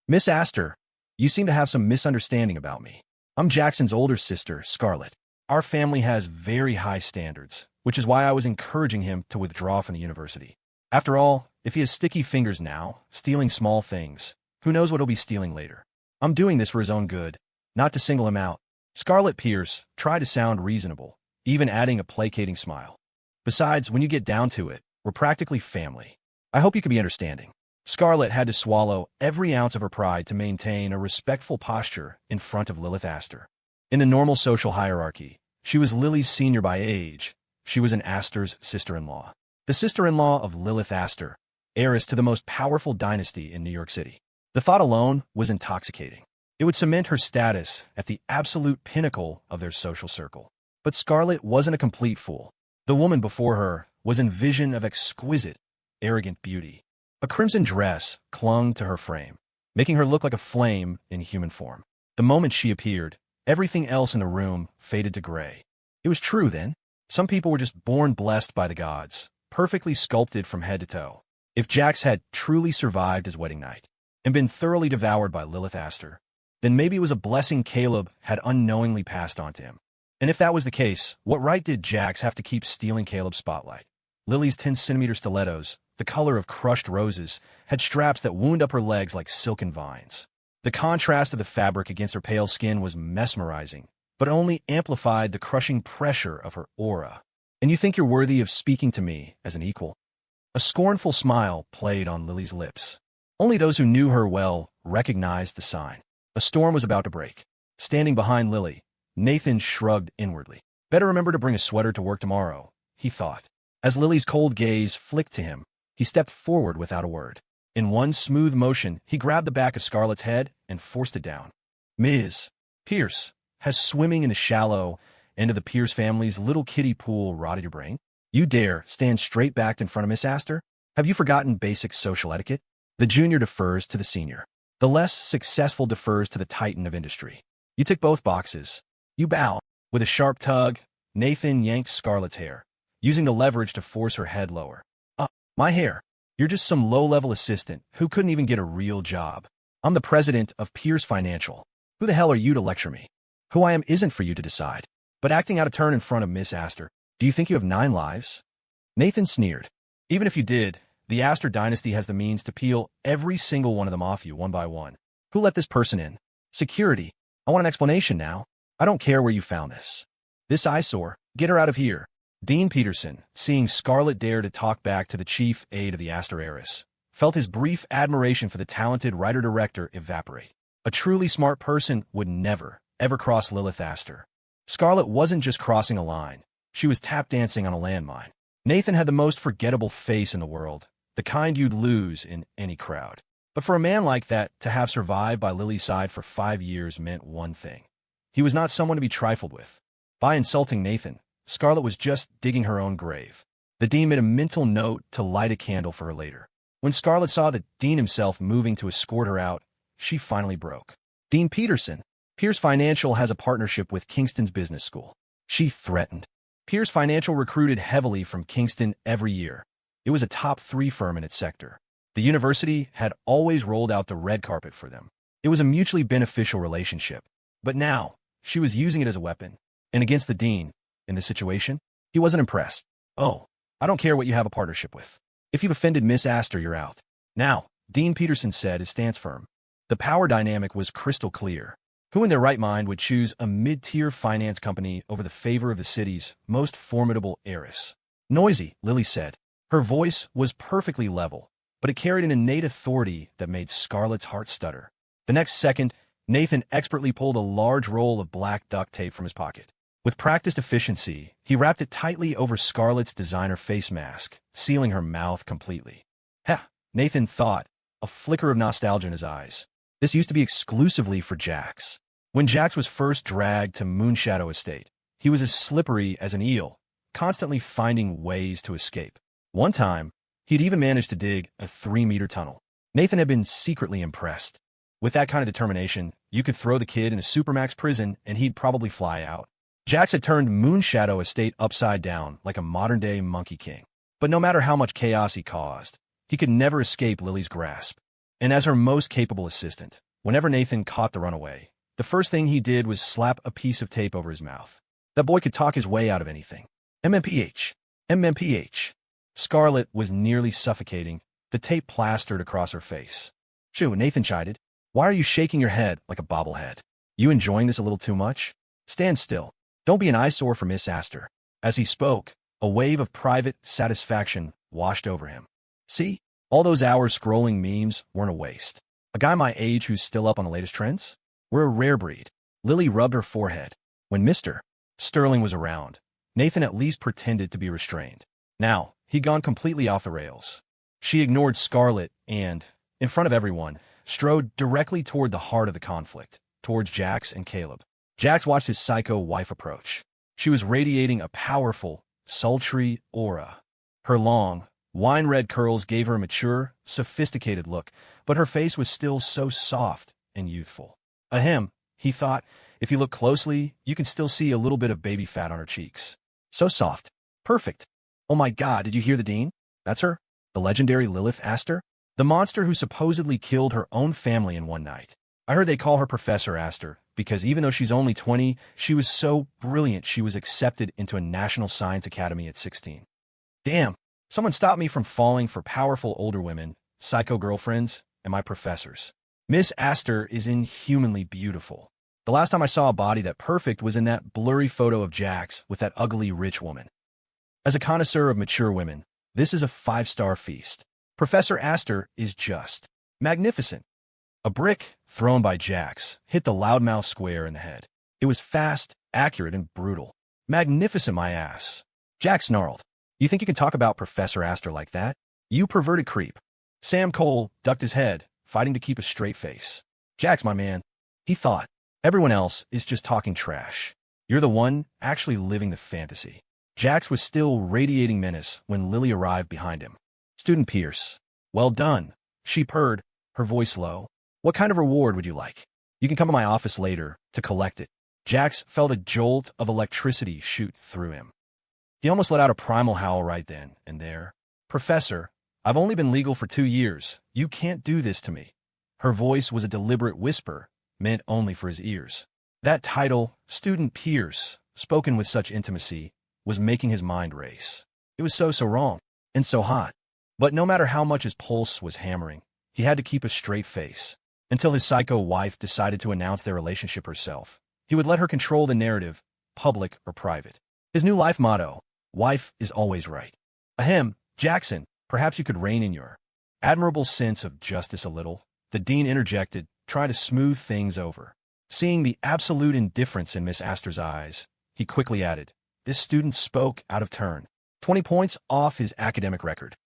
Miss Astor, you seem to have some misunderstanding about me. I'm Jackson's older sister, Scarlet. Our family has very high standards, which is why I was encouraging him to withdraw from the university. After all, if he has sticky fingers now, stealing small things, who knows what he'll be stealing later. I'm doing this for his own good, not to single him out. Scarlet Pierce tried to sound reasonable, even adding a placating smile. Besides, when you get down to it, we're practically family. I hope you can be understanding. Scarlet had to swallow every ounce of her pride to maintain a respectful posture in front of Lilith Astor. In the normal social hierarchy, she was Lily's senior by age. She was an Astor's sister-in-law. The sister-in-law of Lilith Astor, heiress to the most powerful dynasty in New York City. The thought alone was intoxicating. It would cement her status at the absolute pinnacle of their social circle. But Scarlet wasn't a complete fool. The woman before her was a vision of exquisite, arrogant beauty. A crimson dress clung to her frame, making her look like a flame in human form. The moment she appeared, everything else in the room faded to gray. It was true then. Some people were just born blessed by the gods, perfectly sculpted from head to toe. If Jax had truly survived his wedding night and been thoroughly devoured by Lilith Astor, then maybe it was a blessing Caleb had unknowingly passed on to him. And if that was the case, what right did Jax have to keep stealing Caleb's spotlight? Lily's 10-centimeter stilettos, the color of crushed roses, had straps that wound up her legs like silken vines. The contrast of the fabric against her pale skin was mesmerizing, but only amplified the crushing pressure of her aura. And you think you're worthy of speaking to me as an equal? A scornful smile played on Lily's lips. Only those who knew her well recognized the sign. A storm was about to break. Standing behind Lily, Nathan shrugged inwardly. Better remember to bring a sweater to work tomorrow, he thought. As Lily's cold gaze flicked to him, he stepped forward without a word. In one smooth motion, he grabbed the back of Scarlet's head and forced it down. Ms. Pierce, has swimming in the shallow end of the Pierce family's little kiddie pool rotted your brain? You dare stand straight-backed in front of Miss Astor? Have you forgotten basic social etiquette? The junior defers to the senior. The less successful defers to the titan of industry. You tick both boxes. You bow. With a sharp tug, Nathan yanked Scarlet's hair, using the leverage to force her head lower. My hair. You're just some low-level assistant who couldn't even get a real job. I'm the president of Pierce Financial. Who the hell are you to lecture me? Who I am isn't for you to decide. But acting out of turn in front of Miss Astor, do you think you have 9 lives? Nathan sneered. Even if you did, the Astor dynasty has the means to peel every single one of them off you one by one. Who let this person in? Security. I want an explanation now. I don't care where you found this. This eyesore. Get her out of here. Dean Peterson, seeing Scarlet dare to talk back to the chief aide of the Astor heiress, felt his brief admiration for the talented writer-director evaporate. A truly smart person would never, ever cross Lilith Astor. Scarlet wasn't just crossing a line. She was tap-dancing on a landmine. Nathan had the most forgettable face in the world, the kind you'd lose in any crowd. But for a man like that, to have survived by Lily's side for 5 years meant one thing. He was not someone to be trifled with. By insulting Nathan, Scarlet was just digging her own grave. The Dean made a mental note to light a candle for her later. When Scarlet saw the Dean himself moving to escort her out, she finally broke. Dean Peterson, Pierce Financial has a partnership with Kingston's business school. She threatened. Pierce Financial recruited heavily from Kingston every year. It was a top 3 firm in its sector. The university had always rolled out the red carpet for them. It was a mutually beneficial relationship. But now, she was using it as a weapon. And against the Dean, in this situation, he wasn't impressed. Oh, I don't care what you have a partnership with. If you've offended Miss Astor, you're out. Now, Dean Peterson said, his stance firm. The power dynamic was crystal clear. Who in their right mind would choose a mid-tier finance company over the favor of the city's most formidable heiress? Noisy, Lily said. Her voice was perfectly level, but it carried an innate authority that made Scarlet's heart stutter. The next second, Nathan expertly pulled a large roll of black duct tape from his pocket. With practiced efficiency, he wrapped it tightly over Scarlet's designer face mask, sealing her mouth completely. Ha! Nathan thought, a flicker of nostalgia in his eyes. This used to be exclusively for Jax. When Jax was first dragged to Moonshadow Estate, he was as slippery as an eel, constantly finding ways to escape. One time, he'd even managed to dig a 3-meter tunnel. Nathan had been secretly impressed. With that kind of determination, you could throw the kid in a supermax prison and he'd probably fly out. Jax had turned Moonshadow Estate upside down like a modern-day Monkey King. But no matter how much chaos he caused, he could never escape Lily's grasp. And as her most capable assistant, whenever Nathan caught the runaway, the first thing he did was slap a piece of tape over his mouth. That boy could talk his way out of anything. MMPH. MMPH. Scarlet was nearly suffocating, the tape plastered across her face. Shoo, Nathan chided. Why are you shaking your head like a bobblehead? You enjoying this a little too much? Stand still. Don't be an eyesore for Miss Astor. As he spoke, a wave of private satisfaction washed over him. See? All those hours scrolling memes weren't a waste. A guy my age who's still up on the latest trends? We're a rare breed. Lily rubbed her forehead. When Mr. Sterling was around, Nathan at least pretended to be restrained. Now, he'd gone completely off the rails. She ignored Scarlet and, in front of everyone, strode directly toward the heart of the conflict, towards Jax and Caleb. Jax watched his psycho wife approach. She was radiating a powerful, sultry aura. Her long, wine-red curls gave her a mature, sophisticated look, but her face was still so soft and youthful. Ahem, he thought, if you look closely, you can still see a little bit of baby fat on her cheeks. So soft. Perfect. Oh my god, did you hear the dean? That's her? The legendary Lilith Astor? The monster who supposedly killed her own family in one night. I heard they call her Professor Astor, because even though she's only 20, she was so brilliant she was accepted into a National Science Academy at 16. Damn, someone stopped me from falling for powerful older women, psycho girlfriends, and my professors. Miss Astor is inhumanly beautiful. The last time I saw a body that perfect was in that blurry photo of Jax with that ugly rich woman. As a connoisseur of mature women, this is a 5-star feast. Professor Astor is just magnificent. A brick, thrown by Jax, hit the loudmouth square in the head. It was fast, accurate, and brutal. Magnificent, my ass. Jax snarled. You think you can talk about Professor Astor like that? You perverted creep. Sam Cole ducked his head, fighting to keep a straight face. Jax, my man. He thought. Everyone else is just talking trash. You're the one actually living the fantasy. Jax was still radiating menace when Lily arrived behind him. Student Pierce. Well done. She purred, her voice low. What kind of reward would you like? You can come to my office later to collect it. Jax felt a jolt of electricity shoot through him. He almost let out a primal howl right then and there. Professor, I've only been legal for 2 years. You can't do this to me. Her voice was a deliberate whisper, meant only for his ears. That title, Student Pierce, spoken with such intimacy, was making his mind race. It was so wrong, and so hot. But no matter how much his pulse was hammering, he had to keep a straight face. Until his psycho wife decided to announce their relationship herself, he would let her control the narrative, public or private. His new life motto, wife is always right. Ahem, Jackson, perhaps you could rein in your admirable sense of justice a little, the dean interjected, trying to smooth things over. Seeing the absolute indifference in Miss Astor's eyes, he quickly added, this student spoke out of turn, 20 points off his academic record.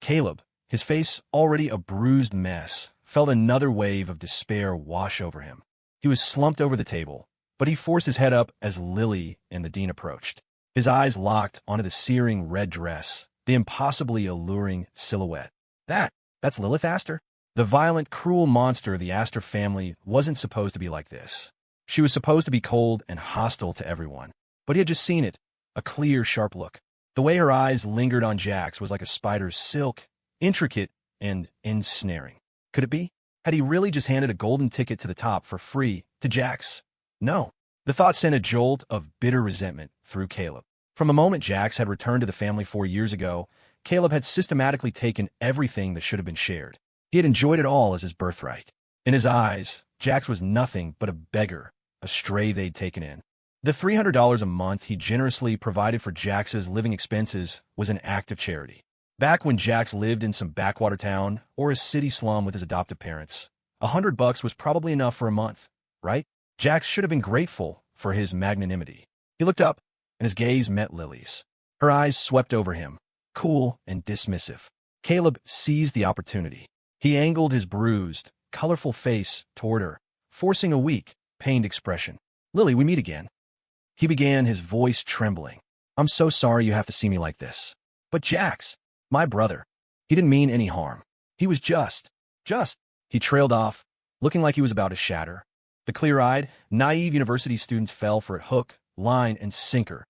Caleb, his face already a bruised mess, felt another wave of despair wash over him. He was slumped over the table, but he forced his head up as Lily and the dean approached. His eyes locked onto the searing red dress, the impossibly alluring silhouette. That's Lilith Astor? The violent, cruel monster of the Astor family wasn't supposed to be like this. She was supposed to be cold and hostile to everyone. But he had just seen it, a clear, sharp look. The way her eyes lingered on Jax was like a spider's silk, intricate and ensnaring. Could it be? Had he really just handed a golden ticket to the top for free to Jax? No. The thought sent a jolt of bitter resentment through Caleb. From the moment Jax had returned to the family 4 years ago, Caleb had systematically taken everything that should have been shared. He had enjoyed it all as his birthright. In his eyes, Jax was nothing but a beggar, a stray they'd taken in. The $300 a month he generously provided for Jax's living expenses was an act of charity. Back when Jax lived in some backwater town or a city slum with his adoptive parents, $100 was probably enough for a month, right? Jax should have been grateful for his magnanimity. He looked up, and his gaze met Lily's. Her eyes swept over him, cool and dismissive. Caleb seized the opportunity. He angled his bruised, colorful face toward her, forcing a weak, pained expression. Lily, we meet again. He began, his voice trembling. I'm so sorry you have to see me like this. But Jax, my brother, he didn't mean any harm. He was just. He trailed off, looking like he was about to shatter. The clear-eyed, naive university students fell for it hook, line, and sinker.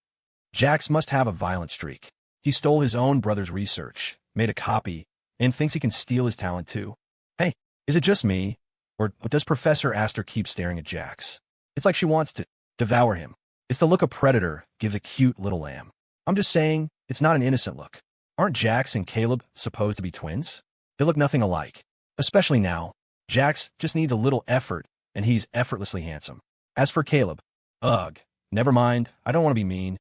Jax must have a violent streak. He stole his own brother's research, made a copy, and thinks he can steal his talent too. Hey, Is it just me? Or does Professor Aster keep staring at Jax? It's like she wants to devour him. It's the look a predator gives a cute little lamb. I'm just saying, it's not an innocent look. Aren't Jax and Caleb supposed to be twins? They look nothing alike. Especially now. Jax just needs a little effort, and he's effortlessly handsome. As for Caleb, ugh, never mind, I don't want to be mean.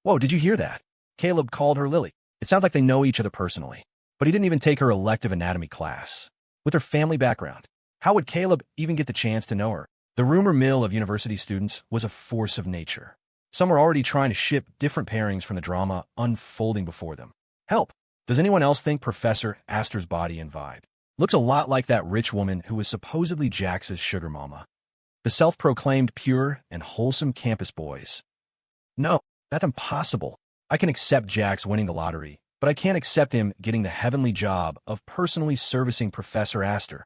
Whoa, did you hear that? Caleb called her Lily. It sounds like they know each other personally, but he didn't even take her elective anatomy class. With her family background, how would Caleb even get the chance to know her? The rumor mill of university students was a force of nature. Some were already trying to ship different pairings from the drama unfolding before them. Help! Does anyone else think Professor Aster's body and vibe looks a lot like that rich woman who was supposedly Jax's sugar mama? The self-proclaimed pure and wholesome campus boys. No, that's impossible. I can accept Jax winning the lottery, but I can't accept him getting the heavenly job of personally servicing Professor Aster.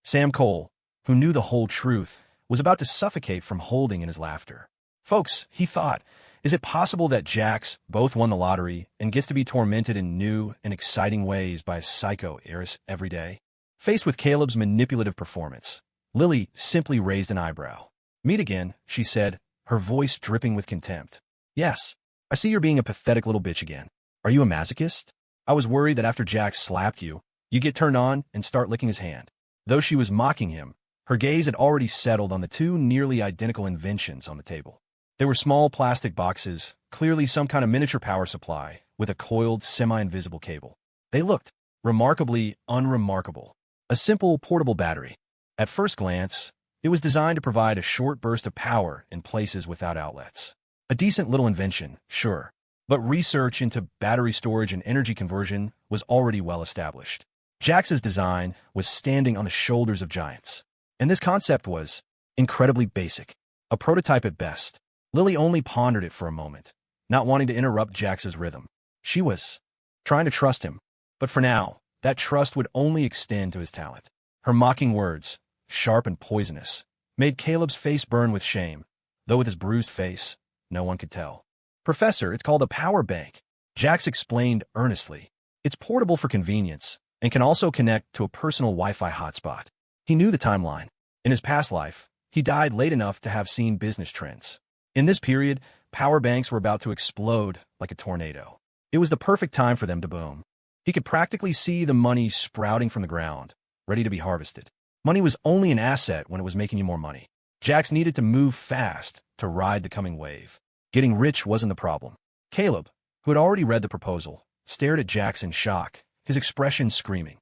Sam Cole, who knew the whole truth, was about to suffocate from holding in his laughter. Folks, he thought, is it possible that Jax both won the lottery and gets to be tormented in new and exciting ways by a psycho Heiress every day? Faced with Caleb's manipulative performance, Lily simply raised an eyebrow. Meet again, she said, her voice dripping with contempt. Yes, I see you're being a pathetic little bitch again. Are you a masochist? I was worried that after Jax slapped you, you'd get turned on and start licking his hand. Though she was mocking him, her gaze had already settled on the two nearly identical inventions on the table. They were small plastic boxes, clearly some kind of miniature power supply, with a coiled, semi-invisible cable. They looked remarkably unremarkable. A simple, portable battery. At first glance, it was designed to provide a short burst of power in places without outlets. A decent little invention, sure, but research into battery storage and energy conversion was already well established. Jax's design was standing on the shoulders of giants, and this concept was incredibly basic, a prototype at best. Lily only pondered it for a moment, not wanting to interrupt Jax's rhythm. She was trying to trust him, but for now, that trust would only extend to his talent. Her mocking words, sharp and poisonous, made Caleb's face burn with shame, though with his bruised face, no one could tell. Professor, it's called a power bank, Jax explained earnestly. It's portable for convenience and can also connect to a personal Wi-Fi hotspot. He knew the timeline. In his past life, he died late enough to have seen business trends. In this period, power banks were about to explode like a tornado. It was the perfect time for them to boom. He could practically see the money sprouting from the ground, ready to be harvested. Money was only an asset when it was making you more money. Jax needed to move fast to ride the coming wave. Getting rich wasn't the problem. Caleb, who had already read the proposal, stared at Jax in shock, his expression screaming.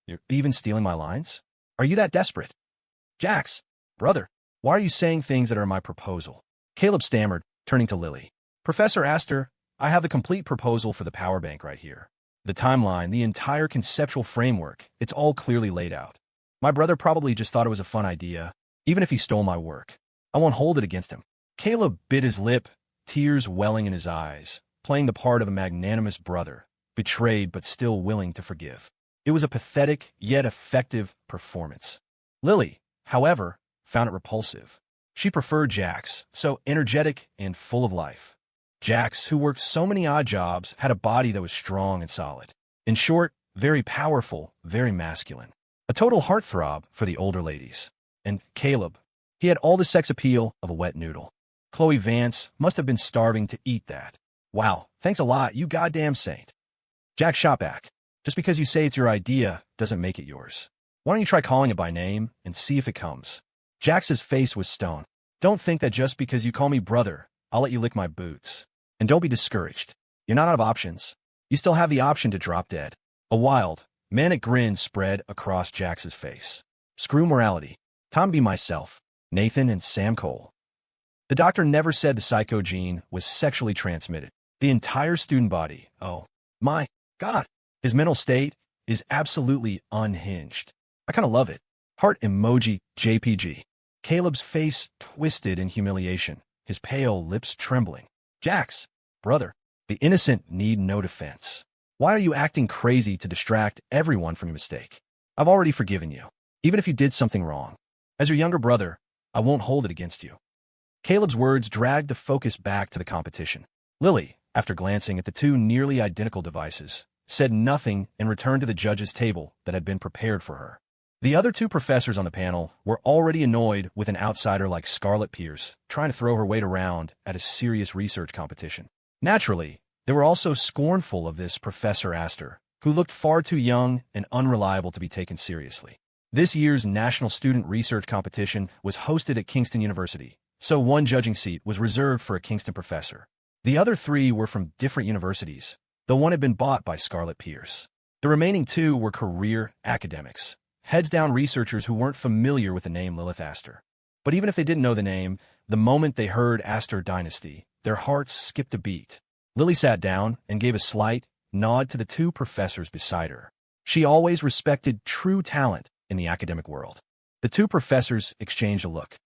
You're even stealing my lines? Are you that desperate? Jax, brother, why are you saying things that are my proposal? Caleb stammered, turning to Lily. Professor Aster, I have the complete proposal for the power bank right here. The timeline, the entire conceptual framework, it's all clearly laid out. My brother probably just thought it was a fun idea, even if he stole my work. I won't hold it against him. Caleb bit his lip, tears welling in his eyes, playing the part of a magnanimous brother, betrayed but still willing to forgive. It was a pathetic, yet effective performance. Lily, however, found it repulsive. She preferred Jax, so energetic and full of life. Jax, who worked so many odd jobs, had a body that was strong and solid. In short, very powerful, very masculine. A total heartthrob for the older ladies. And Caleb, he had all the sex appeal of a wet noodle. Khloe Vance must have been starving to eat that. Wow, thanks a lot, you goddamn saint. Jax shot back. Just because you say it's your idea doesn't make it yours. Why don't you try calling it by name and see if it comes? Jax's face was stone. Don't think that just because you call me brother, I'll let you lick my boots. And don't be discouraged. You're not out of options. You still have the option to drop dead. A wild, manic grin spread across Jax's face. Screw morality. Time to be myself. Nathan and Sam Cole. The doctor never said the psycho gene was sexually transmitted. The entire student body, oh my God, his mental state is absolutely unhinged. I kind of love it. Heart emoji JPG. Caleb's face twisted in humiliation, his pale lips trembling. Jax, brother, the innocent need no defense. Why are you acting crazy to distract everyone from your mistake? I've already forgiven you, even if you did something wrong. As your younger brother, I won't hold it against you. Caleb's words dragged the focus back to the competition. Lily, after glancing at the two nearly identical devices, said nothing and returned to the judge's table that had been prepared for her. The other two professors on the panel were already annoyed with an outsider like Scarlet Pierce trying to throw her weight around at a serious research competition. Naturally, they were also scornful of this Professor Astor, who looked far too young and unreliable to be taken seriously. This year's National Student Research Competition was hosted at Kingston University, so one judging seat was reserved for a Kingston professor. The other three were from different universities, though one had been bought by Scarlet Pierce. The remaining two were career academics, heads-down researchers who weren't familiar with the name Lilith Astor. But even if they didn't know the name, the moment they heard Astor Dynasty, their hearts skipped a beat. Lily sat down and gave a slight nod to the two professors beside her. She always respected true talent in the academic world. The two professors exchanged a look.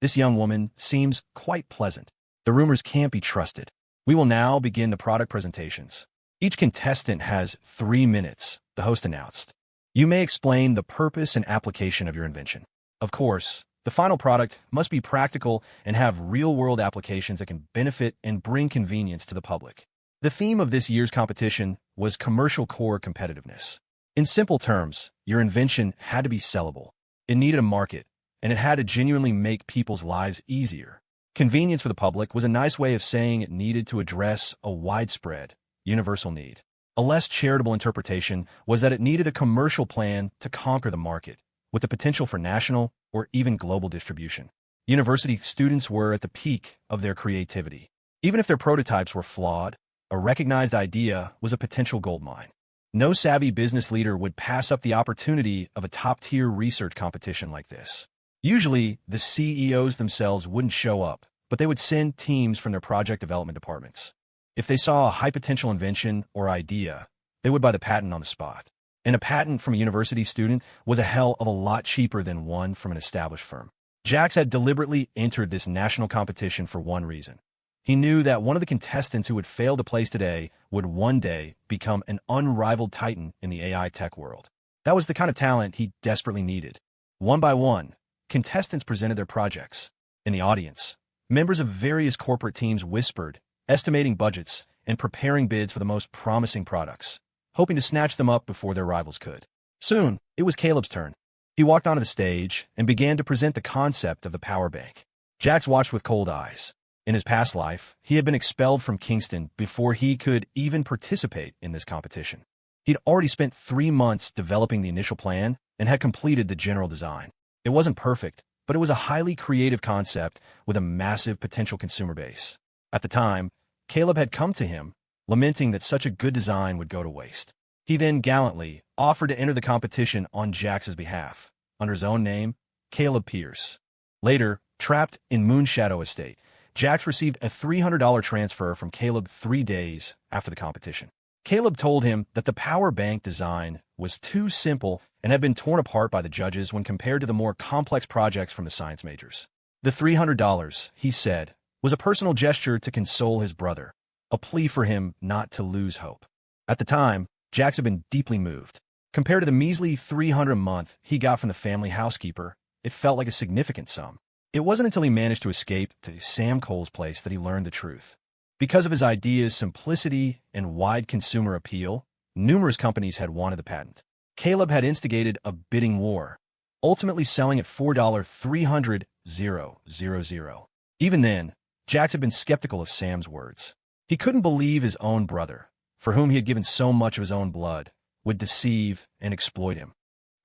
This young woman seems quite pleasant. The rumors can't be trusted. We will now begin the product presentations. Each contestant has 3 minutes, the host announced. You may explain the purpose and application of your invention. Of course, the final product must be practical and have real-world applications that can benefit and bring convenience to the public. The theme of this year's competition was commercial core competitiveness. In simple terms, your invention had to be sellable. It needed a market, and it had to genuinely make people's lives easier. Convenience for the public was a nice way of saying it needed to address a widespread, universal need. A less charitable interpretation was that it needed a commercial plan to conquer the market, with the potential for national or even global distribution. University students were at the peak of their creativity. Even if their prototypes were flawed, a recognized idea was a potential goldmine. No savvy business leader would pass up the opportunity of a top-tier research competition like this. Usually, the CEOs themselves wouldn't show up, but they would send teams from their project development departments. If they saw a high-potential invention or idea, they would buy the patent on the spot. And a patent from a university student was a hell of a lot cheaper than one from an established firm. Jax had deliberately entered this national competition for one reason. He knew that one of the contestants who would fail to place today would one day become an unrivaled titan in the AI tech world. That was the kind of talent he desperately needed. One by one, contestants presented their projects. In the audience, members of various corporate teams whispered, estimating budgets and preparing bids for the most promising products, hoping to snatch them up before their rivals could. Soon, it was Caleb's turn. He walked onto the stage and began to present the concept of the power bank. Jax watched with cold eyes. In his past life, he had been expelled from Kingston before he could even participate in this competition. He'd already spent 3 months developing the initial plan and had completed the general design. It wasn't perfect, but it was a highly creative concept with a massive potential consumer base. At the time, Caleb had come to him, lamenting that such a good design would go to waste. He then gallantly offered to enter the competition on Jax's behalf, under his own name, Caleb Pierce. Later, trapped in Moonshadow Estate, Jax received a $300 transfer from Caleb 3 days after the competition. Caleb told him that the power bank design was too simple and had been torn apart by the judges when compared to the more complex projects from the science majors. The $300, he said, was a personal gesture to console his brother, a plea for him not to lose hope. At the time, Jax had been deeply moved. Compared to the measly $300 a month he got from the family housekeeper, it felt like a significant sum. It wasn't until he managed to escape to Sam Cole's place that he learned the truth. Because of his idea's simplicity and wide consumer appeal, numerous companies had wanted the patent. Caleb had instigated a bidding war, ultimately selling at $4,300,000. Even then, Jax had been skeptical of Sam's words. He couldn't believe his own brother, for whom he had given so much of his own blood, would deceive and exploit him.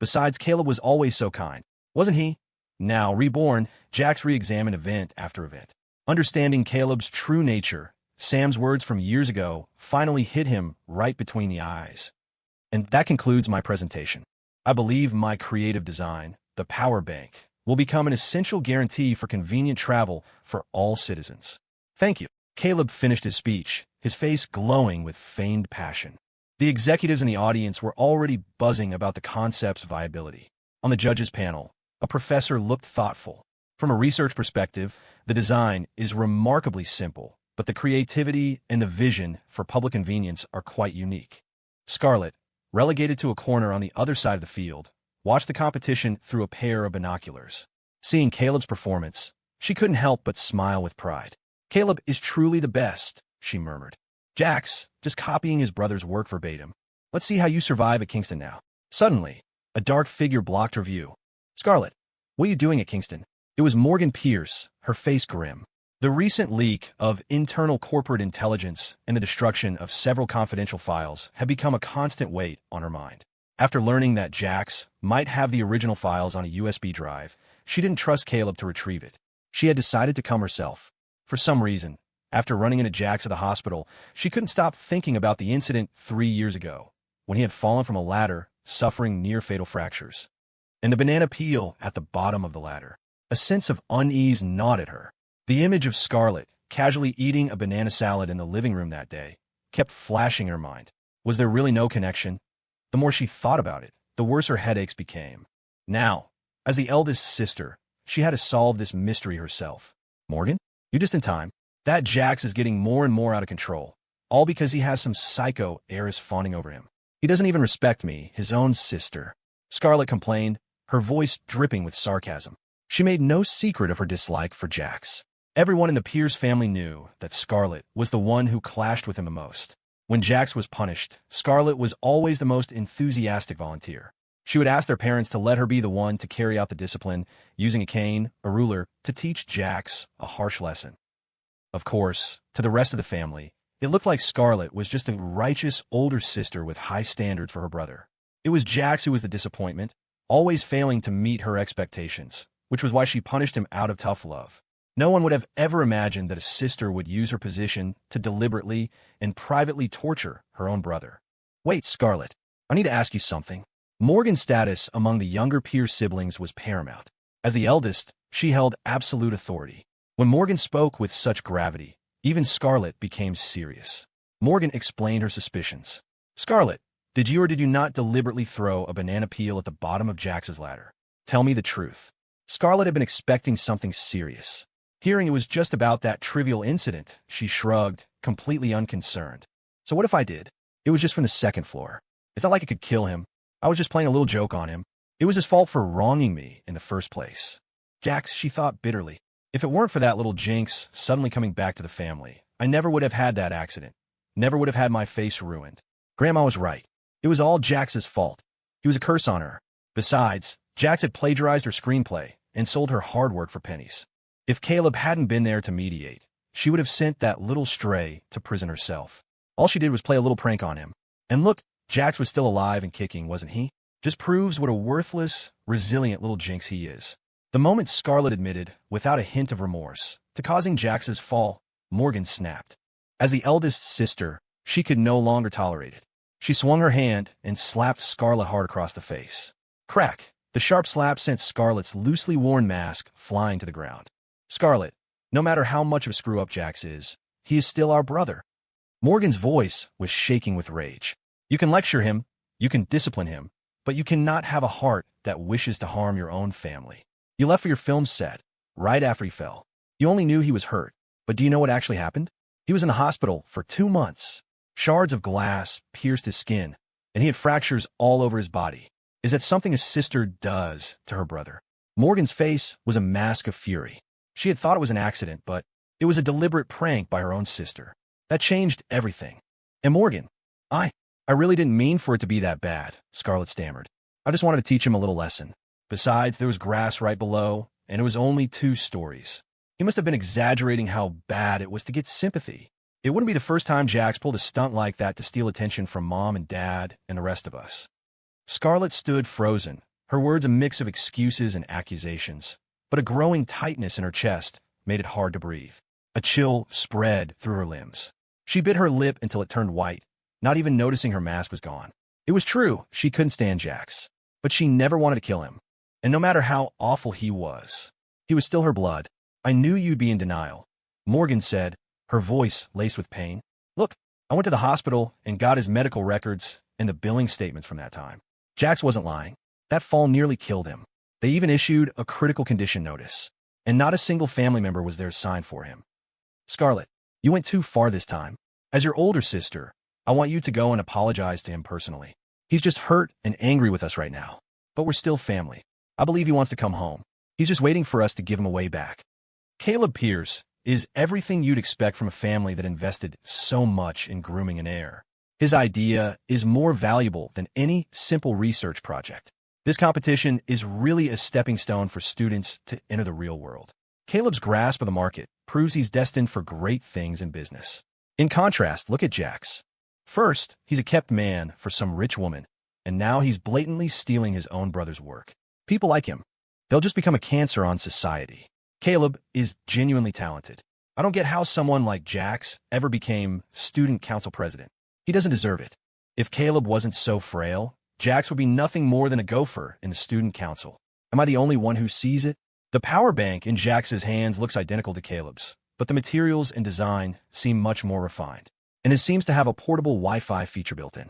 Besides, Caleb was always so kind, wasn't he? Now, reborn, Jax re-examined event after event. Understanding Caleb's true nature, Sam's words from years ago finally hit him right between the eyes. And that concludes my presentation. I believe my creative design, the power bank, will become an essential guarantee for convenient travel for all citizens. Thank you. Caleb finished his speech, his face glowing with feigned passion. The executives in the audience were already buzzing about the concept's viability. On the judges' panel, a professor looked thoughtful. From a research perspective, the design is remarkably simple, but the creativity and the vision for public convenience are quite unique. Scarlet, relegated to a corner on the other side of the field, watched the competition through a pair of binoculars. Seeing Caleb's performance, she couldn't help but smile with pride. "Caleb is truly the best," she murmured. "Jax, just copying his brother's work verbatim. Let's see how you survive at Kingston now." Suddenly, A dark figure blocked her view. "Scarlet, what are you doing at Kingston?" It was Morgan Pierce, her face grim. The recent leak of internal corporate intelligence and the destruction of several confidential files had become a constant weight on her mind. After learning that Jax might have the original files on a USB drive, she didn't trust Caleb to retrieve it. She had decided to come herself. For some reason, after running into Jax at the hospital, she couldn't stop thinking about the incident 3 years ago, when he had fallen from a ladder, suffering near-fatal fractures. And the banana peel at the bottom of the ladder. A sense of unease gnawed at her. The image of Scarlet, casually eating a banana salad in the living room that day, kept flashing in her mind. Was there really no connection? The more she thought about it, the worse her headaches became. Now, as the eldest sister, she had to solve this mystery herself. "Morgan? You're just in time. That Jax is getting more and more out of control, all because he has some psycho heiress fawning over him. He doesn't even respect me, his own sister," Scarlet complained, her voice dripping with sarcasm. She made no secret of her dislike for Jax. Everyone in the Pierce family knew that Scarlet was the one who clashed with him the most. When Jax was punished, Scarlet was always the most enthusiastic volunteer. She would ask their parents to let her be the one to carry out the discipline, using a cane, a ruler, to teach Jax a harsh lesson. Of course, to the rest of the family, it looked like Scarlet was just a righteous older sister with high standards for her brother. It was Jax who was the disappointment, always failing to meet her expectations, which was why she punished him out of tough love. No one would have ever imagined that a sister would use her position to deliberately and privately torture her own brother. "Wait, Scarlet, I need to ask you something." Morgan's status among the younger Pierce siblings was paramount. As the eldest, she held absolute authority. When Morgan spoke with such gravity, even Scarlet became serious. Morgan explained her suspicions. "Scarlet, did you or did you not deliberately throw a banana peel at the bottom of Jax's ladder? Tell me the truth." Scarlet had been expecting something serious. Hearing it was just about that trivial incident, she shrugged, completely unconcerned. "So what if I did? It was just from the second floor. It's not like it could kill him. I was just playing a little joke on him. It was his fault for wronging me in the first place." Jax, she thought bitterly. If it weren't for that little jinx suddenly coming back to the family, I never would have had that accident. Never would have had my face ruined. Grandma was right. It was all Jax's fault. He was a curse on her. Besides, Jax had plagiarized her screenplay and sold her hard work for pennies. If Caleb hadn't been there to mediate, she would have sent that little stray to prison herself. All she did was play a little prank on him. And look, Jax was still alive and kicking, wasn't he? Just proves what a worthless, resilient little jinx he is. The moment Scarlet admitted, without a hint of remorse, to causing Jax's fall, Morgan snapped. As the eldest sister, she could no longer tolerate it. She swung her hand and slapped Scarlet hard across the face. Crack! The sharp slap sent Scarlet's loosely worn mask flying to the ground. "Scarlet, no matter how much of a screw-up Jax is, he is still our brother." Morgan's voice was shaking with rage. "You can lecture him, you can discipline him, but you cannot have a heart that wishes to harm your own family. You left for your film set, right after he fell. You only knew he was hurt, but do you know what actually happened? He was in the hospital for 2 months. Shards of glass pierced his skin, and he had fractures all over his body. Is that something a sister does to her brother?" Morgan's face was a mask of fury. She had thought it was an accident, but it was a deliberate prank by her own sister. That changed everything. "And Morgan, I really didn't mean for it to be that bad," Scarlet stammered. "I just wanted to teach him a little lesson. Besides, there was grass right below, and it was only 2 stories. He must have been exaggerating how bad it was to get sympathy. It wouldn't be the first time Jax pulled a stunt like that to steal attention from Mom and Dad and the rest of us." Scarlet stood frozen, her words a mix of excuses and accusations, but a growing tightness in her chest made it hard to breathe. A chill spread through her limbs. She bit her lip until it turned white, not even noticing her mask was gone. It was true, she couldn't stand Jax, but she never wanted to kill him. And no matter how awful he was still her blood. "I knew you'd be in denial," Morgan said, her voice laced with pain. "Look, I went to the hospital and got his medical records and the billing statements from that time. Jax wasn't lying. That fall nearly killed him. They even issued a critical condition notice, and not a single family member was there to sign for him. Scarlet, you went too far this time. As your older sister, I want you to go and apologize to him personally. He's just hurt and angry with us right now, but we're still family. I believe he wants to come home. He's just waiting for us to give him a way back." Caleb Pierce is everything you'd expect from a family that invested so much in grooming an heir. His idea is more valuable than any simple research project. This competition is really a stepping stone for students to enter the real world. Caleb's grasp of the market proves he's destined for great things in business. In contrast, look at Jax. First, he's a kept man for some rich woman, and now he's blatantly stealing his own brother's work. People like him. They'll just become a cancer on society. Caleb is genuinely talented. I don't get how someone like Jax ever became student council president. He doesn't deserve it. If Caleb wasn't so frail, Jax would be nothing more than a gopher in the student council. Am I the only one who sees it? The power bank in Jax's hands looks identical to Caleb's, but the materials and design seem much more refined, and it seems to have a portable Wi-Fi feature built in.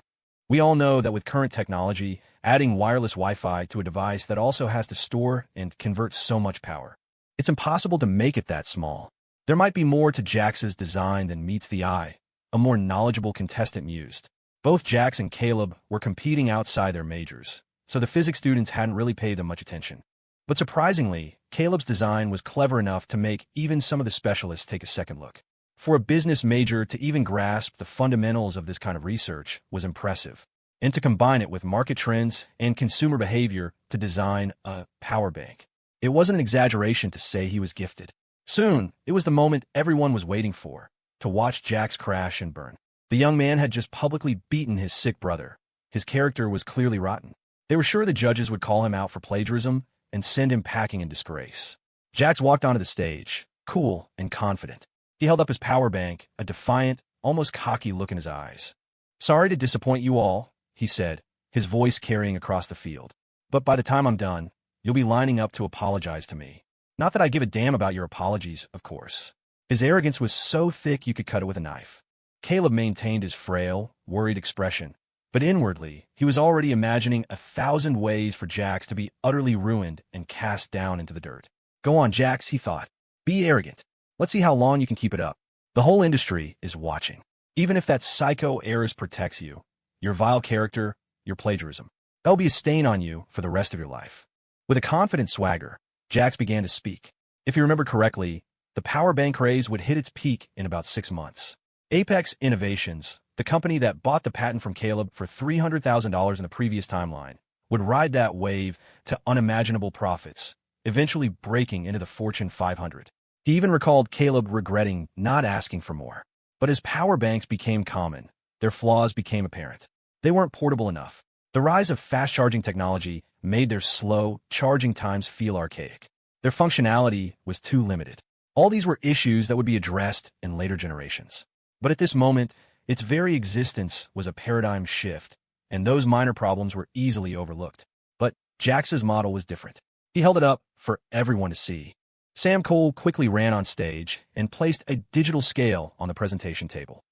We all know that with current technology, adding wireless Wi-Fi to a device that also has to store and convert so much power, it's impossible to make it that small. There might be more to Jax's design than meets the eye, a more knowledgeable contestant mused. Both Jax and Caleb were competing outside their majors, so the physics students hadn't really paid them much attention. But surprisingly, Caleb's design was clever enough to make even some of the specialists take a second look. For a business major to even grasp the fundamentals of this kind of research was impressive, and to combine it with market trends and consumer behavior to design a power bank. It wasn't an exaggeration to say he was gifted. Soon, it was the moment everyone was waiting for, to watch Jax crash and burn. The young man had just publicly beaten his sick brother. His character was clearly rotten. They were sure the judges would call him out for plagiarism and send him packing in disgrace. Jax walked onto the stage, cool and confident. He held up his power bank, a defiant, almost cocky look in his eyes. "Sorry to disappoint you all," he said, his voice carrying across the field. "But by the time I'm done, you'll be lining up to apologize to me. Not that I give a damn about your apologies, of course." His arrogance was so thick you could cut it with a knife. Caleb maintained his frail, worried expression, but inwardly, he was already imagining 1,000 ways for Jax to be utterly ruined and cast down into the dirt. "Go on, Jax," he thought. "Be arrogant. Let's see how long you can keep it up. The whole industry is watching. Even if that psycho Heiress protects you, your vile character, your plagiarism, that'll be a stain on you for the rest of your life." With a confident swagger, Jax began to speak. If you remember correctly, the power bank craze would hit its peak in about 6 months. Apex Innovations, the company that bought the patent from Caleb for $300,000 in the previous timeline, would ride that wave to unimaginable profits, eventually breaking into the Fortune 500. He even recalled Caleb regretting not asking for more. But as power banks became common, their flaws became apparent. They weren't portable enough. The rise of fast-charging technology made their slow, charging times feel archaic. Their functionality was too limited. All these were issues that would be addressed in later generations. But at this moment, its very existence was a paradigm shift, and those minor problems were easily overlooked. But Jax's model was different. He held it up for everyone to see. Sam Cole quickly ran on stage and placed a digital scale on the presentation table.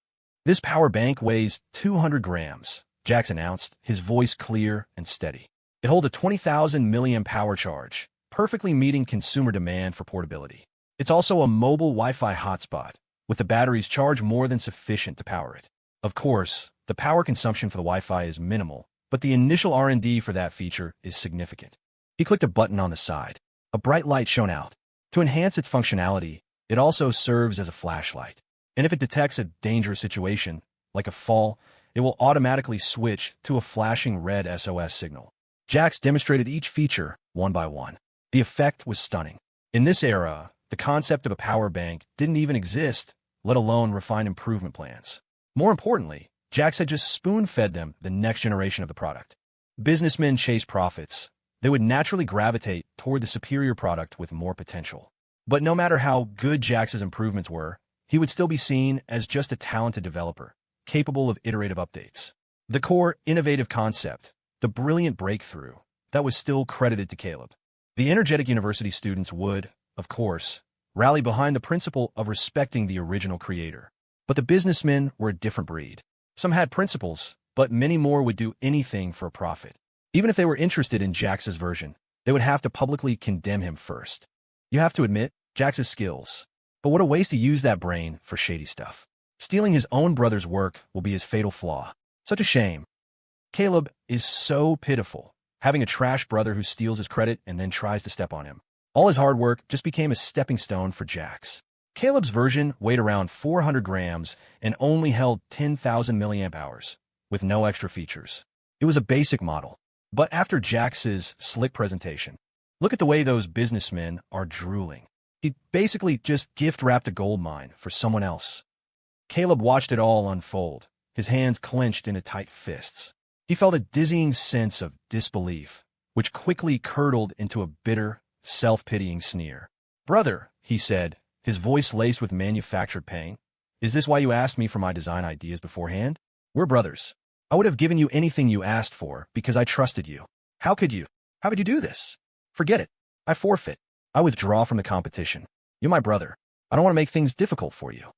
"This power bank weighs 200 grams, Jax announced, his voice clear and steady. "It holds a 20,000 milliamp power charge, perfectly meeting consumer demand for portability. It's also a mobile Wi-Fi hotspot, with the battery's charge more than sufficient to power it. Of course, the power consumption for the Wi-Fi is minimal, but the initial R&D for that feature is significant." He clicked a button on the side. A bright light shone out. To enhance its functionality, it also serves as a flashlight. And if it detects a dangerous situation, like a fall, it will automatically switch to a flashing red SOS signal. Jax demonstrated each feature one by one. The effect was stunning. In this era, the concept of a power bank didn't even exist, let alone refined improvement plans. More importantly, Jax had just spoon-fed them the next generation of the product. Businessmen chase profits. They would naturally gravitate toward the superior product with more potential. But no matter how good Jax's improvements were, he would still be seen as just a talented developer, capable of iterative updates. The core innovative concept, the brilliant breakthrough, that was still credited to Caleb. The energetic university students would, of course, rally behind the principle of respecting the original creator. But the businessmen were a different breed. Some had principles, but many more would do anything for a profit. Even if they were interested in Jax's version, they would have to publicly condemn him first. You have to admit, Jax's skills. But what a waste to use that brain for shady stuff. Stealing his own brother's work will be his fatal flaw. Such a shame. Caleb is so pitiful, having a trash brother who steals his credit and then tries to step on him. All his hard work just became a stepping stone for Jax. Caleb's version weighed around 400 grams and only held 10,000 milliamp hours, with no extra features. It was a basic model. But after Jax's slick presentation, look at the way those businessmen are drooling. He basically just gift-wrapped a gold mine for someone else. Caleb watched it all unfold, his hands clenched into tight fists. He felt a dizzying sense of disbelief, which quickly curdled into a bitter, self-pitying sneer. "Brother," he said, his voice laced with manufactured pain, "is this why you asked me for my design ideas beforehand? We're brothers. I would have given you anything you asked for because I trusted you. How could you? How could you do this? Forget it. I forfeit. I withdraw from the competition. You're my brother. I don't want to make things difficult for you."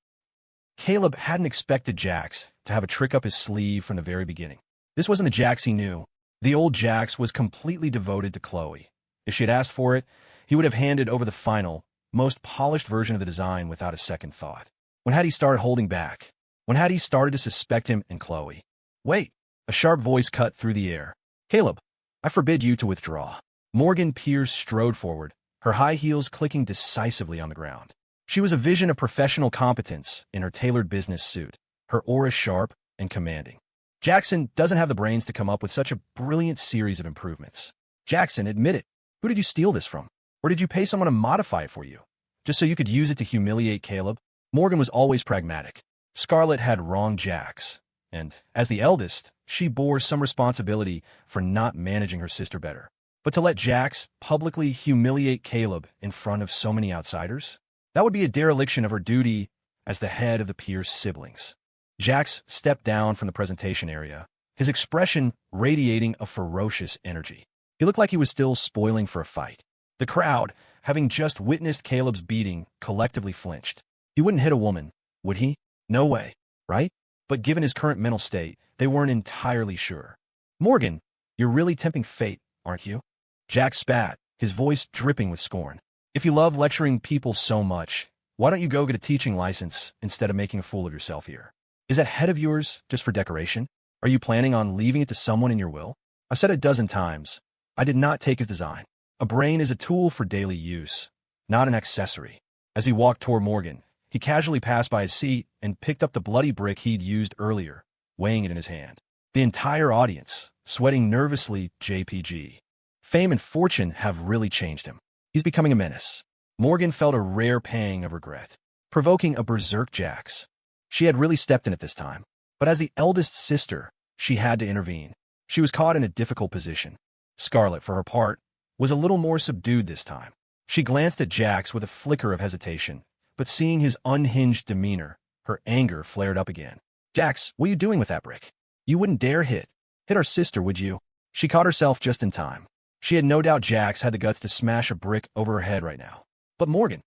Caleb hadn't expected Jax to have a trick up his sleeve from the very beginning. This wasn't the Jax he knew. The old Jax was completely devoted to Khloe. If she had asked for it, he would have handed over the final, most polished version of the design without a second thought. When had he started holding back? When had he started to suspect him and Khloe? "Wait," a sharp voice cut through the air. "Caleb, I forbid you to withdraw." Morgan Pierce strode forward, her high heels clicking decisively on the ground. She was a vision of professional competence in her tailored business suit, her aura sharp and commanding. Jackson doesn't have the brains to come up with such a brilliant series of improvements. Jackson, admit it. Who did you steal this from? Or did you pay someone to modify it for you, just so you could use it to humiliate Caleb? Morgan was always pragmatic. Scarlet had wronged Jax, and, as the eldest, she bore some responsibility for not managing her sister better. But to let Jax publicly humiliate Caleb in front of so many outsiders? That would be a dereliction of her duty as the head of the Pierce siblings. Jax stepped down from the presentation area, his expression radiating a ferocious energy. He looked like he was still spoiling for a fight. The crowd, having just witnessed Caleb's beating, collectively flinched. He wouldn't hit a woman, would he? No way, right? But given his current mental state, they weren't entirely sure. "Morgan, you're really tempting fate, aren't you?" Jax spat, his voice dripping with scorn. "If you love lecturing people so much, why don't you go get a teaching license instead of making a fool of yourself here? Is that head of yours just for decoration? Are you planning on leaving it to someone in your will? I've said it a dozen times. I did not take his design. A brain is a tool for daily use, not an accessory." As he walked toward Morgan, he casually passed by his seat and picked up the bloody brick he'd used earlier, weighing it in his hand. The entire audience, sweating nervously, JPG. Fame and fortune have really changed him. He's becoming a menace. Morgan felt a rare pang of regret, provoking a berserk Jax. She had really stepped in it this time, but as the eldest sister, she had to intervene. She was caught in a difficult position. Scarlet, for her part, was a little more subdued this time. She glanced at Jax with a flicker of hesitation, but seeing his unhinged demeanor, her anger flared up again. "Jax, what are you doing with that brick? You wouldn't dare hit our sister, would you?" She caught herself just in time. She had no doubt Jax had the guts to smash a brick over her head right now. But Morgan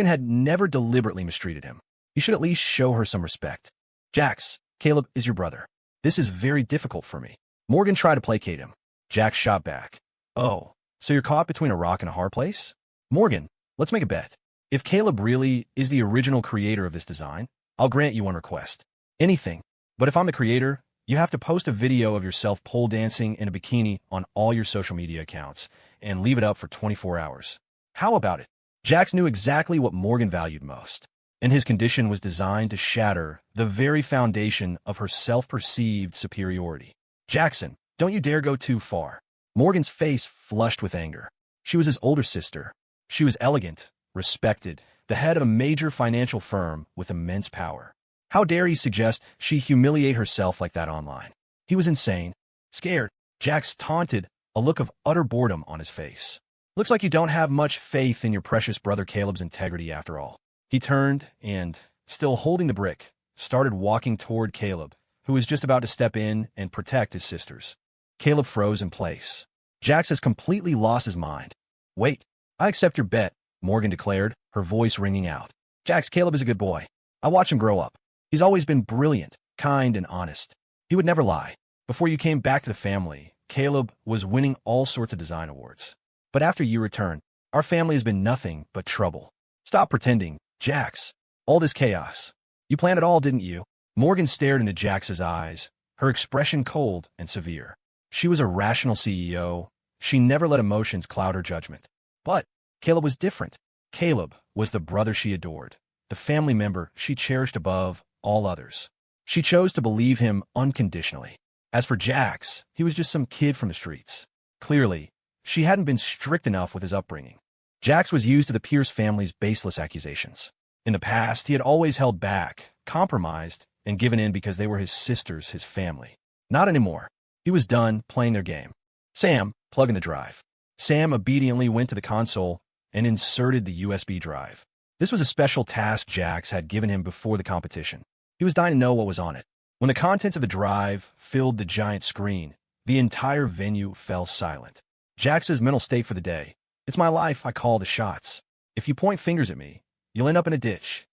had never deliberately mistreated him. He should at least show her some respect. "Jax, Caleb is your brother. This is very difficult for me." Morgan tried to placate him. Jax shot back. "Oh, so you're caught between a rock and a hard place? Morgan, let's make a bet. If Caleb really is the original creator of this design, I'll grant you one request. Anything. But if I'm the creator, you have to post a video of yourself pole dancing in a bikini on all your social media accounts and leave it up for 24 hours. How about it?" Jax knew exactly what Morgan valued most, and his condition was designed to shatter the very foundation of her self-perceived superiority. "Jackson, don't you dare go too far." Morgan's face flushed with anger. She was his older sister. She was elegant, respected, the head of a major financial firm with immense power. How dare he suggest she humiliate herself like that online? He was insane. Scared, Jax taunted, a look of utter boredom on his face. "Looks like you don't have much faith in your precious brother Caleb's integrity after all." He turned and, still holding the brick, started walking toward Caleb, who was just about to step in and protect his sisters. Caleb froze in place. Jax has completely lost his mind. "Wait, I accept your bet," Morgan declared, her voice ringing out. "Jax, Caleb is a good boy. I watch him grow up. He's always been brilliant, kind, and honest. He would never lie. Before you came back to the family, Caleb was winning all sorts of design awards. But after you returned, our family has been nothing but trouble. Stop pretending, Jax. All this chaos. You planned it all, didn't you?" Morgan stared into Jax's eyes, her expression cold and severe. She was a rational CEO. She never let emotions cloud her judgment. But Caleb was different. Caleb was the brother she adored, the family member she cherished above all others. She chose to believe him unconditionally. As for Jax, he was just some kid from the streets. Clearly, she hadn't been strict enough with his upbringing. Jax was used to the Pierce family's baseless accusations. In the past, he had always held back, compromised, and given in because they were his sisters, his family. Not anymore. He was done playing their game. Sam, plug in the drive. Sam obediently went to the console and inserted the USB drive. This was a special task Jax had given him before the competition. He was dying to know what was on it. When the contents of the drive filled the giant screen, the entire venue fell silent. Jax's mental state for the day: it's my life, I call the shots. If you point fingers at me, you'll end up in a ditch.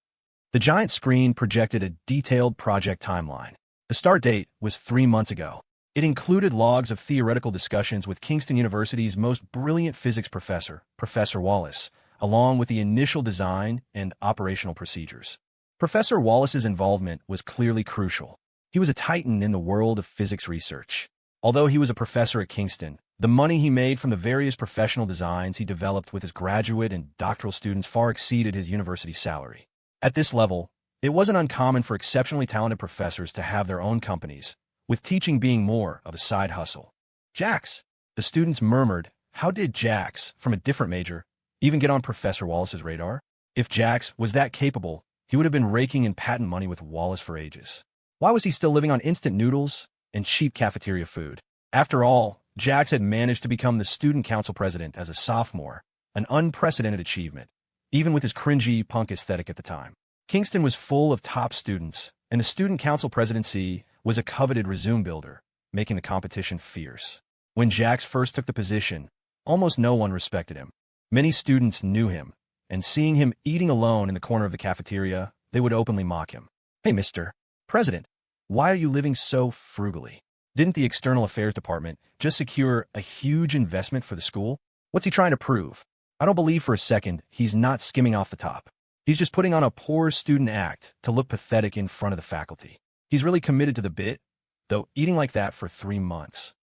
The giant screen projected a detailed project timeline. The start date was 3 months ago. It included logs of theoretical discussions with Kingston University's most brilliant physics professor, Professor Wallace, along with the initial design and operational procedures. Professor Wallace's involvement was clearly crucial. He was a titan in the world of physics research. Although he was a professor at Kingston, the money he made from the various professional designs he developed with his graduate and doctoral students far exceeded his university salary. At this level, it wasn't uncommon for exceptionally talented professors to have their own companies, with teaching being more of a side hustle. Jax, the students murmured. How did Jax, from a different major, even get on Professor Wallace's radar? If Jax was that capable, he would have been raking in patent money with Wallace for ages. Why was he still living on instant noodles and cheap cafeteria food? After all, Jax had managed to become the student council president as a sophomore, an unprecedented achievement, even with his cringy punk aesthetic at the time. Kingston was full of top students, and the student council presidency was a coveted resume builder, making the competition fierce. When Jax first took the position, almost no one respected him. Many students knew him, and seeing him eating alone in the corner of the cafeteria, they would openly mock him. Hey, Mr. President, why are you living so frugally? Didn't the External Affairs Department just secure a huge investment for the school? What's he trying to prove? I don't believe for a second he's not skimming off the top. He's just putting on a poor student act to look pathetic in front of the faculty. He's really committed to the bit, though eating like that for 3 months.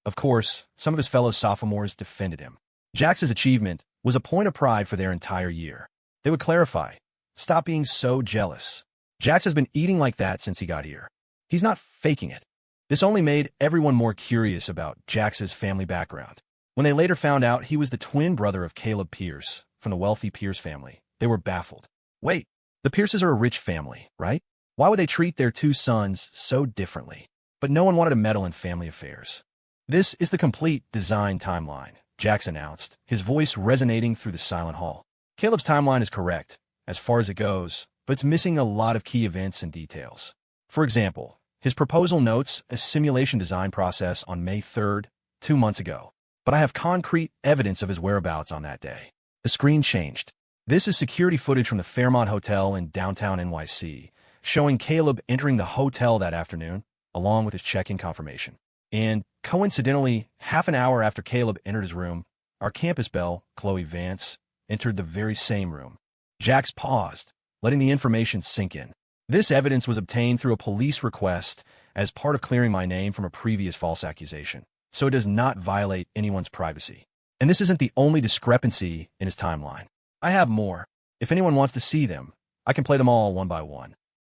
Of course, some of his fellow sophomores defended him. Jax's achievement was a point of pride for their entire year. They would clarify, stop being so jealous. Jax has been eating like that since he got here. He's not faking it. This only made everyone more curious about Jax's family background. When they later found out he was the twin brother of Caleb Pierce from the wealthy Pierce family, they were baffled. Wait, the Pierces are a rich family, right? Why would they treat their 2 sons so differently? But no one wanted to meddle in family affairs. This is the complete design timeline, Jax announced, his voice resonating through the silent hall. Caleb's timeline is correct, as far as it goes, but it's missing a lot of key events and details. For example, his proposal notes a simulation design process on May 3rd, 2 months ago. But I have concrete evidence of his whereabouts on that day. The screen changed. This is security footage from the Fairmont Hotel in downtown NYC, showing Caleb entering the hotel that afternoon, along with his check-in confirmation. And, coincidentally, half an hour after Caleb entered his room, our campus belle, Khloe Vance, entered the very same room. Jax paused, letting the information sink in. This evidence was obtained through a police request as part of clearing my name from a previous false accusation, so it does not violate anyone's privacy. And this isn't the only discrepancy in his timeline. I have more. If anyone wants to see them, I can play them all one by one.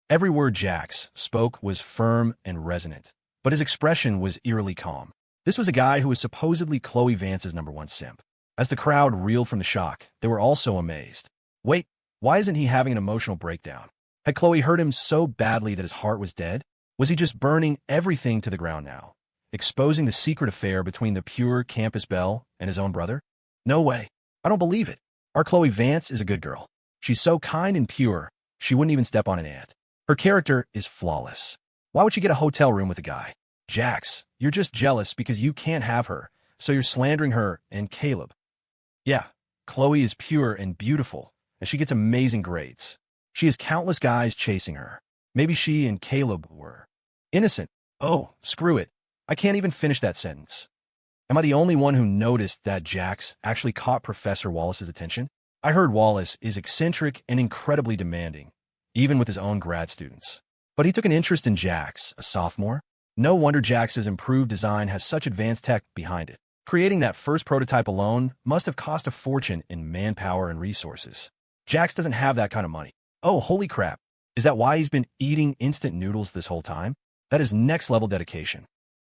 Every word Jax spoke was firm and resonant, but his expression was eerily calm. This was a guy who was supposedly Khloe Vance's #1 simp. As the crowd reeled from the shock, they were also amazed. Wait, why isn't he having an emotional breakdown? Had Khloe hurt him so badly that his heart was dead? Was he just burning everything to the ground now, exposing the secret affair between the pure campus belle and his own brother? No way. I don't believe it. Our Khloe Vance is a good girl. She's so kind and pure, she wouldn't even step on an ant. Her character is flawless. Why would she get a hotel room with a guy? Jax, you're just jealous because you can't have her, so you're slandering her and Caleb. Yeah, Khloe is pure and beautiful, and she gets amazing grades. She has countless guys chasing her. Maybe she and Caleb were innocent. Oh, screw it. I can't even finish that sentence. Am I the only one who noticed that Jax actually caught Professor Wallace's attention? I heard Wallace is eccentric and incredibly demanding, even with his own grad students. But he took an interest in Jax, a sophomore. No wonder Jax's improved design has such advanced tech behind it. Creating that first prototype alone must have cost a fortune in manpower and resources. Jax doesn't have that kind of money. Oh, holy crap. Is that why he's been eating instant noodles this whole time? That is next-level dedication.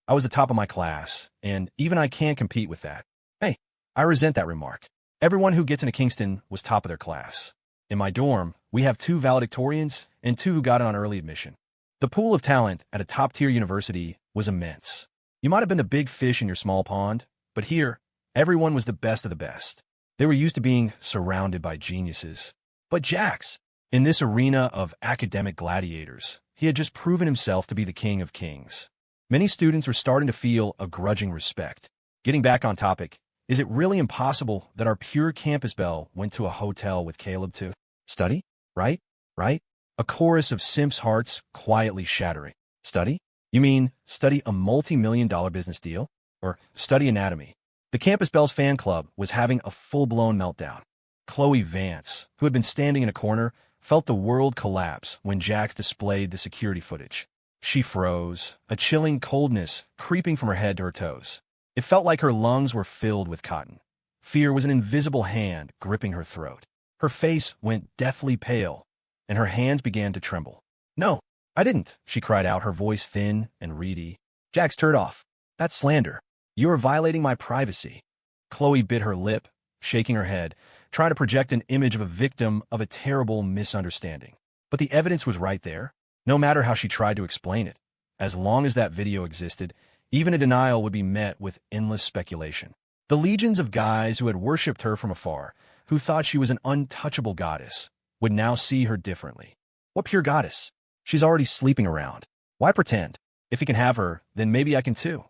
I was the top of my class, and even I can't compete with that. Hey, I resent that remark. Everyone who gets into Kingston was top of their class. In my dorm, we have 2 valedictorians and 2 who got on early admission. The pool of talent at a top-tier university was immense. You might have been the big fish in your small pond, but here, everyone was the best of the best. They were used to being surrounded by geniuses. But Jax, in this arena of academic gladiators, he had just proven himself to be the king of kings. Many students were starting to feel a grudging respect. Getting back on topic, is it really impossible that our pure campus belle went to a hotel with Caleb to study? Right? Right? A chorus of simps' hearts quietly shattering. Study? You mean study a multi-million-dollar business deal? Or study anatomy? The Campus Belle's fan club was having a full-blown meltdown. Khloe Vance, who had been standing in a corner, felt the world collapse when Jax displayed the security footage. She froze, a chilling coldness creeping from her head to her toes. It felt like her lungs were filled with cotton. Fear was an invisible hand gripping her throat. Her face went deathly pale, and her hands began to tremble. "No, I didn't," she cried out, her voice thin and reedy. "Jax, turn it off. That's slander. You are violating my privacy." Khloe bit her lip, shaking her head, trying to project an image of a victim of a terrible misunderstanding. But the evidence was right there, no matter how she tried to explain it. As long as that video existed, even a denial would be met with endless speculation. The legions of guys who had worshipped her from afar, who thought she was an untouchable goddess, would now see her differently. What pure goddess? She's already sleeping around. Why pretend? If he can have her, then maybe I can too.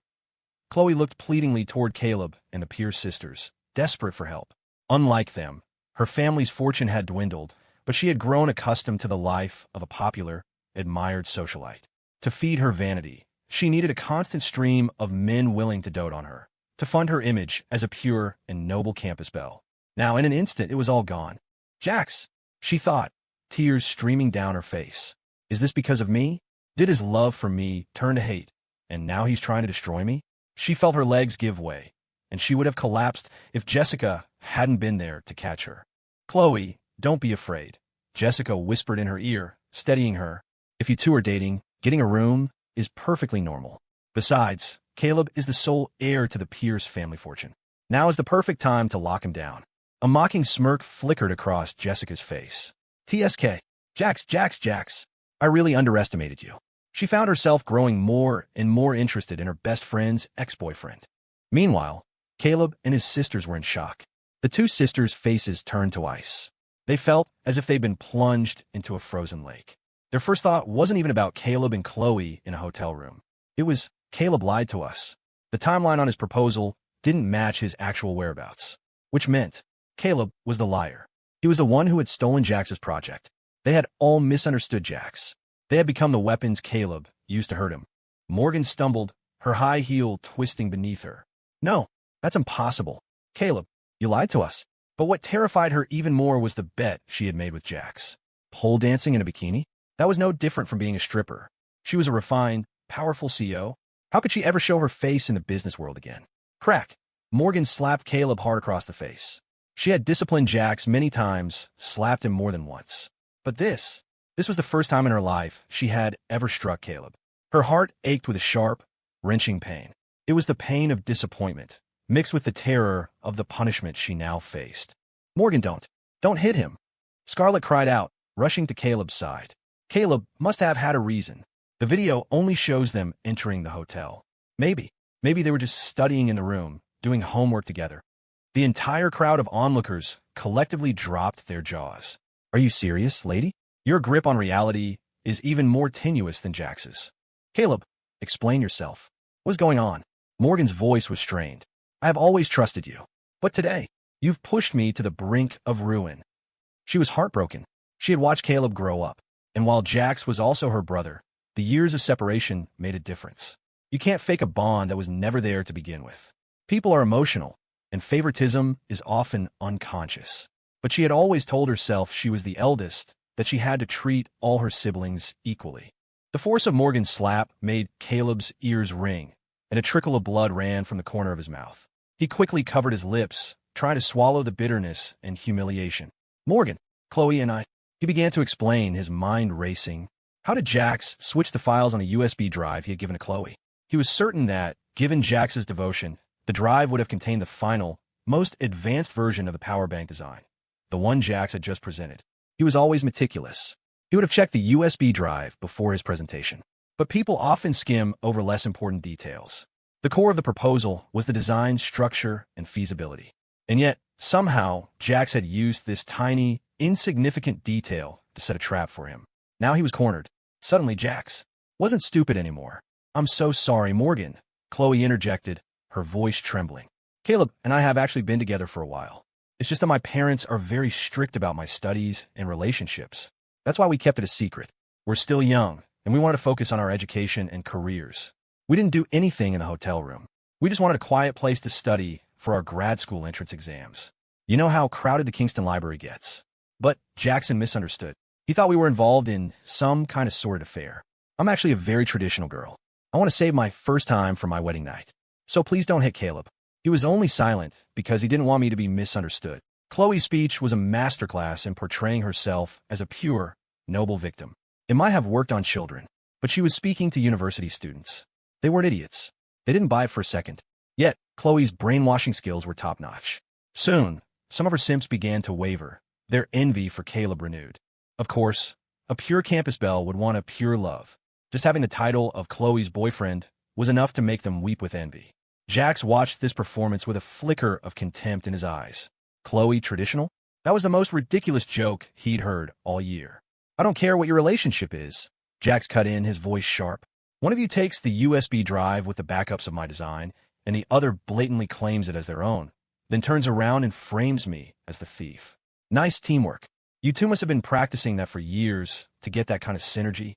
Khloe looked pleadingly toward Caleb and the Pierce sisters, desperate for help. Unlike them, her family's fortune had dwindled, but she had grown accustomed to the life of a popular, admired socialite. To feed her vanity, she needed a constant stream of men willing to dote on her, to fund her image as a pure and noble campus belle. Now, in an instant, it was all gone. "Jax," she thought, tears streaming down her face. "Is this because of me? Did his love for me turn to hate, and now he's trying to destroy me?" She felt her legs give way, and she would have collapsed if Jessica hadn't been there to catch her. "Khloe, don't be afraid," Jessica whispered in her ear, steadying her. "If you two are dating, getting a room is perfectly normal. Besides, Caleb is the sole heir to the Pierce family fortune. Now is the perfect time to lock him down." A mocking smirk flickered across Jessica's face. "TSK, Jax, I really underestimated you." She found herself growing more and more interested in her best friend's ex-boyfriend. Meanwhile, Caleb and his sisters were in shock. The 2 sisters' faces turned to ice. They felt as if they'd been plunged into a frozen lake. Their first thought wasn't even about Caleb and Khloe in a hotel room. It was, "Caleb lied to us." The timeline on his proposal didn't match his actual whereabouts, which meant Caleb was the liar. He was the one who had stolen Jax's project. They had all misunderstood Jax. They had become the weapons Caleb used to hurt him. Morgan stumbled, her high heel twisting beneath her. "No, that's impossible. Caleb, you lied to us." But what terrified her even more was the bet she had made with Jax. Pole dancing in a bikini? That was no different from being a stripper. She was a refined, powerful CEO. How could she ever show her face in the business world again? Crack! Morgan slapped Caleb hard across the face. She had disciplined Jax many times, slapped him more than once. But this was the first time in her life she had ever struck Caleb. Her heart ached with a sharp, wrenching pain. It was the pain of disappointment, mixed with the terror of the punishment she now faced. "Morgan, don't hit him," Scarlet cried out, rushing to Caleb's side. Caleb must have had a reason. The video only shows them entering the hotel. Maybe they were just studying in the room, doing homework together. The entire crowd of onlookers collectively dropped their jaws. "Are you serious, lady? Your grip on reality is even more tenuous than Jax's." "Caleb, explain yourself. What's going on?" Morgan's voice was strained. "I have always trusted you. But today, you've pushed me to the brink of ruin." She was heartbroken. She had watched Caleb grow up, and while Jax was also her brother, the years of separation made a difference. You can't fake a bond that was never there to begin with. People are emotional, and favoritism is often unconscious. But she had always told herself she was the eldest, that she had to treat all her siblings equally. The force of Morgan's slap made Caleb's ears ring, and a trickle of blood ran from the corner of his mouth. He quickly covered his lips, trying to swallow the bitterness and humiliation. "Morgan, Khloe and I," he began to explain, his mind racing. How did Jax switch the files on the USB drive he had given to Khloe? He He was certain that, given Jax's devotion, the drive would have contained the final, most advanced version of the power bank design, the one Jax had just presented. He was always meticulous. He would have checked the USB drive before his presentation. But people often skim over less important details. The core of the proposal was the design, structure, and feasibility. And yet, somehow, Jax had used this tiny, insignificant detail to set a trap for him. Now he was cornered. Suddenly, Jax wasn't stupid anymore. "I'm so sorry, Morgan," Khloe interjected, her voice trembling. "Caleb and I have actually been together for a while. It's just that my parents are very strict about my studies and relationships. That's why we kept it a secret. We're still young, and we wanted to focus on our education and careers. We didn't do anything in the hotel room. We just wanted a quiet place to study for our grad school entrance exams. You know how crowded the Kingston Library gets." But Jackson misunderstood. He thought we were involved in some kind of sordid affair. "I'm actually a very traditional girl. I want to save my first time for my wedding night. So please don't hit Caleb." He was only silent because he didn't want me to be misunderstood. Khloe's speech was a masterclass in portraying herself as a pure, noble victim. It might have worked on children, but she was speaking to university students. They weren't idiots. They didn't buy it for a second. Yet, Khloe's brainwashing skills were top-notch. Soon, some of her simps began to waver, their envy for Caleb renewed. Of course, a pure campus belle would want a pure love. Just having the title of Khloe's boyfriend was enough to make them weep with envy. Jax watched this performance with a flicker of contempt in his eyes. Khloe traditional? That was the most ridiculous joke he'd heard all year. "I don't care what your relationship is," Jax cut in, his voice sharp. "One of you takes the USB drive with the backups of my design, and the other blatantly claims it as their own, then turns around and frames me as the thief. Nice teamwork. You two must have been practicing that for years to get that kind of synergy."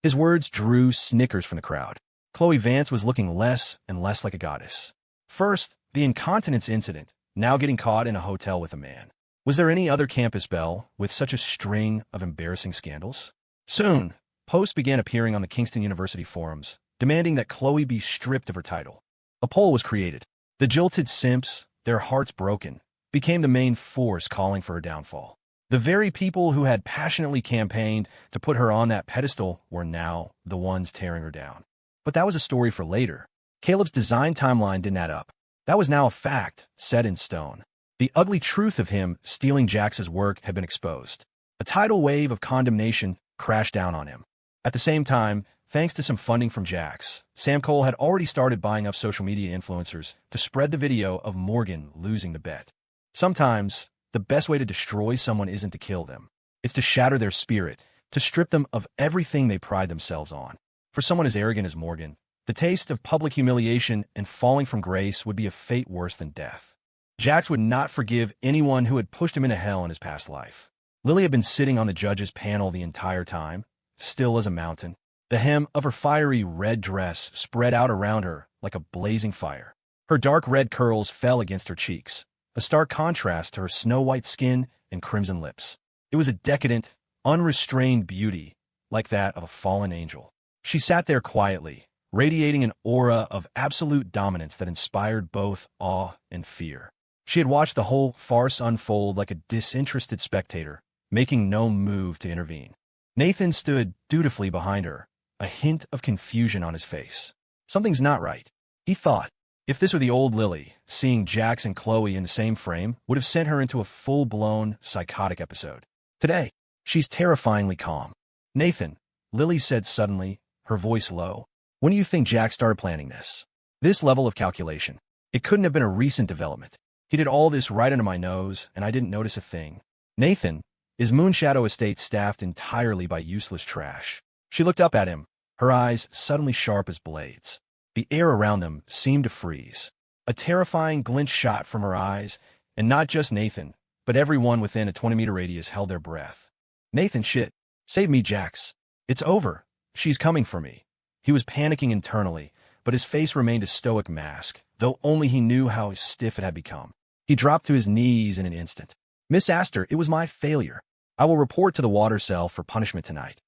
His words drew snickers from the crowd. Khloe Vance was looking less and less like a goddess. First, the incontinence incident, now getting caught in a hotel with a man. Was there any other campus belle with such a string of embarrassing scandals? Soon, posts began appearing on the Kingston University forums, demanding that Khloe be stripped of her title. A poll was created. The jilted simps, their hearts broken, became the main force calling for her downfall. The very people who had passionately campaigned to put her on that pedestal were now the ones tearing her down. But that was a story for later. Caleb's design timeline didn't add up. That was now a fact, set in stone. The ugly truth of him stealing Jax's work had been exposed. A tidal wave of condemnation crashed down on him. At the same time, thanks to some funding from Jax, Sam Cole had already started buying up social media influencers to spread the video of Morgan losing the bet. Sometimes, the best way to destroy someone isn't to kill them. It's to shatter their spirit, to strip them of everything they pride themselves on. For someone as arrogant as Morgan, the taste of public humiliation and falling from grace would be a fate worse than death. Jax would not forgive anyone who had pushed him into hell in his past life. Lily had been sitting on the judge's panel the entire time, still as a mountain. The hem of her fiery red dress spread out around her like a blazing fire. Her dark red curls fell against her cheeks, a stark contrast to her snow-white skin and crimson lips. It was a decadent, unrestrained beauty, like that of a fallen angel. She sat there quietly, radiating an aura of absolute dominance that inspired both awe and fear. She had watched the whole farce unfold like a disinterested spectator, making no move to intervene. Nathan stood dutifully behind her, a hint of confusion on his face. Something's not right, he thought. If this were the old Lily, seeing Jax and Khloe in the same frame would have sent her into a full-blown psychotic episode. Today, she's terrifyingly calm. "Nathan," Lily said suddenly, her voice low, "when do you think Jax started planning this? This level of calculation. It couldn't have been a recent development. He did all this right under my nose, and I didn't notice a thing." Nathan, is Moonshadow Estate staffed entirely by useless trash? She looked up at him, her eyes suddenly sharp as blades. The air around them seemed to freeze. A terrifying glint shot from her eyes, and not just Nathan, but everyone within a 20-meter radius held their breath. "Nathan, shit. Save me, Jax. It's over. She's coming for me." He was panicking internally, but his face remained a stoic mask, though only he knew how stiff it had become. He dropped to his knees in an instant. "Miss Astor, it was my failure. I will report to the water cell for punishment tonight."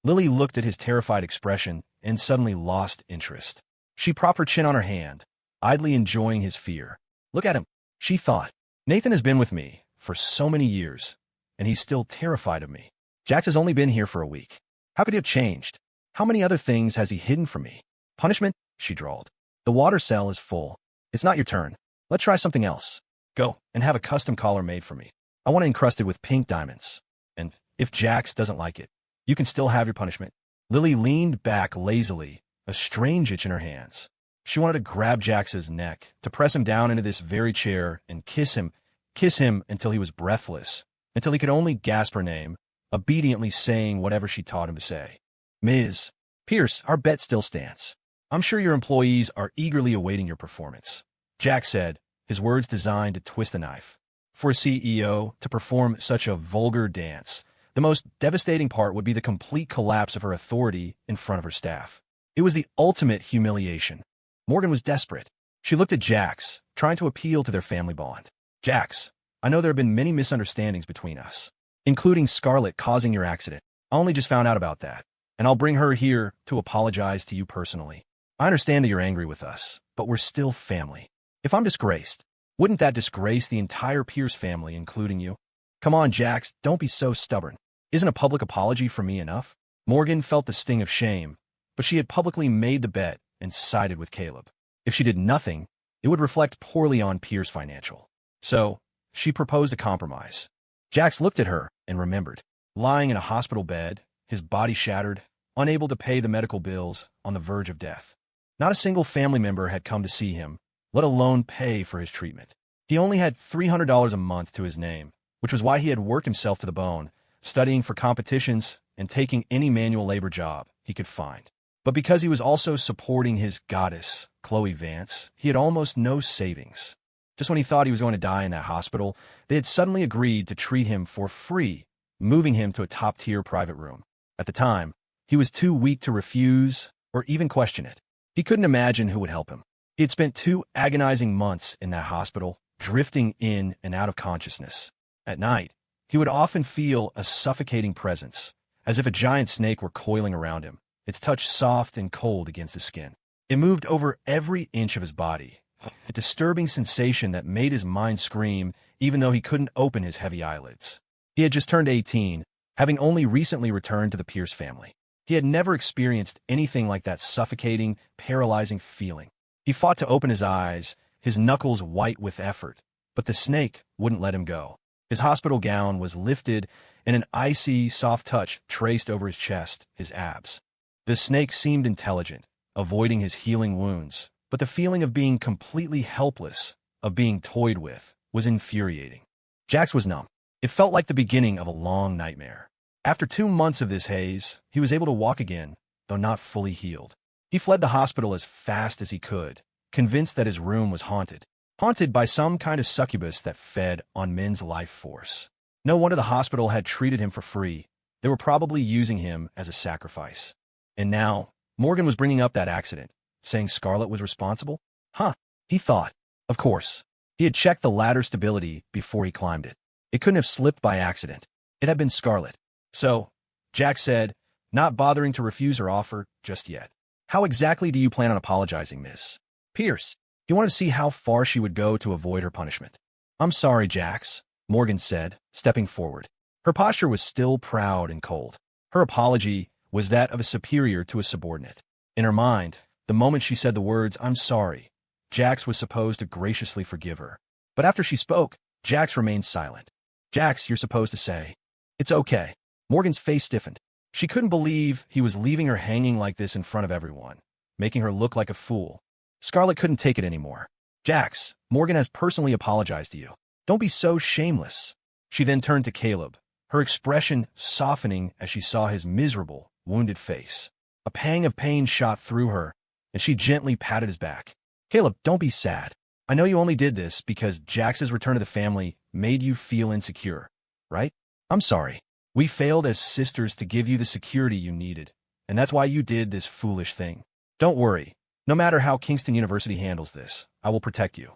Lily looked at his terrified expression and suddenly lost interest. She propped her chin on her hand, idly enjoying his fear. "Look at him," she thought. "Nathan has been with me for so many years, and he's still terrified of me. Jax has only been here for a week. How could he have changed? How many other things has he hidden from me? Punishment? she drawled. The water cell is full. It's not your turn. Let's try something else. Go and have a custom collar made for me. I want it encrusted with pink diamonds. And if Jax doesn't like it, you can still have your punishment. Lily leaned back lazily, a strange itch in her hands. She wanted to grab Jax's neck, to press him down into this very chair and kiss him until he was breathless, until he could only gasp her name, obediently saying whatever she taught him to say. Ms. Pierce, our bet still stands. I'm sure your employees are eagerly awaiting your performance, Jax said, his words designed to twist the knife. For a CEO to perform such a vulgar dance, the most devastating part would be the complete collapse of her authority in front of her staff. It was the ultimate humiliation. Morgan was desperate. She looked at Jax, trying to appeal to their family bond. Jax, I know there have been many misunderstandings between us, including Scarlet causing your accident. I only just found out about that, and I'll bring her here to apologize to you personally. I understand that you're angry with us, but we're still family. If I'm disgraced, wouldn't that disgrace the entire Pierce family, including you? Come on, Jax, don't be so stubborn. Isn't a public apology for me enough? Morgan felt the sting of shame, but she had publicly made the bet and sided with Caleb. If she did nothing, it would reflect poorly on Pierce Financial. So, she proposed a compromise. Jax looked at her and remembered. Lying in a hospital bed, his body shattered, unable to pay the medical bills, on the verge of death. Not a single family member had come to see him, let alone pay for his treatment. He only had $300 a month to his name, which was why he had worked himself to the bone, studying for competitions and taking any manual labor job he could find. But because he was also supporting his goddess, Khloe Vance, he had almost no savings. Just when he thought he was going to die in that hospital, they had suddenly agreed to treat him for free, moving him to a top-tier private room. At the time, he was too weak to refuse or even question it. He couldn't imagine who would help him. He had spent 2 agonizing months in that hospital, drifting in and out of consciousness. At night, he would often feel a suffocating presence, as if a giant snake were coiling around him, its touch soft and cold against his skin. It moved over every inch of his body, a disturbing sensation that made his mind scream even though he couldn't open his heavy eyelids. He had just turned 18, having only recently returned to the Pierce family. He had never experienced anything like that suffocating, paralyzing feeling. He fought to open his eyes, his knuckles white with effort, but the snake wouldn't let him go. His hospital gown was lifted, and an icy, soft touch traced over his chest, his abs. The snake seemed intelligent, avoiding his healing wounds, but the feeling of being completely helpless, of being toyed with, was infuriating. Jax was numb. It felt like the beginning of a long nightmare. After 2 months of this haze, he was able to walk again, though not fully healed. He fled the hospital as fast as he could, convinced that his room was haunted by some kind of succubus that fed on men's life force. No wonder the hospital had treated him for free. They were probably using him as a sacrifice. And now, Morgan was bringing up that accident, saying Scarlet was responsible? He thought. Of course. He had checked the ladder stability before he climbed it. It couldn't have slipped by accident. It had been Scarlet. So, Jax said, not bothering to refuse her offer just yet. How exactly do you plan on apologizing, Miss Pierce? He wanted to see how far she would go to avoid her punishment. I'm sorry, Jax, Morgan said, stepping forward. Her posture was still proud and cold. Her apology was that of a superior to a subordinate. In her mind, the moment she said the words, I'm sorry, Jax was supposed to graciously forgive her. But after she spoke, Jax remained silent. Jax, you're supposed to say, it's okay. Morgan's face stiffened. She couldn't believe he was leaving her hanging like this in front of everyone, making her look like a fool. Scarlet couldn't take it anymore. Jax, Morgan has personally apologized to you. Don't be so shameless. She then turned to Caleb, her expression softening as she saw his miserable, wounded face. A pang of pain shot through her, and she gently patted his back. Caleb, don't be sad. I know you only did this because Jax's return to the family made you feel insecure, right? I'm sorry. We failed as sisters to give you the security you needed, and that's why you did this foolish thing. Don't worry. No matter how Kingston University handles this, I will protect you.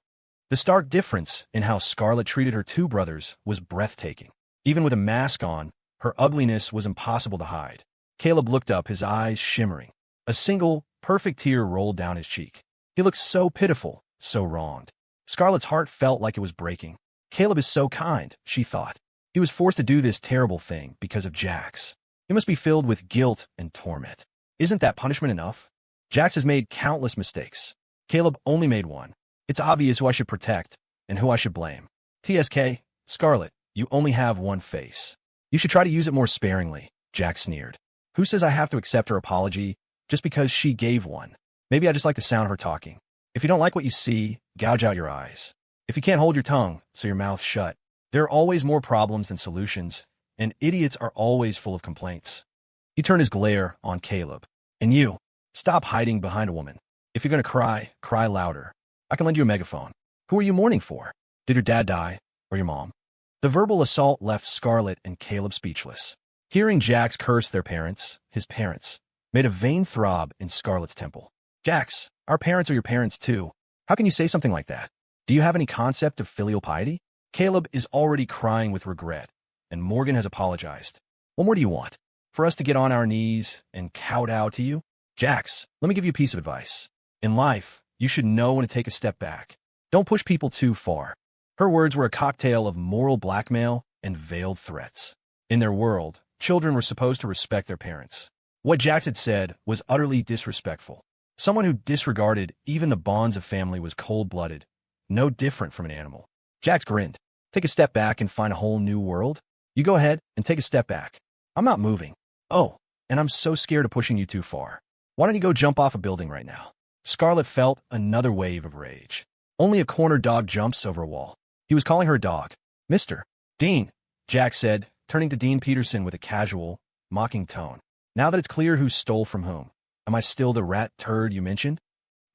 The stark difference in how Scarlet treated her 2 brothers was breathtaking. Even with a mask on, her ugliness was impossible to hide. Caleb looked up, his eyes shimmering. A single, perfect tear rolled down his cheek. He looked so pitiful, so wronged. Scarlet's heart felt like it was breaking. Caleb is so kind, she thought. He was forced to do this terrible thing because of Jax. He must be filled with guilt and torment. Isn't that punishment enough? Jax has made countless mistakes. Caleb only made one. It's obvious who I should protect and who I should blame. TSK, Scarlet, you only have one face. You should try to use it more sparingly, Jax sneered. Who says I have to accept her apology just because she gave one? Maybe I just like the sound of her talking. If you don't like what you see, gouge out your eyes. If you can't hold your tongue, so your mouth shut. There are always more problems than solutions, and idiots are always full of complaints. He turned his glare on Caleb. And you, stop hiding behind a woman. If you're going to cry, cry louder. I can lend you a megaphone. Who are you mourning for? Did your dad die? Or your mom? The verbal assault left Scarlet and Caleb speechless. Hearing Jax curse their parents, his parents, made a vein throb in Scarlet's temple. Jax, our parents are your parents too. How can you say something like that? Do you have any concept of filial piety? Caleb is already crying with regret, and Morgan has apologized. What more do you want? For us to get on our knees and kowtow to you? Jax, let me give you a piece of advice. In life, you should know when to take a step back. Don't push people too far. Her words were a cocktail of moral blackmail and veiled threats. In their world, children were supposed to respect their parents. What Jax had said was utterly disrespectful. Someone who disregarded even the bonds of family was cold-blooded, no different from an animal. Jax grinned. Take a step back and find a whole new world? You go ahead and take a step back. I'm not moving. Oh, and I'm so scared of pushing you too far. Why don't you go jump off a building right now? Scarlet felt another wave of rage. Only a corner dog jumps over a wall. He was calling her a dog. Mr. Dean, Jax said, turning to Dean Peterson with a casual, mocking tone. Now that it's clear who stole from whom, am I still the rat turd you mentioned?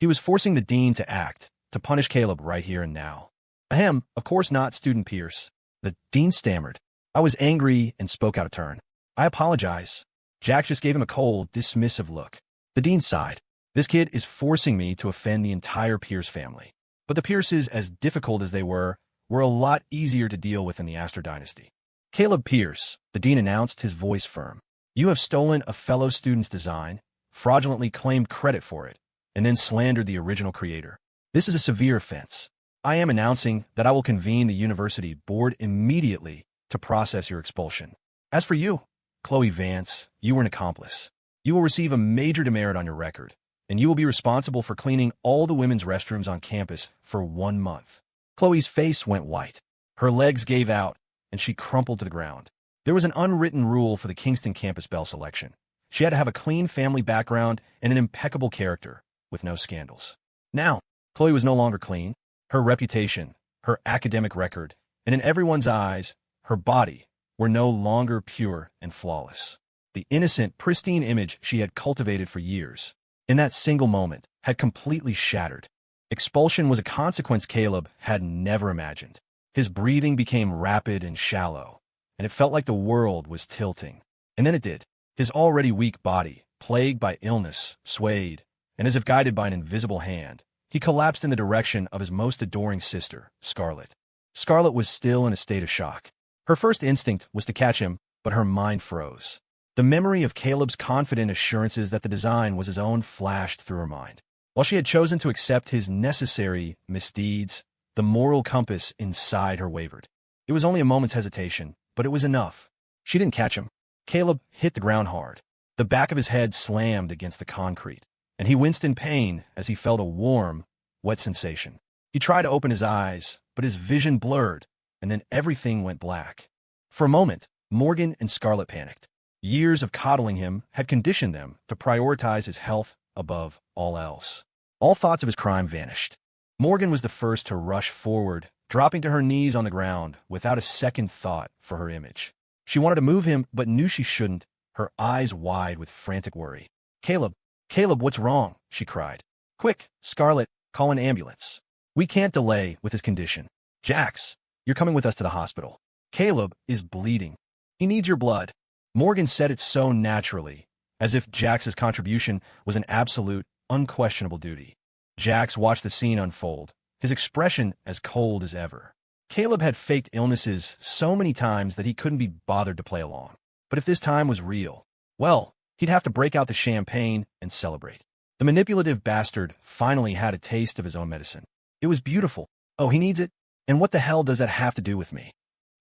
He was forcing the Dean to act, to punish Caleb right here and now. Ahem, of course not, Student Pierce. The Dean stammered. I was angry and spoke out of turn. I apologize. Jax just gave him a cold, dismissive look. The Dean sighed. This kid is forcing me to offend the entire Pierce family. But the Pierces, as difficult as they were a lot easier to deal with in the Astor dynasty. Caleb Pierce, the Dean announced, his voice firm. You have stolen a fellow student's design, fraudulently claimed credit for it, and then slandered the original creator. This is a severe offense. I am announcing that I will convene the university board immediately to process your expulsion. As for you, Khloe Vance, you were an accomplice. You will receive a major demerit on your record, and you will be responsible for cleaning all the women's restrooms on campus for 1 month. Khloe's face went white. Her legs gave out, and she crumpled to the ground. There was an unwritten rule for the Kingston campus belle selection. She had to have a clean family background and an impeccable character, with no scandals. Now, Khloe was no longer clean. Her reputation, her academic record, and in everyone's eyes, her body were no longer pure and flawless. The innocent, pristine image she had cultivated for years, in that single moment, had completely shattered. Expulsion was a consequence Caleb had never imagined. His breathing became rapid and shallow, and it felt like the world was tilting. And then it did. His already weak body, plagued by illness, swayed, and as if guided by an invisible hand, he collapsed in the direction of his most adoring sister, Scarlet. Scarlet was still in a state of shock. Her first instinct was to catch him, but her mind froze. The memory of Caleb's confident assurances that the design was his own flashed through her mind. While she had chosen to accept his necessary misdeeds, the moral compass inside her wavered. It was only a moment's hesitation, but it was enough. She didn't catch him. Caleb hit the ground hard. The back of his head slammed against the concrete, and he winced in pain as he felt a warm, wet sensation. He tried to open his eyes, but his vision blurred, and then everything went black. For a moment, Morgan and Scarlet panicked. Years of coddling him had conditioned them to prioritize his health above all else. All thoughts of his crime vanished. Morgan was the first to rush forward, dropping to her knees on the ground without a second thought for her image. She wanted to move him, but knew she shouldn't, her eyes wide with frantic worry. Caleb, what's wrong?" she cried. "Quick, Scarlet, call an ambulance. We can't delay with his condition. Jax, you're coming with us to the hospital. Caleb is bleeding. He needs your blood." Morgan said it so naturally, as if Jax's contribution was an absolute, unquestionable duty. Jax watched the scene unfold, his expression as cold as ever. Caleb had faked illnesses so many times that he couldn't be bothered to play along. But if this time was real, well, he'd have to break out the champagne and celebrate. The manipulative bastard finally had a taste of his own medicine. It was beautiful. Oh, he needs it? And what the hell does that have to do with me?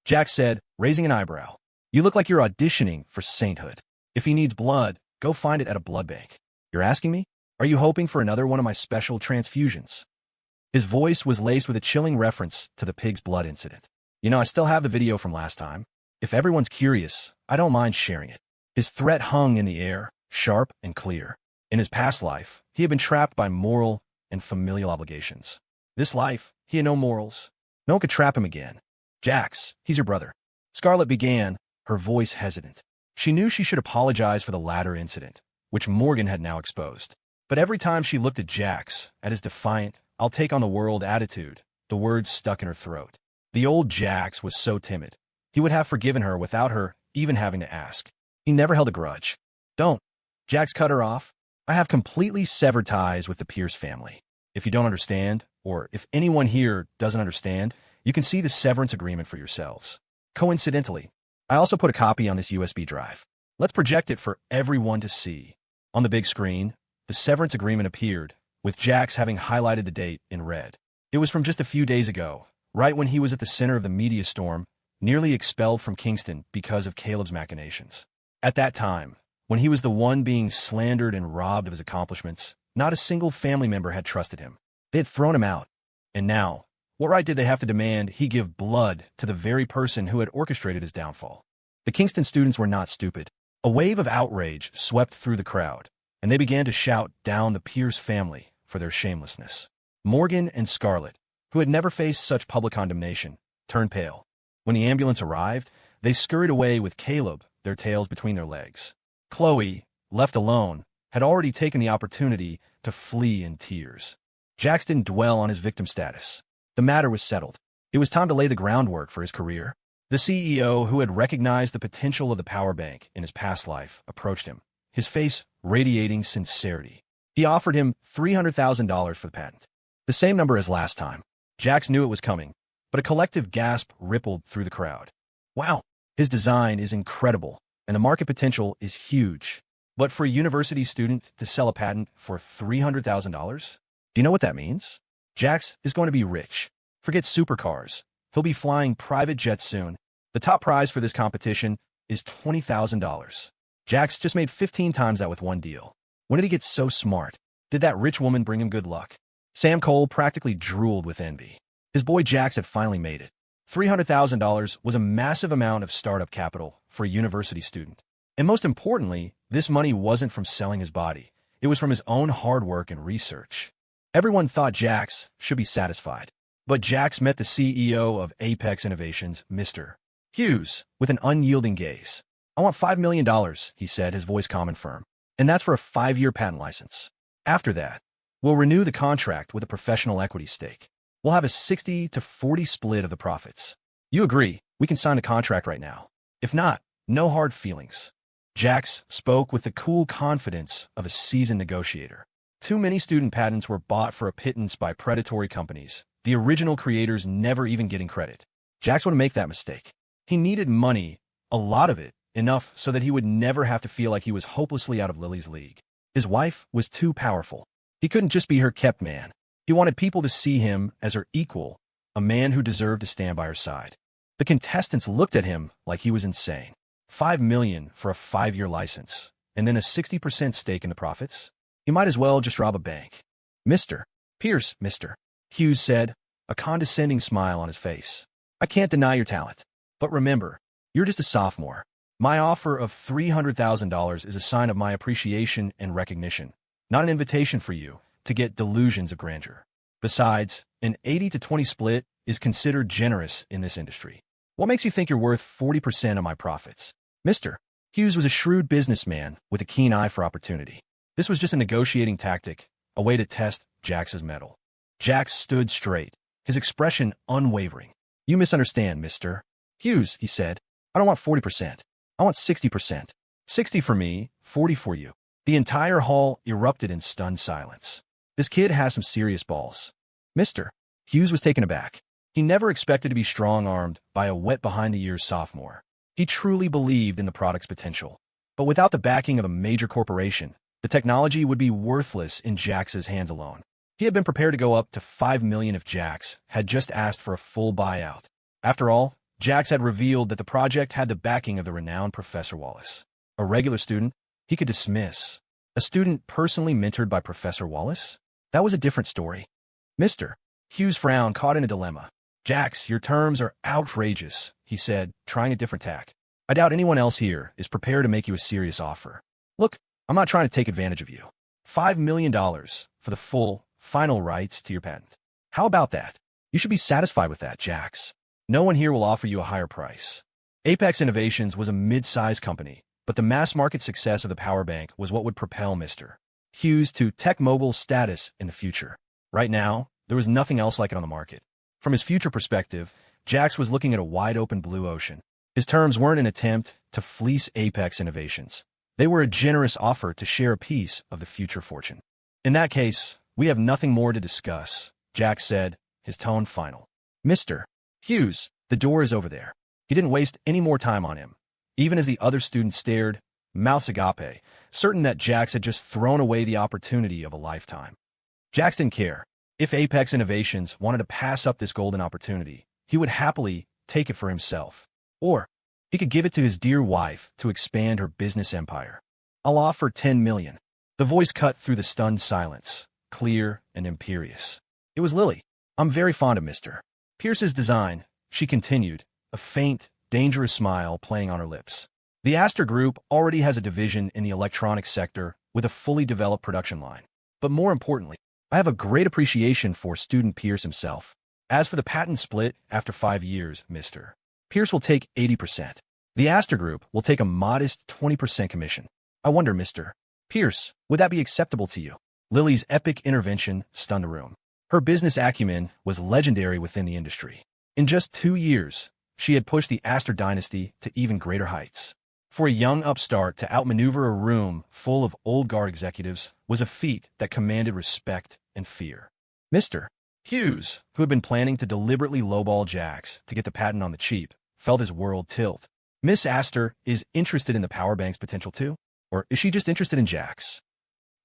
Jax said, raising an eyebrow. You look like you're auditioning for sainthood. If he needs blood, go find it at a blood bank. You're asking me? Are you hoping for another one of my special transfusions? His voice was laced with a chilling reference to the pig's blood incident. I still have the video from last time. If everyone's curious, I don't mind sharing it. His threat hung in the air, sharp and clear. In his past life, he had been trapped by moral and familial obligations. This life, he had no morals. No one could trap him again. Jax, he's your brother. Scarlet began, her voice hesitant. She knew she should apologize for the latter incident, which Morgan had now exposed. But every time she looked at Jax, at his defiant, I'll take on the world attitude, the words stuck in her throat. The old Jax was so timid. He would have forgiven her without her even having to ask. He never held a grudge. Don't. Jax cut her off. I have completely severed ties with the Pierce family. If you don't understand, or if anyone here doesn't understand, you can see the severance agreement for yourselves. Coincidentally, I also put a copy on this USB drive. Let's project it for everyone to see. On the big screen, the severance agreement appeared, with Jax having highlighted the date in red. It was from just a few days ago, right when he was at the center of the media storm, nearly expelled from Kingston because of Caleb's machinations. At that time, when he was the one being slandered and robbed of his accomplishments, not a single family member had trusted him. They had thrown him out. And now, what right did they have to demand he give blood to the very person who had orchestrated his downfall? The Kingston students were not stupid. A wave of outrage swept through the crowd, and they began to shout down the Pierce family for their shamelessness. Morgan and Scarlet, who had never faced such public condemnation, turned pale. When the ambulance arrived, they scurried away with Caleb, their tails between their legs. Khloe, left alone, had already taken the opportunity to flee in tears. Jax didn't dwell on his victim status. The matter was settled. It was time to lay the groundwork for his career. The CEO, who had recognized the potential of the power bank in his past life, approached him, his face radiating sincerity. He offered him $300,000 for the patent. The same number as last time. Jax knew it was coming, but a collective gasp rippled through the crowd. Wow, his design is incredible, and the market potential is huge. But for a university student to sell a patent for $300,000? Do you know what that means? Jax is going to be rich. Forget supercars. He'll be flying private jets soon. The top prize for this competition is $20,000. Jax just made 15 times that with one deal. When did he get so smart? Did that rich woman bring him good luck? Sam Cole practically drooled with envy. His boy Jax had finally made it. $300,000 was a massive amount of startup capital for a university student. And most importantly, this money wasn't from selling his body. It was from his own hard work and research. Everyone thought Jax should be satisfied. But Jax met the CEO of Apex Innovations, Mr. Hughes, with an unyielding gaze. I want $5 million, he said, his voice calm and firm. And that's for a 5-year patent license. After that, we'll renew the contract with a professional equity stake. We'll have a 60-40 split of the profits. You agree, we can sign the contract right now. If not, no hard feelings. Jax spoke with the cool confidence of a seasoned negotiator. Too many student patents were bought for a pittance by predatory companies, the original creators never even getting credit. Jax wouldn't make that mistake. He needed money, a lot of it, enough so that he would never have to feel like he was hopelessly out of Lily's league. His wife was too powerful. He couldn't just be her kept man. He wanted people to see him as her equal, a man who deserved to stand by her side. The contestants looked at him like he was insane. $5 million for a 5-year license, and then a 60% stake in the profits? He might as well just rob a bank. Mr. Pierce, Mr. Hughes said, a condescending smile on his face. I can't deny your talent. But remember, you're just a sophomore. My offer of $300,000 is a sign of my appreciation and recognition, not an invitation for you to get delusions of grandeur. Besides, an 80-20 split is considered generous in this industry. What makes you think you're worth 40% of my profits? Mr. Hughes was a shrewd businessman with a keen eye for opportunity. This was just a negotiating tactic, a way to test Jax's mettle. Jax stood straight, his expression unwavering. You misunderstand, Mr. Hughes, he said. I don't want 40%. I want 60%. 60 for me, 40 for you. The entire hall erupted in stunned silence. This kid has some serious balls. Mr. Hughes was taken aback. He never expected to be strong-armed by a wet-behind-the-ears sophomore. He truly believed in the product's potential. But without the backing of a major corporation, the technology would be worthless in Jax's hands alone. He had been prepared to go up to $5 million if Jax had just asked for a full buyout. After all, Jax had revealed that the project had the backing of the renowned Professor Wallace. A regular student, he could dismiss. A student personally mentored by Professor Wallace? That was a different story. Mr. Hughes' frown caught in a dilemma. Jax, your terms are outrageous, he said, trying a different tack. I doubt anyone else here is prepared to make you a serious offer. Look, I'm not trying to take advantage of you. $5 million for the full, final rights to your patent. How about that? You should be satisfied with that, Jax. No one here will offer you a higher price. Apex Innovations was a mid-sized company, but the mass-market success of the power bank was what would propel Mr. Hughes to tech mogul status in the future. Right now, there was nothing else like it on the market. From his future perspective, Jax was looking at a wide-open blue ocean. His terms weren't an attempt to fleece Apex Innovations. They were a generous offer to share a piece of the future fortune. In that case, we have nothing more to discuss, Jax said, his tone final. Mr. Hughes, the door is over there. He didn't waste any more time on him. Even as the other students stared, mouths agape, certain that Jax had just thrown away the opportunity of a lifetime. Jax didn't care. If Apex Innovations wanted to pass up this golden opportunity, he would happily take it for himself. Or he could give it to his dear wife to expand her business empire. I'll offer $10 million. The voice cut through the stunned silence, clear and imperious. It was Lily. I'm very fond of Mr. Pierce's design, she continued, a faint, dangerous smile playing on her lips. The Astor Group already has a division in the electronics sector with a fully developed production line. But more importantly, I have a great appreciation for student Pierce himself. As for the patent split after 5 years, Mr. Pierce will take 80%. The Astor Group will take a modest 20% commission. I wonder, Mr. Pierce, would that be acceptable to you? Lily's epic intervention stunned the room. Her business acumen was legendary within the industry. In just 2 years, she had pushed the Astor dynasty to even greater heights. For a young upstart to outmaneuver a room full of old guard executives was a feat that commanded respect and fear. Mr. Hughes, who had been planning to deliberately lowball Jax to get the patent on the cheap, felt his world tilt. Miss Astor is interested in the power bank's potential too? Or is she just interested in Jax?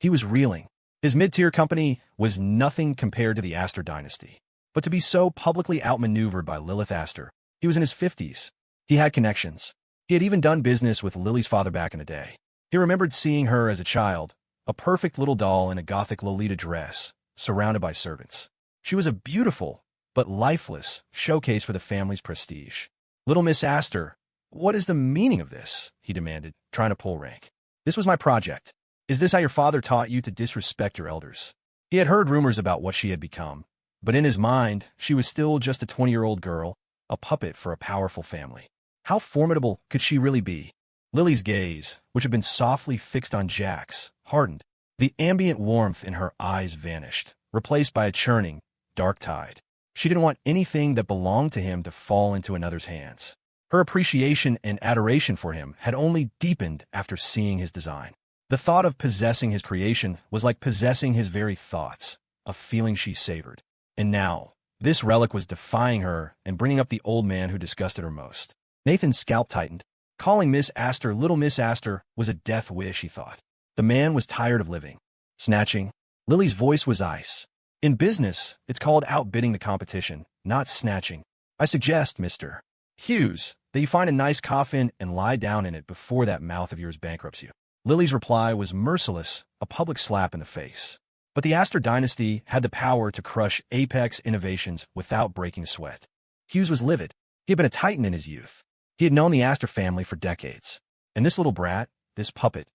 He was reeling. His mid-tier company was nothing compared to the Astor dynasty. But to be so publicly outmaneuvered by Lilith Astor, he was in his 50s. He had connections. He had even done business with Lily's father back in the day. He remembered seeing her as a child, a perfect little doll in a gothic Lolita dress, surrounded by servants. She was a beautiful, but lifeless, showcase for the family's prestige. Little Miss Astor, what is the meaning of this? He demanded, trying to pull rank. This was my project. Is this how your father taught you to disrespect your elders? He had heard rumors about what she had become, but in his mind, she was still just a 20-year-old girl, a puppet for a powerful family. How formidable could she really be? Lily's gaze, which had been softly fixed on Jax, hardened. The ambient warmth in her eyes vanished, replaced by a churning, dark tide. She didn't want anything that belonged to him to fall into another's hands. Her appreciation and adoration for him had only deepened after seeing his design. The thought of possessing his creation was like possessing his very thoughts, a feeling she savored. And now, this relic was defying her and bringing up the old man who disgusted her most. Nathan's scalp tightened. Calling Miss Astor Little Miss Astor was a death wish, he thought. The man was tired of living. Snatching. Lily's voice was ice. In business, it's called outbidding the competition, not snatching. I suggest, Mr. Hughes, that you find a nice coffin and lie down in it before that mouth of yours bankrupts you. Lily's reply was merciless, a public slap in the face. But the Astor dynasty had the power to crush Apex Innovations without breaking a sweat. Hughes was livid. He had been a titan in his youth. He had known the Astor family for decades. And this little brat, this puppet,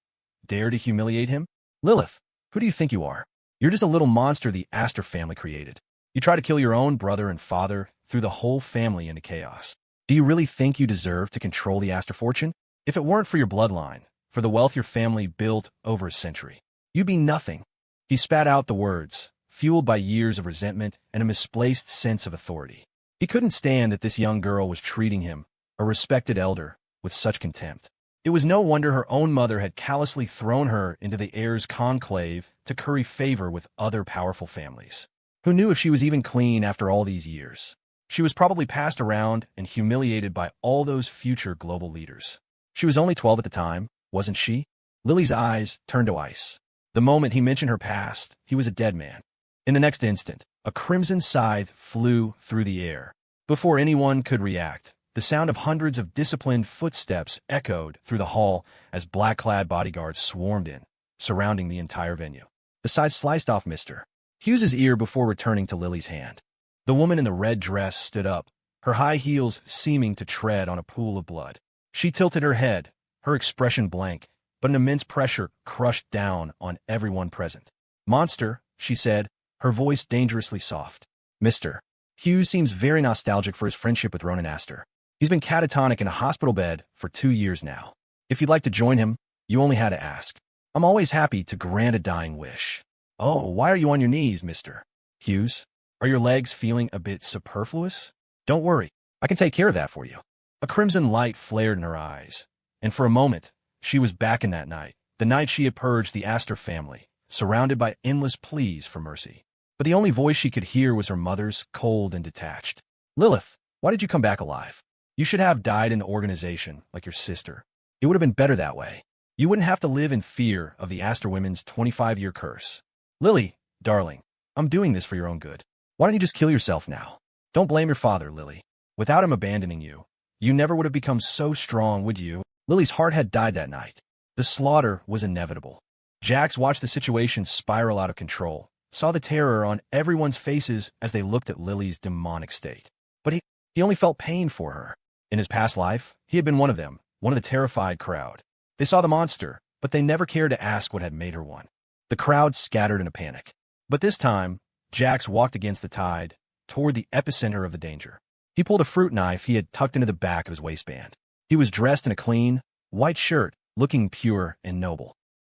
dared to humiliate him? Lilith, who do you think you are? You're just a little monster the Astor family created. You try to kill your own brother and father, threw the whole family into chaos. Do you really think you deserve to control the Astor fortune? If it weren't for your bloodline, for the wealth your family built over a century, you'd be nothing. He spat out the words, fueled by years of resentment and a misplaced sense of authority. He couldn't stand that this young girl was treating him, a respected elder, with such contempt. It was no wonder her own mother had callously thrown her into the heir's conclave to curry favor with other powerful families. Who knew if she was even clean after all these years? She was probably passed around and humiliated by all those future global leaders. She was only 12 at the time, wasn't she? Lily's eyes turned to ice. The moment he mentioned her past, he was a dead man. In the next instant, a crimson scythe flew through the air. Before anyone could react, the sound of hundreds of disciplined footsteps echoed through the hall as black-clad bodyguards swarmed in. surrounding the entire venue. The side sliced off Mr. Hughes's ear before returning to Lily's hand. The woman in the red dress stood up, her high heels seeming to tread on a pool of blood. She tilted her head, her expression blank, but an immense pressure crushed down on everyone present. "Monster," she said, her voice dangerously soft. Mr. Hughes seems very nostalgic for his friendship with Ronan Astor. He's been catatonic in a hospital bed for 2 years now. If you'd like to join him, you only had to ask. I'm always happy to grant a dying wish. Oh, why are you on your knees, Mr. Hughes? Are your legs feeling a bit superfluous? Don't worry, I can take care of that for you. A crimson light flared in her eyes, and for a moment, she was back in that night, the night she had purged the Astor family, surrounded by endless pleas for mercy. But the only voice she could hear was her mother's, cold and detached. Lilith, why did you come back alive? You should have died in the organization, like your sister. It would have been better that way. You wouldn't have to live in fear of the Astor women's 25-year curse. Lily, darling, I'm doing this for your own good. Why don't you just kill yourself now? Don't blame your father, Lily. Without him abandoning you, you never would have become so strong, would you? Lily's heart had died that night. The slaughter was inevitable. Jax watched the situation spiral out of control, saw the terror on everyone's faces as they looked at Lily's demonic state. But he only felt pain for her. In his past life, he had been one of them, one of the terrified crowd. They saw the monster, but they never cared to ask what had made her one. The crowd scattered in a panic. But this time, Jax walked against the tide, toward the epicenter of the danger. He pulled a fruit knife he had tucked into the back of his waistband. He was dressed in a clean, white shirt, looking pure and noble.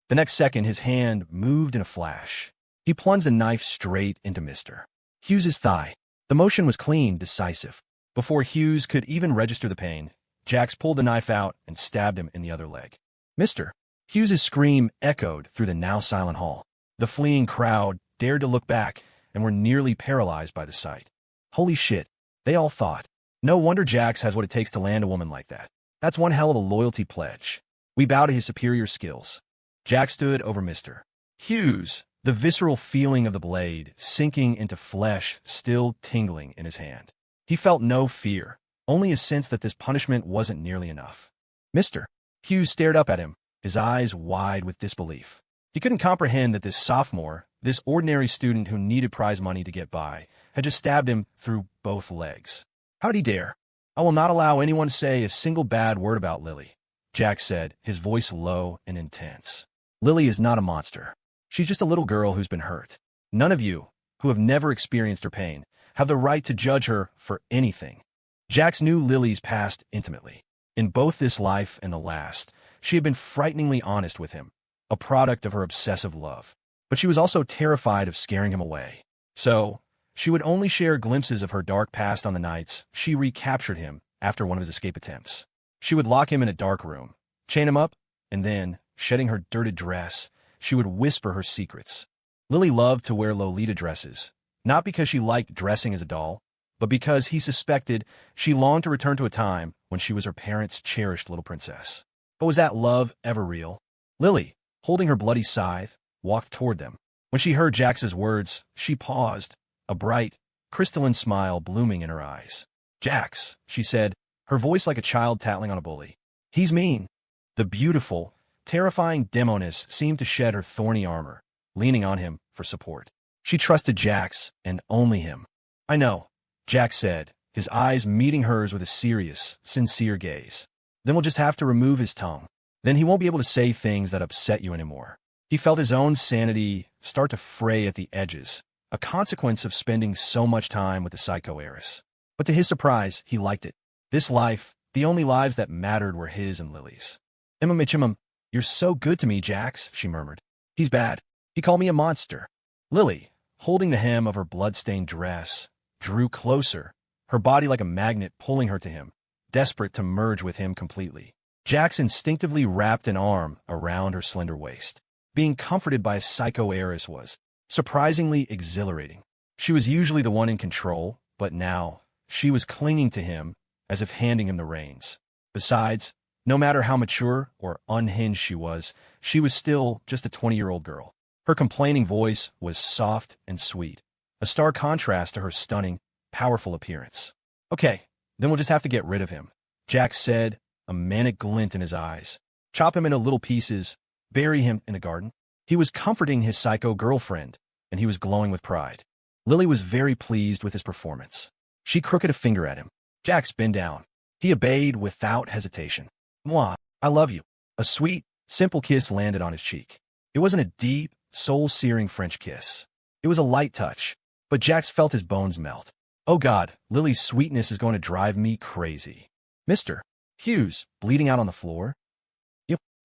The next second, his hand moved in a flash. He plunged the knife straight into Mr. Hughes's thigh. The motion was clean, decisive. Before Hughes could even register the pain, Jax pulled the knife out and stabbed him in the other leg. Mr. Hughes's scream echoed through the now silent hall. The fleeing crowd dared to look back and were nearly paralyzed by the sight. Holy shit, they all thought. No wonder Jax has what it takes to land a woman like that. That's one hell of a loyalty pledge. We bow to his superior skills. Jax stood over Mr. Hughes, the visceral feeling of the blade sinking into flesh still tingling in his hand. He felt no fear, only a sense that this punishment wasn't nearly enough. Mr. Hughes stared up at him, his eyes wide with disbelief. He couldn't comprehend that this sophomore, this ordinary student who needed prize money to get by, had just stabbed him through both legs. How'd he dare? I will not allow anyone to say a single bad word about Lily, Jax said, his voice low and intense. Lily is not a monster. She's just a little girl who's been hurt. None of you, who have never experienced her pain, have the right to judge her for anything. Jax knew Lily's past intimately. In both this life and the last, she had been frighteningly honest with him, a product of her obsessive love. But she was also terrified of scaring him away. So, she would only share glimpses of her dark past on the nights she recaptured him after one of his escape attempts. She would lock him in a dark room, chain him up, and then, shedding her dirted dress, she would whisper her secrets. Lily loved to wear Lolita dresses, not because she liked dressing as a doll, but because he suspected she longed to return to a time when she was her parents' cherished little princess. But was that love ever real? Lily, holding her bloody scythe, walked toward them. When she heard Jax's words, she paused, a bright, crystalline smile blooming in her eyes. Jax, she said, her voice like a child tattling on a bully. He's mean. The beautiful, terrifying demoness seemed to shed her thorny armor, leaning on him for support. She trusted Jax, and only him. I know, Jax said, his eyes meeting hers with a serious, sincere gaze. Then we'll just have to remove his tongue. Then he won't be able to say things that upset you anymore. He felt his own sanity start to fray at the edges, a consequence of spending so much time with the psycho heiress. But to his surprise, he liked it. This life, the only lives that mattered were his and Lily's. Emma Mitchum, you're so good to me, Jax, she murmured. He's bad. He called me a monster. Lily, holding the hem of her blood-stained dress, drew closer, her body like a magnet pulling her to him, desperate to merge with him completely. Jax instinctively wrapped an arm around her slender waist. Being comforted by a psycho heiress was surprisingly exhilarating. She was usually the one in control, but now she was clinging to him as if handing him the reins. Besides, no matter how mature or unhinged she was still just a 20-year-old girl. Her complaining voice was soft and sweet, a stark contrast to her stunning, powerful appearance. Okay, then we'll just have to get rid of him, Jax said, a manic glint in his eyes. Chop him into little pieces, bury him in the garden. He was comforting his psycho girlfriend, and he was glowing with pride. Lily was very pleased with his performance. She crooked a finger at him. Jax, bend down. He obeyed without hesitation. Moi, I love you. A sweet, simple kiss landed on his cheek. It wasn't a deep, soul-searing French kiss. It was a light touch, but Jax felt his bones melt. Oh God, Lily's sweetness is going to drive me crazy. Mr. Hughes, bleeding out on the floor.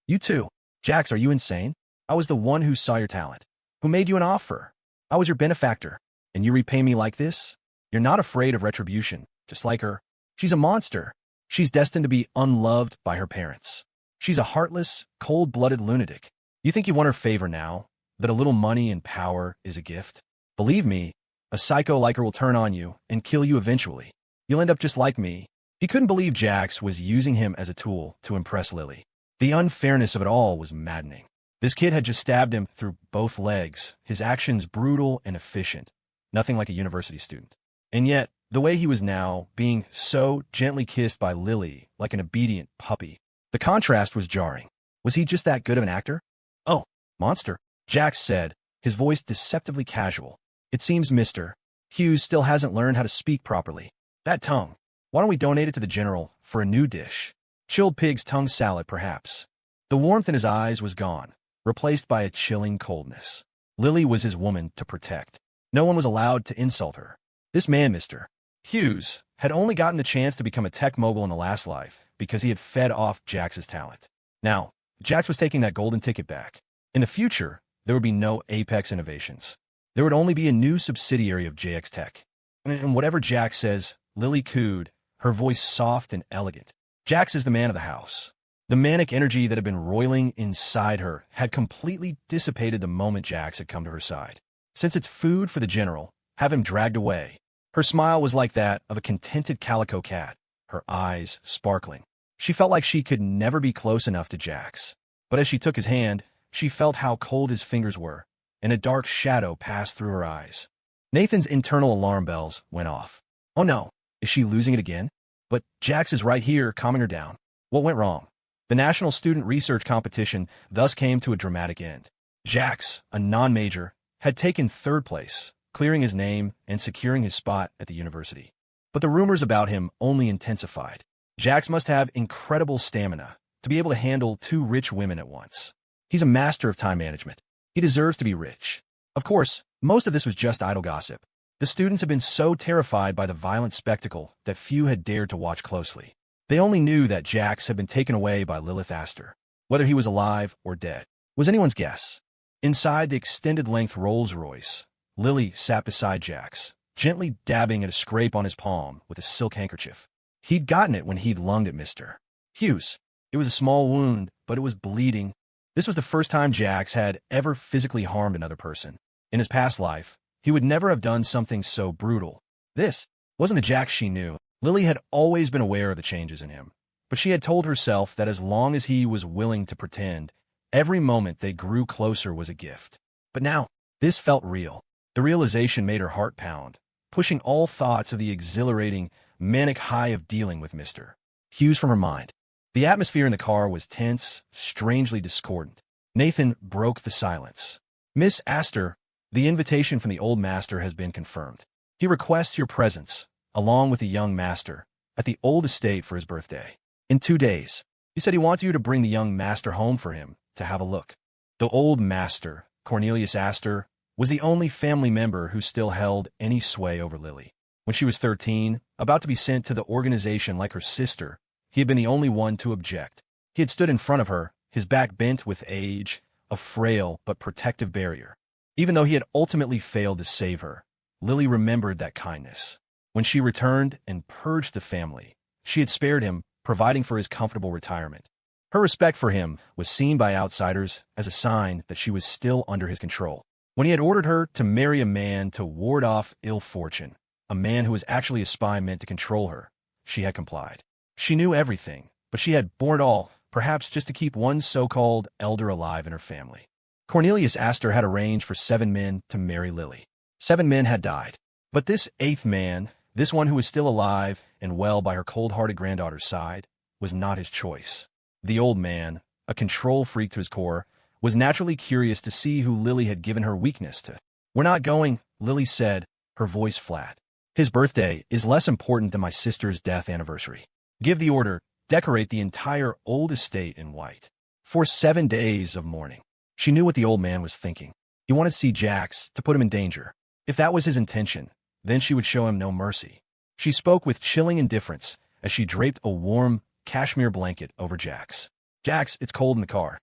You too. Jax, are you insane? I was the one who saw your talent, who made you an offer. I was your benefactor, and you repay me like this? You're not afraid of retribution, just like her. She's a monster. She's destined to be unloved by her parents. She's a heartless, cold-blooded lunatic. You think you want her favor now, that a little money and power is a gift? Believe me, a psycho like her will turn on you and kill you eventually. You'll end up just like me. He couldn't believe Jax was using him as a tool to impress Lily. The unfairness of it all was maddening. This kid had just stabbed him through both legs, his actions brutal and efficient, nothing like a university student. And yet, the way he was now, being so gently kissed by Lily like an obedient puppy, the contrast was jarring. Was he just that good of an actor? Oh, monster, Jax said, his voice deceptively casual. It seems Mr. Hughes still hasn't learned how to speak properly. That tongue. Why don't we donate it to the general for a new dish? Chilled pig's tongue salad, perhaps. The warmth in his eyes was gone, replaced by a chilling coldness. Lily was his woman to protect. No one was allowed to insult her. This man, Mr. Hughes, had only gotten the chance to become a tech mogul in the last life because he had fed off Jax's talent. Now, Jax was taking that golden ticket back. In the future, there would be no Apex innovations. There would only be a new subsidiary of JX Tech. And whatever Jax says, Lily cooed, her voice soft and elegant. Jax is the man of the house. The manic energy that had been roiling inside her had completely dissipated the moment Jax had come to her side. Since it's food for the general, have him dragged away. Her smile was like that of a contented calico cat, her eyes sparkling. She felt like she could never be close enough to Jax. But as she took his hand, she felt how cold his fingers were, and a dark shadow passed through her eyes. Nathan's internal alarm bells went off. Oh no, is she losing it again? But Jax is right here, calming her down. What went wrong? The National Student Research Competition thus came to a dramatic end. Jax, a non-major, had taken third place, clearing his name and securing his spot at the university. But the rumors about him only intensified. Jax must have incredible stamina to be able to handle two rich women at once. He's a master of time management. He deserves to be rich. Of course, most of this was just idle gossip. The students had been so terrified by the violent spectacle that few had dared to watch closely. They only knew that Jax had been taken away by Lilith Astor. Whether he was alive or dead was anyone's guess. Inside the extended-length Rolls-Royce, Lily sat beside Jax, gently dabbing at a scrape on his palm with a silk handkerchief. He'd gotten it when he'd lunged at Mr. Hughes. It was a small wound, but it was bleeding. This was the first time Jax had ever physically harmed another person. In his past life, he would never have done something so brutal. This wasn't the Jax she knew. Lily had always been aware of the changes in him, but she had told herself that as long as he was willing to pretend, every moment they grew closer was a gift. But now, this felt real. The realization made her heart pound, pushing all thoughts of the exhilarating, manic high of dealing with Mr. Hughes from her mind. The atmosphere in the car was tense, strangely discordant. Nathan broke the silence. Miss Astor, the invitation from the old master has been confirmed. He requests your presence, along with the young master, at the old estate for his birthday. In 2 days, he said he wants you to bring the young master home for him to have a look. The old master, Cornelius Astor, was the only family member who still held any sway over Lily. When she was 13, about to be sent to the organization like her sister, he had been the only one to object. He had stood in front of her, his back bent with age, a frail but protective barrier. Even though he had ultimately failed to save her, Lily remembered that kindness. When she returned and purged the family, she had spared him, providing for his comfortable retirement. Her respect for him was seen by outsiders as a sign that she was still under his control. When he had ordered her to marry a man to ward off ill fortune, a man who was actually a spy meant to control her, she had complied. She knew everything, but she had borne it all, perhaps just to keep one so-called elder alive in her family. Cornelius Astor had arranged for 7 men to marry Lily. 7 men had died. But this 8th man, this one who was still alive and well by her cold-hearted granddaughter's side, was not his choice. The old man, a control freak to his core, was naturally curious to see who Lily had given her weakness to. "We're not going," Lily said, her voice flat. "His birthday is less important than my sister's death anniversary. Give the order, decorate the entire old estate in white. For 7 days of mourning." She knew what the old man was thinking. He wanted to see Jax, to put him in danger. If that was his intention, then she would show him no mercy. She spoke with chilling indifference as she draped a warm cashmere blanket over Jax. "Jax, it's cold in the car."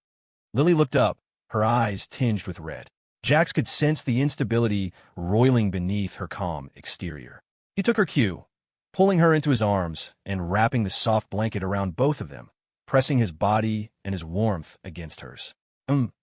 Lily looked up, her eyes tinged with red. Jax could sense the instability roiling beneath her calm exterior. He took her cue, pulling her into his arms and wrapping the soft blanket around both of them, pressing his body and his warmth against hers.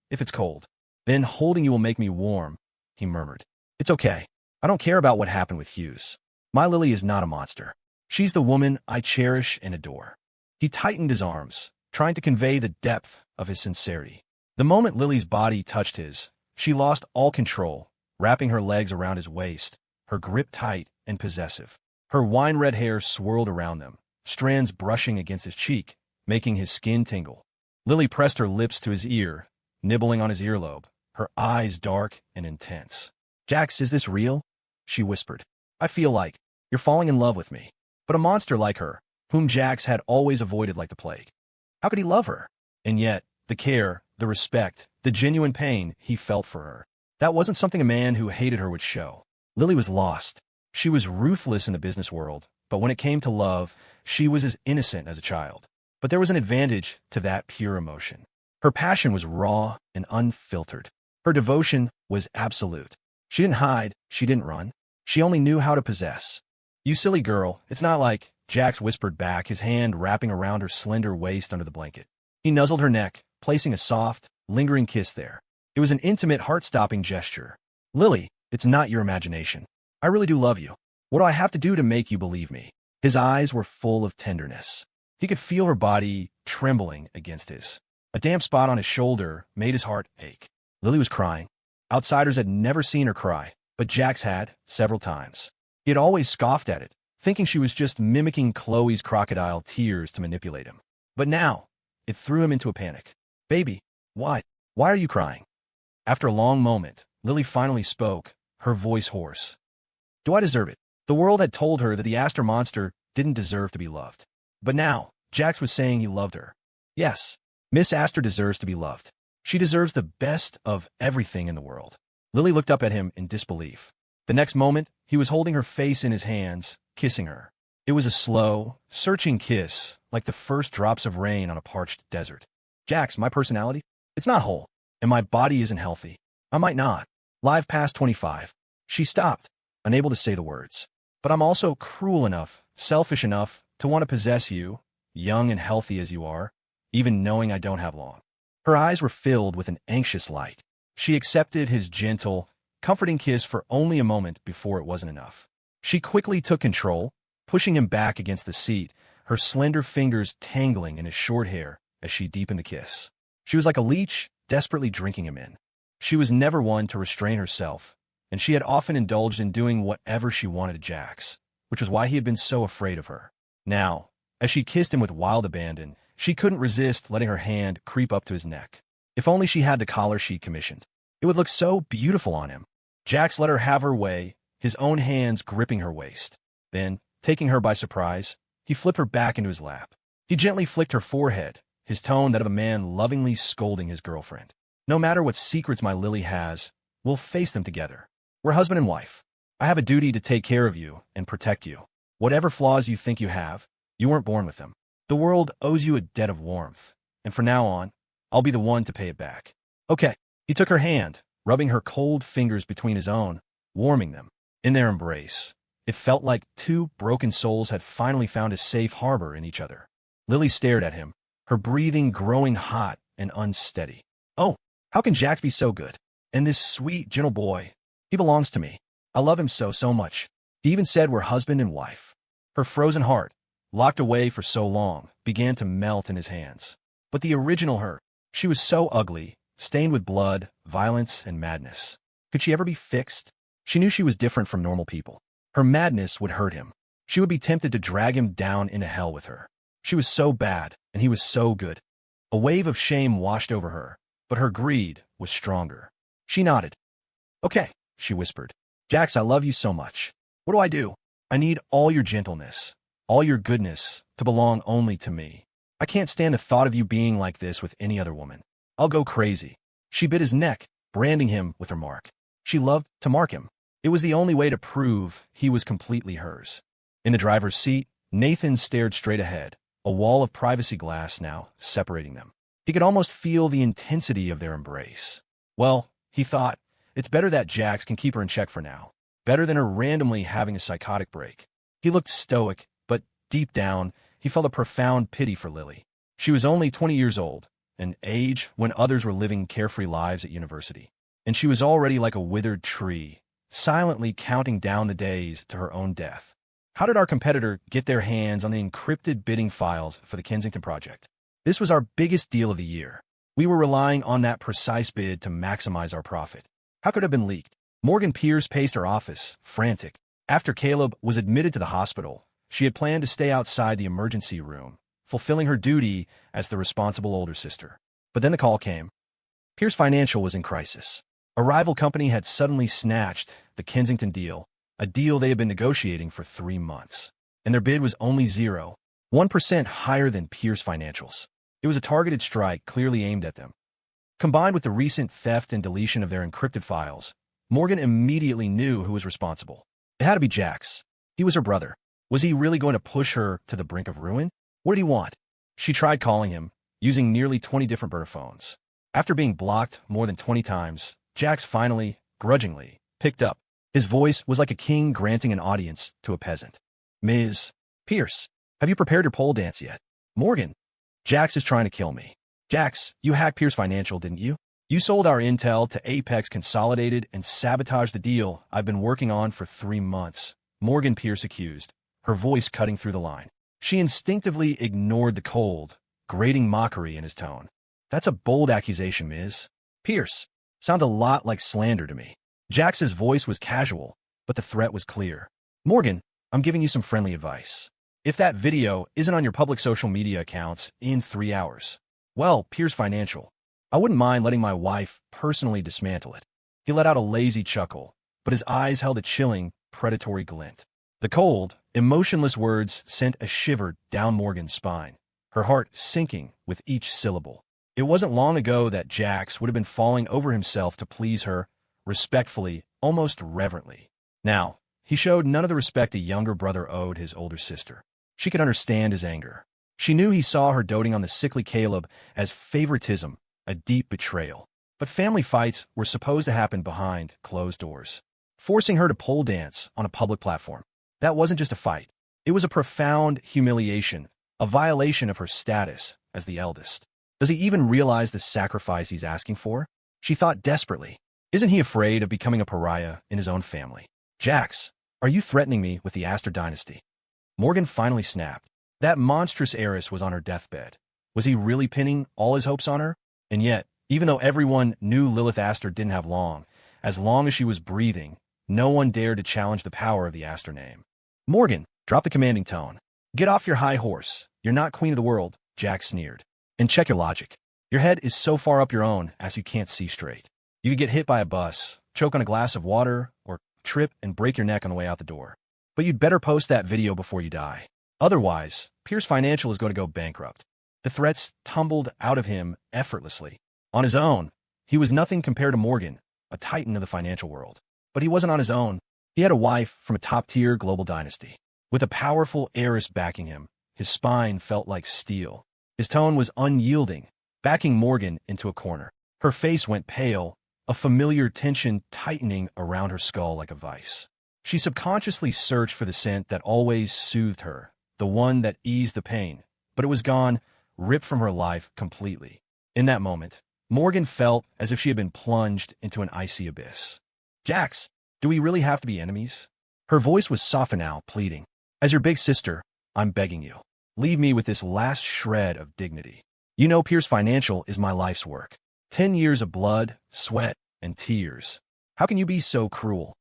If it's cold, then holding you will make me warm," he murmured. "It's okay. I don't care about what happened with Hughes. My Lily is not a monster. She's the woman I cherish and adore." He tightened his arms, trying to convey the depth of his sincerity. The moment Lily's body touched his, she lost all control, wrapping her legs around his waist, her grip tight and possessive. Her wine-red hair swirled around them, strands brushing against his cheek, making his skin tingle. Lily pressed her lips to his ear, nibbling on his earlobe, her eyes dark and intense. "Jax, is this real?" she whispered. "I feel like you're falling in love with me, but a monster like her, whom Jax had always avoided like the plague. How could he love her? And yet, the care, the respect, the genuine pain he felt for her, that wasn't something a man who hated her would show." Lily was lost. She was ruthless in the business world, but when it came to love, she was as innocent as a child. But there was an advantage to that pure emotion. Her passion was raw and unfiltered. Her devotion was absolute. She didn't hide, she didn't run. She only knew how to possess. "You silly girl, it's not like," Jax whispered back, his hand wrapping around her slender waist under the blanket. He nuzzled her neck, placing a soft, lingering kiss there. It was an intimate, heart-stopping gesture. "Lily, it's not your imagination. I really do love you. What do I have to do to make you believe me?" His eyes were full of tenderness. He could feel her body trembling against his. A damp spot on his shoulder made his heart ache. Lily was crying. Outsiders had never seen her cry, but Jax had, several times. He had always scoffed at it, thinking she was just mimicking Khloe's crocodile tears to manipulate him. But now, it threw him into a panic. "Baby, why? Why are you crying?" After a long moment, Lily finally spoke, her voice hoarse. "Do I deserve it?" The world had told her that the Aster monster didn't deserve to be loved. But now, Jax was saying he loved her. Yes, Miss Aster deserves to be loved. She deserves the best of everything in the world. Lily looked up at him in disbelief. The next moment, he was holding her face in his hands, kissing her. It was a slow, searching kiss, like the first drops of rain on a parched desert. "Jax, my personality? It's not whole, and my body isn't healthy. I might not live past 25. She stopped, unable to say the words. "But I'm also cruel enough, selfish enough, to want to possess you, young and healthy as you are, even knowing I don't have long." Her eyes were filled with an anxious light. She accepted his gentle, comforting kiss for only a moment before it wasn't enough. She quickly took control, pushing him back against the seat, her slender fingers tangling in his short hair as she deepened the kiss. She was like a leech, desperately drinking him in. She was never one to restrain herself, and she had often indulged in doing whatever she wanted to Jax, which was why he had been so afraid of her. Now, as she kissed him with wild abandon, she couldn't resist letting her hand creep up to his neck. If only she had the collar she'd commissioned. It would look so beautiful on him. Jax let her have her way, his own hands gripping her waist. Then, taking her by surprise, he flipped her back into his lap. He gently flicked her forehead, his tone that of a man lovingly scolding his girlfriend. "No matter what secrets my Lily has, we'll face them together. We're husband and wife. I have a duty to take care of you and protect you. Whatever flaws you think you have, you weren't born with them. The world owes you a debt of warmth, and from now on, I'll be the one to pay it back." "Okay." He took her hand, rubbing her cold fingers between his own, warming them. In their embrace, it felt like two broken souls had finally found a safe harbor in each other. Lily stared at him, her breathing growing hot and unsteady. "Oh, how can Jax be so good? And this sweet, gentle boy, he belongs to me. I love him so, so much. He even said we're husband and wife." Her frozen heart, locked away for so long, began to melt in his hands. But the original her, she was so ugly, stained with blood, violence, and madness. Could she ever be fixed? She knew she was different from normal people. Her madness would hurt him. She would be tempted to drag him down into hell with her. She was so bad, and he was so good. A wave of shame washed over her, but her greed was stronger. She nodded. "Okay," she whispered. "Jax, I love you so much. What do I do? I need all your gentleness, all your goodness to belong only to me. I can't stand the thought of you being like this with any other woman. I'll go crazy." She bit his neck, branding him with her mark. She loved to mark him. It was the only way to prove he was completely hers. In the driver's seat, Nathan stared straight ahead, a wall of privacy glass now separating them. He could almost feel the intensity of their embrace. Well, he thought, it's better that Jax can keep her in check for now. Better than her randomly having a psychotic break. He looked stoic, but deep down, he felt a profound pity for Lily. She was only 20 years old, an age when others were living carefree lives at university. And she was already like a withered tree, silently counting down the days to her own death. How did our competitor get their hands on the encrypted bidding files for the Kensington project? This was our biggest deal of the year. We were relying on that precise bid to maximize our profit. How could it have been leaked? Morgan Pierce paced her office, frantic. After Caleb was admitted to the hospital, she had planned to stay outside the emergency room, fulfilling her duty as the responsible older sister. But then the call came. Pierce Financial was in crisis. A rival company had suddenly snatched the Kensington deal, a deal they had been negotiating for 3 months. And their bid was only 0.1% higher than Pierce Financial's. It was a targeted strike clearly aimed at them. Combined with the recent theft and deletion of their encrypted files, Morgan immediately knew who was responsible. It had to be Jax. He was her brother. Was he really going to push her to the brink of ruin? What did he want? She tried calling him, using nearly 20 different burner phones. After being blocked more than 20 times, Jax finally, grudgingly, picked up. His voice was like a king granting an audience to a peasant. "Ms. Pierce, have you prepared your pole dance yet?" "Morgan, Jax is trying to kill me." "Jax, you hacked Pierce Financial, didn't you? You sold our intel to Apex Consolidated and sabotaged the deal I've been working on for 3 months," Morgan Pierce accused, her voice cutting through the line. She instinctively ignored the cold, grating mockery in his tone. "That's a bold accusation, Ms. Pierce. Sounds a lot like slander to me." Jax's voice was casual, but the threat was clear. "Morgan, I'm giving you some friendly advice. If that video isn't on your public social media accounts in 3 hours, well, Pierce Financial, I wouldn't mind letting my wife personally dismantle it." He let out a lazy chuckle, but his eyes held a chilling, predatory glint. The cold, emotionless words sent a shiver down Morgan's spine, her heart sinking with each syllable. It wasn't long ago that Jax would have been falling over himself to please her, respectfully, almost reverently. Now, he showed none of the respect a younger brother owed his older sister. She could understand his anger. She knew he saw her doting on the sickly Caleb as favoritism, a deep betrayal. But family fights were supposed to happen behind closed doors. Forcing her to pole dance on a public platform, that wasn't just a fight. It was a profound humiliation, a violation of her status as the eldest. Does he even realize the sacrifice he's asking for? She thought desperately. Isn't he afraid of becoming a pariah in his own family? "Jax, are you threatening me with the Astor dynasty?" Morgan finally snapped. That monstrous heiress was on her deathbed. Was he really pinning all his hopes on her? And yet, even though everyone knew Lilith Astor didn't have long, as long as she was breathing, no one dared to challenge the power of the Astor name. "Morgan, drop the commanding tone. Get off your high horse. You're not queen of the world," Jax sneered. "And check your logic. Your head is so far up your own as you can't see straight. You could get hit by a bus, choke on a glass of water, or trip and break your neck on the way out the door. But you'd better post that video before you die. Otherwise, Pierce Financial is going to go bankrupt." The threats tumbled out of him effortlessly. On his own, he was nothing compared to Morgan, a titan of the financial world. But he wasn't on his own. He had a wife from a top-tier global dynasty. With a powerful heiress backing him, his spine felt like steel. His tone was unyielding, backing Morgan into a corner. Her face went pale, a familiar tension tightening around her skull like a vice. She subconsciously searched for the scent that always soothed her, the one that eased the pain, but it was gone, ripped from her life completely. In that moment, Morgan felt as if she had been plunged into an icy abyss. "Jax, do we really have to be enemies?" Her voice was softened now, pleading. "As your big sister, I'm begging you. Leave me with this last shred of dignity. You know Pierce Financial is my life's work. 10 years of blood, sweat, and tears. How can you be so cruel?"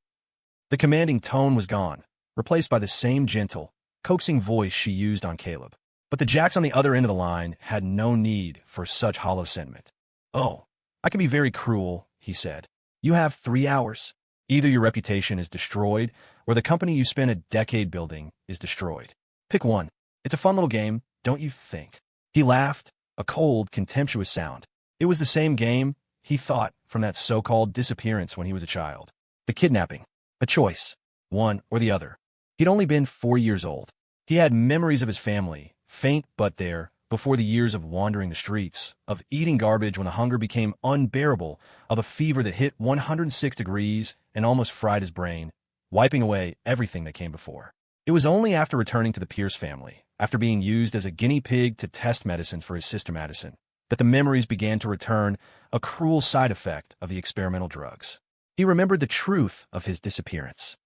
The commanding tone was gone, replaced by the same gentle, coaxing voice she used on Caleb. But the Jax on the other end of the line had no need for such hollow sentiment. "Oh, I can be very cruel, he said. You have 3 hours. Either your reputation is destroyed, or the company you spent a decade building is destroyed. Pick one. It's a fun little game, don't you think? He laughed, a cold, contemptuous sound. It was the same game, he thought, from that so-called disappearance when he was a child. The kidnapping. A choice. One or the other. He'd only been 4 years old. He had memories of his family, faint but there, before the years of wandering the streets, of eating garbage when the hunger became unbearable, of a fever that hit 106 degrees and almost fried his brain, wiping away everything that came before. It was only after returning to the Pierce family, after being used as a guinea pig to test medicines for his sister Madison, that the memories began to return, a cruel side effect of the experimental drugs. He remembered the truth of his disappearance.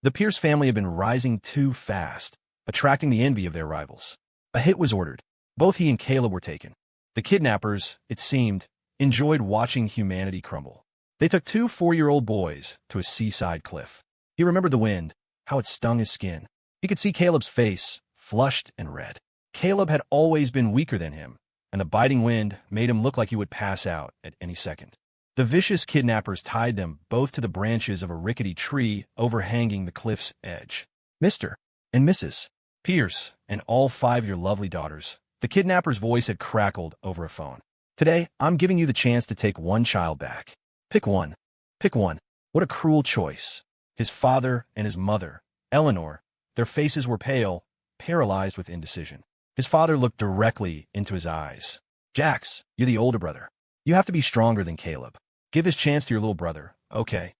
The Pierce family had been rising too fast, attracting the envy of their rivals. A hit was ordered. Both he and Caleb were taken. The kidnappers, it seemed, enjoyed watching humanity crumble. They took 2 4-year-old boys to a seaside cliff. He remembered the wind, how it stung his skin. He could see Caleb's face, flushed and red. Caleb had always been weaker than him, and the biting wind made him look like he would pass out at any second. The vicious kidnappers tied them both to the branches of a rickety tree overhanging the cliff's edge. Mr. and Mrs. Pierce and all 5 of your lovely daughters. The kidnapper's voice had crackled over a phone. Today, I'm giving you the chance to take one child back. Pick one. Pick one. What a cruel choice. His father and his mother, Eleanor, their faces were pale, paralyzed with indecision. His father looked directly into his eyes. Jax, you're the older brother. You have to be stronger than Caleb. Give his chance to your little brother, okay?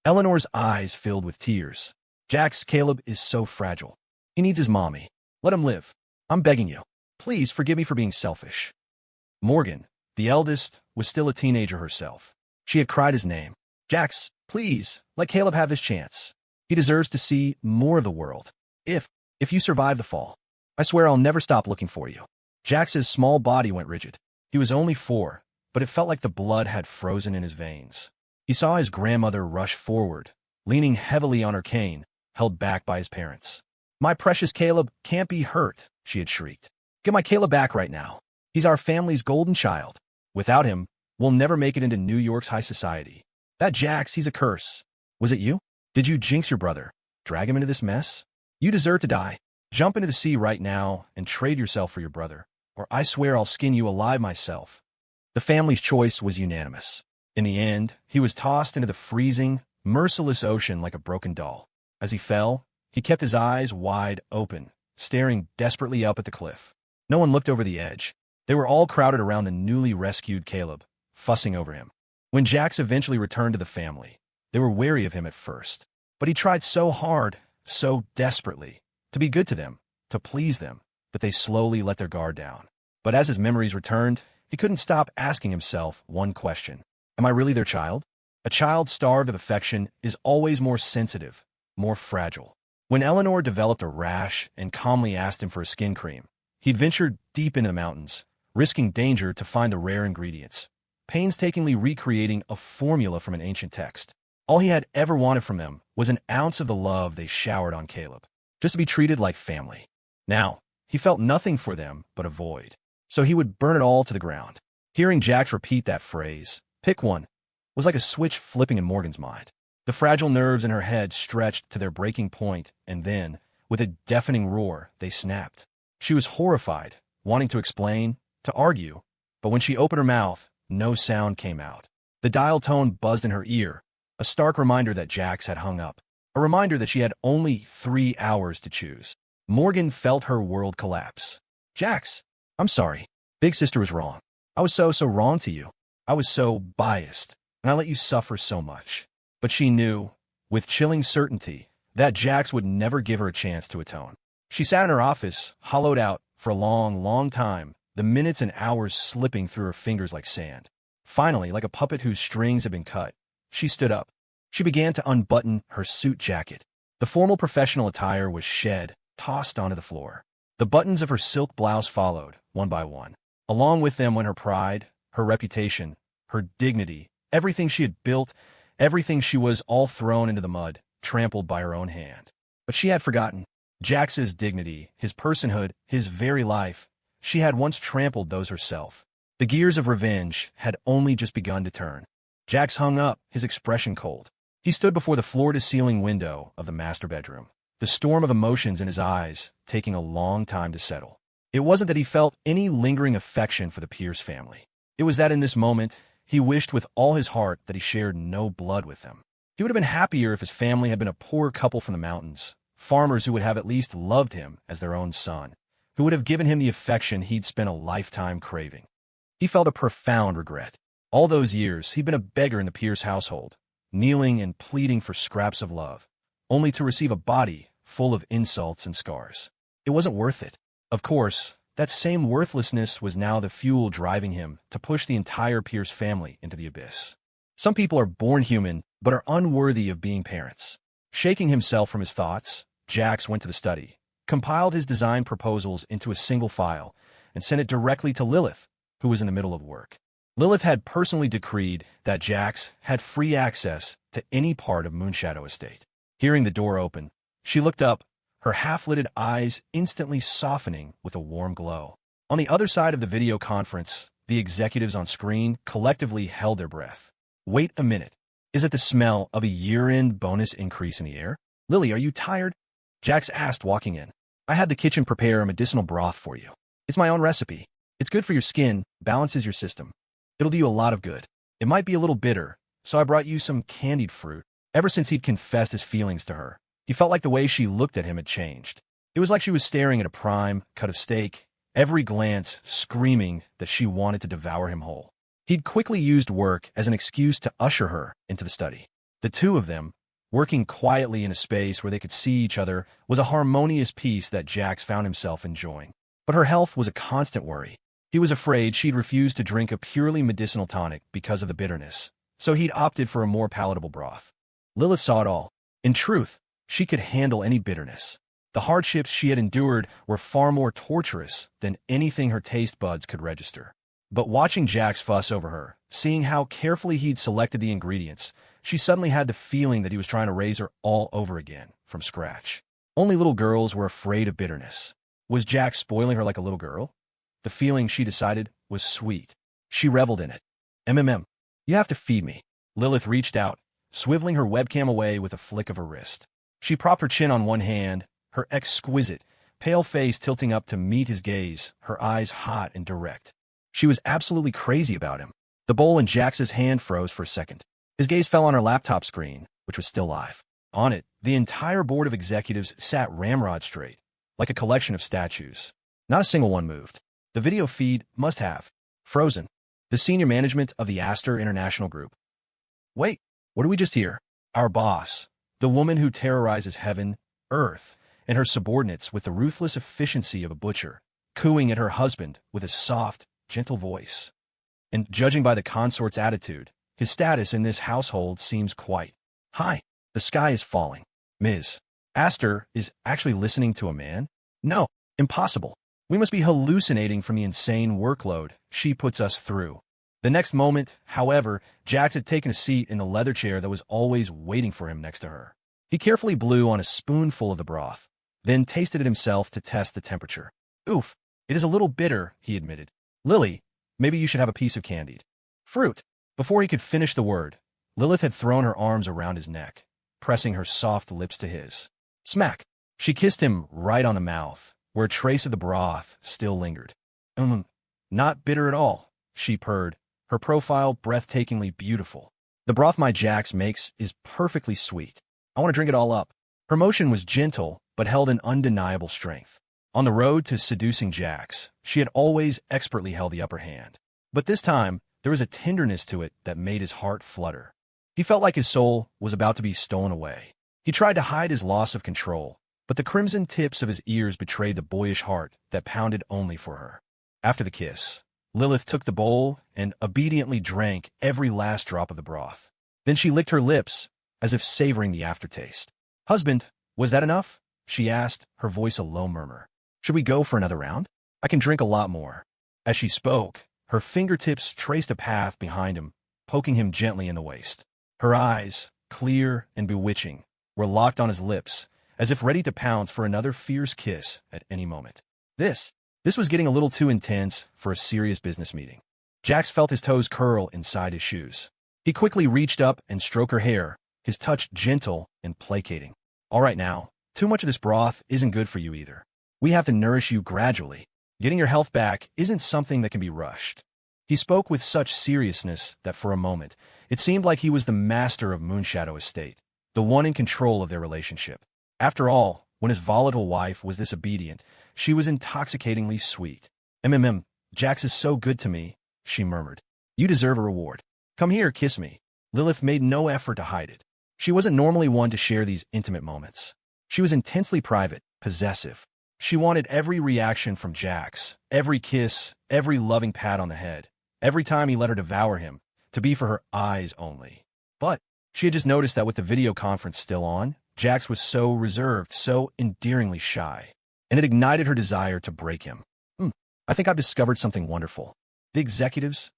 Eleanor's eyes filled with tears. Jax, Caleb is so fragile. He needs his mommy. Let him live. I'm begging you. Please forgive me for being selfish. Morgan, the eldest, was still a teenager herself. She had cried his name. Jax, please, let Caleb have his chance. He deserves to see more of the world. If you survive the fall, I swear I'll never stop looking for you. Jax's small body went rigid. He was only 4, but it felt like the blood had frozen in his veins. He saw his grandmother rush forward, leaning heavily on her cane, held back by his parents. My precious Caleb can't be hurt, she had shrieked. Get my Caleb back right now. He's our family's golden child. Without him, we'll never make it into New York's high society. That Jax, he's a curse. Was it you? Did you jinx your brother? Drag him into this mess? You deserve to die. Jump into the sea right now and trade yourself for your brother, or I swear I'll skin you alive myself. The family's choice was unanimous. In the end, he was tossed into the freezing, merciless ocean like a broken doll. As he fell, he kept his eyes wide open, staring desperately up at the cliff. No one looked over the edge. They were all crowded around the newly rescued Caleb, fussing over him. When Jax eventually returned to the family, they were wary of him at first. But he tried so hard, so desperately, to be good to them, to please them, that they slowly let their guard down. But as his memories returned, he couldn't stop asking himself one question. Am I really their child? A child starved of affection is always more sensitive, more fragile. When Eleanor developed a rash and calmly asked him for a skin cream, he'd ventured deep into the mountains, risking danger to find the rare ingredients, painstakingly recreating a formula from an ancient text. All he had ever wanted from them was an ounce of the love they showered on Caleb, just to be treated like family. Now, he felt nothing for them but a void, so he would burn it all to the ground. Hearing Jax repeat that phrase, pick one, was like a switch flipping in Morgan's mind. The fragile nerves in her head stretched to their breaking point, and then, with a deafening roar, they snapped. She was horrified, wanting to explain, to argue, but when she opened her mouth, no sound came out. The dial tone buzzed in her ear, a stark reminder that Jax had hung up, a reminder that she had only 3 hours to choose. Morgan felt her world collapse. Jax, I'm sorry. Big sister was wrong. I was so wrong to you. I was so biased, and I let you suffer so much. But she knew, with chilling certainty, that Jax would never give her a chance to atone. She sat in her office, hollowed out, for a long, long time, the minutes and hours slipping through her fingers like sand. Finally, like a puppet whose strings had been cut, she stood up. She began to unbutton her suit jacket. The formal professional attire was shed, tossed onto the floor. The buttons of her silk blouse followed, one by one. Along with them went her pride, her reputation, her dignity, everything she had built, everything she was, all thrown into the mud, trampled by her own hand. But she had forgotten. Jax's dignity, his personhood, his very life. She had once trampled those herself. The gears of revenge had only just begun to turn. Jax hung up, his expression cold. He stood before the floor-to-ceiling window of the master bedroom, the storm of emotions in his eyes taking a long time to settle. It wasn't that he felt any lingering affection for the Pierce family. It was that in this moment, he wished with all his heart that he shared no blood with them. He would have been happier if his family had been a poor couple from the mountains, farmers who would have at least loved him as their own son, who would have given him the affection he'd spent a lifetime craving. He felt a profound regret. All those years, he'd been a beggar in the Pierce household, kneeling and pleading for scraps of love, only to receive a body full of insults and scars. It wasn't worth it. Of course, that same worthlessness was now the fuel driving him to push the entire Pierce family into the abyss. Some people are born human, but are unworthy of being parents. Shaking himself from his thoughts, Jax went to the study, compiled his design proposals into a single file, and sent it directly to Lilith, who was in the middle of work. Lilith had personally decreed that Jax had free access to any part of Moonshadow Estate. Hearing the door open, she looked up, her half-lidded eyes instantly softening with a warm glow. On the other side of the video conference, the executives on screen collectively held their breath. Wait a minute. Is it the smell of a year-end bonus increase in the air? Lily, are you tired? Jax asked, walking in. I had the kitchen prepare a medicinal broth for you. It's my own recipe. It's good for your skin, balances your system. It'll do you a lot of good. It might be a little bitter, so I brought you some candied fruit. Ever since he'd confessed his feelings to her, he felt like the way she looked at him had changed. It was like she was staring at a prime cut of steak, every glance screaming that she wanted to devour him whole. He'd quickly used work as an excuse to usher her into the study. The two of them, working quietly in a space where they could see each other, was a harmonious piece that Jax found himself enjoying. But her health was a constant worry. He was afraid she'd refuse to drink a purely medicinal tonic because of the bitterness, so he'd opted for a more palatable broth. Lilith saw it all. In truth, she could handle any bitterness. The hardships she had endured were far more torturous than anything her taste buds could register. But watching Jax fuss over her, seeing how carefully he'd selected the ingredients, she suddenly had the feeling that he was trying to raise her all over again, from scratch. Only little girls were afraid of bitterness. Was Jax spoiling her like a little girl? The feeling, she decided, was sweet. She reveled in it. You have to feed me. Lilith reached out, swiveling her webcam away with a flick of her wrist. She propped her chin on one hand, her exquisite, pale face tilting up to meet his gaze, her eyes hot and direct. She was absolutely crazy about him. The bowl in Jax's hand froze for a second. His gaze fell on her laptop screen, which was still live. On it, the entire board of executives sat ramrod straight, like a collection of statues. Not a single one moved. The video feed must have frozen. The senior management of the Astor International Group. Wait, what did we just hear? Our boss, the woman who terrorizes heaven, earth, and her subordinates with the ruthless efficiency of a butcher, cooing at her husband with a soft, gentle voice. And judging by the consort's attitude, his status in this household seems quite high. The sky is falling. Ms. Astor is actually listening to a man? No, impossible. We must be hallucinating from the insane workload she puts us through. The next moment, however, Jax had taken a seat in the leather chair that was always waiting for him next to her. He carefully blew on a spoonful of the broth, then tasted it himself to test the temperature. Oof, it is a little bitter, he admitted. Lily, maybe you should have a piece of candied fruit. Before he could finish the word, Lilith had thrown her arms around his neck, pressing her soft lips to his. Smack! She kissed him right on the mouth, where a trace of the broth still lingered. Not bitter at all, she purred, her profile breathtakingly beautiful. The broth my Jax makes is perfectly sweet. I want to drink it all up. Her motion was gentle, but held an undeniable strength. On the road to seducing Jax, she had always expertly held the upper hand. But this time, there was a tenderness to it that made his heart flutter. He felt like his soul was about to be stolen away. He tried to hide his loss of control, but the crimson tips of his ears betrayed the boyish heart that pounded only for her. After the kiss, Lilith took the bowl and obediently drank every last drop of the broth. Then she licked her lips, as if savoring the aftertaste. Husband, was that enough? She asked, her voice a low murmur. Should we go for another round? I can drink a lot more. As she spoke, her fingertips traced a path behind him, poking him gently in the waist. Her eyes, clear and bewitching, were locked on his lips, as if ready to pounce for another fierce kiss at any moment. This was getting a little too intense for a serious business meeting. Jax felt his toes curl inside his shoes. He quickly reached up and stroked her hair, his touch gentle and placating. All right now, too much of this broth isn't good for you either. We have to nourish you gradually. Getting your health back isn't something that can be rushed. He spoke with such seriousness that for a moment, it seemed like he was the master of Moonshadow Estate, the one in control of their relationship. After all, when his volatile wife was this obedient, she was intoxicatingly sweet. Jax is so good to me, she murmured. You deserve a reward. Come here, kiss me. Lilith made no effort to hide it. She wasn't normally one to share these intimate moments. She was intensely private, possessive. She wanted every reaction from Jax, every kiss, every loving pat on the head, every time he let her devour him, to be for her eyes only. But she had just noticed that with the video conference still on, Jax was so reserved, so endearingly shy, and it ignited her desire to break him. I think I've discovered something wonderful. The executives,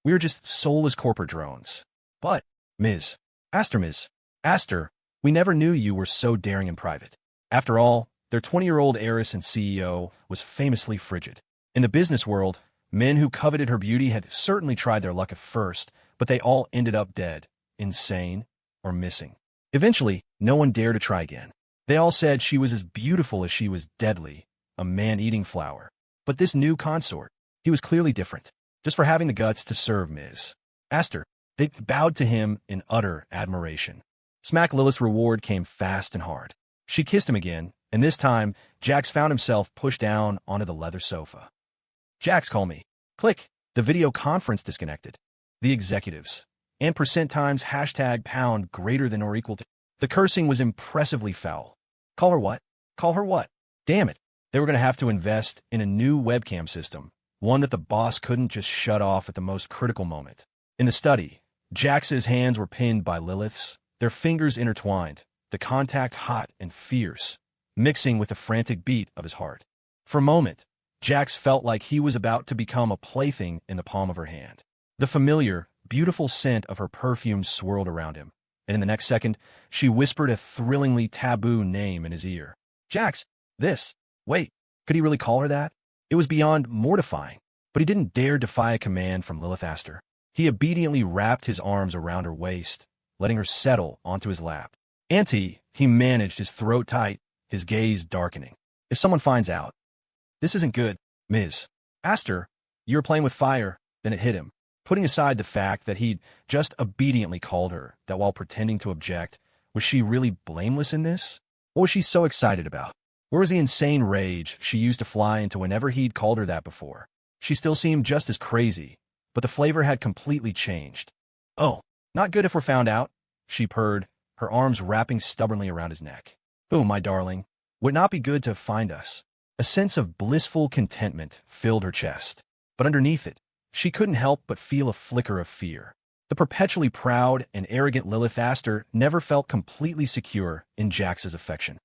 we are just soulless corporate drones. But, Ms. Aster, we never knew you were so daring in private. After all, their 20-year-old heiress and CEO was famously frigid. In the business world, men who coveted her beauty had certainly tried their luck at first, but they all ended up dead, insane, or missing. Eventually, no one dared to try again. They all said she was as beautiful as she was deadly, a man-eating flower. But this new consort, he was clearly different. Just for having the guts to serve Ms. Aster, they bowed to him in utter admiration. Smack Lilith's reward came fast and hard. She kissed him again, and this time, Jax found himself pushed down onto the leather sofa. Jax, call me. Click. The video conference disconnected. The executives. And %times #pound greater than or equal to. The cursing was impressively foul. Call her what? Call her what? Damn it. They were going to have to invest in a new webcam system, one that the boss couldn't just shut off at the most critical moment. In the study, Jax's hands were pinned by Lilith's, their fingers intertwined, the contact hot and fierce, mixing with the frantic beat of his heart. For a moment, Jax felt like he was about to become a plaything in the palm of her hand. The familiar, beautiful scent of her perfume swirled around him, and in the next second, she whispered a thrillingly taboo name in his ear. Jax, this. Wait, could he really call her that? It was beyond mortifying, but he didn't dare defy a command from Lilith Aster. He obediently wrapped his arms around her waist, letting her settle onto his lap. Auntie, he managed, his throat tight, his gaze darkening. If someone finds out, this isn't good, Ms. Aster, you were playing with fire, then it hit him. Putting aside the fact that he'd just obediently called her, that while pretending to object, was she really blameless in this? What was she so excited about? Where was the insane rage she used to fly into whenever he'd called her that before? She still seemed just as crazy, but the flavor had completely changed. Oh, not good if we're found out, she purred, her arms wrapping stubbornly around his neck. Oh, my darling, would it not be good to find us? A sense of blissful contentment filled her chest, but underneath it, she couldn't help but feel a flicker of fear. The perpetually proud and arrogant Lilith Aster never felt completely secure in Jax's affection.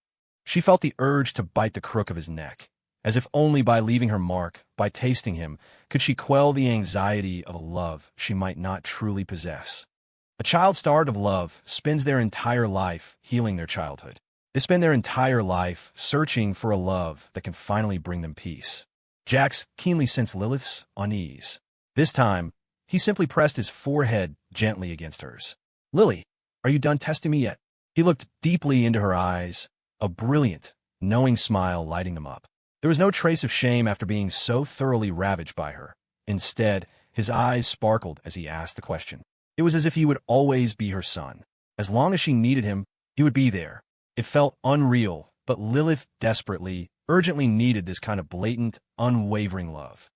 She felt the urge to bite the crook of his neck, as if only by leaving her mark, by tasting him, could she quell the anxiety of a love she might not truly possess. A child starved of love spends their entire life healing their childhood. They spend their entire life searching for a love that can finally bring them peace. Jax keenly sensed Lilith's unease. This time, he simply pressed his forehead gently against hers. Lily, are you done testing me yet? He looked deeply into her eyes, a brilliant, knowing smile lighting them up. There was no trace of shame after being so thoroughly ravaged by her. Instead, his eyes sparkled as he asked the question. It was as if he would always be her son. As long as she needed him, he would be there. It felt unreal, but Lilith desperately, urgently needed this kind of blatant, unwavering love.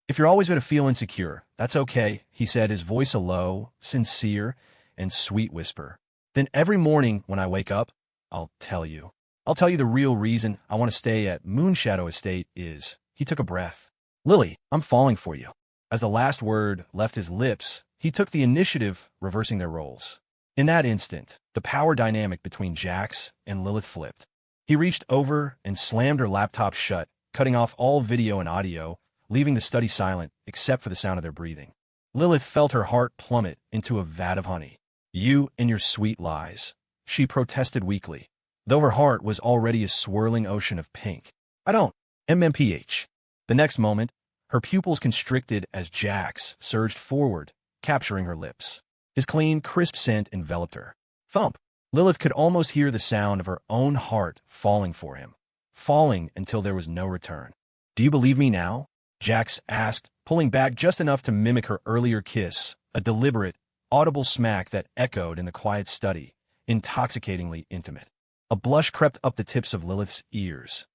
If you're always going to feel insecure, that's okay, he said, his voice a low, sincere, and sweet whisper. Then every morning when I wake up, I'll tell you. I'll tell you the real reason I want to stay at Moonshadow Estate is. He took a breath. Lily, I'm falling for you. As the last word left his lips, he took the initiative, reversing their roles. In that instant, the power dynamic between Jax and Lilith flipped. He reached over and slammed her laptop shut, cutting off all video and audio, leaving the study silent except for the sound of their breathing. Lilith felt her heart plummet into a vat of honey. You and your sweet lies, she protested weakly, though her heart was already a swirling ocean of pink. I don't. MMPH. The next moment, Her pupils constricted as Jax surged forward, capturing her lips. His clean, crisp scent enveloped her. Thump! Lilith could almost hear the sound of her own heart falling for him. Falling until there was no return. "Do you believe me now?" Jax asked, pulling back just enough to mimic her earlier kiss, a deliberate, audible smack that echoed in the quiet study, intoxicatingly intimate. A blush crept up the tips of Lilith's ears.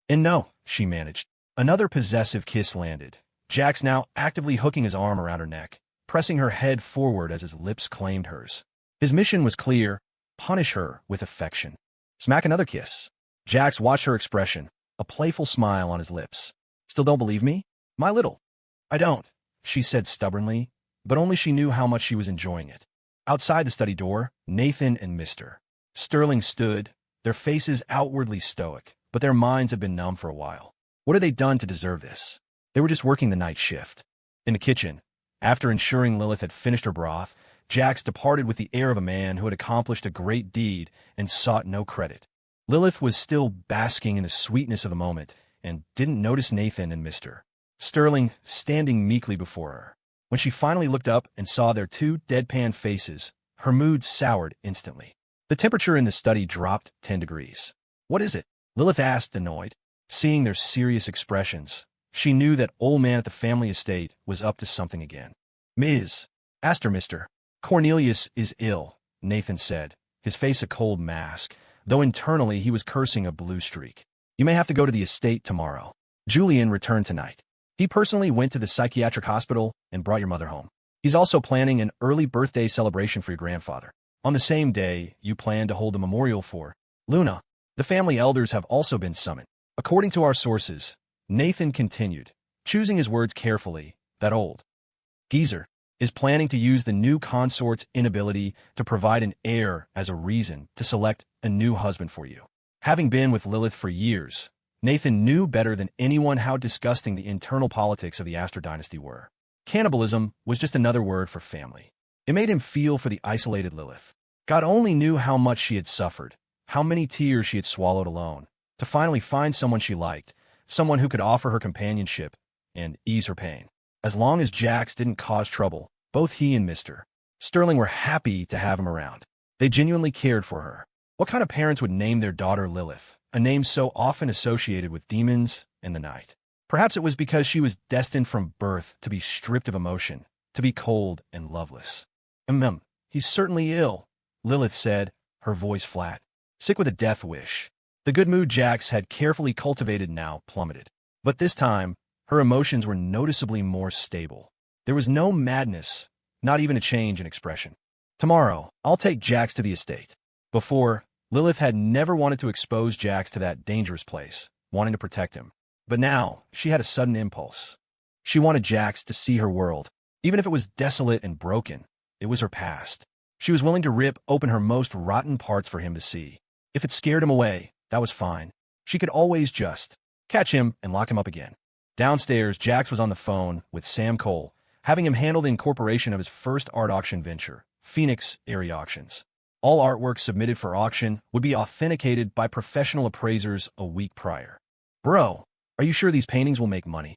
"And no," she managed. Another possessive kiss landed, Jax now actively hooking his arm around her neck, pressing her head forward as his lips claimed hers. His mission was clear: punish her with affection. Smack another kiss. Jax watched her expression, a playful smile on his lips. "Still don't believe me? My little." "I don't," she said stubbornly, but only she knew how much she was enjoying it. Outside the study door, Nathan and Mr. Sterling stood, their faces outwardly stoic, but their minds had been numb for a while. What had they done to deserve this? They were just working the night shift. In the kitchen, after ensuring Lilith had finished her broth, Jax departed with the air of a man who had accomplished a great deed and sought no credit. Lilith was still basking in the sweetness of the moment and didn't notice Nathan and Mr. Sterling standing meekly before her. When she finally looked up and saw their two deadpan faces, her mood soured instantly. The temperature in the study dropped 10 degrees. "What is it?" Lilith asked, annoyed. Seeing their serious expressions, she knew that old man at the family estate was up to something again. "Ms. Asked her Mr. Cornelius is ill," Nathan said, his face a cold mask, though internally he was cursing a blue streak. "You may have to go to the estate tomorrow. Julian returned tonight. He personally went to the psychiatric hospital and brought your mother home. He's also planning an early birthday celebration for your grandfather. On the same day, you plan to hold a memorial for Luna. The family elders have also been summoned. According to our sources," Nathan continued, choosing his words carefully, "that old geezer is planning to use the new consort's inability to provide an heir as a reason to select a new husband for you." Having been with Lilith for years, Nathan knew better than anyone how disgusting the internal politics of the Astor dynasty were. Cannibalism was just another word for family. It made him feel for the isolated Lilith. God only knew how much she had suffered, how many tears she had swallowed alone, to finally find someone she liked, someone who could offer her companionship and ease her pain. As long as Jax didn't cause trouble, both he and Mr. Sterling were happy to have him around. They genuinely cared for her. What kind of parents would name their daughter Lilith, a name so often associated with demons and the night? Perhaps it was because she was destined from birth to be stripped of emotion, to be cold and loveless. He's certainly ill," Lilith said, her voice flat. Sick with a death wish. The good mood Jax had carefully cultivated now plummeted. But this time, her emotions were noticeably more stable. There was no madness, not even a change in expression. "Tomorrow, I'll take Jax to the estate." Before, Lilith had never wanted to expose Jax to that dangerous place, wanting to protect him. But now, she had a sudden impulse. She wanted Jax to see her world. Even if it was desolate and broken, it was her past. She was willing to rip open her most rotten parts for him to see. If it scared him away, that was fine. She could always just catch him and lock him up again. Downstairs, Jax was on the phone with Sam Cole, having him handle the incorporation of his first art auction venture, Phoenix Area Auctions. All artwork submitted for auction would be authenticated by professional appraisers a week prior. "Bro, are you sure these paintings will make money?"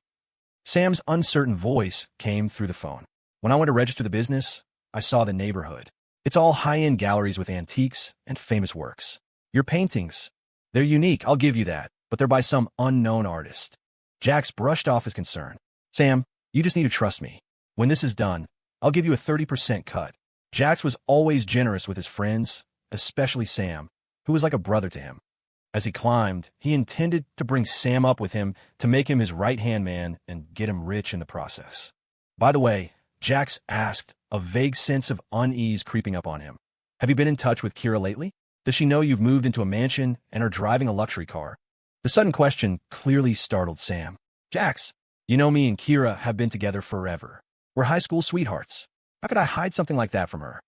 Sam's uncertain voice came through the phone. "When I went to register the business, I saw the neighborhood. It's all high-end galleries with antiques and famous works. Your paintings, they're unique, I'll give you that, but they're by some unknown artist." Jax brushed off his concern. "Sam, you just need to trust me. When this is done, I'll give you a 30% cut." Jax was always generous with his friends, especially Sam, who was like a brother to him. As he climbed, he intended to bring Sam up with him to make him his right-hand man and get him rich in the process. By the way, Jax asked, a vague sense of unease creeping up on him. "Have you been in touch with Kira lately? Does she know you've moved into a mansion and are driving a luxury car?" The sudden question clearly startled Sam. "Jax, you know me and Kira have been together forever. We're high school sweethearts. How could I hide something like that from her?"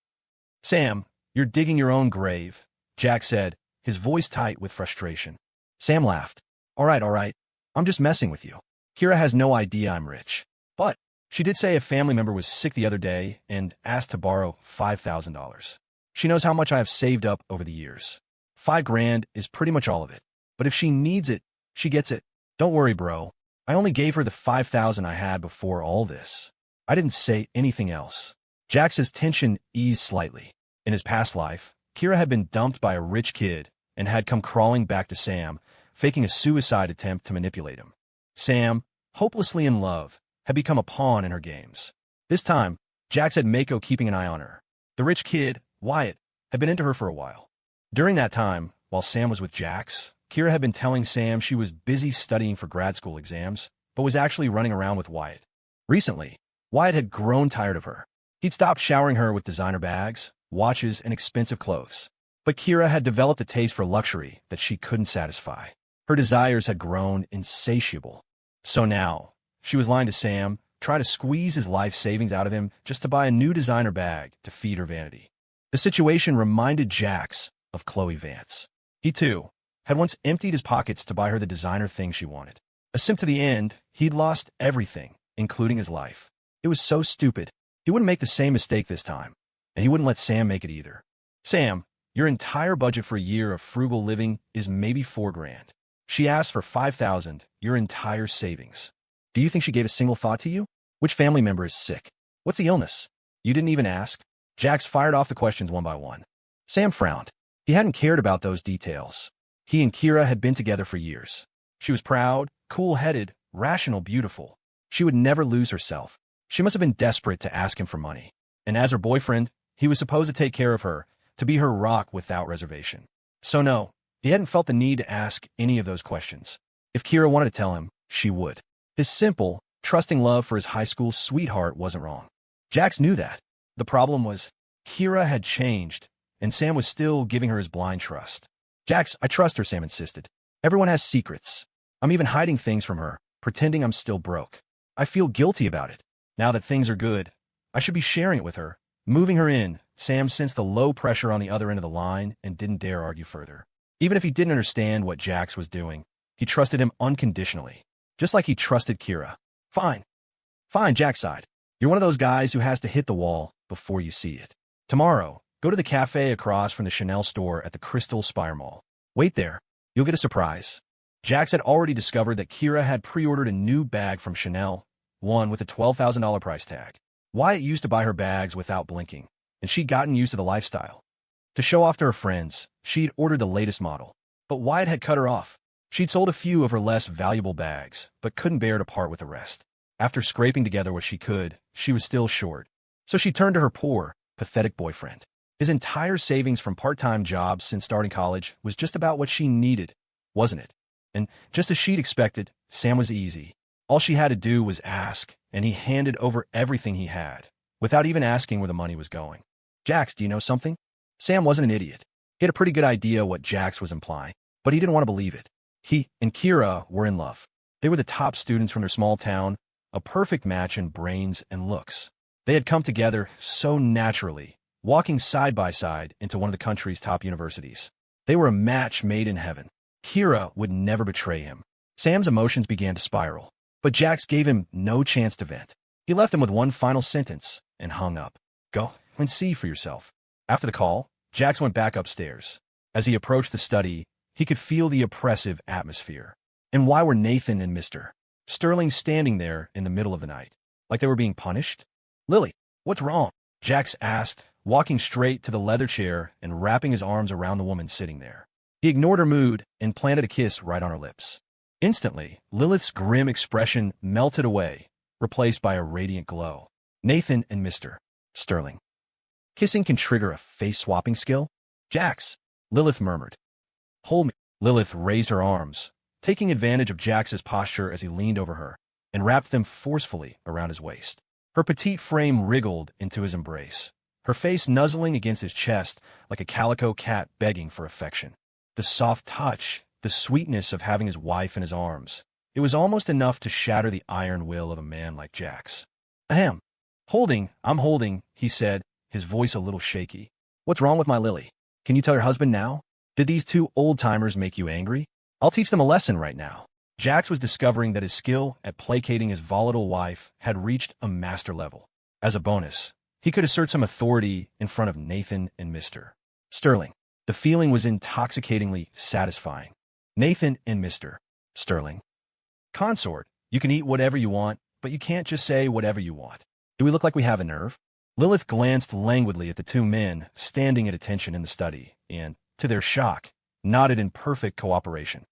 "Sam, you're digging your own grave," Jax said, his voice tight with frustration. Sam laughed. All right. I'm just messing with you. Kira has no idea I'm rich. But she did say a family member was sick the other day and asked to borrow $5,000. She knows how much I have saved up over the years. $5,000 is pretty much all of it. But if she needs it, she gets it. Don't worry, bro. I only gave her the 5,000 I had before all this. I didn't say anything else. Jax's tension eased slightly. In his past life, Kira had been dumped by a rich kid and had come crawling back to Sam, faking a suicide attempt to manipulate him. Sam, hopelessly in love, had become a pawn in her games. This time, Jax had Mako keeping an eye on her. The rich kid, Wyatt, had been into her for a while. During that time, while Sam was with Jax, Kira had been telling Sam she was busy studying for grad school exams, but was actually running around with Wyatt. Recently, Wyatt had grown tired of her. He'd stopped showering her with designer bags, watches, and expensive clothes. But Kira had developed a taste for luxury that she couldn't satisfy. Her desires had grown insatiable. So now, she was lying to Sam, trying to squeeze his life savings out of him just to buy a new designer bag to feed her vanity. The situation reminded Jax of Khloe Vance. He, too, had once emptied his pockets to buy her the designer thing she wanted. A simp to the end, he'd lost everything, including his life. It was so stupid. He wouldn't make the same mistake this time, and he wouldn't let Sam make it either. Sam, your entire budget for a year of frugal living is maybe $4,000. She asked for 5,000, your entire savings. Do you think she gave a single thought to you? Which family member is sick? What's the illness? You didn't even ask? Jax fired off the questions one by one. Sam frowned. He hadn't cared about those details. He and Kira had been together for years. She was proud, cool-headed, rational, beautiful. She would never lose herself. She must have been desperate to ask him for money. And as her boyfriend, he was supposed to take care of her, to be her rock without reservation. So no, he hadn't felt the need to ask any of those questions. If Kira wanted to tell him, she would. His simple, trusting love for his high school sweetheart wasn't wrong. Jax knew that. The problem was, Kira had changed, and Sam was still giving her his blind trust. Jax, I trust her, Sam insisted. Everyone has secrets. I'm even hiding things from her, pretending I'm still broke. I feel guilty about it. Now that things are good, I should be sharing it with her. Moving her in, Sam sensed the low pressure on the other end of the line and didn't dare argue further. Even if he didn't understand what Jax was doing, he trusted him unconditionally, just like he trusted Kira. Fine. Fine, Jax sighed. You're one of those guys who has to hit the wall before you see it. Tomorrow, go to the cafe across from the Chanel store at the Crystal Spire Mall. Wait there. You'll get a surprise. Jax had already discovered that Kira had pre-ordered a new bag from Chanel, one with a $12,000 price tag. Wyatt used to buy her bags without blinking, and she'd gotten used to the lifestyle. To show off to her friends, she'd ordered the latest model. But Wyatt had cut her off. She'd sold a few of her less valuable bags, but couldn't bear to part with the rest. After scraping together what she could, she was still short. So she turned to her poor, pathetic boyfriend. His entire savings from part-time jobs since starting college was just about what she needed, wasn't it? And just as she'd expected, Sam was easy. All she had to do was ask, and he handed over everything he had, without even asking where the money was going. Jax, do you know something? Sam wasn't an idiot. He had a pretty good idea what Jax was implying, but he didn't want to believe it. He and Kira were in love. They were the top students from their small town, a perfect match in brains and looks. They had come together so naturally, walking side by side into one of the country's top universities. They were a match made in heaven. Kira would never betray him. Sam's emotions began to spiral, but Jax gave him no chance to vent. He left him with one final sentence and hung up. Go and see for yourself. After the call, Jax went back upstairs. As he approached the study, he could feel the oppressive atmosphere. And why were Nathan and Mr. Sterling standing there in the middle of the night? Like they were being punished? Lily, what's wrong? Jax asked, walking straight to the leather chair and wrapping his arms around the woman sitting there. He ignored her mood and planted a kiss right on her lips. Instantly, Lilith's grim expression melted away, replaced by a radiant glow. Nathan and Mr. Sterling. Kissing can trigger a face-swapping skill? Jax, Lilith murmured. Hold me. Lilith raised her arms, taking advantage of Jax's posture as he leaned over her, and wrapped them forcefully around his waist. Her petite frame wriggled into his embrace, her face nuzzling against his chest like a calico cat begging for affection. The soft touch, the sweetness of having his wife in his arms. It was almost enough to shatter the iron will of a man like Jax. Ahem. I'm holding, he said, his voice a little shaky. What's wrong with my Lily? Can you tell your husband now? Did these two old-timers make you angry? I'll teach them a lesson right now. Jax was discovering that his skill at placating his volatile wife had reached a master level. As a bonus, he could assert some authority in front of Nathan and Mr. Sterling. The feeling was intoxicatingly satisfying. Nathan and Mr. Sterling. Consort, You can eat whatever you want, but you can't just say whatever you want. Do we look like we have a nerve? Lilith glanced languidly at the two men standing at attention in the study and, to their shock, nodded in perfect cooperation.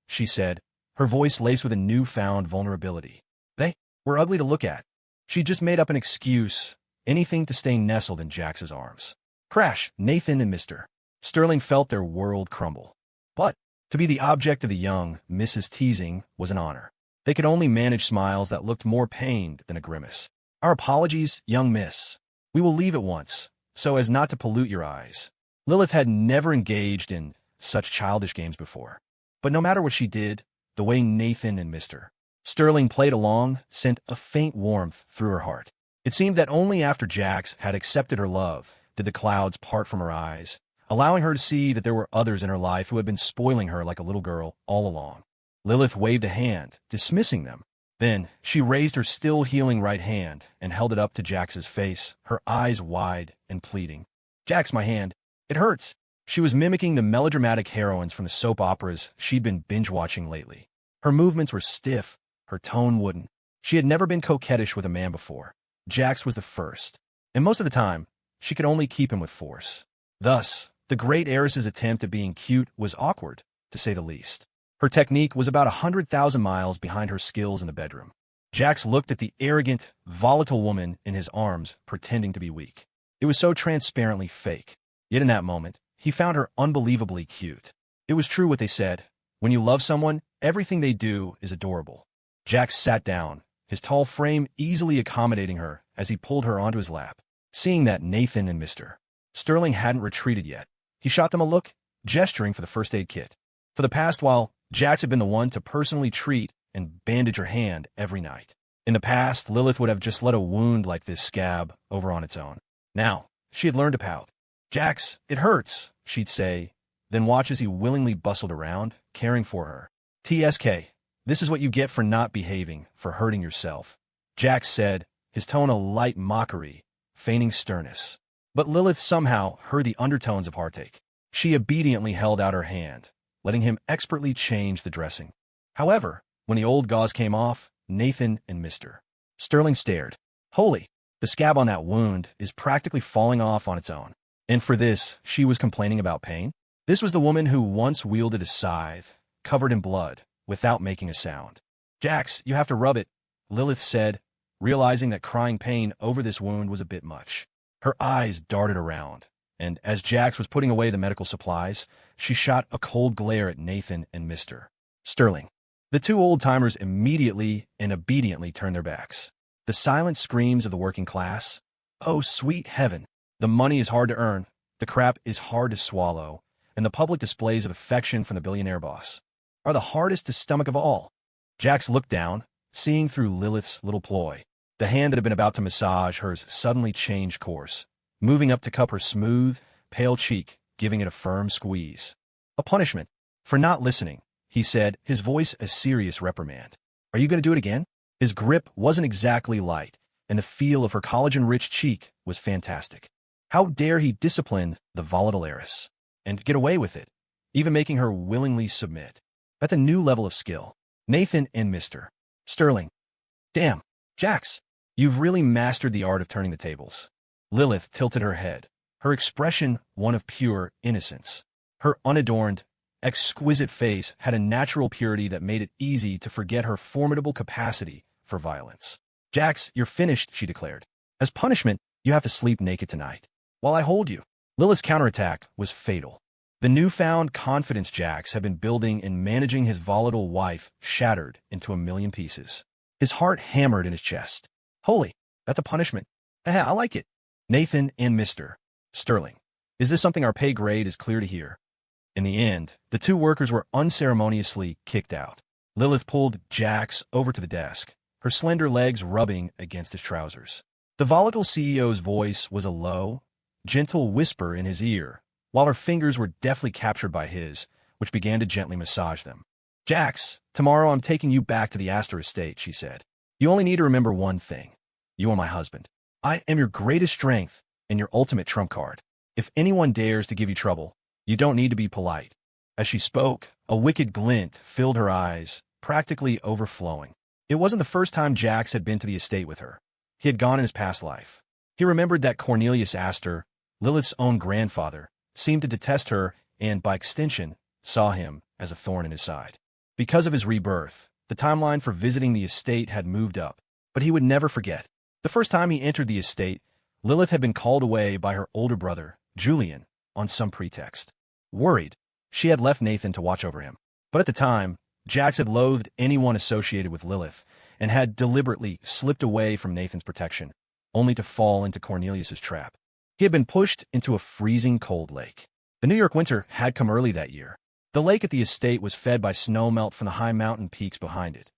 She said, her voice laced with a newfound vulnerability. They were ugly to look at. She just made up an excuse, anything to stay nestled in Jax's arms. Crash, Nathan and Mr. Sterling felt their world crumble. But to be the object of the young Mrs. Teasing was an honor. They could only manage smiles that looked more pained than a grimace. Our apologies, young miss. We will leave at once, so as not to pollute your eyes. Lilith had never engaged in such childish games before. But no matter what she did, the way Nathan and Mr. Sterling played along sent a faint warmth through her heart. It seemed that only after Jax had accepted her love did the clouds part from her eyes, allowing her to see that there were others in her life who had been spoiling her like a little girl all along. Lilith waved a hand, dismissing them. Then she raised her still healing right hand and held it up to Jax's face, her eyes wide and pleading. Jax, my hand. It hurts. She was mimicking the melodramatic heroines from the soap operas she'd been binge-watching lately. Her movements were stiff, her tone wooden. She had never been coquettish with a man before. Jax was the first, and most of the time, she could only keep him with force. Thus, the great heiress's attempt at being cute was awkward, to say the least. Her technique was about 100,000 miles behind her skills in the bedroom. Jax looked at the arrogant, volatile woman in his arms, pretending to be weak. It was so transparently fake. Yet in that moment, he found her unbelievably cute. It was true what they said. When you love someone, everything they do is adorable. Jax sat down, his tall frame easily accommodating her as he pulled her onto his lap. Seeing that Nathan and Mr. Sterling hadn't retreated yet, he shot them a look, gesturing for the first aid kit. For the past while, Jax had been the one to personally treat and bandage her hand every night. In the past, Lilith would have just let a wound like this scab over on its own. Now, she had learned to pout. Jax, it hurts, she'd say, then watch as he willingly bustled around, caring for her. TSK, this is what you get for not behaving, for hurting yourself, Jax said, his tone a light mockery, feigning sternness. But Lilith somehow heard the undertones of heartache. She obediently held out her hand, letting him expertly change the dressing. However, when the old gauze came off, Nathan and Mr. Sterling stared. Holy, the scab on that wound is practically falling off on its own. And for this, she was complaining about pain? This was the woman who once wielded a scythe, covered in blood, without making a sound. Jax, you have to rub it, Lilith said, realizing that crying pain over this wound was a bit much. Her eyes darted around, and as Jax was putting away the medical supplies, she shot a cold glare at Nathan and Mr. Sterling. The two old-timers immediately and obediently turned their backs. The silent screams of the working class. Oh, sweet heaven. The money is hard to earn, the crap is hard to swallow, and the public displays of affection from the billionaire boss are the hardest to stomach of all. Jax looked down, seeing through Lilith's little ploy. The hand that had been about to massage hers suddenly changed course, moving up to cup her smooth, pale cheek, giving it a firm squeeze. A punishment for not listening, he said, his voice a serious reprimand. Are you going to do it again? His grip wasn't exactly light, and the feel of her collagen-rich cheek was fantastic. How dare he discipline the volatile heiress and get away with it, even making her willingly submit. That's a new level of skill. Nathan and Mr. Sterling. Damn, Jax, you've really mastered the art of turning the tables. Lilith tilted her head, her expression one of pure innocence. Her unadorned, exquisite face had a natural purity that made it easy to forget her formidable capacity for violence. Jax, you're finished, she declared. As punishment, you have to sleep naked tonight, while I hold you. Lilith's counterattack was fatal. The newfound confidence Jax had been building in managing his volatile wife shattered into a million pieces. His heart hammered in his chest. Holy, that's a punishment. I like it. Nathan and Mr. Sterling. Is this something our pay grade is clear to hear? In the end, the two workers were unceremoniously kicked out. Lilith pulled Jax over to the desk, her slender legs rubbing against his trousers. The volatile CEO's voice was a low, gentle whisper in his ear, while her fingers were deftly captured by his, which began to gently massage them. Jax, tomorrow I'm taking you back to the Astor estate, she said. You only need to remember one thing. You are my husband. I am your greatest strength and your ultimate trump card. If anyone dares to give you trouble, you don't need to be polite. As she spoke, a wicked glint filled her eyes, practically overflowing. It wasn't the first time Jax had been to the estate with her. He had gone in his past life. He remembered that Cornelius Astor, Lilith's own grandfather, seemed to detest her and, by extension, saw him as a thorn in his side. Because of his rebirth, the timeline for visiting the estate had moved up, but he would never forget. The first time he entered the estate, Lilith had been called away by her older brother, Julian, on some pretext. Worried, she had left Nathan to watch over him. But at the time, Jax had loathed anyone associated with Lilith and had deliberately slipped away from Nathan's protection, only to fall into Cornelius's trap. He had been pushed into a freezing cold lake. The New York winter had come early that year. The lake at the estate was fed by snowmelt from the high mountain peaks behind it.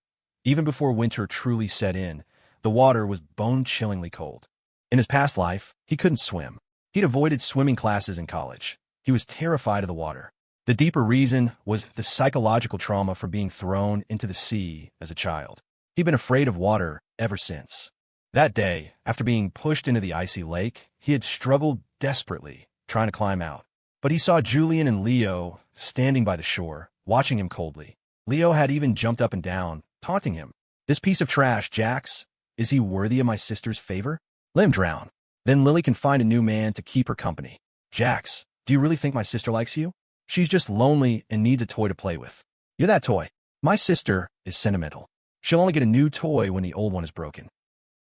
Even before winter truly set in, the water was bone-chillingly cold. In his past life, he couldn't swim. He'd avoided swimming classes in college. He was terrified of the water. The deeper reason was the psychological trauma from being thrown into the sea as a child. He'd been afraid of water ever since. That day, after being pushed into the icy lake, he had struggled desperately, trying to climb out. But he saw Julian and Leo standing by the shore, watching him coldly. Leo had even jumped up and down, taunting him. "This piece of trash, Jax, is he worthy of my sister's favor? Let him drown. Then Lily can find a new man to keep her company. Jax, do you really think my sister likes you? She's just lonely and needs a toy to play with. You're that toy. My sister is sentimental. She'll only get a new toy when the old one is broken."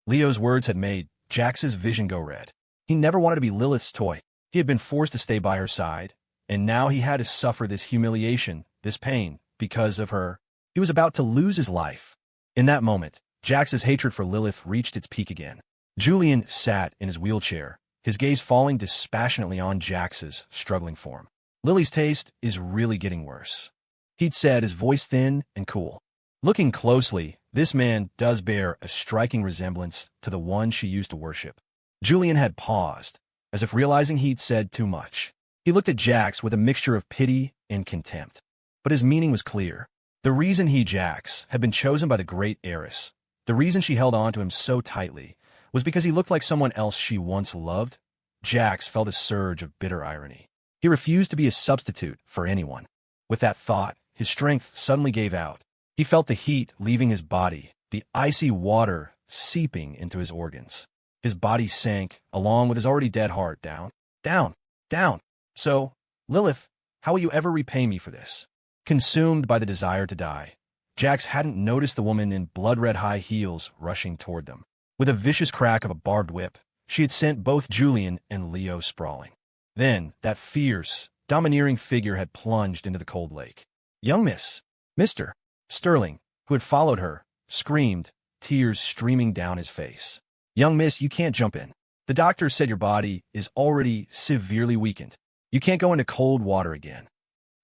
Leo's words had made Jax's vision go red. He never wanted to be Lilith's toy. He had been forced to stay by her side, and now he had to suffer this humiliation, this pain, because of her. He was about to lose his life. In that moment, Jax's hatred for Lilith reached its peak again. Julian sat in his wheelchair, his gaze falling dispassionately on Jax's struggling form. "Lily's taste is really getting worse," he'd said, his voice thin and cool. Looking closely, this man does bear a striking resemblance to the one she used to worship. Julian had paused, as if realizing he'd said too much. He looked at Jax with a mixture of pity and contempt. But his meaning was clear. The reason he, Jax, had been chosen by the great Heiress, the reason she held on to him so tightly, was because he looked like someone else she once loved. Jax felt a surge of bitter irony. He refused to be a substitute for anyone. With that thought, his strength suddenly gave out. He felt the heat leaving his body, the icy water seeping into his organs. His body sank, along with his already dead heart, down, down, down. "So, Lilith, how will you ever repay me for this?" Consumed by the desire to die, Jax hadn't noticed the woman in blood-red high heels rushing toward them. With a vicious crack of a barbed whip, she had sent both Julian and Leo sprawling. Then, that fierce, domineering figure had plunged into the cold lake. "Young miss, Mr. Sterling," who had followed her, screamed, tears streaming down his face. "Young miss, you can't jump in. The doctor said your body is already severely weakened. You can't go into cold water again.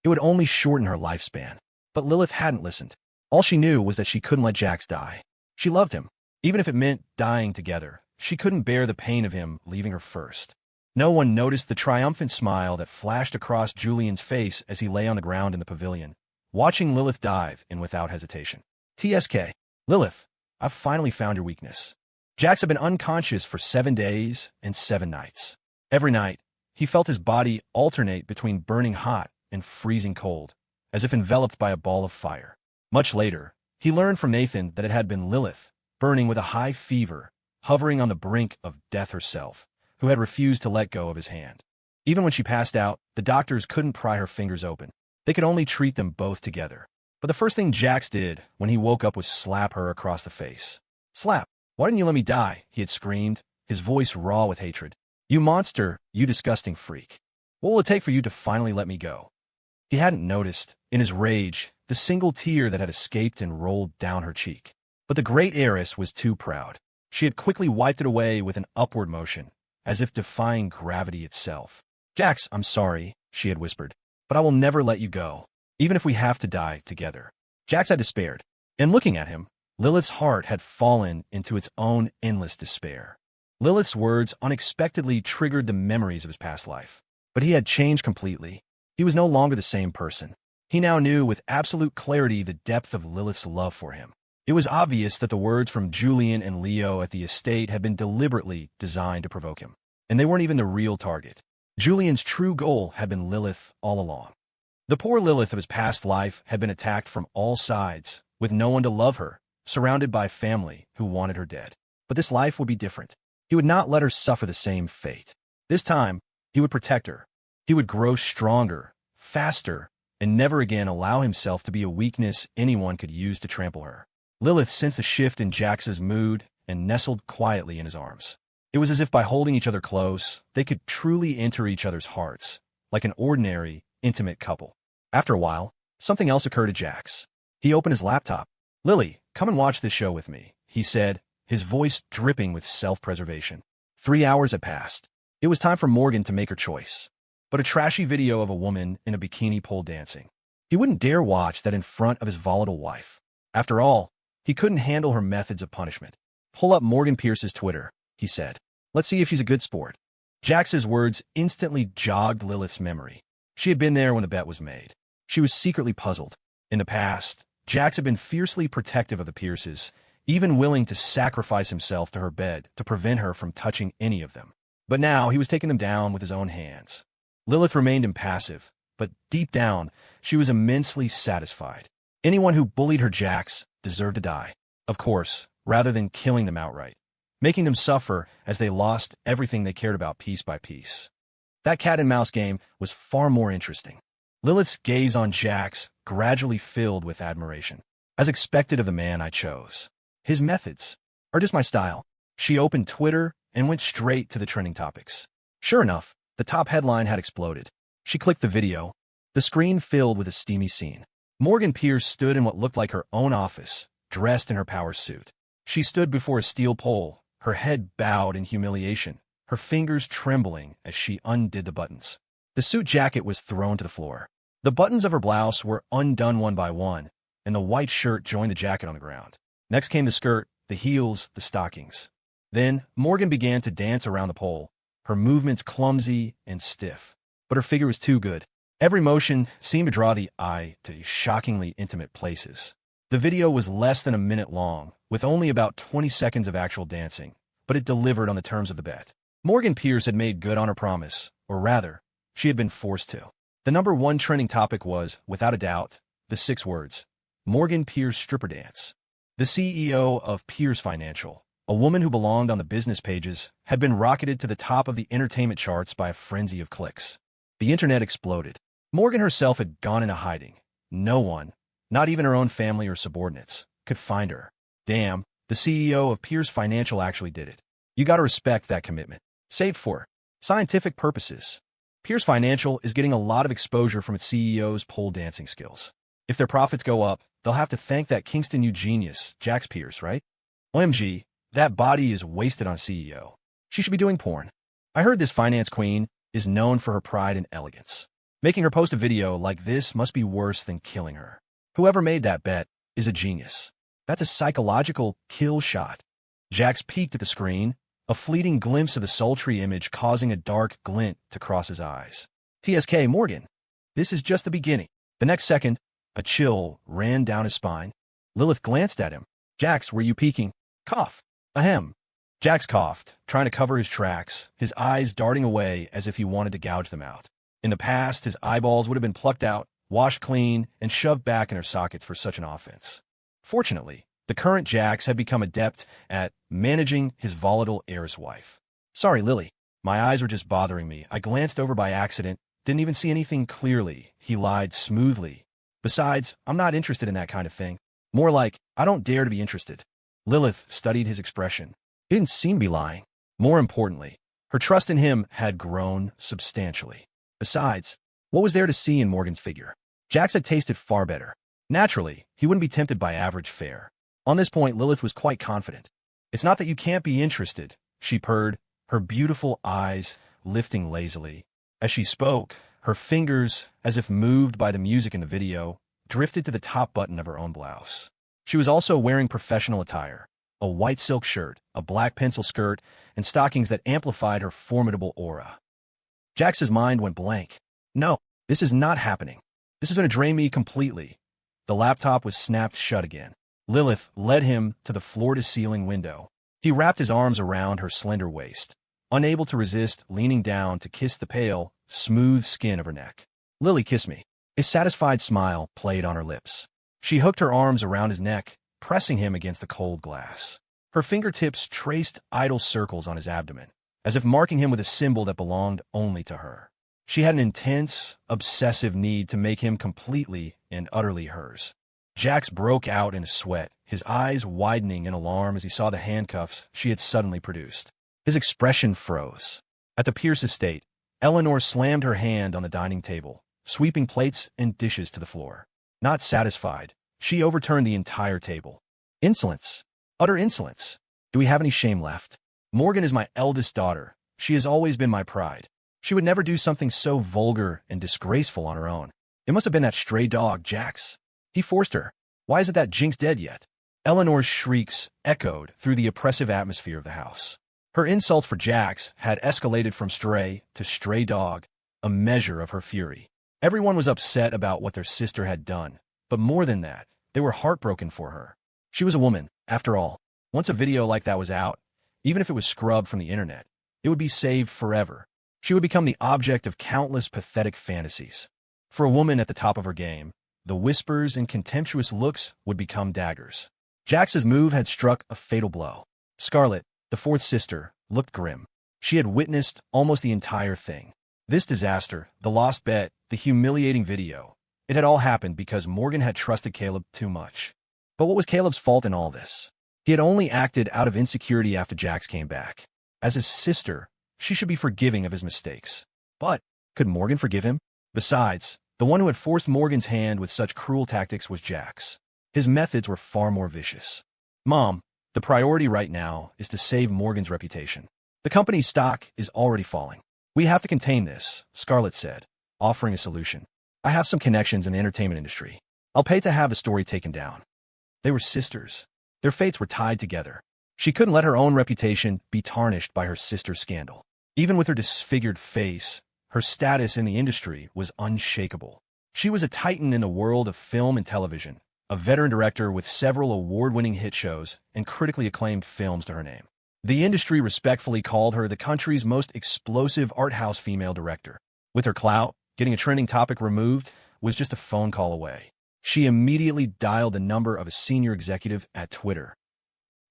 It would only shorten her lifespan." But Lilith hadn't listened. All she knew was that she couldn't let Jax die. She loved him. Even if it meant dying together, she couldn't bear the pain of him leaving her first. No one noticed the triumphant smile that flashed across Julian's face as he lay on the ground in the pavilion, watching Lilith dive in without hesitation. "TSK. Lilith, I've finally found your weakness." Jax had been unconscious for 7 days and 7 nights. Every night, he felt his body alternate between burning hot and freezing cold, as if enveloped by a ball of fire. Much later, he learned from Nathan that it had been Lilith, burning with a high fever, hovering on the brink of death herself, who had refused to let go of his hand. Even when she passed out, the doctors couldn't pry her fingers open. They could only treat them both together. But the first thing Jax did when he woke up was slap her across the face. "Slap! Why didn't you let me die?" he had screamed, his voice raw with hatred. "You monster, you disgusting freak. What will it take for you to finally let me go?" He hadn't noticed, in his rage, the single tear that had escaped and rolled down her cheek. But the great Heiress was too proud. She had quickly wiped it away with an upward motion, as if defying gravity itself. "Jax, I'm sorry," she had whispered, "but I will never let you go, even if we have to die together." Jax had despaired. In looking at him, Lilith's heart had fallen into its own endless despair. Lilith's words unexpectedly triggered the memories of his past life. But he had changed completely. He was no longer the same person. He now knew with absolute clarity the depth of Lilith's love for him. It was obvious that the words from Julian and Leo at the estate had been deliberately designed to provoke him. And they weren't even the real target. Julian's true goal had been Lilith all along. The poor Lilith of his past life had been attacked from all sides, with no one to love her, surrounded by family who wanted her dead. But this life would be different. He would not let her suffer the same fate. This time, he would protect her. He would grow stronger, faster, and never again allow himself to be a weakness anyone could use to trample her. Lilith sensed a shift in Jax's mood and nestled quietly in his arms. It was as if by holding each other close, they could truly enter each other's hearts, like an ordinary, intimate couple. After a while, something else occurred to Jax. He opened his laptop. "Lily, come and watch this show with me," he said, his voice dripping with self-preservation. 3 hours had passed. It was time for Morgan to make her choice. But a trashy video of a woman in a bikini pole dancing. He wouldn't dare watch that in front of his volatile wife. After all, he couldn't handle her methods of punishment. "Pull up Morgan Pierce's Twitter," he said. "Let's see if she's a good sport." Jax's words instantly jogged Lilith's memory. She had been there when the bet was made. She was secretly puzzled. In the past, Jax had been fiercely protective of the Pierces, even willing to sacrifice himself to her bed to prevent her from touching any of them. But now he was taking them down with his own hands. Lilith remained impassive, but deep down, she was immensely satisfied. Anyone who bullied her Jax deserved to die. Of course, rather than killing them outright, making them suffer as they lost everything they cared about piece by piece. That cat-and-mouse game was far more interesting. Lilith's gaze on Jax gradually filled with admiration. As expected of the man I chose. His methods are just my style. She opened Twitter and went straight to the trending topics. Sure enough, the top headline had exploded. She clicked the video. The screen filled with a steamy scene. Morgan Pierce stood in what looked like her own office, dressed in her power suit. She stood before a steel pole, her head bowed in humiliation, her fingers trembling as she undid the buttons. The suit jacket was thrown to the floor. The buttons of her blouse were undone one by one, and the white shirt joined the jacket on the ground. Next came the skirt, the heels, the stockings. Then Morgan began to dance around the pole, her movements clumsy and stiff. But her figure was too good. Every motion seemed to draw the eye to shockingly intimate places. The video was less than a minute long, with only about 20 seconds of actual dancing, but it delivered on the terms of the bet. Morgan Pierce had made good on her promise, or rather, she had been forced to. The #1 trending topic was, without a doubt, the 6 words, Morgan Pierce stripper dance. The CEO of Pierce Financial, a woman who belonged on the business pages, had been rocketed to the top of the entertainment charts by a frenzy of clicks. The internet exploded. Morgan herself had gone into hiding. No one, not even her own family or subordinates, could find her. Damn, the CEO of Pierce Financial actually did it. You gotta respect that commitment. Save for scientific purposes. Pierce Financial is getting a lot of exposure from its CEO's pole dancing skills. If their profits go up, they'll have to thank that Kingston U genius, Jax Pierce, right? OMG, that body is wasted on CEO. She should be doing porn. I heard this finance queen is known for her pride and elegance. Making her post a video like this must be worse than killing her. Whoever made that bet is a genius. That's a psychological kill shot. Jax peeked at the screen, a fleeting glimpse of the sultry image causing a dark glint to cross his eyes. TSK Morgan. This is just the beginning. The next second, a chill ran down his spine. Lilith glanced at him. "Jax, were you peeking?" Cough. Ahem. Jax coughed, trying to cover his tracks, his eyes darting away as if he wanted to gouge them out. In the past, his eyeballs would have been plucked out, washed clean, and shoved back in their sockets for such an offense. Fortunately, the current Jax had become adept at managing his volatile heiress wife. "Sorry, Lily. My eyes were just bothering me. I glanced over by accident, didn't even see anything clearly," he lied smoothly. "Besides, I'm not interested in that kind of thing. More like, I don't dare to be interested." Lilith studied his expression. He didn't seem to be lying. More importantly, her trust in him had grown substantially. Besides, what was there to see in Morgan's figure? Jax had tasted far better. Naturally, he wouldn't be tempted by average fare. On this point, Lilith was quite confident. "It's not that you can't be interested," she purred, her beautiful eyes lifting lazily. As she spoke, her fingers, as if moved by the music in the video, drifted to the top button of her own blouse. She was also wearing professional attire, a white silk shirt, a black pencil skirt, and stockings that amplified her formidable aura. Jax's mind went blank. No, this is not happening. This is going to drain me completely. The laptop was snapped shut again. Lilith led him to the floor-to-ceiling window. He wrapped his arms around her slender waist, unable to resist leaning down to kiss the pale, smooth skin of her neck. "Lily, kiss me." A satisfied smile played on her lips. She hooked her arms around his neck, pressing him against the cold glass. Her fingertips traced idle circles on his abdomen, as if marking him with a symbol that belonged only to her. She had an intense, obsessive need to make him completely and utterly hers. Jax broke out in a sweat, his eyes widening in alarm as he saw the handcuffs she had suddenly produced. His expression froze. At the Pierce estate, Eleanor slammed her hand on the dining table, sweeping plates and dishes to the floor. Not satisfied, she overturned the entire table. Insolence. Utter insolence. Do we have any shame left? Morgan is my eldest daughter. She has always been my pride. She would never do something so vulgar and disgraceful on her own. It must have been that stray dog, Jax. He forced her. Why isn't that Jinx dead yet? Eleanor's shrieks echoed through the oppressive atmosphere of the house. Her insults for Jax had escalated from stray to stray dog, a measure of her fury. Everyone was upset about what their sister had done, but more than that, they were heartbroken for her. She was a woman, after all. Once a video like that was out, even if it was scrubbed from the internet, it would be saved forever. She would become the object of countless pathetic fantasies. For a woman at the top of her game, the whispers and contemptuous looks would become daggers. Jax's move had struck a fatal blow. Scarlet, the fourth sister, looked grim. She had witnessed almost the entire thing. This disaster, the lost bet, the humiliating video, it had all happened because Morgan had trusted Caleb too much. But what was Caleb's fault in all this? He had only acted out of insecurity after Jax came back. As his sister, she should be forgiving of his mistakes. But could Morgan forgive him? Besides, the one who had forced Morgan's hand with such cruel tactics was Jax. His methods were far more vicious. Mom, the priority right now is to save Morgan's reputation. The company's stock is already falling. We have to contain this, Scarlet said, offering a solution. I have some connections in the entertainment industry. I'll pay to have the story taken down. They were sisters. Their fates were tied together. She couldn't let her own reputation be tarnished by her sister's scandal. Even with her disfigured face, her status in the industry was unshakable. She was a titan in the world of film and television, a veteran director with several award-winning hit shows and critically acclaimed films to her name. The industry respectfully called her the country's most explosive art house female director. With her clout, getting a trending topic removed was just a phone call away. She immediately dialed the number of a senior executive at Twitter.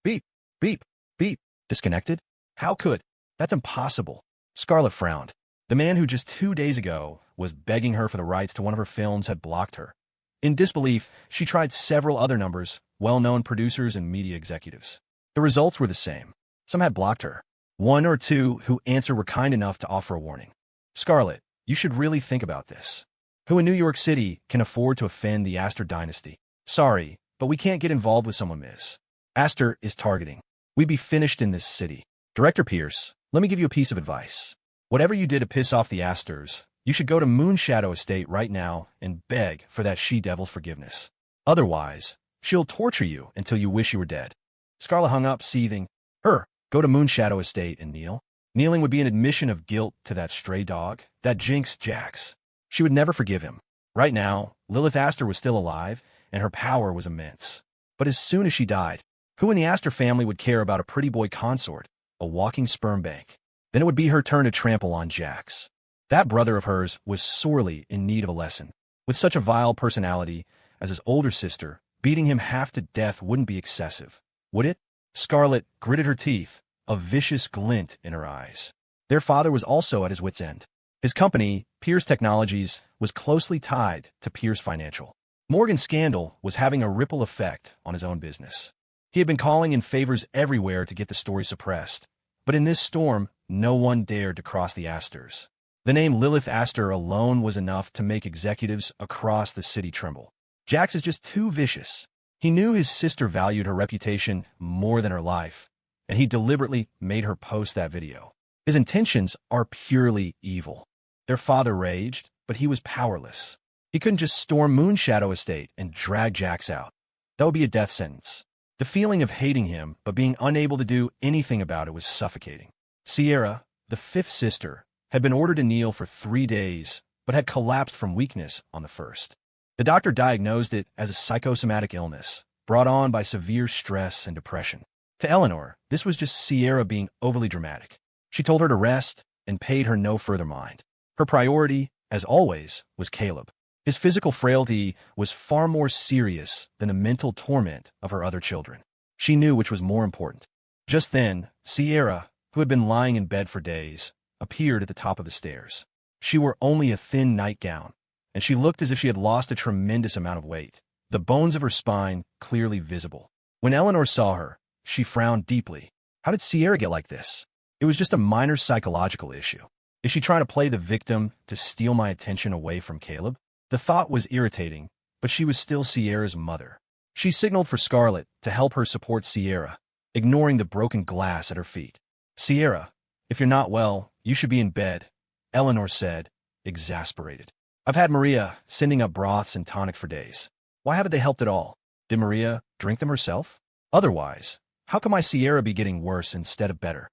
Beep, beep, beep. Disconnected? How could? That's impossible. Scarlet frowned. The man who just 2 days ago was begging her for the rights to one of her films had blocked her. In disbelief, she tried several other numbers, well-known producers and media executives. The results were the same. Some had blocked her. One or two who answered were kind enough to offer a warning. Scarlet, you should really think about this. Who in New York City can afford to offend the Astor dynasty? Sorry, but we can't get involved with someone Ms. Astor is targeting. We'd be finished in this city. Director Pierce, let me give you a piece of advice. Whatever you did to piss off the Astors, you should go to Moonshadow Estate right now and beg for that she-devil's forgiveness. Otherwise, she'll torture you until you wish you were dead. Scarlet hung up, seething. Go to Moonshadow Estate and kneel. Kneeling would be an admission of guilt to that stray dog, that Jinx Jax. She would never forgive him. Right now, Lilith Astor was still alive, and her power was immense. But as soon as she died, who in the Astor family would care about a pretty boy consort, a walking sperm bank? Then it would be her turn to trample on Jax. That brother of hers was sorely in need of a lesson. With such a vile personality as his older sister, beating him half to death wouldn't be excessive, would it? Scarlet gritted her teeth, a vicious glint in her eyes. Their father was also at his wit's end. His company, Pierce Technologies, was closely tied to Pierce Financial. Morgan's scandal was having a ripple effect on his own business. He had been calling in favors everywhere to get the story suppressed, but in this storm, no one dared to cross the Astors. The name Lilith Astor alone was enough to make executives across the city tremble. Jax is just too vicious. He knew his sister valued her reputation more than her life, and he deliberately made her post that video. His intentions are purely evil. Their father raged, but he was powerless. He couldn't just storm Moonshadow Estate and drag Jax out. That would be a death sentence. The feeling of hating him, but being unable to do anything about it was suffocating. Sierra, the fifth sister, had been ordered to kneel for 3 days, but had collapsed from weakness on the first. The doctor diagnosed it as a psychosomatic illness, brought on by severe stress and depression. To Eleanor, this was just Sierra being overly dramatic. She told her to rest and paid her no further mind. Her priority, as always, was Caleb. His physical frailty was far more serious than the mental torment of her other children. She knew which was more important. Just then, Sierra, who had been lying in bed for days, appeared at the top of the stairs. She wore only a thin nightgown, and she looked as if she had lost a tremendous amount of weight, the bones of her spine clearly visible. When Eleanor saw her, she frowned deeply. How did Sierra get like this? It was just a minor psychological issue. Is she trying to play the victim to steal my attention away from Caleb? The thought was irritating, but she was still Sierra's mother. She signaled for Scarlet to help her support Sierra, ignoring the broken glass at her feet. Sierra, if you're not well, you should be in bed, Eleanor said, exasperated. I've had Maria sending up broths and tonics for days. Why haven't they helped at all? Did Maria drink them herself? Otherwise, how can my Sierra be getting worse instead of better?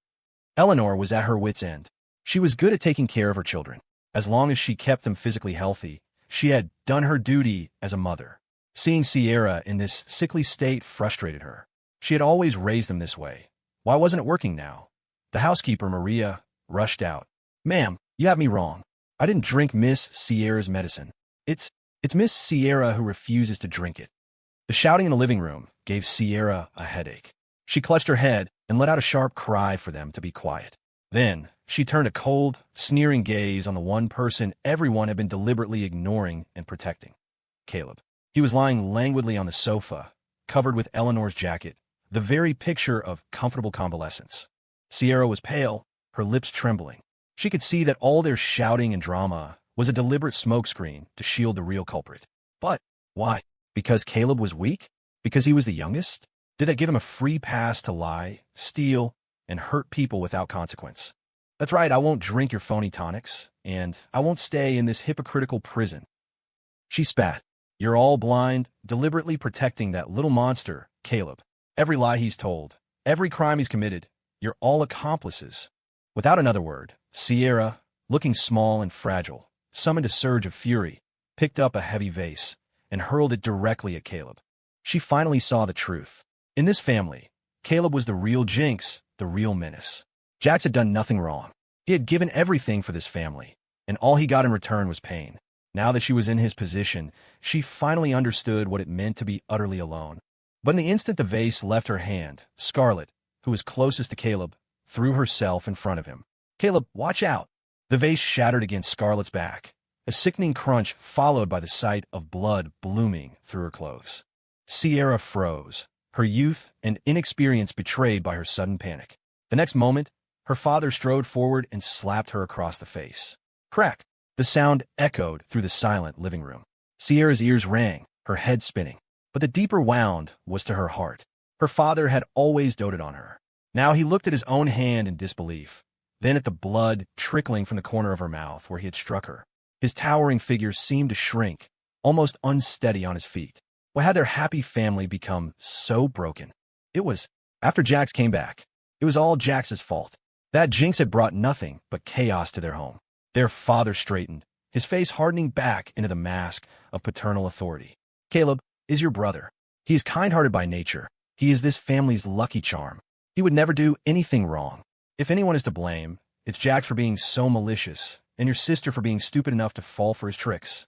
Eleanor was at her wit's end. She was good at taking care of her children. As long as she kept them physically healthy, she had done her duty as a mother. Seeing Sierra in this sickly state frustrated her. She had always raised them this way. Why wasn't it working now? The housekeeper, Maria, rushed out. Ma'am, you have me wrong. I didn't drink Miss Sierra's medicine. It's Miss Sierra who refuses to drink it. The shouting in the living room gave Sierra a headache. She clutched her head and let out a sharp cry for them to be quiet. Then, she turned a cold, sneering gaze on the one person everyone had been deliberately ignoring and protecting. Caleb. He was lying languidly on the sofa, covered with Eleanor's jacket, the very picture of comfortable convalescence. Sierra was pale, her lips trembling. She could see that all their shouting and drama was a deliberate smokescreen to shield the real culprit. But why? Because Caleb was weak? Because he was the youngest? Did that give him a free pass to lie, steal, and hurt people without consequence? That's right, I won't drink your phony tonics, and I won't stay in this hypocritical prison. She spat. You're all blind, deliberately protecting that little monster, Caleb. Every lie he's told, every crime he's committed, you're all accomplices. Without another word, Sierra, looking small and fragile, summoned a surge of fury, picked up a heavy vase, and hurled it directly at Caleb. She finally saw the truth. In this family, Caleb was the real jinx, the real menace. Jax had done nothing wrong. He had given everything for this family, and all he got in return was pain. Now that she was in his position, she finally understood what it meant to be utterly alone. But in the instant the vase left her hand, Scarlet, who was closest to Caleb, threw herself in front of him. Caleb, watch out! The vase shattered against Scarlet's back, a sickening crunch followed by the sight of blood blooming through her clothes. Sierra froze, her youth and inexperience betrayed by her sudden panic. The next moment, her father strode forward and slapped her across the face. Crack! The sound echoed through the silent living room. Sierra's ears rang, her head spinning. But the deeper wound was to her heart. Her father had always doted on her. Now he looked at his own hand in disbelief, then at the blood trickling from the corner of her mouth where he had struck her. His towering figure seemed to shrink, almost unsteady on his feet. Why had their happy family become so broken? It was, after Jax came back, it was all Jax's fault. That jinx had brought nothing but chaos to their home. Their father straightened, his face hardening back into the mask of paternal authority. Caleb is your brother. He is kind-hearted by nature. He is this family's lucky charm. He would never do anything wrong. If anyone is to blame, it's Jax for being so malicious, and your sister for being stupid enough to fall for his tricks.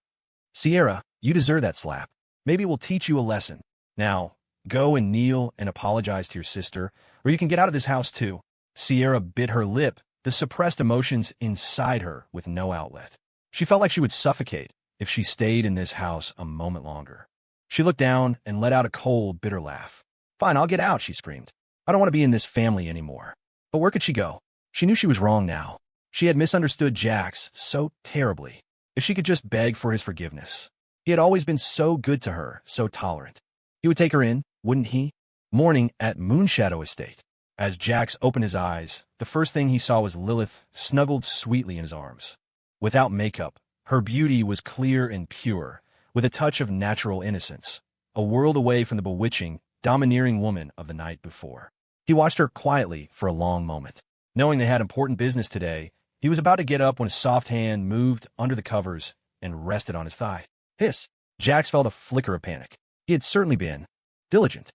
Sierra, you deserve that slap. Maybe it will teach you a lesson. Now, go and kneel and apologize to your sister, or you can get out of this house too. Sierra bit her lip, the suppressed emotions inside her with no outlet. She felt like she would suffocate if she stayed in this house a moment longer. She looked down and let out a cold, bitter laugh. Fine, I'll get out, she screamed. I don't want to be in this family anymore. But where could she go? She knew she was wrong now. She had misunderstood Jax so terribly. If she could just beg for his forgiveness. He had always been so good to her, so tolerant. He would take her in, wouldn't he? Morning at Moonshadow Estate. As Jax opened his eyes, the first thing he saw was Lilith snuggled sweetly in his arms. Without makeup, her beauty was clear and pure, with a touch of natural innocence, a world away from the bewitching, domineering woman of the night before. He watched her quietly for a long moment. Knowing they had important business today, he was about to get up when a soft hand moved under the covers and rested on his thigh. Hiss! Jax felt a flicker of panic. He had certainly been diligent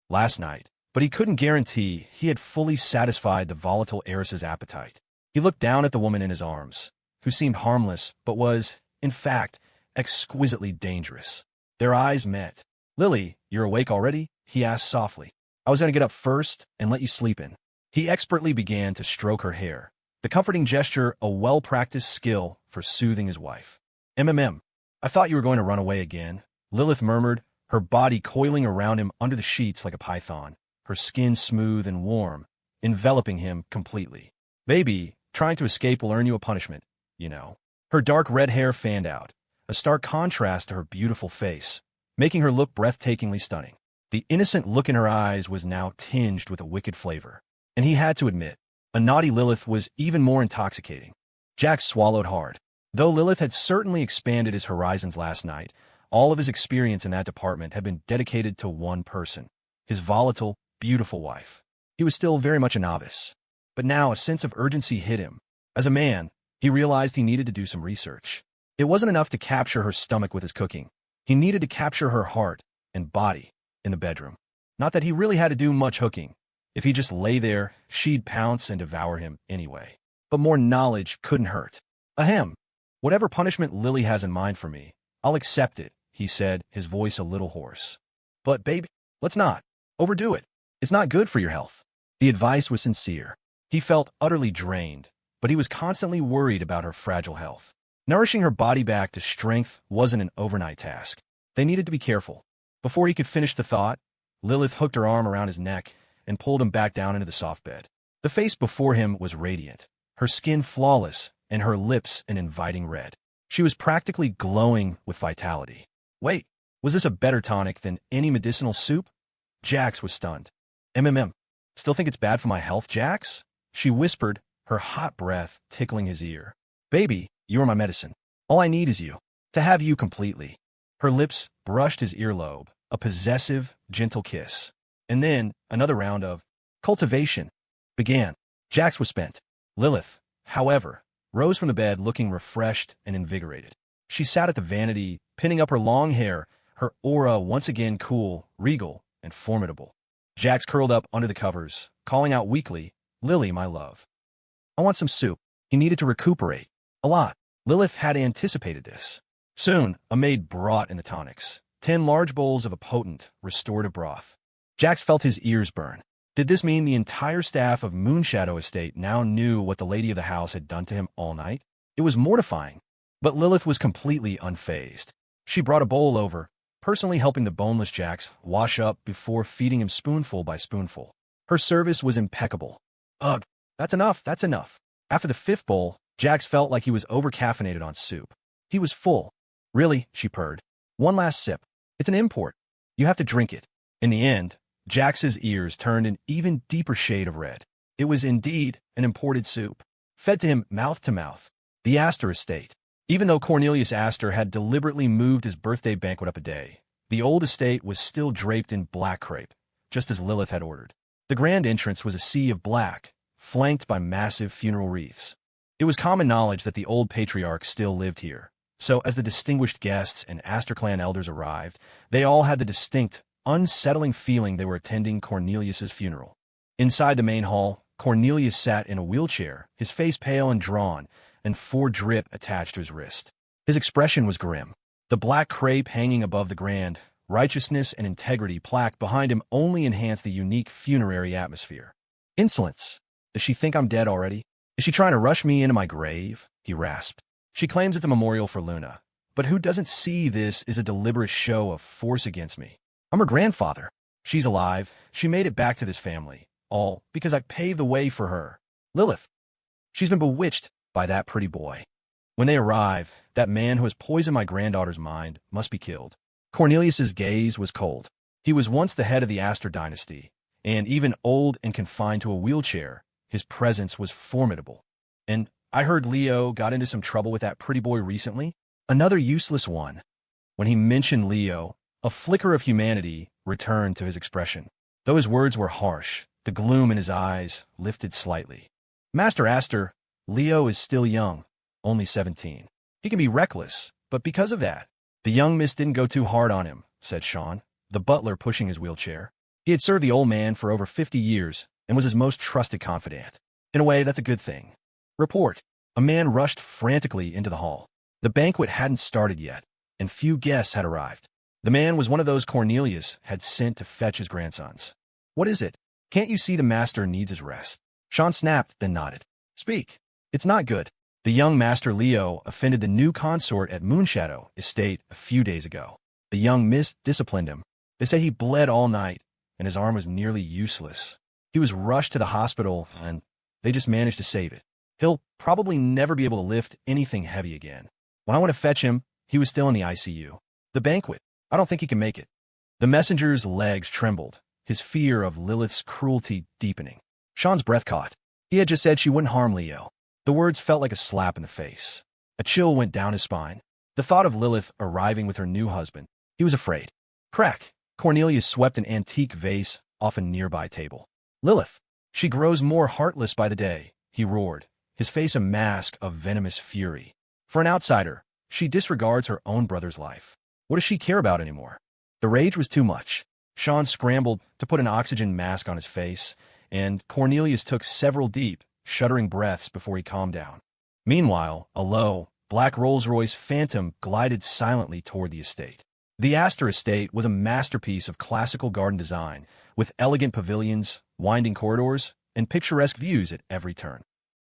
last night, but he couldn't guarantee he had fully satisfied the volatile heiress's appetite. He looked down at the woman in his arms, who seemed harmless but was, in fact, exquisitely dangerous. Their eyes met. "Lily, you're awake already?" he asked softly. "I was going to get up first and let you sleep in." He expertly began to stroke her hair, the comforting gesture a well-practiced skill for soothing his wife. I thought you were going to run away again," Lilith murmured, her body coiling around him under the sheets like a python, her skin smooth and warm, enveloping him completely. "Baby, trying to escape will earn you a punishment, you know." Her dark red hair fanned out, a stark contrast to her beautiful face, making her look breathtakingly stunning. The innocent look in her eyes was now tinged with a wicked flavor, and he had to admit, a naughty Lilith was even more intoxicating. Jax swallowed hard. Though Lilith had certainly expanded his horizons last night, all of his experience in that department had been dedicated to one person, his volatile, beautiful wife. He was still very much a novice. But now a sense of urgency hit him. As a man, he realized he needed to do some research. It wasn't enough to capture her stomach with his cooking. He needed to capture her heart and body in the bedroom. Not that he really had to do much hooking. If he just lay there, she'd pounce and devour him anyway. But more knowledge couldn't hurt. Ahem. "Whatever punishment Lily has in mind for me, I'll accept it," he said, his voice a little hoarse. "But, baby, let's not overdo it. It's not good for your health." The advice was sincere. He felt utterly drained, but he was constantly worried about her fragile health. Nourishing her body back to strength wasn't an overnight task. They needed to be careful. Before he could finish the thought, Lilith hooked her arm around his neck and pulled him back down into the soft bed. The face before him was radiant, her skin flawless, and her lips an inviting red. She was practically glowing with vitality. Wait, was this a better tonic than any medicinal soup? Jax was stunned. Still think it's bad for my health, Jax?" she whispered, her hot breath tickling his ear. "Baby, you are my medicine. All I need is you. To have you completely." Her lips brushed his earlobe, a possessive, gentle kiss. And then another round of cultivation began. Jax was spent. Lilith, however, rose from the bed looking refreshed and invigorated. She sat at the vanity, pinning up her long hair, her aura once again cool, regal, and formidable. Jax curled up under the covers, calling out weakly, "Lily, my love. I want some soup." He needed to recuperate. A lot. Lilith had anticipated this. Soon, a maid brought in the tonics, 10 large bowls of a potent, restorative broth. Jax felt his ears burn. Did this mean the entire staff of Moonshadow Estate now knew what the lady of the house had done to him all night? It was mortifying. But Lilith was completely unfazed. She brought a bowl over, personally helping the boneless Jax wash up before feeding him spoonful by spoonful. Her service was impeccable. Ugh, that's enough, that's enough. After the 5th bowl, Jax felt like he was over-caffeinated on soup. He was full. "Really?" she purred. "One last sip. It's an import. You have to drink it." In the end, Jax's ears turned an even deeper shade of red. It was indeed an imported soup, fed to him mouth to mouth. The Astor estate. Even though Cornelius Astor had deliberately moved his birthday banquet up a day, the old estate was still draped in black crepe, just as Lilith had ordered. The grand entrance was a sea of black, flanked by massive funeral wreaths. It was common knowledge that the old patriarch still lived here, so as the distinguished guests and Astor clan elders arrived, they all had the distinct, unsettling feeling they were attending Cornelius's funeral. Inside the main hall, Cornelius sat in a wheelchair, his face pale and drawn, and 4 drip attached to his wrist. His expression was grim. The black crepe hanging above the grand, righteousness and integrity plaque behind him only enhanced the unique funerary atmosphere. "Insolence. Does she think I'm dead already? Is she trying to rush me into my grave?" he rasped. "She claims it's a memorial for Luna, but who doesn't see this as a deliberate show of force against me? I'm her grandfather. She's alive. She made it back to this family. All because I paved the way for her. Lilith. She's been bewitched by that pretty boy. When they arrive, that man who has poisoned my granddaughter's mind must be killed." Cornelius's gaze was cold. He was once the head of the Astor dynasty, and even old and confined to a wheelchair, his presence was formidable. "And I heard Leo got into some trouble with that pretty boy recently. Another useless one." When he mentioned Leo, a flicker of humanity returned to his expression. Though his words were harsh, the gloom in his eyes lifted slightly. "Master Astor, Leo is still young, only 17. He can be reckless, but because of that, the young miss didn't go too hard on him," said Sean, the butler pushing his wheelchair. He had served the old man for over 50 years and was his most trusted confidant. In a way, that's a good thing. Report. A man rushed frantically into the hall. The banquet hadn't started yet. and few guests had arrived. The man was one of those Cornelius had sent to fetch his grandsons. "What is it? Can't you see the master needs his rest?" Sean snapped, then nodded. "Speak." "It's not good. The young Master Leo offended the new consort at Moonshadow Estate a few days ago. The young miss disciplined him. They say he bled all night, and his arm was nearly useless. He was rushed to the hospital, and they just managed to save it. He'll probably never be able to lift anything heavy again. When I went to fetch him, he was still in the ICU. The banquet, I don't think he can make it." The messenger's legs trembled, his fear of Lilith's cruelty deepening. Sean's breath caught. He had just said she wouldn't harm Leo. The words felt like a slap in the face. A chill went down his spine. The thought of Lilith arriving with her new husband. He was afraid. Crack! Cornelius swept an antique vase off a nearby table. "Lilith! She grows more heartless by the day," he roared, his face a mask of venomous fury. "For an outsider, she disregards her own brother's life. What does she care about anymore?" The rage was too much. Sean scrambled to put an oxygen mask on his face, and Cornelius took several deep, shuddering breaths before he calmed down. Meanwhile, a low, black Rolls-Royce Phantom glided silently toward the estate. The Astor estate was a masterpiece of classical garden design, with elegant pavilions, winding corridors, and picturesque views at every turn.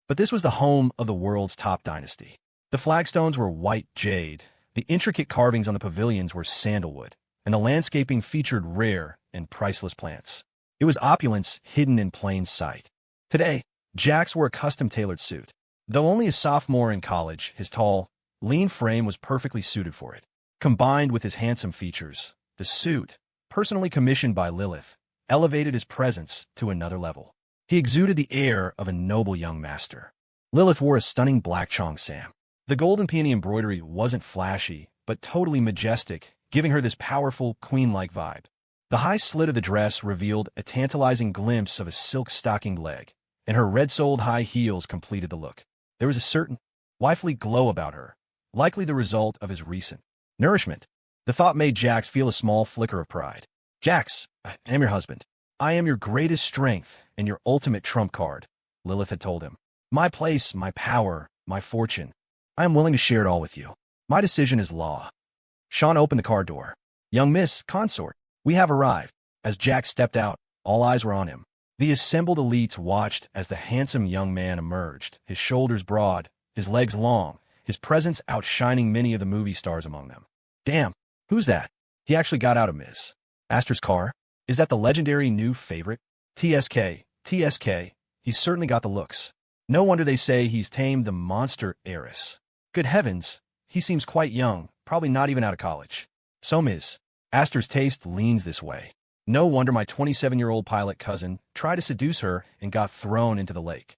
But this was the home of the world's top dynasty. The flagstones were white jade, the intricate carvings on the pavilions were sandalwood, and the landscaping featured rare and priceless plants. It was opulence hidden in plain sight. Today, Jax wore a custom-tailored suit. Though only a sophomore in college, his tall, lean frame was perfectly suited for it. Combined with his handsome features, the suit, personally commissioned by Lilith, elevated his presence to another level. He exuded the air of a noble young master. Lilith wore a stunning black cheongsam. The golden peony embroidery wasn't flashy, but totally majestic, giving her this powerful, queen-like vibe. The high slit of the dress revealed a tantalizing glimpse of a silk-stockinged leg, and her red-soled high heels completed the look. There was a certain, wifely glow about her, likely the result of his recent nourishment. The thought made Jax feel a small flicker of pride. "Jax, I am your husband. I am your greatest strength and your ultimate trump card," Lilith had told him. "My place, my power, my fortune. I am willing to share it all with you. My decision is law." Sean opened the car door. "Young Miss Consort, we have arrived." As Jax stepped out, all eyes were on him. The assembled elites watched as the handsome young man emerged, his shoulders broad, his legs long, his presence outshining many of the movie stars among them. "Damn, who's that?" He actually got out of Ms. Astor's car. "Is that the legendary new favorite? TSK, he's certainly got the looks. No wonder they say he's tamed the monster Heiress. Good heavens, he seems quite young, probably not even out of college. So Ms. Astor's taste leans this way. No wonder my 27-year-old pilot cousin tried to seduce her and got thrown into the lake."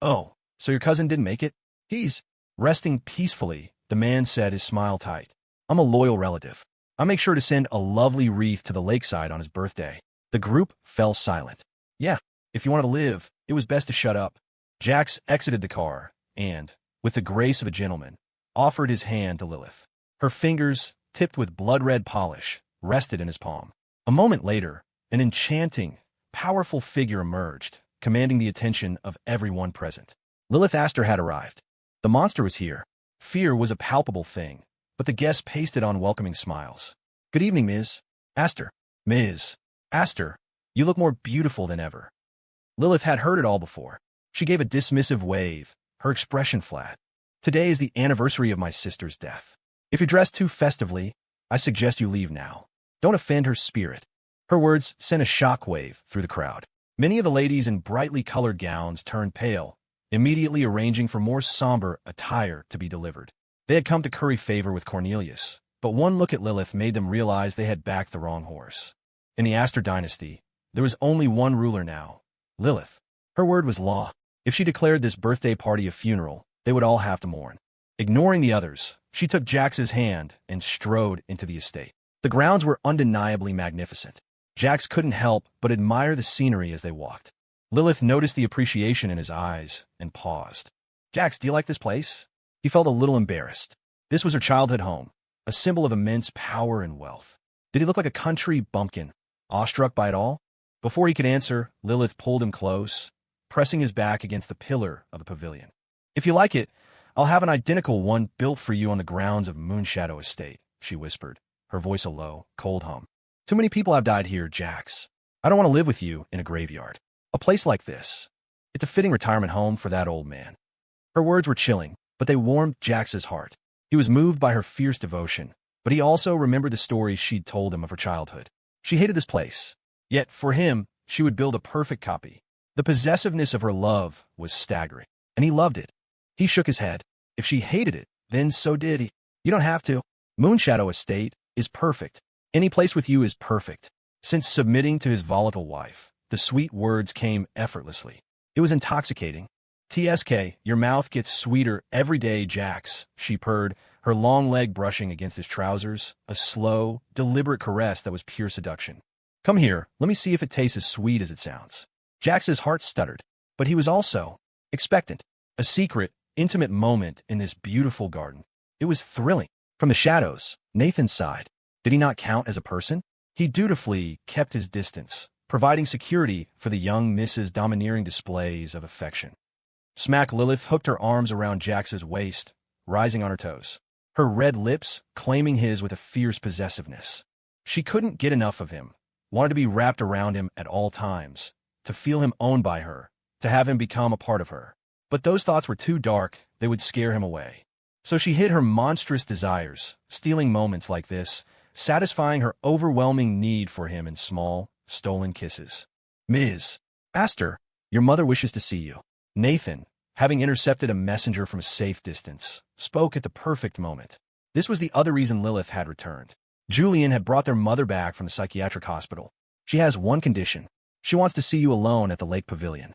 "Oh, so your cousin didn't make it?" "He's resting peacefully," the man said, his smile tight. "I'm a loyal relative. I'll make sure to send a lovely wreath to the lakeside on his birthday." The group fell silent. Yeah, if you wanted to live, it was best to shut up. Jax exited the car and, with the grace of a gentleman, offered his hand to Lilith. Her fingers, tipped with blood-red polish, rested in his palm. A moment later, an enchanting, powerful figure emerged, commanding the attention of everyone present. Lilith Astor had arrived. The monster was here. Fear was a palpable thing, but the guests pasted on welcoming smiles. "Good evening, Ms. Astor." "Ms. Astor, you look more beautiful than ever." Lilith had heard it all before. She gave a dismissive wave, her expression flat. "Today is the anniversary of my sister's death. If you dress too festively, I suggest you leave now. Don't offend her spirit." Her words sent a shockwave through the crowd. Many of the ladies in brightly colored gowns turned pale, immediately arranging for more somber attire to be delivered. They had come to curry favor with Cornelius, but one look at Lilith made them realize they had backed the wrong horse. In the Astor dynasty, there was only one ruler now, Lilith. Her word was law. If she declared this birthday party a funeral, they would all have to mourn. Ignoring the others, she took Jax's hand and strode into the estate. The grounds were undeniably magnificent. Jax couldn't help but admire the scenery as they walked. Lilith noticed the appreciation in his eyes and paused. "Jax, do you like this place?" He felt a little embarrassed. This was her childhood home, a symbol of immense power and wealth. Did he look like a country bumpkin, awestruck by it all? Before he could answer, Lilith pulled him close, pressing his back against the pillar of the pavilion. "If you like it, I'll have an identical one built for you on the grounds of Moonshadow Estate," she whispered, her voice a low, cold hum. Too many people have died here, Jax. I don't want to live with you in a graveyard. A place like this. It's a fitting retirement home for that old man. Her words were chilling, but they warmed Jax's heart. He was moved by her fierce devotion, but he also remembered the stories she'd told him of her childhood. She hated this place. Yet, for him, she would build a perfect copy. The possessiveness of her love was staggering, and he loved it. He shook his head. If she hated it, then so did he. You don't have to. Moonshadow Estate is perfect. Any place with you is perfect. Since submitting to his volatile wife, the sweet words came effortlessly. It was intoxicating. TSK, your mouth gets sweeter every day, Jax, she purred, her long leg brushing against his trousers, a slow, deliberate caress that was pure seduction. Come here, let me see if it tastes as sweet as it sounds. Jax's heart stuttered, but he was also expectant. A secret, intimate moment in this beautiful garden. It was thrilling. From the shadows, Nathan sighed. Did he not count as a person? He dutifully kept his distance, providing security for the young Mrs. domineering displays of affection. Smack Lilith hooked her arms around Jax's waist, rising on her toes, her red lips claiming his with a fierce possessiveness. She couldn't get enough of him, wanted to be wrapped around him at all times, to feel him owned by her, to have him become a part of her. But those thoughts were too dark, they would scare him away. So she hid her monstrous desires, stealing moments like this, satisfying her overwhelming need for him in small, stolen kisses. Ms. Astor, your mother wishes to see you. Nathan, having intercepted a messenger from a safe distance, spoke at the perfect moment. This was the other reason Lilith had returned. Julian had brought their mother back from the psychiatric hospital. She has one condition. She wants to see you alone at the lake pavilion.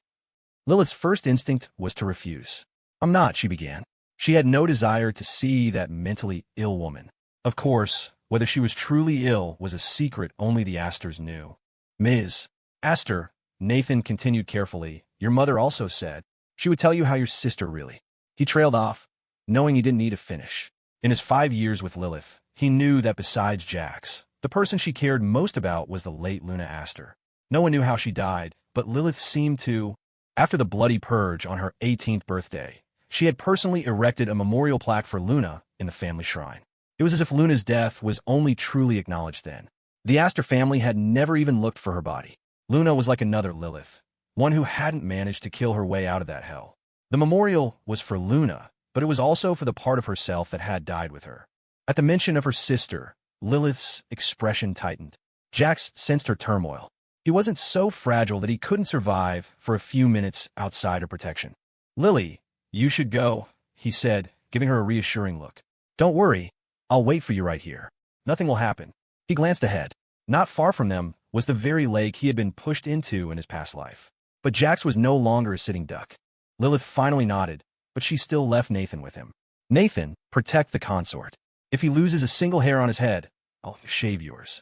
Lilith's first instinct was to refuse. I'm not, she began. She had no desire to see that mentally ill woman. Of course, whether she was truly ill was a secret only the Astors knew. Ms. Astor, Nathan continued carefully, your mother also said she would tell you how your sister really. He trailed off, knowing he didn't need to finish. In his 5 years with Lilith, he knew that besides Jax, the person she cared most about was the late Luna Astor. No one knew how she died, but Lilith seemed to. After the bloody purge on her 18th birthday, she had personally erected a memorial plaque for Luna in the family shrine. It was as if Luna's death was only truly acknowledged then. The Astor family had never even looked for her body. Luna was like another Lilith, one who hadn't managed to kill her way out of that hell. The memorial was for Luna, but it was also for the part of herself that had died with her. At the mention of her sister, Lilith's expression tightened. Jax sensed her turmoil. He wasn't so fragile that he couldn't survive for a few minutes outside her protection. Lily, you should go, he said, giving her a reassuring look. Don't worry, I'll wait for you right here. Nothing will happen. He glanced ahead. Not far from them was the very lake he had been pushed into in his past life. But Jax was no longer a sitting duck. Lilith finally nodded, but she still left Nathan with him. Nathan, protect the consort. If he loses a single hair on his head, I'll shave yours.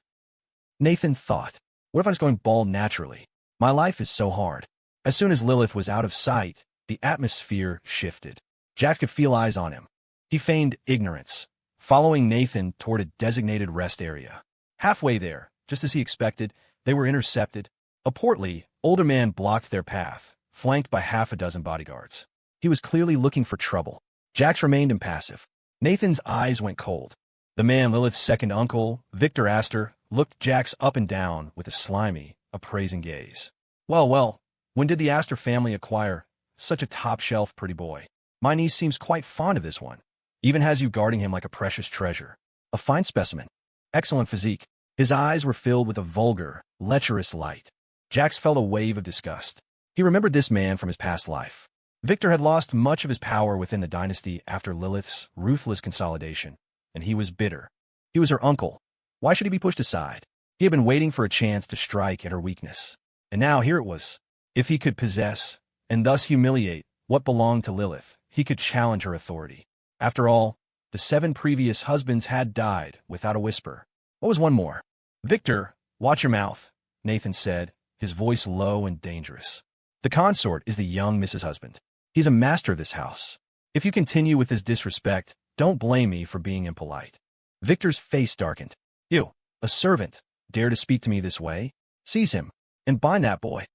Nathan thought, what if I'm just going bald naturally? My life is so hard. As soon as Lilith was out of sight, the atmosphere shifted. Jax could feel eyes on him. He feigned ignorance, following Nathan toward a designated rest area. Halfway there, just as he expected, they were intercepted. A portly, older man blocked their path, flanked by half a dozen bodyguards. He was clearly looking for trouble. Jax remained impassive. Nathan's eyes went cold. The man, Lilith's second uncle, Victor Astor, looked Jax up and down with a slimy, appraising gaze. Well, when did the Astor family acquire such a top-shelf pretty boy? My niece seems quite fond of this one. Even has you guarding him like a precious treasure. A fine specimen. Excellent physique. His eyes were filled with a vulgar, lecherous light. Jax felt a wave of disgust. He remembered this man from his past life. Victor had lost much of his power within the dynasty after Lilith's ruthless consolidation, and he was bitter. He was her uncle. Why should he be pushed aside? He had been waiting for a chance to strike at her weakness. And now here it was. If he could possess, and thus humiliate, what belonged to Lilith, he could challenge her authority. After all, the 7 previous husbands had died without a whisper. What was one more? Victor, watch your mouth, Nathan said, his voice low and dangerous. The consort is the young Mrs. Husband. He's a master of this house. If you continue with this disrespect, don't blame me for being impolite. Victor's face darkened. You, a servant, dare to speak to me this way? Seize him, and bind that boy.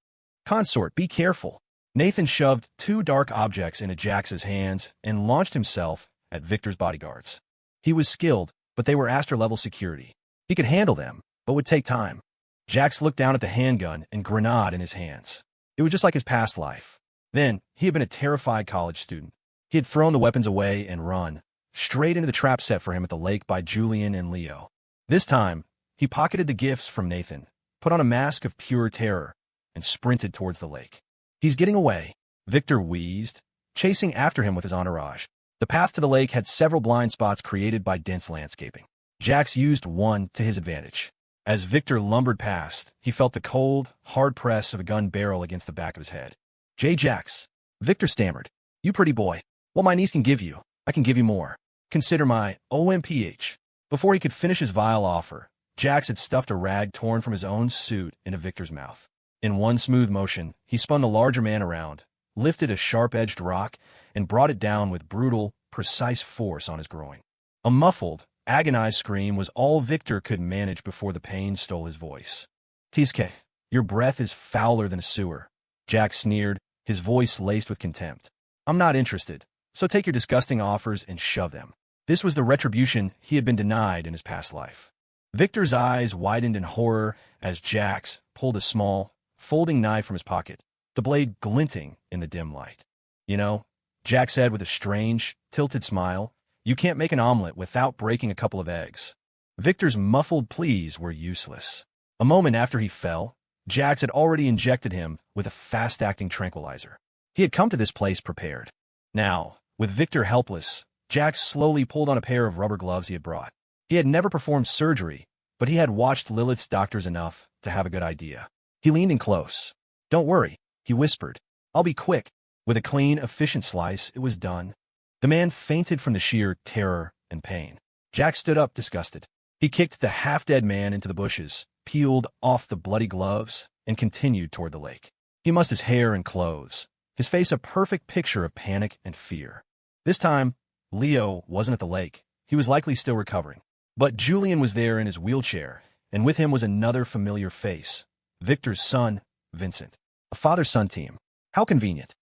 Consort, be careful. Nathan shoved 2 dark objects into Jax's hands and launched himself at Victor's bodyguards. He was skilled, but they were Aster-level security. He could handle them, but would take time. Jax looked down at the handgun and grenade in his hands. It was just like his past life. Then, he had been a terrified college student. He had thrown the weapons away and run, straight into the trap set for him at the lake by Julian and Leo. This time, he pocketed the gifts from Nathan, put on a mask of pure terror, and sprinted towards the lake. He's getting away, Victor wheezed, chasing after him with his entourage. The path to the lake had several blind spots created by dense landscaping. Jax used one to his advantage. As Victor lumbered past, he felt the cold, hard press of a gun barrel against the back of his head. Jax, Victor stammered. You pretty boy. What my niece can give you, I can give you more. Consider my OMPH. Before he could finish his vile offer, Jax had stuffed a rag torn from his own suit into Victor's mouth. In one smooth motion, he spun the larger man around, lifted a sharp-edged rock, and brought it down with brutal, precise force on his groin. A muffled, agonized scream was all Victor could manage before the pain stole his voice. Tiske, your breath is fouler than a sewer. Jax sneered, his voice laced with contempt. I'm not interested, so take your disgusting offers and shove them. This was the retribution he had been denied in his past life. Victor's eyes widened in horror as Jax pulled a small, folding knife from his pocket, the blade glinting in the dim light. You know, Jax said with a strange, tilted smile, you can't make an omelet without breaking a couple of eggs. Victor's muffled pleas were useless. A moment after he fell, Jax had already injected him with a fast-acting tranquilizer. He had come to this place prepared. Now, with Victor helpless, Jax slowly pulled on a pair of rubber gloves he had brought. He had never performed surgery, but he had watched Lilith's doctors enough to have a good idea. He leaned in close. Don't worry, he whispered. I'll be quick. With a clean, efficient slice, it was done. The man fainted from the sheer terror and pain. Jax stood up, disgusted. He kicked the half-dead man into the bushes, peeled off the bloody gloves, and continued toward the lake. He mussed his hair and clothes, his face a perfect picture of panic and fear. This time, Leo wasn't at the lake. He was likely still recovering. But Julian was there in his wheelchair, and with him was another familiar face, Victor's son, Vincent. A father-son team. How convenient.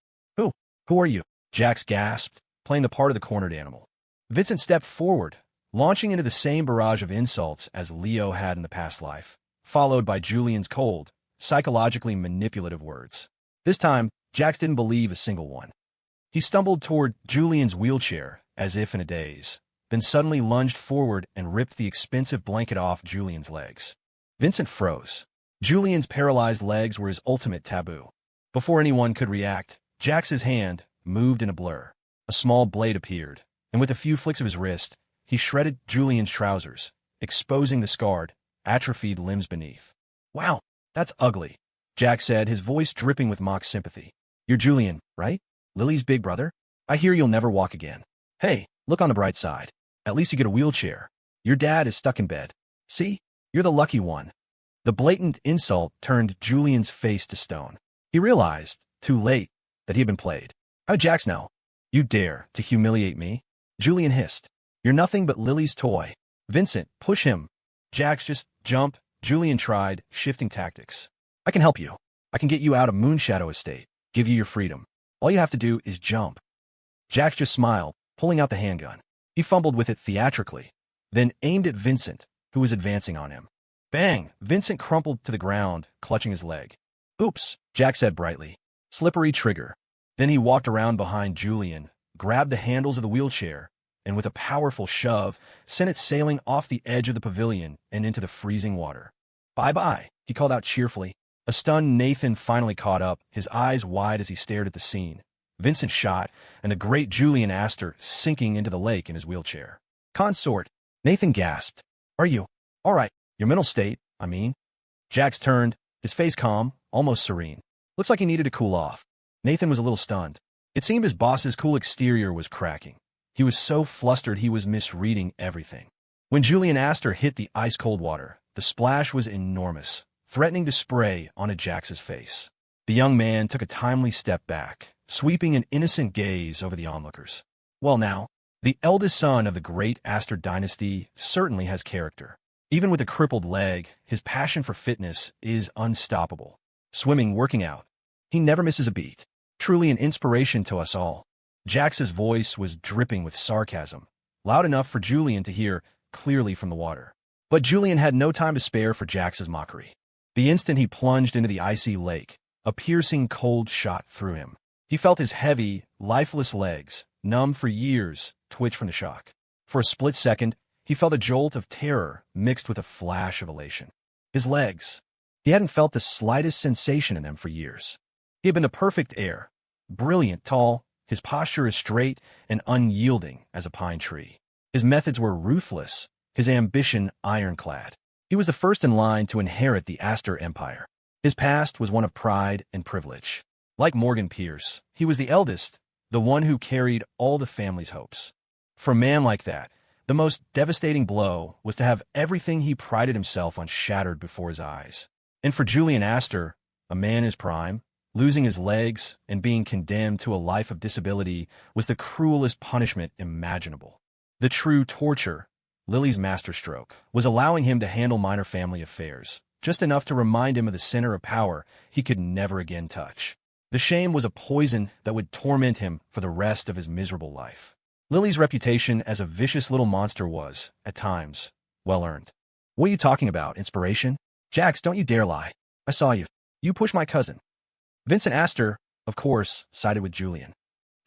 Who are you? Jax gasped, playing the part of the cornered animal. Vincent stepped forward, launching into the same barrage of insults as Leo had in the past life, followed by Julian's cold, psychologically manipulative words. This time, Jax didn't believe a single one. He stumbled toward Julian's wheelchair, as if in a daze, then suddenly lunged forward and ripped the expensive blanket off Julian's legs. Vincent froze. Julian's paralyzed legs were his ultimate taboo. Before anyone could react, Jax's hand moved in a blur. A small blade appeared, and with a few flicks of his wrist, he shredded Julian's trousers, exposing the scarred, atrophied limbs beneath. Wow, that's ugly, Jax said, his voice dripping with mock sympathy. You're Julian, right? Lily's big brother? I hear you'll never walk again. Hey, look on the bright side. At least you get a wheelchair. Your dad is stuck in bed. See? You're the lucky one. The blatant insult turned Julian's face to stone. He realized, too late, that he had been played. How'd Jax know? You dare to humiliate me? Julian hissed. You're nothing but Lily's toy. Vincent, push him. Jax, just jump. Julian tried, shifting tactics. I can help you. I can get you out of Moonshadow Estate, give you your freedom. All you have to do is jump. Jax just smiled, pulling out the handgun. He fumbled with it theatrically, then aimed at Vincent, who was advancing on him. Bang! Vincent crumpled to the ground, clutching his leg. Oops, Jax said brightly. Slippery trigger. Then he walked around behind Julian, grabbed the handles of the wheelchair, and with a powerful shove, sent it sailing off the edge of the pavilion and into the freezing water. Bye-bye, he called out cheerfully. A stunned Nathan finally caught up, his eyes wide as he stared at the scene. Vincent shot, and the great Julian Aster sinking into the lake in his wheelchair. Consort, Nathan gasped. Are you? All right, your mental state, I mean. Jax turned, his face calm, almost serene. Looks like he needed to cool off. Nathan was a little stunned. It seemed his boss's cool exterior was cracking. He was so flustered he was misreading everything. When Julian Aster hit the ice-cold water, the splash was enormous, threatening to spray onto Jax's face. The young man took a timely step back, sweeping an innocent gaze over the onlookers. Well now, the eldest son of the great Aster dynasty certainly has character. Even with a crippled leg, his passion for fitness is unstoppable. Swimming, working out. He never misses a beat. Truly an inspiration to us all. Jax's voice was dripping with sarcasm, loud enough for Julian to hear, clearly from the water. But Julian had no time to spare for Jax's mockery. The instant he plunged into the icy lake, a piercing cold shot through him. He felt his heavy, lifeless legs, numb for years, twitch from the shock. For a split second, he felt a jolt of terror mixed with a flash of elation. His legs. He hadn't felt the slightest sensation in them for years. He had been the perfect heir. Brilliant, tall, his posture as straight and unyielding as a pine tree. His methods were ruthless, his ambition ironclad. He was the first in line to inherit the Astor Empire. His past was one of pride and privilege. Like Morgan Pierce, he was the eldest, the one who carried all the family's hopes. For a man like that, the most devastating blow was to have everything he prided himself on shattered before his eyes. And for Julian Astor, a man in his prime, losing his legs and being condemned to a life of disability was the cruelest punishment imaginable. The true torture, Lily's masterstroke, was allowing him to handle minor family affairs, just enough to remind him of the center of power he could never again touch. The shame was a poison that would torment him for the rest of his miserable life. Lily's reputation as a vicious little monster was, at times, well-earned. What are you talking about, inspiration? Jax, don't you dare lie. I saw you. You pushed my cousin. Vincent Astor, of course, sided with Julian.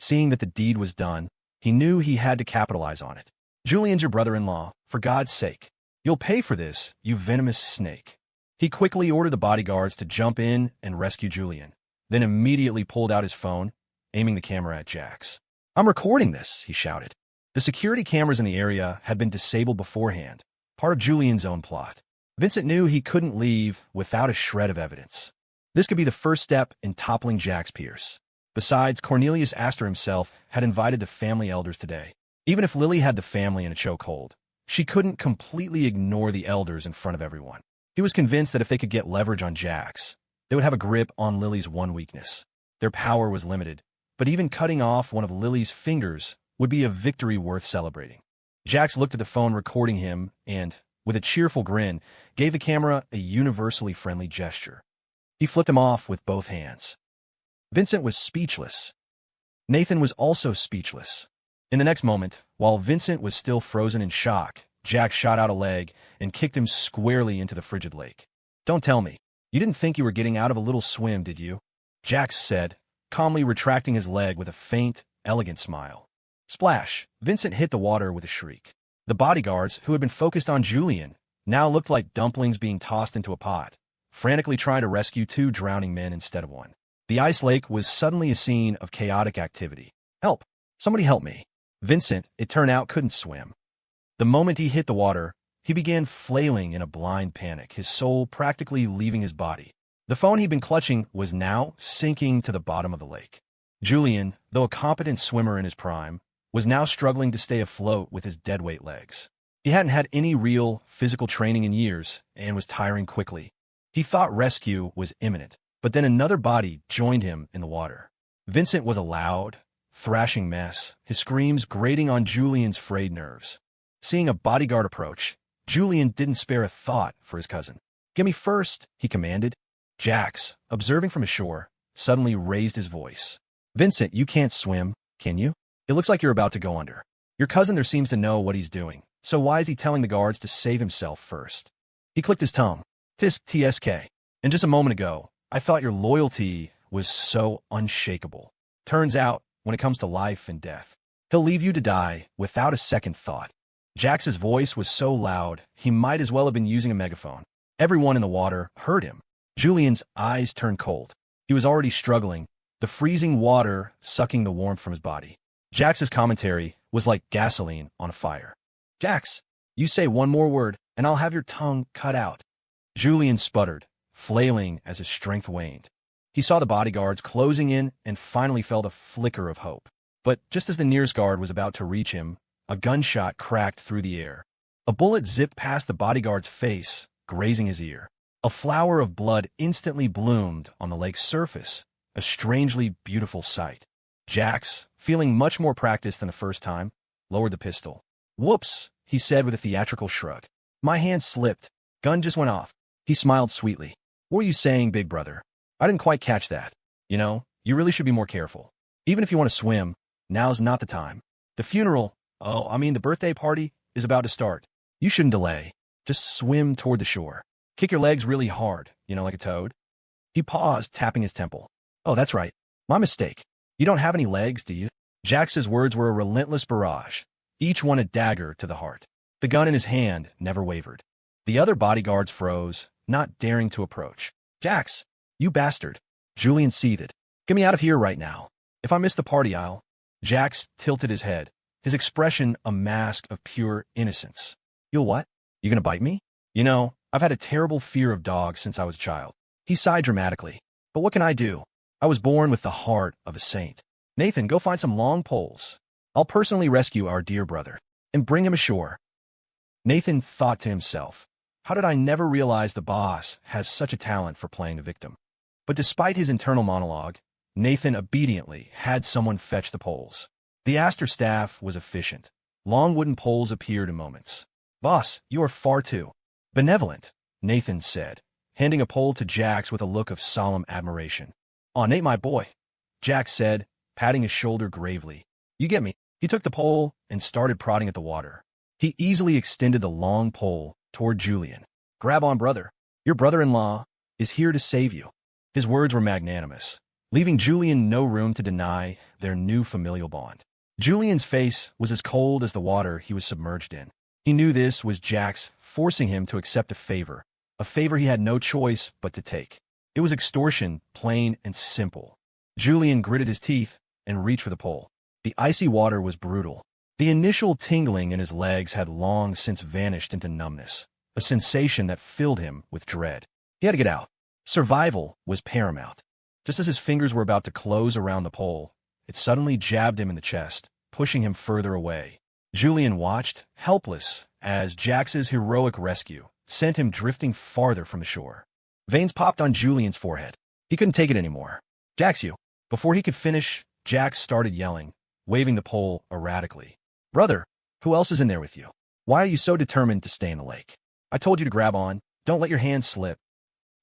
Seeing that the deed was done, he knew he had to capitalize on it. Julian's your brother-in-law, for God's sake. You'll pay for this, you venomous snake. He quickly ordered the bodyguards to jump in and rescue Julian, then immediately pulled out his phone, aiming the camera at Jax. I'm recording this, he shouted. The security cameras in the area had been disabled beforehand, part of Julian's own plot. Vincent knew he couldn't leave without a shred of evidence. This could be the first step in toppling Jax Pierce. Besides, Cornelius Astor himself had invited the family elders today. Even if Lily had the family in a chokehold, she couldn't completely ignore the elders in front of everyone. He was convinced that if they could get leverage on Jax, they would have a grip on Lily's one weakness. Their power was limited, but even cutting off one of Lily's fingers would be a victory worth celebrating. Jax looked at the phone recording him and, with a cheerful grin, gave the camera a universally friendly gesture. He flipped him off with both hands. Vincent was speechless. Nathan was also speechless. In the next moment, while Vincent was still frozen in shock, Jax shot out a leg and kicked him squarely into the frigid lake. Don't tell me. You didn't think you were getting out of a little swim, did you? Jax said, calmly retracting his leg with a faint, elegant smile. Splash! Vincent hit the water with a shriek. The bodyguards, who had been focused on Julian, now looked like dumplings being tossed into a pot, frantically trying to rescue two drowning men instead of one. The ice lake was suddenly a scene of chaotic activity. Help! Somebody help me. Vincent, it turned out, couldn't swim. The moment he hit the water, he began flailing in a blind panic, his soul practically leaving his body. The phone he'd been clutching was now sinking to the bottom of the lake. Julian, though a competent swimmer in his prime, was now struggling to stay afloat with his deadweight legs. He hadn't had any real physical training in years and was tiring quickly. He thought rescue was imminent, but then another body joined him in the water. Vincent was a loud, thrashing mess, his screams grating on Julian's frayed nerves. Seeing a bodyguard approach, Julian didn't spare a thought for his cousin. Get me first, he commanded. Jax, observing from ashore, suddenly raised his voice. Vincent, you can't swim, can you? It looks like you're about to go under. Your cousin there seems to know what he's doing, so why is he telling the guards to save himself first? He clicked his tongue. Tisk TSK. And just a moment ago, I thought your loyalty was so unshakable. Turns out, when it comes to life and death, he'll leave you to die without a second thought. Jax's voice was so loud, he might as well have been using a megaphone. Everyone in the water heard him. Julian's eyes turned cold. He was already struggling, the freezing water sucking the warmth from his body. Jax's commentary was like gasoline on a fire. Jax, you say one more word, and I'll have your tongue cut out. Julian sputtered, flailing as his strength waned. He saw the bodyguards closing in and finally felt a flicker of hope. But just as the nearest guard was about to reach him, a gunshot cracked through the air. A bullet zipped past the bodyguard's face, grazing his ear. A flower of blood instantly bloomed on the lake's surface, a strangely beautiful sight. Jax, feeling much more practiced than the first time, lowered the pistol. Whoops, he said with a theatrical shrug. My hand slipped. Gun just went off. He smiled sweetly. What were you saying, big brother? I didn't quite catch that. You know, you really should be more careful. Even if you want to swim, now's not the time. The funeral, the birthday party, is about to start. You shouldn't delay. Just swim toward the shore. Kick your legs really hard, like a toad. He paused, tapping his temple. Oh, that's right. My mistake. You don't have any legs, do you? Jax's words were a relentless barrage, each one a dagger to the heart. The gun in his hand never wavered. The other bodyguards froze, not daring to approach. Jax, you bastard. Julian seethed. Get me out of here right now. If I miss the party, I'll... Jax tilted his head, his expression a mask of pure innocence. You'll what? You gonna bite me? I've had a terrible fear of dogs since I was a child. He sighed dramatically. But what can I do? I was born with the heart of a saint. Nathan, go find some long poles. I'll personally rescue our dear brother and bring him ashore. Nathan thought to himself, how did I never realize the boss has such a talent for playing the victim? But despite his internal monologue, Nathan obediently had someone fetch the poles. The Aster staff was efficient. Long wooden poles appeared in moments. Boss, you are far too benevolent, Nathan said, handing a pole to Jax with a look of solemn admiration. Aw, Nate, my boy, Jax said, patting his shoulder gravely. You get me. He took the pole and started prodding at the water. He easily extended the long pole toward Julian. Grab on, brother. Your brother-in-law is here to save you. His words were magnanimous, leaving Julian no room to deny their new familial bond. Julian's face was as cold as the water he was submerged in. He knew this was Jax forcing him to accept a favor he had no choice but to take. It was extortion, plain and simple. Julian gritted his teeth and reached for the pole. The icy water was brutal. The initial tingling in his legs had long since vanished into numbness, a sensation that filled him with dread. He had to get out. Survival was paramount. Just as his fingers were about to close around the pole, it suddenly jabbed him in the chest, pushing him further away. Julian watched, helpless, as Jax's heroic rescue sent him drifting farther from the shore. Veins popped on Julian's forehead. He couldn't take it anymore. Jax, you. Before he could finish, Jax started yelling, waving the pole erratically. Brother, who else is in there with you? Why are you so determined to stay in the lake? I told you to grab on. Don't let your hands slip.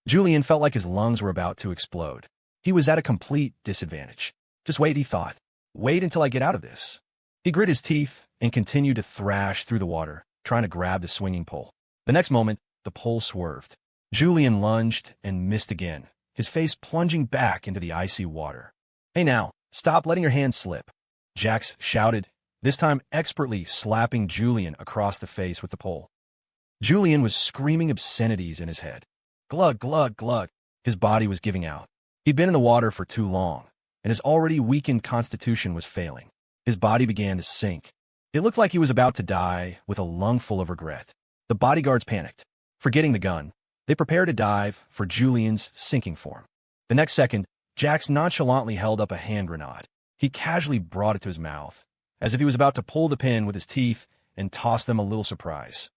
Julian felt like his lungs were about to explode. He was at a complete disadvantage. Just wait, he thought. Wait until I get out of this. He grit his teeth and continued to thrash through the water, trying to grab the swinging pole. The next moment, the pole swerved. Julian lunged and missed again, his face plunging back into the icy water. Hey now, stop letting your hands slip, Jax shouted, this time expertly slapping Julian across the face with the pole. Julian was screaming obscenities in his head. Glug, glug, glug. His body was giving out. He'd been in the water for too long, and his already weakened constitution was failing. His body began to sink. It looked like he was about to die with a lungful of regret. The bodyguards panicked. Forgetting the gun, they prepared to dive for Julian's sinking form. The next second, Jax nonchalantly held up a hand grenade. He casually brought it to his mouth, as if he was about to pull the pin with his teeth and toss them a little surprise.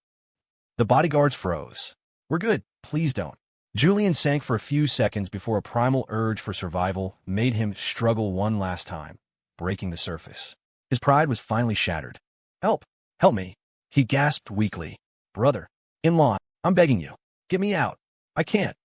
The bodyguards froze. We're good, please don't. Julian sank for a few seconds before a primal urge for survival made him struggle one last time, breaking the surface. His pride was finally shattered. Help! Help me! He gasped weakly. Brother, in-law, I'm begging you. Get me out. I can't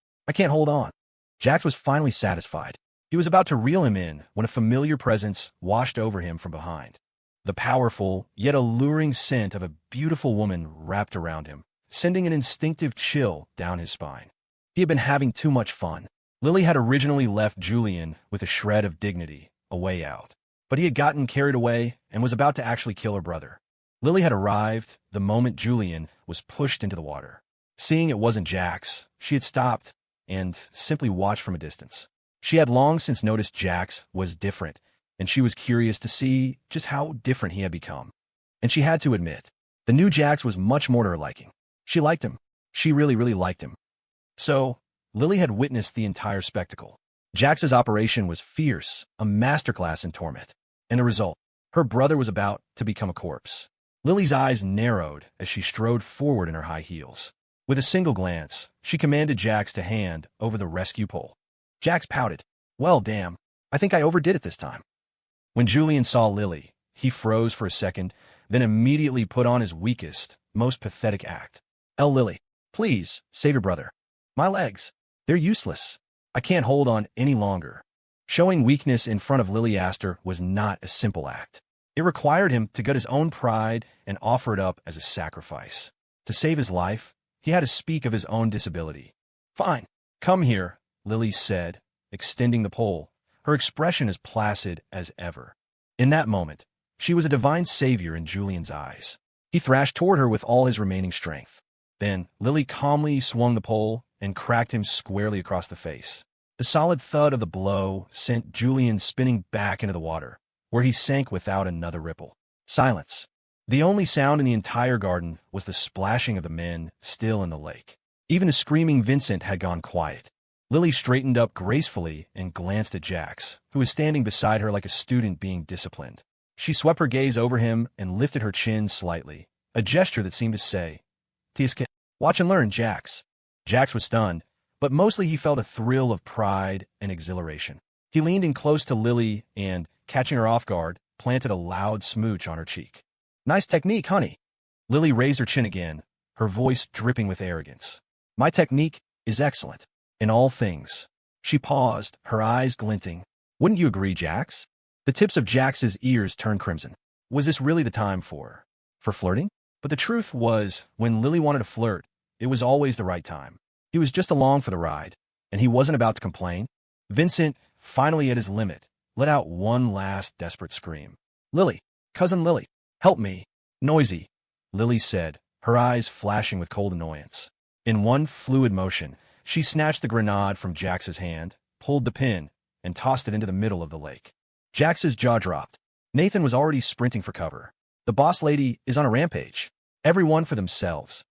hold on. Jax was finally satisfied. He was about to reel him in when a familiar presence washed over him from behind. The powerful, yet alluring scent of a beautiful woman wrapped around him, sending an instinctive chill down his spine. He had been having too much fun. Lily had originally left Julian with a shred of dignity, a way out. But he had gotten carried away and was about to actually kill her brother. Lily had arrived the moment Julian was pushed into the water. Seeing it wasn't Jax, she had stopped and simply watched from a distance. She had long since noticed Jax was different, and she was curious to see just how different he had become. And she had to admit, the new Jax was much more to her liking. She liked him. She really, really liked him. So, Lily had witnessed the entire spectacle. Jax's operation was fierce, a masterclass in torment. And the result, her brother was about to become a corpse. Lily's eyes narrowed as she strode forward in her high heels. With a single glance, she commanded Jax to hand over the rescue pole. Jax pouted. Well, damn, I think I overdid it this time. When Julian saw Lily, he froze for a second, then immediately put on his weakest, most pathetic act. Lily, please, save your brother. My legs, they're useless. I can't hold on any longer. Showing weakness in front of Lily Aster was not a simple act. It required him to gut his own pride and offer it up as a sacrifice. To save his life, he had to speak of his own disability. Fine, come here, Lily said, extending the pole, her expression as placid as ever. In that moment, she was a divine savior in Julian's eyes. He thrashed toward her with all his remaining strength. Then, Lily calmly swung the pole and cracked him squarely across the face. The solid thud of the blow sent Julian spinning back into the water, where he sank without another ripple. Silence. The only sound in the entire garden was the splashing of the men still in the lake. Even the screaming Vincent had gone quiet. Lily straightened up gracefully and glanced at Jax, who was standing beside her like a student being disciplined. She swept her gaze over him and lifted her chin slightly, a gesture that seemed to say, "TSK, watch and learn, Jax." Jax was stunned, but mostly he felt a thrill of pride and exhilaration. He leaned in close to Lily and, catching her off guard, planted a loud smooch on her cheek. "Nice technique, honey." Lily raised her chin again, her voice dripping with arrogance. "My technique is excellent. In all things." She paused, her eyes glinting. "Wouldn't you agree, Jax?" The tips of Jax's ears turned crimson. Was this really the time for flirting? But the truth was, when Lily wanted to flirt, it was always the right time. He was just along for the ride, and he wasn't about to complain. Vincent, finally at his limit, let out one last desperate scream. "Lily, cousin Lily, help me." "Noisy," Lily said, her eyes flashing with cold annoyance. In one fluid motion, she snatched the grenade from Jax's hand, pulled the pin, and tossed it into the middle of the lake. Jax's jaw dropped. Nathan was already sprinting for cover. The boss lady is on a rampage. Everyone for themselves.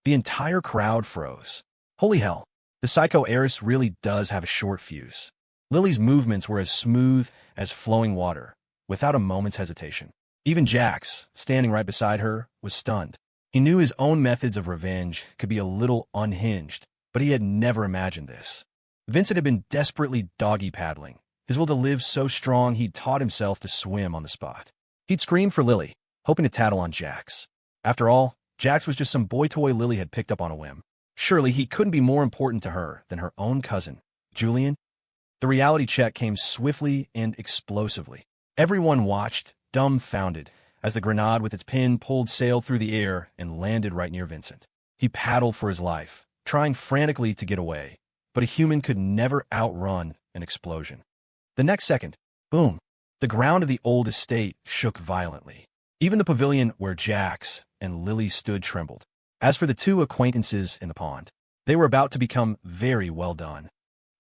The entire crowd froze. Holy hell, the psycho heiress really does have a short fuse. Lily's movements were as smooth as flowing water, without a moment's hesitation. Even Jax, standing right beside her, was stunned. He knew his own methods of revenge could be a little unhinged, but he had never imagined this. Vincent had been desperately doggy-paddling, his will to live so strong he'd taught himself to swim on the spot. He'd screamed for Lily, hoping to tattle on Jax. After all, Jax was just some boy toy Lily had picked up on a whim. Surely he couldn't be more important to her than her own cousin, Julian. The reality check came swiftly and explosively. Everyone watched, dumbfounded, as the grenade with its pin pulled sail through the air and landed right near Vincent. He paddled for his life, trying frantically to get away, but a human could never outrun an explosion. The next second, boom, the ground of the old estate shook violently. Even the pavilion where Jax and Lily stood trembled. As for the two acquaintances in the pond, they were about to become very well done.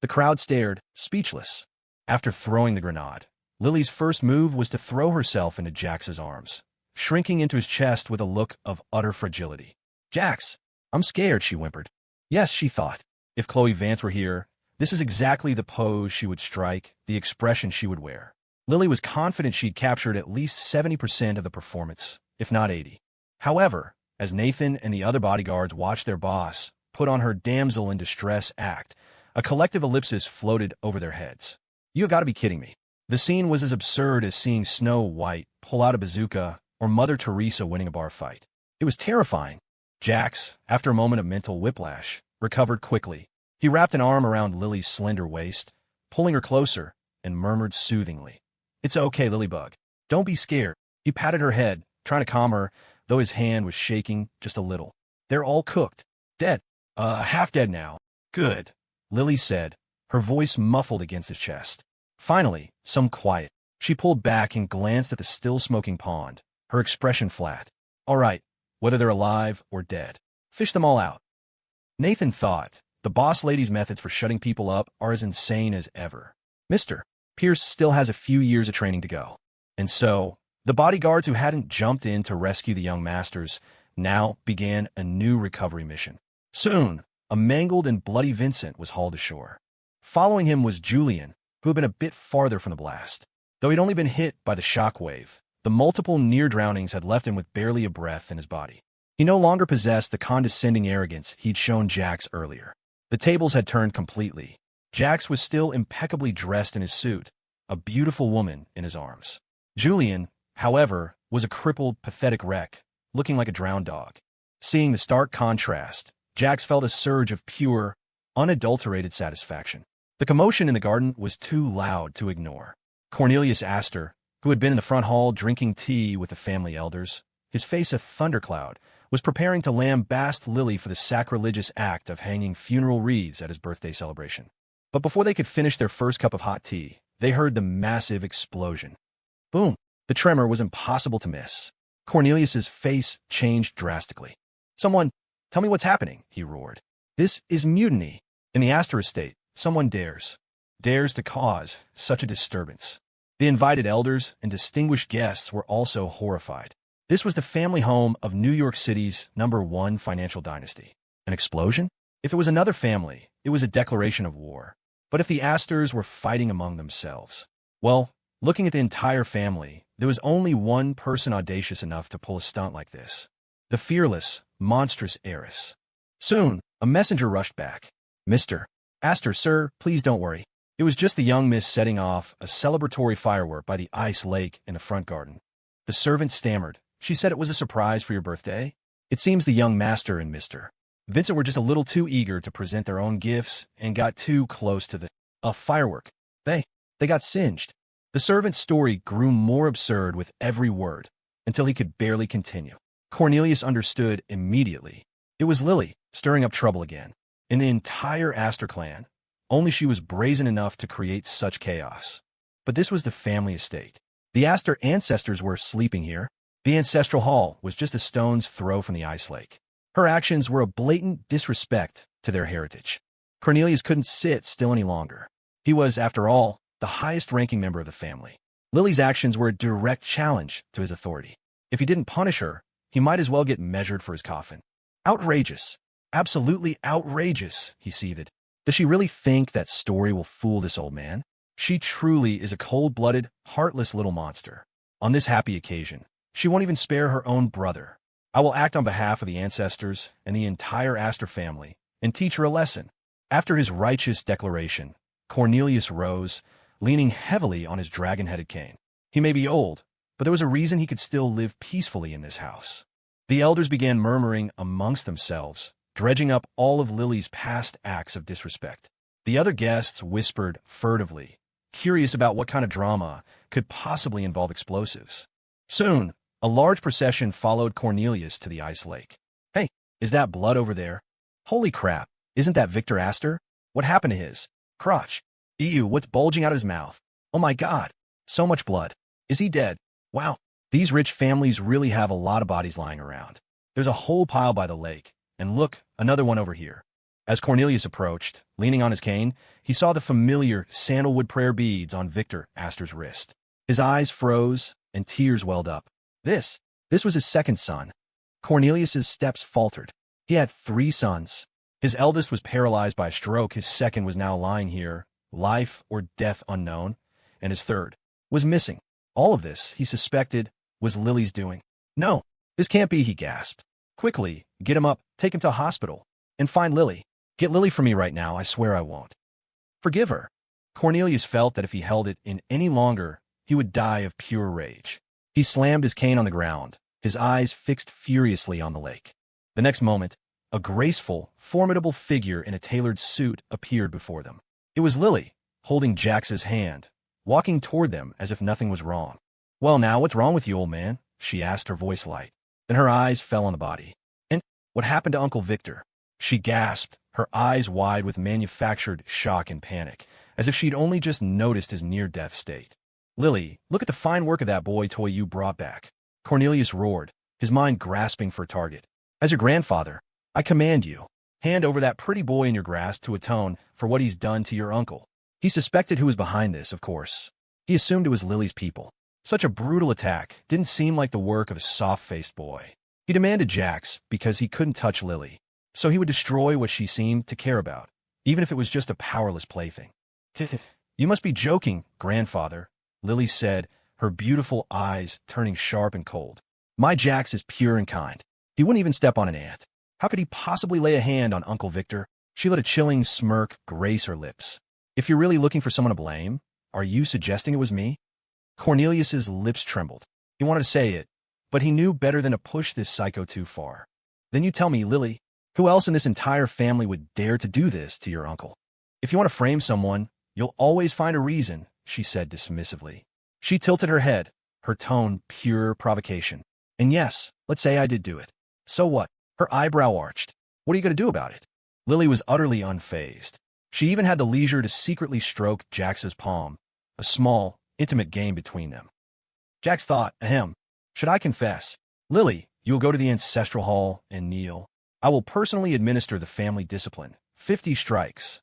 The crowd stared, speechless. After throwing the grenade, Lily's first move was to throw herself into Jax's arms, shrinking into his chest with a look of utter fragility. "Jax, I'm scared," she whimpered. Yes, she thought, if Khloe Vance were here, this is exactly the pose she would strike, the expression she would wear. Lily was confident she'd captured at least 70% of the performance, if not 80. However, as Nathan and the other bodyguards watched their boss put on her damsel in distress act, a collective ellipsis floated over their heads. You have got to be kidding me. The scene was as absurd as seeing Snow White pull out a bazooka or Mother Teresa winning a bar fight. It was terrifying. Jax, after a moment of mental whiplash, recovered quickly. He wrapped an arm around Lily's slender waist, pulling her closer, and murmured soothingly, "It's okay, Lilybug. Don't be scared." He patted her head, trying to calm her, though his hand was shaking just a little. "They're all cooked. Dead. Half dead now." "Good," Lily said, her voice muffled against his chest. Finally, some quiet. She pulled back and glanced at the still-smoking pond, her expression flat. "All right, whether they're alive or dead. Fish them all out." Nathan thought, the boss lady's methods for shutting people up are as insane as ever. Mr. Pierce still has a few years of training to go. And so, the bodyguards who hadn't jumped in to rescue the young masters now began a new recovery mission. Soon, a mangled and bloody Vincent was hauled ashore. Following him was Julian, who had been a bit farther from the blast. Though he'd only been hit by the shockwave, the multiple near-drownings had left him with barely a breath in his body. He no longer possessed the condescending arrogance he'd shown Jax earlier. The tables had turned completely. Jax was still impeccably dressed in his suit, a beautiful woman in his arms. Julian, however, was a crippled, pathetic wreck, looking like a drowned dog. Seeing the stark contrast, Jax felt a surge of pure, unadulterated satisfaction. The commotion in the garden was too loud to ignore. Cornelius Astor, who had been in the front hall drinking tea with the family elders, his face a thundercloud, was preparing to lambaste Lily for the sacrilegious act of hanging funeral wreaths at his birthday celebration. But before they could finish their first cup of hot tea, they heard the massive explosion. Boom! The tremor was impossible to miss. Cornelius's face changed drastically. "Someone, tell me what's happening," he roared. "This is mutiny. In the Astor estate, someone dares to cause such a disturbance." The invited elders and distinguished guests were also horrified. This was the family home of New York City's #1 financial dynasty. An explosion? If it was another family, it was a declaration of war. But if the Astors were fighting among themselves, well, looking at the entire family, there was only one person audacious enough to pull a stunt like this. The fearless, monstrous Heiress. Soon, a messenger rushed back. "Mr. Astor, sir, please don't worry. It was just the young miss setting off a celebratory firework by the ice lake in the front garden." The servant stammered. "She said it was a surprise for your birthday?" It seems the young master and Mr. Vincent were just a little too eager to present their own gifts and got too close to the firework. They got singed. The servant's story grew more absurd with every word, until he could barely continue. Cornelius understood immediately. It was Lily, stirring up trouble again. In the entire Astor clan, only she was brazen enough to create such chaos. But this was the family estate. The Astor ancestors were sleeping here. The ancestral hall was just a stone's throw from the ice lake. Her actions were a blatant disrespect to their heritage. Cornelius couldn't sit still any longer. He was, after all, the highest-ranking member of the family. Lily's actions were a direct challenge to his authority. If he didn't punish her, he might as well get measured for his coffin. Outrageous. Absolutely outrageous, he seethed. Does she really think that story will fool this old man? She truly is a cold-blooded, heartless little monster. On this happy occasion, she won't even spare her own brother. I will act on behalf of the ancestors and the entire Astor family and teach her a lesson. After his righteous declaration, Cornelius rose, leaning heavily on his dragon-headed cane. He may be old, but there was a reason he could still live peacefully in this house. The elders began murmuring amongst themselves, dredging up all of Lily's past acts of disrespect. The other guests whispered furtively, curious about what kind of drama could possibly involve explosives. Soon, a large procession followed Cornelius to the ice lake. "Hey, is that blood over there? Holy crap, isn't that Victor Astor? What happened to his crotch? Ew, what's bulging out of his mouth? Oh my god, so much blood. Is he dead? Wow, these rich families really have a lot of bodies lying around. There's a whole pile by the lake, and look, another one over here." As Cornelius approached, leaning on his cane, he saw the familiar sandalwood prayer beads on Victor Astor's wrist. His eyes froze, and tears welled up. This was his second son. Cornelius's steps faltered. He had 3 sons. His eldest was paralyzed by a stroke, his second was now lying here, life or death unknown, and his third was missing. All of this, he suspected, was Lily's doing. "No, this can't be," he gasped. "Quickly, get him up, take him to a hospital, and find Lily. Get Lily for me right now, I swear I won't. Forgive her." Cornelius felt that if he held it in any longer, he would die of pure rage. He slammed his cane on the ground, his eyes fixed furiously on the lake. The next moment, a graceful, formidable figure in a tailored suit appeared before them. It was Lily, holding Jax's hand, walking toward them as if nothing was wrong. "Well now, what's wrong with you, old man?" she asked, her voice light. Then her eyes fell on the body. "And what happened to Uncle Victor?" She gasped, her eyes wide with manufactured shock and panic, as if she'd only just noticed his near-death state. "Lily, look at the fine work of that boy toy you brought back," Cornelius roared, his mind grasping for a target. "As your grandfather, I command you, hand over that pretty boy in your grasp to atone for what he's done to your uncle." He suspected who was behind this, of course. He assumed it was Lily's people. Such a brutal attack didn't seem like the work of a soft-faced boy. He demanded Jax because he couldn't touch Lily, so he would destroy what she seemed to care about, even if it was just a powerless plaything. "You must be joking, grandfather," Lily said, her beautiful eyes turning sharp and cold. "My Jax is pure and kind. He wouldn't even step on an ant. How could he possibly lay a hand on Uncle Victor?" She let a chilling smirk grace her lips. "If you're really looking for someone to blame, are you suggesting it was me?" Cornelius's lips trembled. He wanted to say it, but he knew better than to push this psycho too far. "Then you tell me, Lily, who else in this entire family would dare to do this to your uncle? If you want to frame someone, you'll always find a reason," she said dismissively. She tilted her head, her tone pure provocation. "And yes, let's say I did do it. So what? Her eyebrow arched. What are you going to do about it? Lily was utterly unfazed. She even had the leisure to secretly stroke Jax's palm, a small, intimate game between them. Jax thought, ahem, should I confess? Lily, you will go to the ancestral hall and kneel. I will personally administer the family discipline. 50 strikes.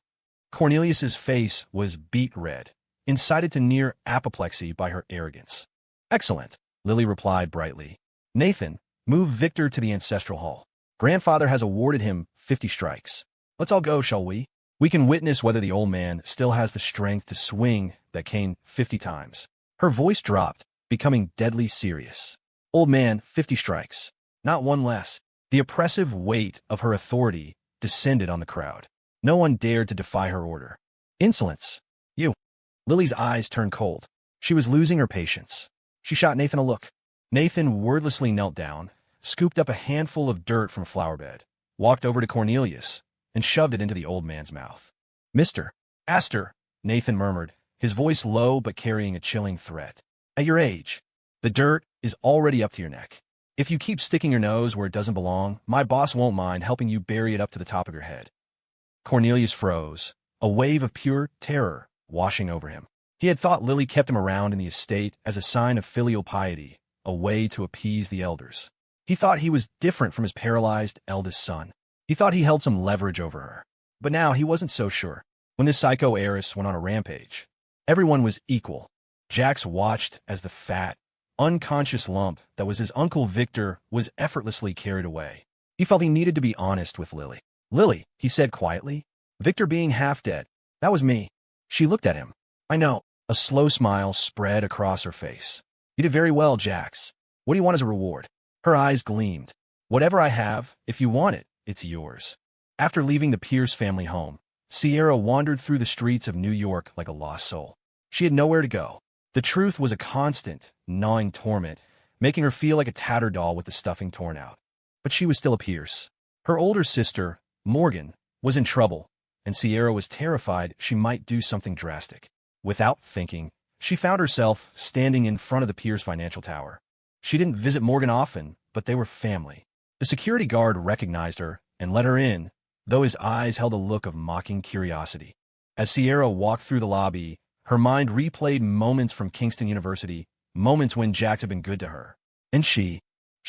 Cornelius's face was beet red, incited to near apoplexy by her arrogance. Excellent, Lily replied brightly. Nathan, move Victor to the ancestral hall. Grandfather has awarded him 50 strikes. Let's all go, shall we? We can witness whether the old man still has the strength to swing that cane 50 times. Her voice dropped, becoming deadly serious. Old man, 50 strikes. Not one less. The oppressive weight of her authority descended on the crowd. No one dared to defy her order. Insolence. You. Lily's eyes turned cold. She was losing her patience. She shot Nathan a look. Nathan wordlessly knelt down, scooped up a handful of dirt from a flower bed, walked over to Cornelius, and shoved it into the old man's mouth. Mr. Astor, Nathan murmured, his voice low but carrying a chilling threat. At your age, the dirt is already up to your neck. If you keep sticking your nose where it doesn't belong, my boss won't mind helping you bury it up to the top of your head. Cornelius froze, a wave of pure terror washing over him. He had thought Lily kept him around in the estate as a sign of filial piety, a way to appease the elders. He thought he was different from his paralyzed eldest son. He thought he held some leverage over her. But now he wasn't so sure. When this psycho heiress went on a rampage, everyone was equal. Jax watched as the fat, unconscious lump that was his Uncle Victor was effortlessly carried away. He felt he needed to be honest with Lily. Lily, he said quietly, Victor being half dead. That was me. She looked at him. I know. A slow smile spread across her face. You did very well, Jax. What do you want as a reward? Her eyes gleamed. Whatever I have, if you want it, it's yours. After leaving the Pierce family home, Sierra wandered through the streets of New York like a lost soul. She had nowhere to go. The truth was a constant, gnawing torment, making her feel like a tattered doll with the stuffing torn out. But she was still a Pierce. Her older sister, Morgan, was in trouble, and Sierra was terrified she might do something drastic. Without thinking, she found herself standing in front of the Pierce Financial Tower. She didn't visit Morgan often, but they were family. The security guard recognized her and let her in, though his eyes held a look of mocking curiosity. As Sierra walked through the lobby, her mind replayed moments from Kingston University, moments when Jax had been good to her. And she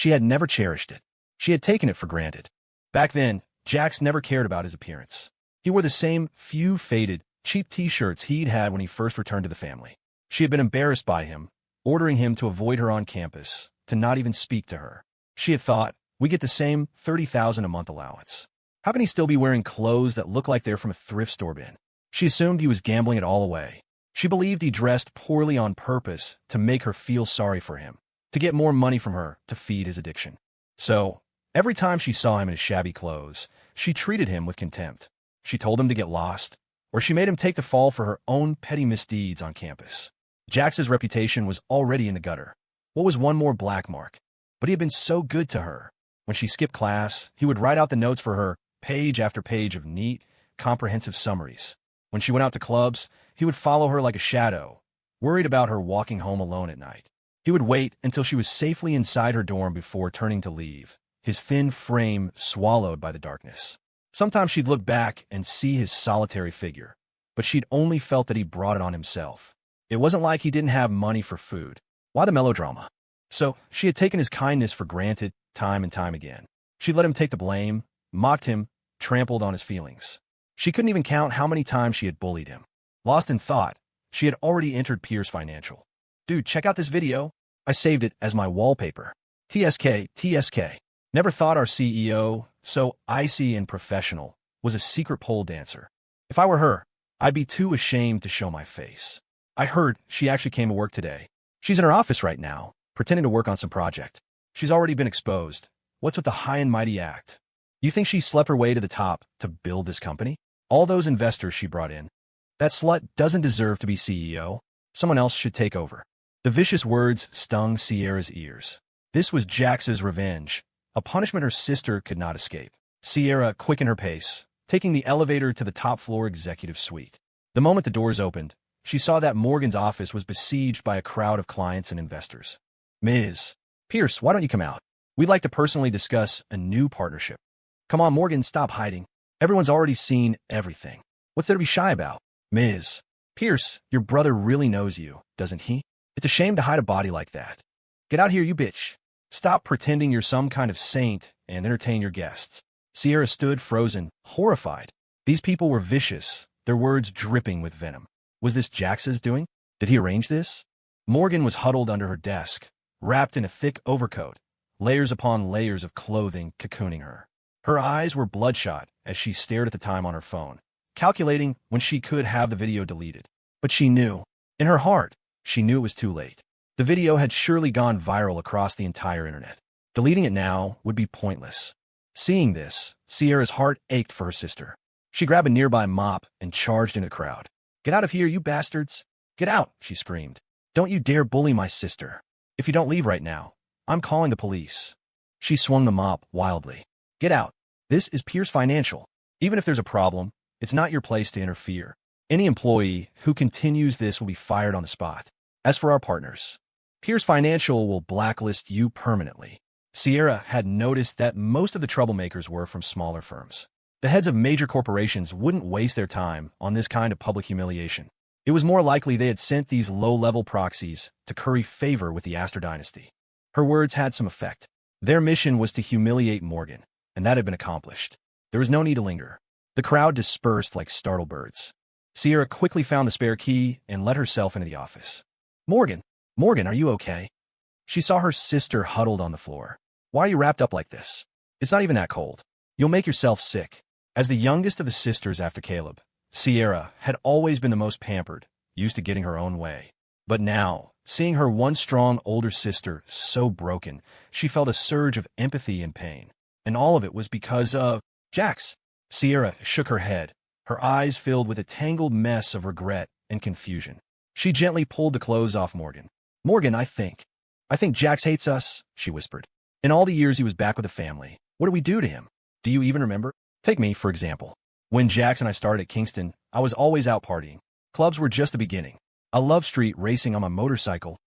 had never cherished it. She had taken it for granted. Back then, Jax never cared about his appearance. He wore the same few faded, cheap t-shirts he'd had when he first returned to the family. She had been embarrassed by him, ordering him to avoid her on campus, to not even speak to her. She had thought, we get the same $30,000 a month allowance. How can he still be wearing clothes that look like they're from a thrift store bin? She assumed he was gambling it all away. She believed he dressed poorly on purpose to make her feel sorry for him, to get more money from her to feed his addiction. So, every time she saw him in his shabby clothes, she treated him with contempt. She told him to get lost, or she made him take the fall for her own petty misdeeds on campus. Jax's reputation was already in the gutter. What was one more black mark? But he had been so good to her. When she skipped class, he would write out the notes for her, page after page of neat, comprehensive summaries. When she went out to clubs, he would follow her like a shadow, worried about her walking home alone at night. He would wait until she was safely inside her dorm before turning to leave, his thin frame swallowed by the darkness. Sometimes she'd look back and see his solitary figure, but she'd only felt that he brought it on himself. It wasn't like he didn't have money for food. Why the melodrama? So, she had taken his kindness for granted time and time again. She'd let him take the blame, mocked him, trampled on his feelings. She couldn't even count how many times she had bullied him. Lost in thought, she had already entered Pierce Financial. Dude, check out this video. I saved it as my wallpaper. TSK, TSK. Never thought our CEO, so icy and professional, was a secret pole dancer. If I were her, I'd be too ashamed to show my face. I heard she actually came to work today. She's in her office right now, pretending to work on some project. She's already been exposed. What's with the high and mighty act? You think she slept her way to the top to build this company? All those investors she brought in. That slut doesn't deserve to be CEO. Someone else should take over. The vicious words stung Sierra's ears. This was Jax's revenge, a punishment her sister could not escape. Sierra quickened her pace, taking the elevator to the top-floor executive suite. The moment the doors opened, she saw that Morgan's office was besieged by a crowd of clients and investors. Ms. Pierce, why don't you come out? We'd like to personally discuss a new partnership. Come on, Morgan, stop hiding. Everyone's already seen everything. What's there to be shy about? Ms. Pierce, your brother really knows you, doesn't he? It's a shame to hide a body like that. Get out here, you bitch. Stop pretending you're some kind of saint and entertain your guests. Sierra stood frozen, horrified. These people were vicious, their words dripping with venom. Was this Jax's doing? Did he arrange this? Morgan was huddled under her desk, wrapped in a thick overcoat, layers upon layers of clothing cocooning her. Her eyes were bloodshot as she stared at the time on her phone, calculating when she could have the video deleted. But she knew. In her heart, she knew it was too late. The video had surely gone viral across the entire internet. Deleting it now would be pointless. Seeing this, Sierra's heart ached for her sister. She grabbed a nearby mop and charged into the crowd. Get out of here, you bastards! Get out, she screamed. Don't you dare bully my sister. If you don't leave right now, I'm calling the police. She swung the mop wildly. Get out. This is Pierce Financial. Even if there's a problem, it's not your place to interfere. Any employee who continues this will be fired on the spot. As for our partners, Pierce Financial will blacklist you permanently. Sierra had noticed that most of the troublemakers were from smaller firms. The heads of major corporations wouldn't waste their time on this kind of public humiliation. It was more likely they had sent these low-level proxies to curry favor with the Astor dynasty. Her words had some effect. Their mission was to humiliate Morgan, and that had been accomplished. There was no need to linger. The crowd dispersed like startled birds. Sierra quickly found the spare key and let herself into the office. Morgan, are you okay? She saw her sister huddled on the floor. Why are you wrapped up like this? It's not even that cold. You'll make yourself sick. As the youngest of the sisters after Caleb, Sierra had always been the most pampered, used to getting her own way. But now, seeing her once strong older sister so broken, she felt a surge of empathy and pain. And all of it was because of Jax. Sierra shook her head, her eyes filled with a tangled mess of regret and confusion. She gently pulled the clothes off Morgan. Morgan, I think Jax hates us, she whispered. In all the years he was back with the family, what did we do to him? Do you even remember? Take me, for example. When Jax and I started at Kingston, I was always out partying. Clubs were just the beginning. I loved street racing on my motorcycle.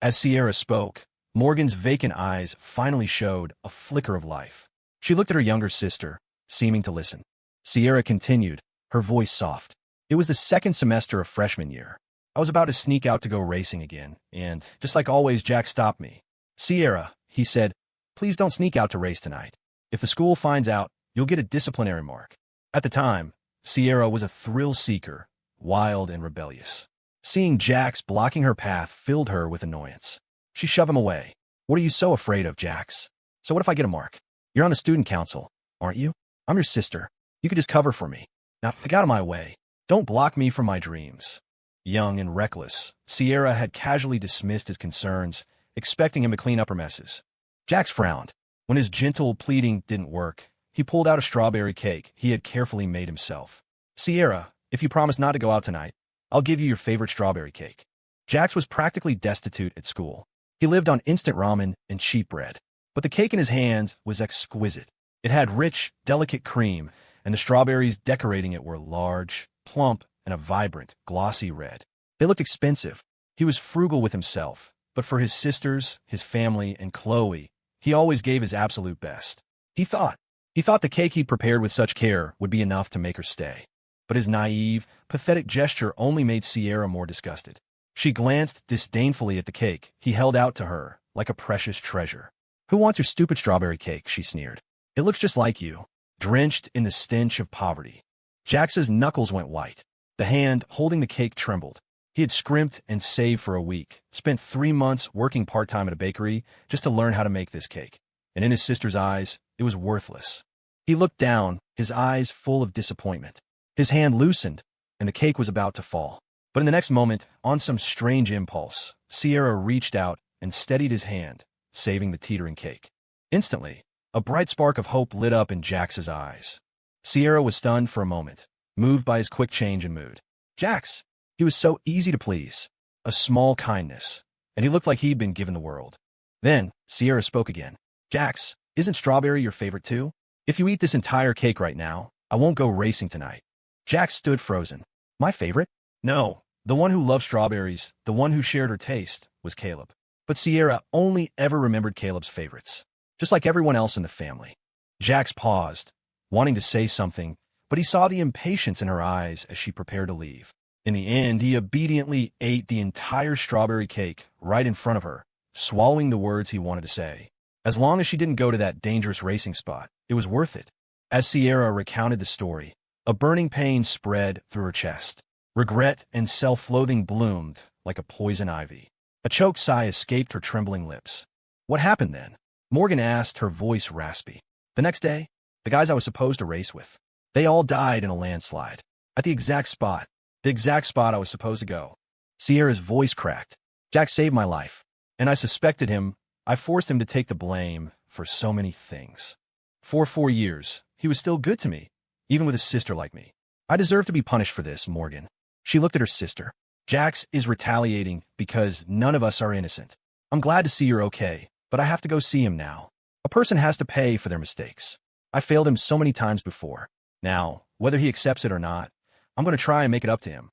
As Sierra spoke, Morgan's vacant eyes finally showed a flicker of life. She looked at her younger sister, seeming to listen. Sierra continued, her voice soft. It was the second semester of freshman year. I was about to sneak out to go racing again, and, just like always, Jack stopped me. Sierra, he said, please don't sneak out to race tonight. If the school finds out, you'll get a disciplinary mark. At the time, Sierra was a thrill-seeker, wild and rebellious. Seeing Jax blocking her path filled her with annoyance. She shoved him away. What are you so afraid of, Jax? So what if I get a mark? You're on the student council, aren't you? I'm your sister. You could just cover for me. Now, get out of my way. Don't block me from my dreams. Young and reckless, Sierra had casually dismissed his concerns, expecting him to clean up her messes. Jax frowned. When his gentle pleading didn't work, he pulled out a strawberry cake he had carefully made himself. Sierra, if you promise not to go out tonight, I'll give you your favorite strawberry cake. Jax was practically destitute at school. He lived on instant ramen and cheap bread. But the cake in his hands was exquisite. It had rich, delicate cream, and the strawberries decorating it were large, plump, and a vibrant, glossy red. They looked expensive. He was frugal with himself, but for his sisters, his family, and Khloe, he always gave his absolute best. He thought the cake he prepared with such care would be enough to make her stay. But his naive, pathetic gesture only made Sierra more disgusted. She glanced disdainfully at the cake he held out to her, like a precious treasure. Who wants your stupid strawberry cake? She sneered. It looks just like you, drenched in the stench of poverty. Jax's knuckles went white. The hand holding the cake trembled. He had scrimped and saved for a week, spent 3 months working part-time at a bakery just to learn how to make this cake. And in his sister's eyes, it was worthless. He looked down, his eyes full of disappointment. His hand loosened, and the cake was about to fall. But in the next moment, on some strange impulse, Sierra reached out and steadied his hand, saving the teetering cake. Instantly, a bright spark of hope lit up in Jax's eyes. Sierra was stunned for a moment, moved by his quick change in mood. Jax! He was so easy to please. A small kindness, and he looked like he'd been given the world. Then, Sierra spoke again. Jax, isn't strawberry your favorite too? If you eat this entire cake right now, I won't go racing tonight. Jax stood frozen. My favorite? No, the one who loved strawberries, the one who shared her taste, was Caleb. But Sierra only ever remembered Caleb's favorites. just like everyone else in the family. Jax paused, wanting to say something, but he saw the impatience in her eyes as she prepared to leave. In the end, he obediently ate the entire strawberry cake right in front of her, swallowing the words he wanted to say. As long as she didn't go to that dangerous racing spot, it was worth it. As Sierra recounted the story, a burning pain spread through her chest. Regret and self-loathing bloomed like a poison ivy. A choked sigh escaped her trembling lips. What happened then? Morgan asked, her voice raspy. The next day, the guys I was supposed to race with, they all died in a landslide. At the exact spot I was supposed to go. Sierra's voice cracked. Jack saved my life, and I suspected him. I forced him to take the blame for so many things. For 4 years, he was still good to me, even with a sister like me. I deserve to be punished for this, Morgan. She looked at her sister. Jax is retaliating because none of us are innocent. I'm glad to see you're okay, but I have to go see him now. A person has to pay for their mistakes. I failed him so many times before. Now, whether he accepts it or not, I'm going to try and make it up to him.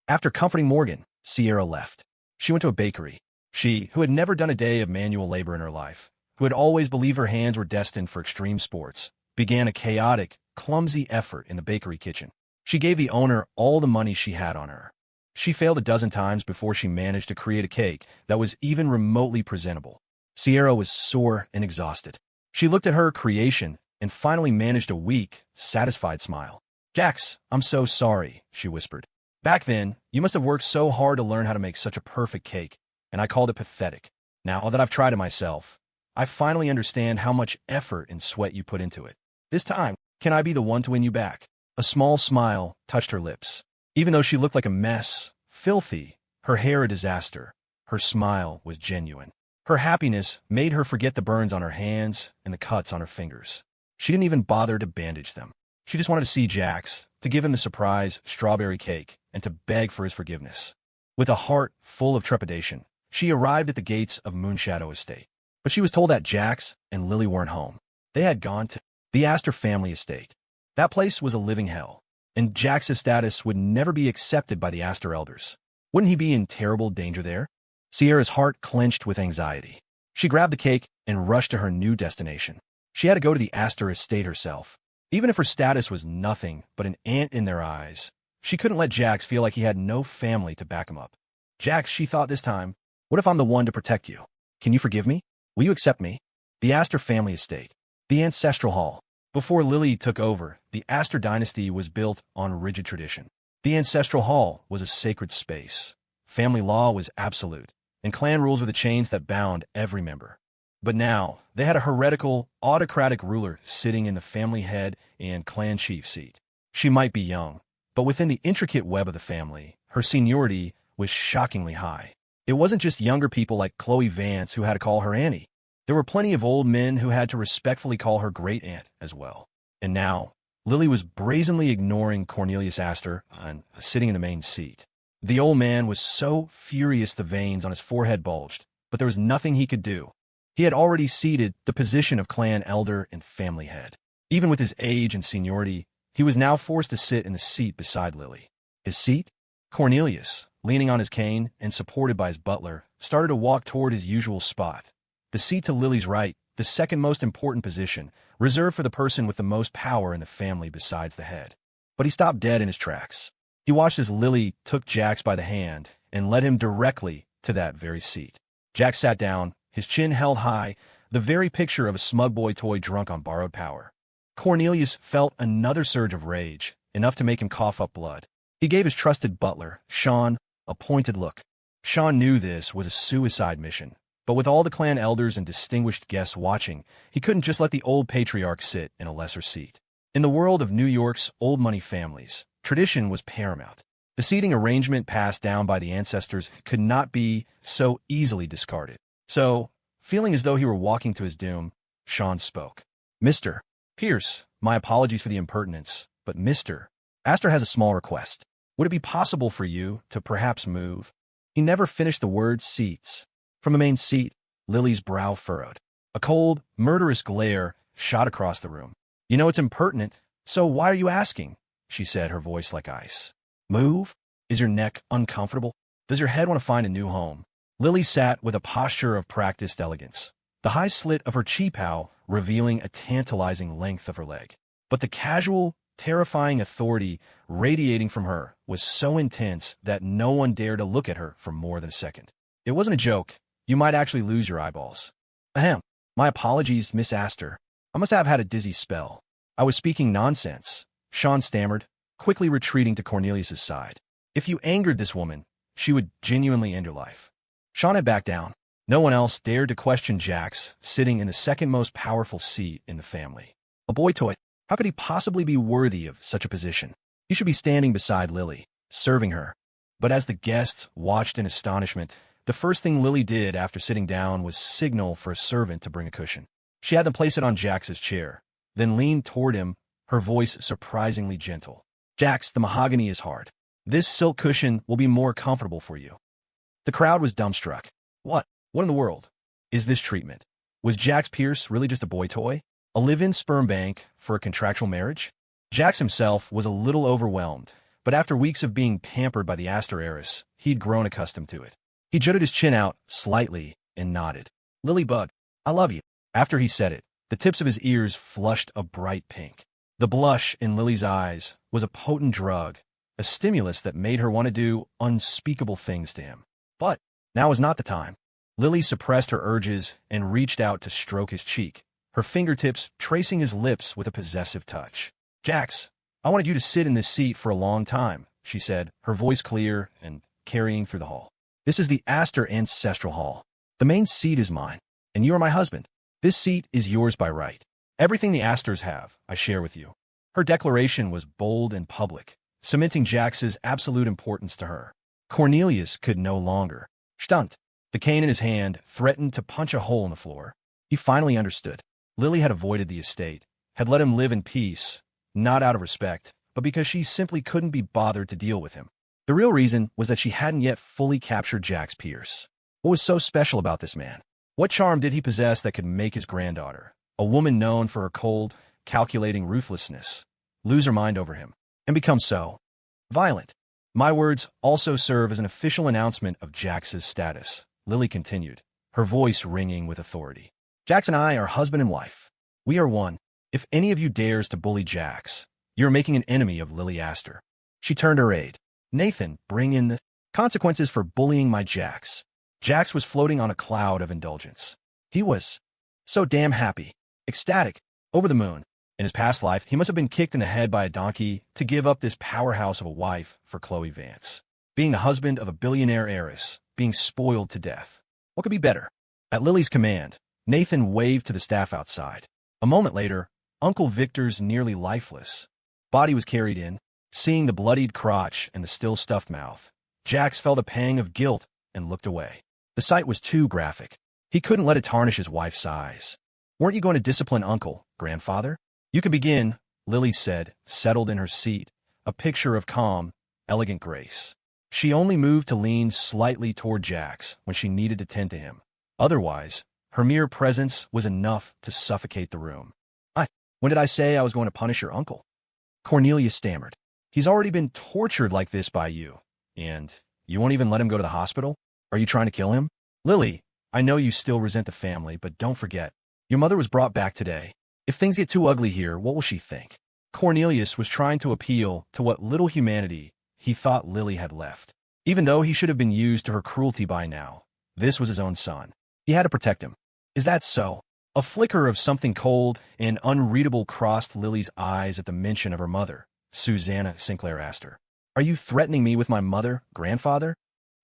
After comforting Morgan, Sierra left. She went to a bakery. She, who had never done a day of manual labor in her life, who had always believed her hands were destined for extreme sports, began a chaotic, clumsy effort in the bakery kitchen. She gave the owner all the money she had on her. She failed a dozen times before she managed to create a cake that was even remotely presentable. Sierra was sore and exhausted. She looked at her creation and finally managed a weak, satisfied smile. Jax, I'm so sorry, she whispered. Back then, you must have worked so hard to learn how to make such a perfect cake, and I called it pathetic. Now that I've tried it myself, I finally understand how much effort and sweat you put into it. This time, can I be the one to win you back? A small smile touched her lips. Even though she looked like a mess, filthy, her hair a disaster, her smile was genuine. Her happiness made her forget the burns on her hands and the cuts on her fingers. She didn't even bother to bandage them. She just wanted to see Jax, to give him the surprise strawberry cake, and to beg for his forgiveness. With a heart full of trepidation, she arrived at the gates of Moonshadow Estate. But she was told that Jax and Lily weren't home. They had gone to the Astor family estate. That place was a living hell, and Jax's status would never be accepted by the Astor elders. Wouldn't he be in terrible danger there? Sierra's heart clenched with anxiety. She grabbed the cake and rushed to her new destination. She had to go to the Astor estate herself. Even if her status was nothing but an ant in their eyes, she couldn't let Jax feel like he had no family to back him up. Jax, she thought this time, what if I'm the one to protect you? Can you forgive me? Will you accept me? The Astor family estate. The ancestral hall. Before Lily took over, the Astor dynasty was built on rigid tradition. The ancestral hall was a sacred space. Family law was absolute, and clan rules were the chains that bound every member. But now, they had a heretical, autocratic ruler sitting in the family head and clan chief seat. She might be young, but within the intricate web of the family, her seniority was shockingly high. It wasn't just younger people like Khloe Vance who had to call her Annie. There were plenty of old men who had to respectfully call her great-aunt as well. And now, Lily was brazenly ignoring Cornelius Astor and sitting in the main seat. The old man was so furious the veins on his forehead bulged, but there was nothing he could do. He had already ceded the position of clan elder and family head. Even with his age and seniority, he was now forced to sit in the seat beside Lily. His seat? Cornelius, leaning on his cane and supported by his butler, started to walk toward his usual spot. The seat to Lily's right, the second most important position, reserved for the person with the most power in the family besides the head. But he stopped dead in his tracks. He watched as Lily took Jax by the hand and led him directly to that very seat. Jax sat down, his chin held high, the very picture of a smug boy toy drunk on borrowed power. Cornelius felt another surge of rage, enough to make him cough up blood. He gave his trusted butler, Sean, a pointed look. Sean knew this was a suicide mission, but with all the clan elders and distinguished guests watching, he couldn't just let the old patriarch sit in a lesser seat. In the world of New York's old money families, tradition was paramount. The seating arrangement passed down by the ancestors could not be so easily discarded. So, feeling as though he were walking to his doom, Sean spoke. Mr. Pierce, my apologies for the impertinence, but Mr. Astor has a small request. Would it be possible for you to perhaps move? He never finished the word seats. From the main seat, Lily's brow furrowed. A cold, murderous glare shot across the room. You know it's impertinent, so why are you asking? She said, her voice like ice. Move? Is your neck uncomfortable? Does your head want to find a new home? Lily sat with a posture of practiced elegance. the high slit of her cheepow revealing a tantalizing length of her leg. But the casual, terrifying authority radiating from her was so intense that no one dared to look at her for more than a second. It wasn't a joke. You might actually lose your eyeballs. Ahem. My apologies, Miss Astor. I must have had a dizzy spell. I was speaking nonsense, Sean stammered, quickly retreating to Cornelius's side. If you angered this woman, she would genuinely end your life. Sean had backed down. No one else dared to question Jax, sitting in the second most powerful seat in the family. A boy toy. How could he possibly be worthy of such a position? He should be standing beside Lily, serving her. But as the guests watched in astonishment, the first thing Lily did after sitting down was signal for a servant to bring a cushion. She had them place it on Jax's chair, then leaned toward him, her voice surprisingly gentle. Jax, the mahogany is hard. This silk cushion will be more comfortable for you. The crowd was dumbstruck. What in the world is this treatment? Was Jax Pierce really just a boy toy? A live-in sperm bank for a contractual marriage? Jax himself was a little overwhelmed, but after weeks of being pampered by the Astor heiress, he'd grown accustomed to it. He jutted his chin out slightly and nodded. Lily Bug, I love you. After he said it, the tips of his ears flushed a bright pink. The blush in Lily's eyes was a potent drug, a stimulus that made her want to do unspeakable things to him. But now was not the time. Lily suppressed her urges and reached out to stroke his cheek, her fingertips tracing his lips with a possessive touch. Jax, I wanted you to sit in this seat for a long time, she said, her voice clear and carrying through the hall. This is the Astor Ancestral Hall. The main seat is mine, and you are my husband. This seat is yours by right. Everything the Astors have, I share with you. Her declaration was bold and public, cementing Jax's absolute importance to her. Cornelius could no longer. Stunt. The cane in his hand threatened to punch a hole in the floor. He finally understood. Lily had avoided the estate, had let him live in peace, not out of respect, but because she simply couldn't be bothered to deal with him. The real reason was that she hadn't yet fully captured Jax Pierce. What was so special about this man? What charm did he possess that could make his granddaughter, a woman known for her cold, calculating ruthlessness, lose her mind over him, and become so violent? My words also serve as an official announcement of Jax's status, Lily continued, her voice ringing with authority. Jax and I are husband and wife. We are one. If any of you dares to bully Jax, you're making an enemy of Lily Astor. She turned her aide. Nathan, bring in the consequences for bullying my Jax. Jax was floating on a cloud of indulgence. He was so damn happy, ecstatic, over the moon. In his past life, he must have been kicked in the head by a donkey to give up this powerhouse of a wife for Khloe Vance. Being the husband of a billionaire heiress, being spoiled to death. What could be better? At Lily's command, Nathan waved to the staff outside. A moment later, Uncle Victor's nearly lifeless body was carried in. Seeing the bloodied crotch and the still stuffed mouth, Jax felt a pang of guilt and looked away. The sight was too graphic. He couldn't let it tarnish his wife's eyes. Weren't you going to discipline Uncle, grandfather? You can begin, Lily said, settled in her seat, a picture of calm, elegant grace. She only moved to lean slightly toward Jax when she needed to tend to him. Otherwise, her mere presence was enough to suffocate the room. When did I say I was going to punish your uncle? Cornelius stammered. He's already been tortured like this by you, and you won't even let him go to the hospital? Are you trying to kill him? Lily, I know you still resent the family, but don't forget, your mother was brought back today. If things get too ugly here, what will she think? Cornelius was trying to appeal to what little humanity he thought Lily had left. Even though he should have been used to her cruelty by now, this was his own son. He had to protect him. Is that so? A flicker of something cold and unreadable crossed Lily's eyes at the mention of her mother, Susanna Sinclair Astor. Are you threatening me with my mother, grandfather?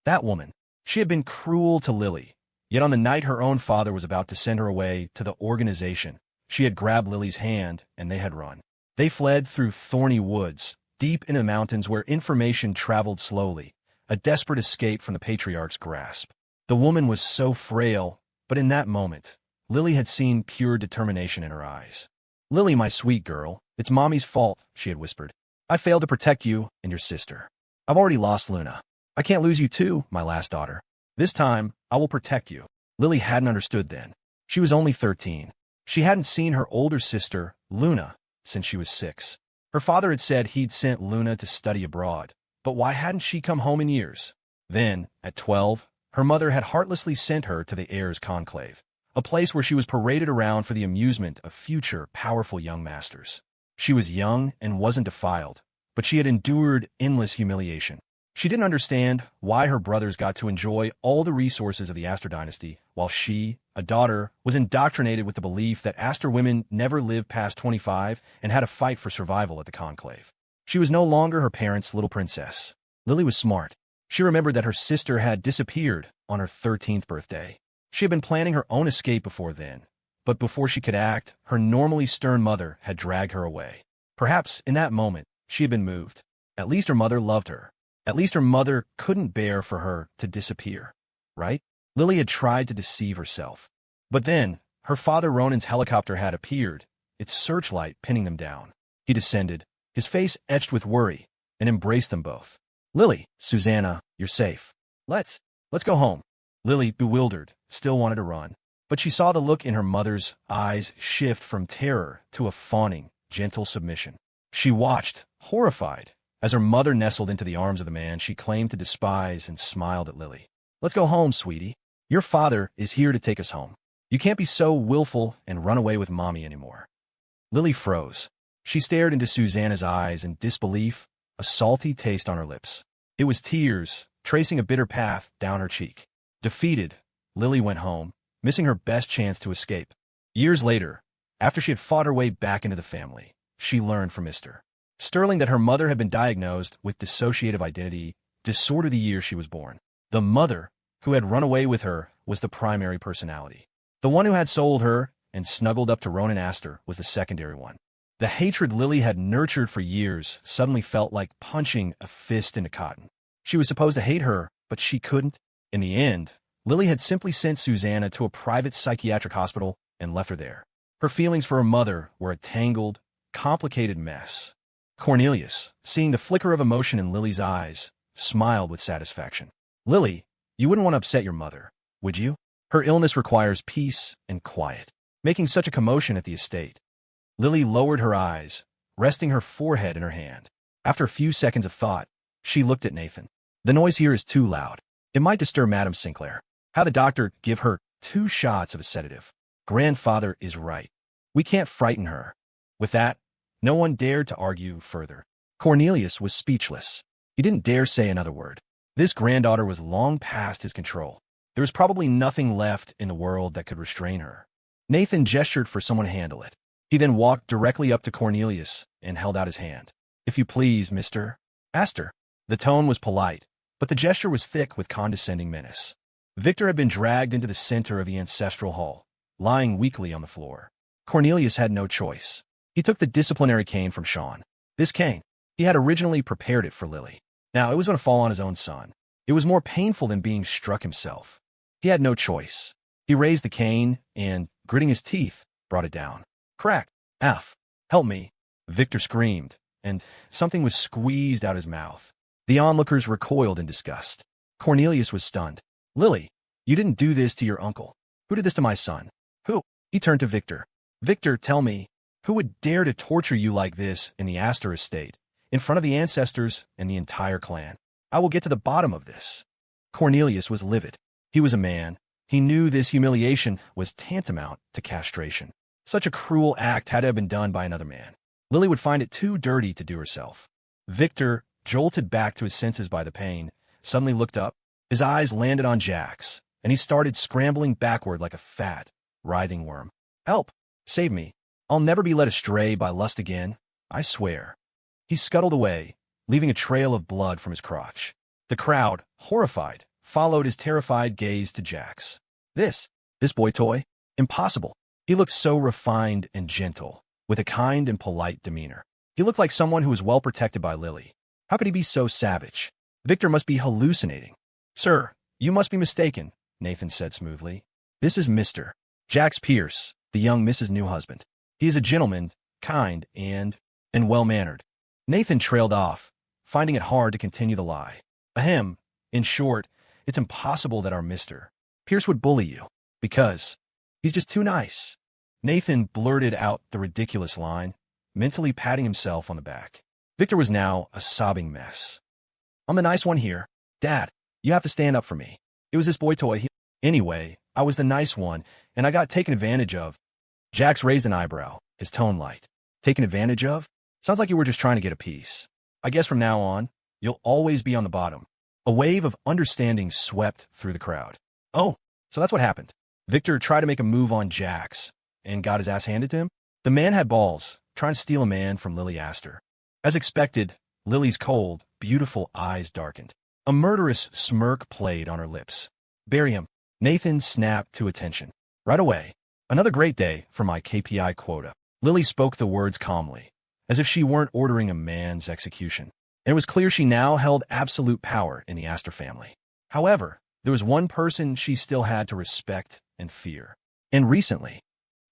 That woman. She had been cruel to Lily. Yet on the night her own father was about to send her away to the organization, she had grabbed Lily's hand and they had run. They fled through thorny woods, deep in the mountains where information traveled slowly, a desperate escape from the patriarch's grasp. The woman was so frail, but in that moment, Lily had seen pure determination in her eyes. Lily, my sweet girl, it's Mommy's fault, she had whispered. I failed to protect you and your sister. I've already lost Luna. I can't lose you too, my last daughter. This time, I will protect you. Lily hadn't understood then. She was only 13. She hadn't seen her older sister, Luna, since she was 6. Her father had said he'd sent Luna to study abroad, but why hadn't she come home in years? Then, at 12, her mother had heartlessly sent her to the heirs conclave, a place where she was paraded around for the amusement of future, powerful young masters. She was young and wasn't defiled, but she had endured endless humiliation. She didn't understand why her brothers got to enjoy all the resources of the Astor dynasty, while she, a daughter, was indoctrinated with the belief that Astor women never lived past 25 and had to fight for survival at the conclave. She was no longer her parents' little princess. Lily was smart. She remembered that her sister had disappeared on her 13th birthday. She had been planning her own escape before then, but before she could act, her normally stern mother had dragged her away. Perhaps, in that moment, she had been moved. At least her mother loved her. At least her mother couldn't bear for her to disappear, right? Lily had tried to deceive herself. But then, her father Ronan's helicopter had appeared, its searchlight pinning them down. He descended, his face etched with worry, and embraced them both. Lily, Susanna, you're safe. Let's go home. Lily, bewildered, still wanted to run. But she saw the look in her mother's eyes shift from terror to a fawning, gentle submission. She watched, horrified, as her mother nestled into the arms of the man she claimed to despise and smiled at Lily. Let's go home, sweetie. Your father is here to take us home. You can't be so willful and run away with mommy anymore. Lily froze. She stared into Susanna's eyes in disbelief, a salty taste on her lips. It was tears, tracing a bitter path down her cheek. Defeated, Lily went home, missing her best chance to escape. Years later, after she had fought her way back into the family, she learned from Mr. Sterling that her mother had been diagnosed with dissociative identity disorder the year she was born. The mother who had run away with her was the primary personality. The one who had sold her and snuggled up to Ronan Astor was the secondary one. The hatred Lily had nurtured for years suddenly felt like punching a fist into cotton. She was supposed to hate her, but she couldn't. In the end, Lily had simply sent Susanna to a private psychiatric hospital and left her there. Her feelings for her mother were a tangled, complicated mess. Cornelius, seeing the flicker of emotion in Lily's eyes, smiled with satisfaction. Lily, you wouldn't want to upset your mother, would you? Her illness requires peace and quiet, making such a commotion at the estate. Lily lowered her eyes, resting her forehead in her hand. After a few seconds of thought, she looked at Nathan. The noise here is too loud. It might disturb Madame Sinclair. Have the doctor give her 2 shots of a sedative. Grandfather is right. We can't frighten her. With that, no one dared to argue further. Cornelius was speechless. He didn't dare say another word. This granddaughter was long past his control. There was probably nothing left in the world that could restrain her. Nathan gestured for someone to handle it. He then walked directly up to Cornelius and held out his hand. If you please, Mr. Astor. The tone was polite, but the gesture was thick with condescending menace. Victor had been dragged into the center of the ancestral hall, lying weakly on the floor. Cornelius had no choice. He took the disciplinary cane from Sean. This cane, he had originally prepared it for Lily. Now it was going to fall on his own son. It was more painful than being struck himself. He had no choice. He raised the cane and, gritting his teeth, brought it down. Crack. F. Help me. Victor screamed, and something was squeezed out his mouth. The onlookers recoiled in disgust. Cornelius was stunned. Lily, you didn't do this to your uncle. Who did this to my son? Who? He turned to Victor. Victor, tell me, who would dare to torture you like this in the Astor estate, in front of the ancestors and the entire clan? I will get to the bottom of this. Cornelius was livid. He was a man. He knew this humiliation was tantamount to castration. Such a cruel act had to have been done by another man. Lily would find it too dirty to do herself. Victor, jolted back to his senses by the pain, suddenly looked up. His eyes landed on Jax, and he started scrambling backward like a fat, writhing worm. Help! Save me! I'll never be led astray by lust again, I swear. He scuttled away, leaving a trail of blood from his crotch. The crowd, horrified, followed his terrified gaze to Jax. This boy toy? Impossible. He looked so refined and gentle, with a kind and polite demeanor. He looked like someone who was well protected by Lily. How could he be so savage? Victor must be hallucinating. Sir, you must be mistaken, Nathan said smoothly. This is Mr. Jax Pierce, the young Mrs. New husband. He is a gentleman, kind, and well-mannered. Nathan trailed off, finding it hard to continue the lie. Ahem. In short, it's impossible that our Mr. Pierce would bully you, because he's just too nice. Nathan blurted out the ridiculous line, mentally patting himself on the back. Victor was now a sobbing mess. I'm the nice one here. Dad, you have to stand up for me. It was this boy toy. Anyway, I was the nice one, and I got taken advantage of. Jax raised an eyebrow, his tone light. Taken advantage of? Sounds like you were just trying to get a piece. I guess from now on, you'll always be on the bottom. A wave of understanding swept through the crowd. Oh, so that's what happened. Victor tried to make a move on Jax and got his ass handed to him. The man had balls, trying to steal a man from Lily Astor. As expected, Lily's cold, beautiful eyes darkened. A murderous smirk played on her lips. Bury him. Nathan snapped to attention. Right away. Another great day for my KPI quota. Lily spoke the words calmly, as if she weren't ordering a man's execution. And it was clear she now held absolute power in the Astor family. However, there was one person she still had to respect and fear. And recently,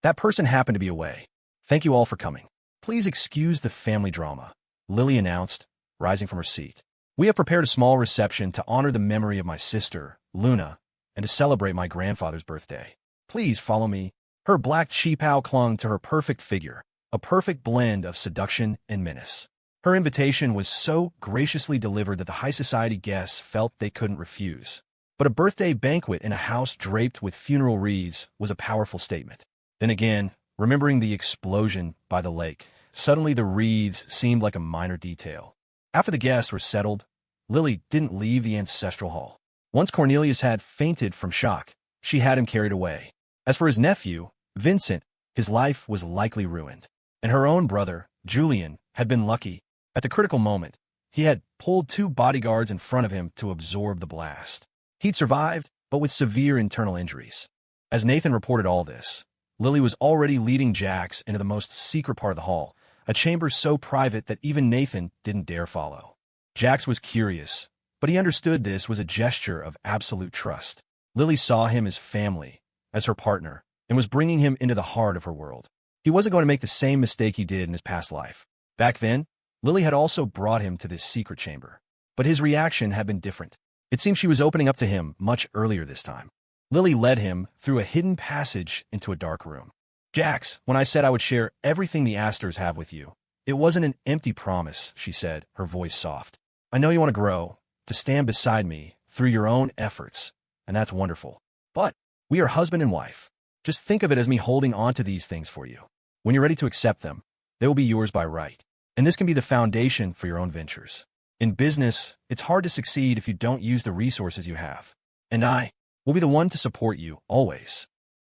that person happened to be away. Thank you all for coming. Please excuse the family drama, Lily announced, rising from her seat. We have prepared a small reception to honor the memory of my sister, Luna, and to celebrate my grandfather's birthday. Please follow me. Her black cheapao clung to her perfect figure, a perfect blend of seduction and menace. Her invitation was so graciously delivered that the high society guests felt they couldn't refuse. But a birthday banquet in a house draped with funeral wreaths was a powerful statement. Then again, remembering the explosion by the lake, suddenly the wreaths seemed like a minor detail. After the guests were settled, Lily didn't leave the ancestral hall. Once Cornelius had fainted from shock, she had him carried away. As for his nephew, Vincent, his life was likely ruined. And her own brother, Julian, had been lucky. At the critical moment, he had pulled 2 bodyguards in front of him to absorb the blast. He'd survived, but with severe internal injuries. As Nathan reported all this, Lily was already leading Jax into the most secret part of the hall, a chamber so private that even Nathan didn't dare follow. Jax was curious, but he understood this was a gesture of absolute trust. Lily saw him as family, as her partner, and was bringing him into the heart of her world. He wasn't going to make the same mistake he did in his past life. Back then, Lily had also brought him to this secret chamber. But his reaction had been different. It seemed she was opening up to him much earlier this time. Lily led him through a hidden passage into a dark room. Jax, when I said I would share everything the Astors have with you, it wasn't an empty promise, she said, her voice soft. I know you want to grow, to stand beside me through your own efforts, and that's wonderful. But we are husband and wife. Just think of it as me holding on to these things for you. When you're ready to accept them, they will be yours by right. And this can be the foundation for your own ventures. In business, it's hard to succeed if you don't use the resources you have. And I will be the one to support you, always.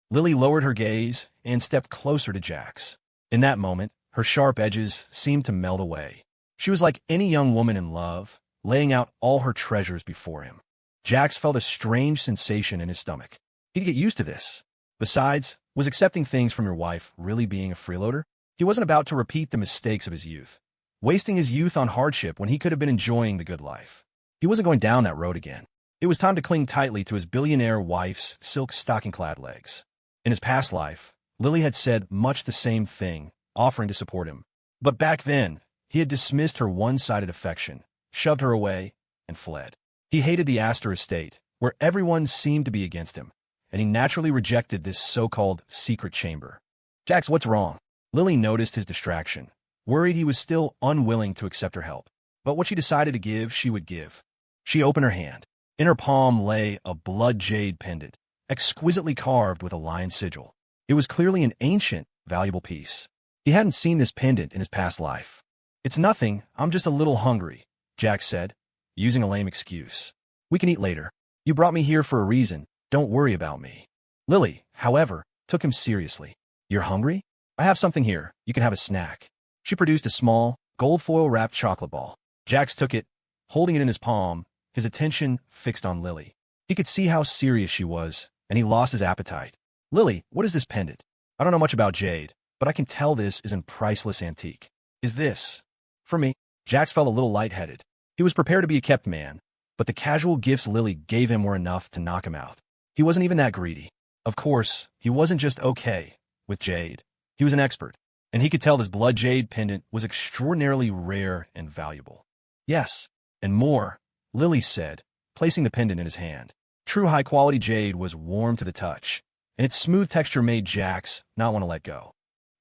Lily lowered her gaze and stepped closer to Jax. In that moment, her sharp edges seemed to melt away. She was like any young woman in love, laying out all her treasures before him. Jax felt a strange sensation in his stomach. He'd get used to this. Besides, was accepting things from your wife really being a freeloader? He wasn't about to repeat the mistakes of his youth, wasting his youth on hardship when he could have been enjoying the good life. He wasn't going down that road again. It was time to cling tightly to his billionaire wife's silk stocking-clad legs. In his past life, Lily had said much the same thing, offering to support him. But back then, he had dismissed her one-sided affection, shoved her away, and fled. He hated the Astor estate, where everyone seemed to be against him, and he naturally rejected this so-called secret chamber. Jax, what's wrong? Lily noticed his distraction, worried he was still unwilling to accept her help. But what she decided to give, she would give. She opened her hand. In her palm lay a blood jade pendant, exquisitely carved with a lion sigil. It was clearly an ancient, valuable piece. He hadn't seen this pendant in his past life. It's nothing, I'm just a little hungry, Jax said, using a lame excuse. We can eat later. You brought me here for a reason, don't worry about me. Lily, however, took him seriously. You're hungry? I have something here, you can have a snack. She produced a small, gold foil-wrapped chocolate ball. Jax took it, holding it in his palm, his attention fixed on Lily. He could see how serious she was, and he lost his appetite. Lily, what is this pendant? I don't know much about jade, but I can tell this is a priceless antique. Is this for me? Jax felt a little lightheaded. He was prepared to be a kept man, but the casual gifts Lily gave him were enough to knock him out. He wasn't even that greedy. Of course, he wasn't just okay with jade. He was an expert, and he could tell this blood jade pendant was extraordinarily rare and valuable. Yes, and more, Lily said, placing the pendant in his hand. True high-quality jade was warm to the touch, and its smooth texture made Jax not want to let go.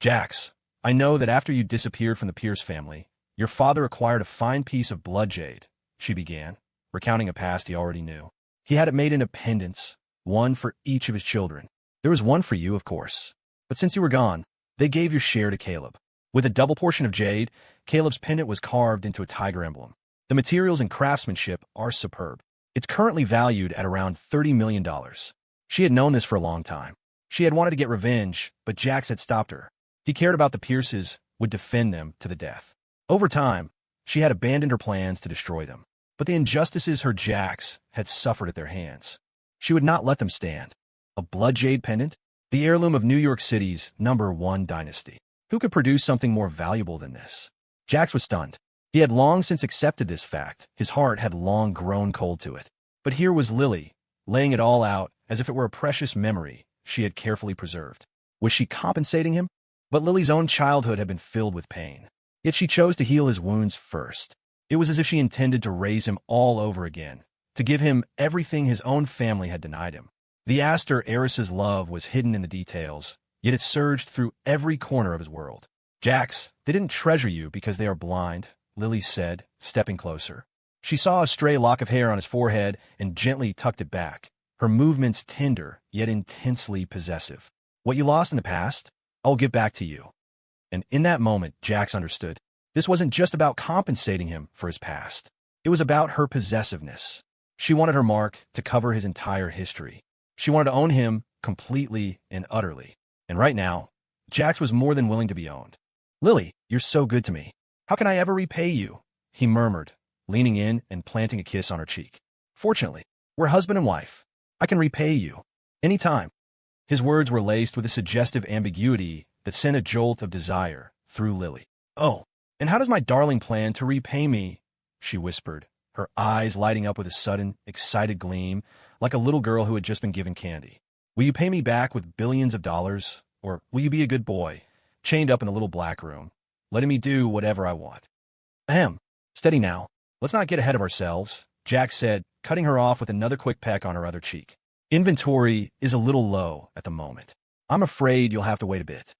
Jax, I know that after you disappeared from the Pierce family, your father acquired a fine piece of blood jade, she began, recounting a past he already knew. He had it made into pendants, one for each of his children. There was one for you, of course. But since you were gone, they gave your share to Caleb. With a double portion of jade, Caleb's pendant was carved into a tiger emblem. The materials and craftsmanship are superb. It's currently valued at around $30 million. She had known this for a long time. She had wanted to get revenge, but Jax had stopped her. He cared about the Pierces, would defend them to the death. Over time, she had abandoned her plans to destroy them. But the injustices her Jax had suffered at their hands, she would not let them stand. A blood jade pendant? The heirloom of New York City's #1 dynasty. Who could produce something more valuable than this? Jax was stunned. He had long since accepted this fact. His heart had long grown cold to it. But here was Lily, laying it all out as if it were a precious memory she had carefully preserved. Was she compensating him? But Lily's own childhood had been filled with pain. Yet she chose to heal his wounds first. It was as if she intended to raise him all over again, to give him everything his own family had denied him. The Heiress's love was hidden in the details, yet it surged through every corner of his world. Jax, they didn't treasure you because they are blind, Lily said, stepping closer. She saw a stray lock of hair on his forehead and gently tucked it back, her movements tender, yet intensely possessive. What you lost in the past, I'll give back to you. And in that moment, Jax understood. This wasn't just about compensating him for his past. It was about her possessiveness. She wanted her mark to cover his entire history. She wanted to own him completely and utterly. And right now, Jax was more than willing to be owned. Lily, you're so good to me. How can I ever repay you? He murmured, leaning in and planting a kiss on her cheek. Fortunately, we're husband and wife. I can repay you. Anytime. His words were laced with a suggestive ambiguity that sent a jolt of desire through Lily. Oh, and how does my darling plan to repay me? She whispered, her eyes lighting up with a sudden, excited gleam, like a little girl who had just been given candy. Will you pay me back with billions of dollars, or will you be a good boy, chained up in the little black room, letting me do whatever I want? Ahem. Steady now. Let's not get ahead of ourselves, Jax said, cutting her off with another quick peck on her other cheek. Inventory is a little low at the moment. I'm afraid you'll have to wait a bit.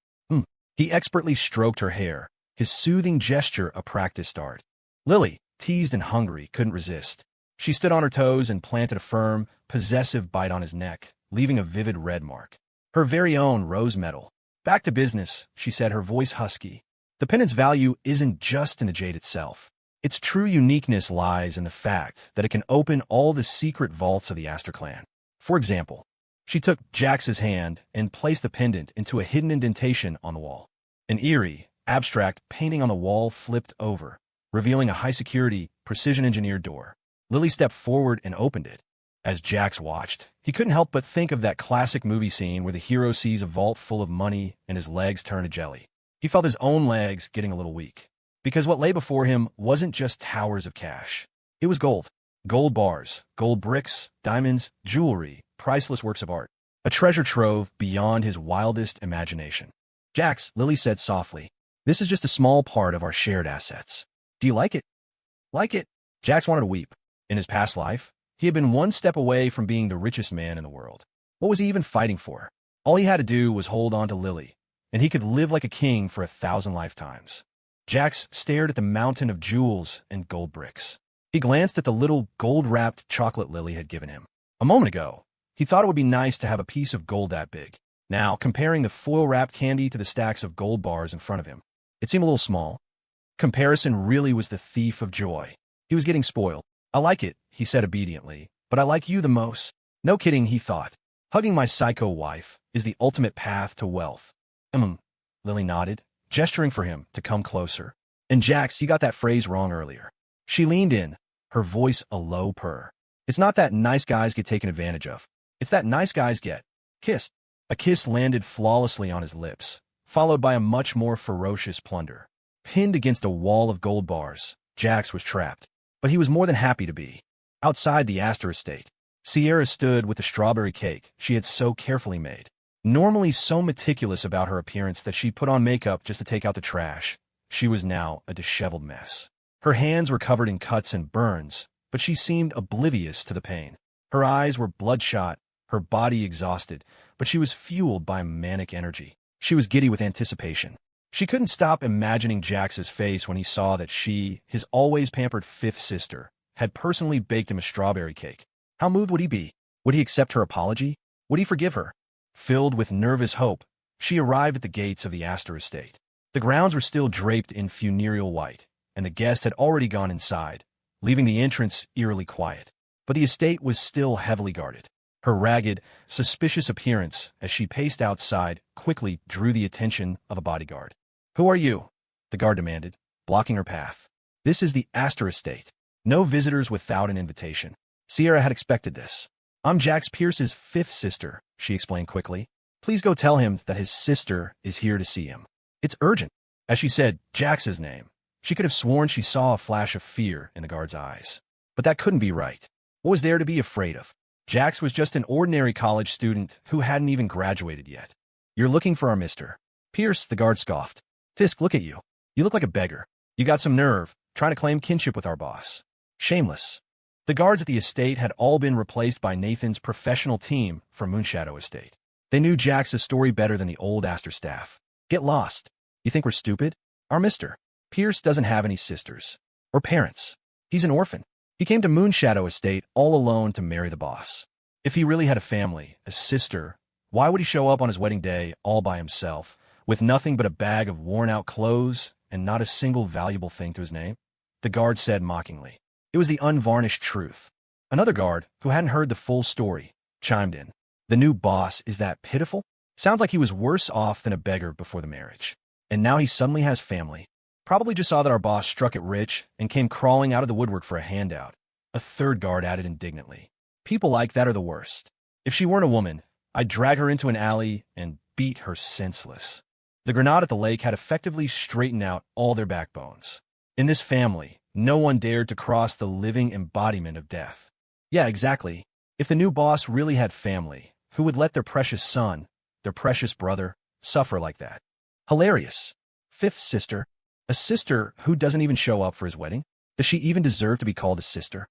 He expertly stroked her hair, his soothing gesture a practice start. Lily, teased and hungry, couldn't resist. She stood on her toes and planted a firm, possessive bite on his neck, leaving a vivid red mark. Her very own rose metal. Back to business, she said, her voice husky. The pendant's value isn't just in the jade itself. Its true uniqueness lies in the fact that it can open all the secret vaults of the Astor clan. For example, she took Jax's hand and placed the pendant into a hidden indentation on the wall. An eerie, abstract painting on the wall flipped over, revealing a high-security, precision-engineered door. Lily stepped forward and opened it. As Jax watched, he couldn't help but think of that classic movie scene where the hero sees a vault full of money and his legs turn to jelly. He felt his own legs getting a little weak. Because what lay before him wasn't just towers of cash. It was gold. Gold bars, gold bricks, diamonds, jewelry, priceless works of art. A treasure trove beyond his wildest imagination. Jax, Lily said softly, this is just a small part of our shared assets. Do you like it? Like it? Jax wanted to weep. In his past life, he had been one step away from being the richest man in the world. What was he even fighting for? All he had to do was hold on to Lily, and he could live like a king for 1,000 lifetimes. Jax stared at the mountain of jewels and gold bricks. He glanced at the little gold-wrapped chocolate Lily had given him. A moment ago, he thought it would be nice to have a piece of gold that big. Now, comparing the foil-wrapped candy to the stacks of gold bars in front of him, it seemed a little small. Comparison really was the thief of joy. He was getting spoiled. I like it, he said obediently, but I like you the most. No kidding, he thought. Hugging my psycho wife is the ultimate path to wealth. Lily nodded, gesturing for him to come closer. And Jax, you got that phrase wrong earlier. She leaned in, her voice a low purr. It's not that nice guys get taken advantage of. It's that nice guys get kissed. A kiss landed flawlessly on his lips, followed by a much more ferocious plunder. Pinned against a wall of gold bars, Jax was trapped. But he was more than happy to be. Outside the Astor estate, Sierra stood with the strawberry cake she had so carefully made. Normally so meticulous about her appearance that she put on makeup just to take out the trash, she was now a disheveled mess. Her hands were covered in cuts and burns, but she seemed oblivious to the pain. Her eyes were bloodshot, her body exhausted, but she was fueled by manic energy. She was giddy with anticipation. She couldn't stop imagining Jax's face when he saw that she, his always pampered fifth sister, had personally baked him a strawberry cake. How moved would he be? Would he accept her apology? Would he forgive her? Filled with nervous hope, she arrived at the gates of the Astor estate. The grounds were still draped in funereal white, and the guests had already gone inside, leaving the entrance eerily quiet. But the estate was still heavily guarded. Her ragged, suspicious appearance as she paced outside quickly drew the attention of a bodyguard. "Who are you?" the guard demanded, blocking her path. "This is the Astor estate. No visitors without an invitation." Sierra had expected this. "I'm Jax Pierce's fifth sister," she explained quickly. "Please go tell him that his sister is here to see him. It's urgent." As she said Jax's name, she could have sworn she saw a flash of fear in the guard's eyes. But that couldn't be right. What was there to be afraid of? Jax was just an ordinary college student who hadn't even graduated yet. "You're looking for our Mr. Pierce," the guard scoffed. "Tisk, look at you. You look like a beggar. You got some nerve, trying to claim kinship with our boss. Shameless." The guards at the estate had all been replaced by Nathan's professional team from Moonshadow Estate. They knew Jax's story better than the old Astor staff. "Get lost. You think we're stupid? Our Mr. Pierce doesn't have any sisters. Or parents. He's an orphan. He came to Moonshadow Estate all alone to marry the boss. If he really had a family, a sister, why would he show up on his wedding day all by himself, with nothing but a bag of worn-out clothes and not a single valuable thing to his name?" The guard said mockingly. It was the unvarnished truth. Another guard, who hadn't heard the full story, chimed in. "The new boss is that pitiful? Sounds like he was worse off than a beggar before the marriage. And now he suddenly has family. Probably just saw that our boss struck it rich and came crawling out of the woodwork for a handout." A third guard added indignantly. "People like that are the worst. If she weren't a woman, I'd drag her into an alley and beat her senseless." The grenade at the lake had effectively straightened out all their backbones. In this family, no one dared to cross the living embodiment of death. Yeah, exactly. If the new boss really had family, who would let their precious son, their precious brother, suffer like that? Hilarious. Fifth sister. A sister who doesn't even show up for his wedding? Does she even deserve to be called a sister?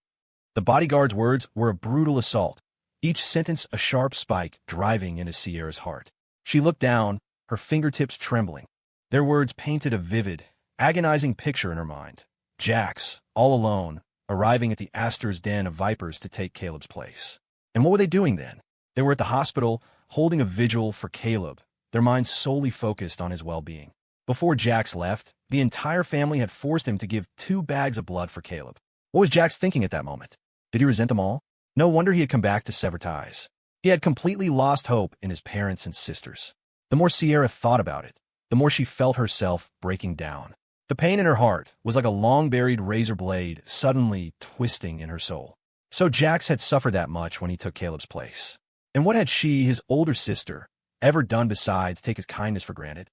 The bodyguard's words were a brutal assault, each sentence a sharp spike driving into Sierra's heart. She looked down, her fingertips trembling. Their words painted a vivid, agonizing picture in her mind. Jax, all alone, arriving at the Astor's den of vipers to take Caleb's place. And what were they doing then? They were at the hospital, holding a vigil for Caleb, their minds solely focused on his well-being. Before Jax left, the entire family had forced him to give 2 bags of blood for Caleb. What was Jax thinking at that moment? Did he resent them all? No wonder he had come back to sever ties. He had completely lost hope in his parents and sisters. The more Sierra thought about it, the more she felt herself breaking down. The pain in her heart was like a long-buried razor blade suddenly twisting in her soul. So Jax had suffered that much when he took Caleb's place. And what had she, his older sister, ever done besides take his kindness for granted?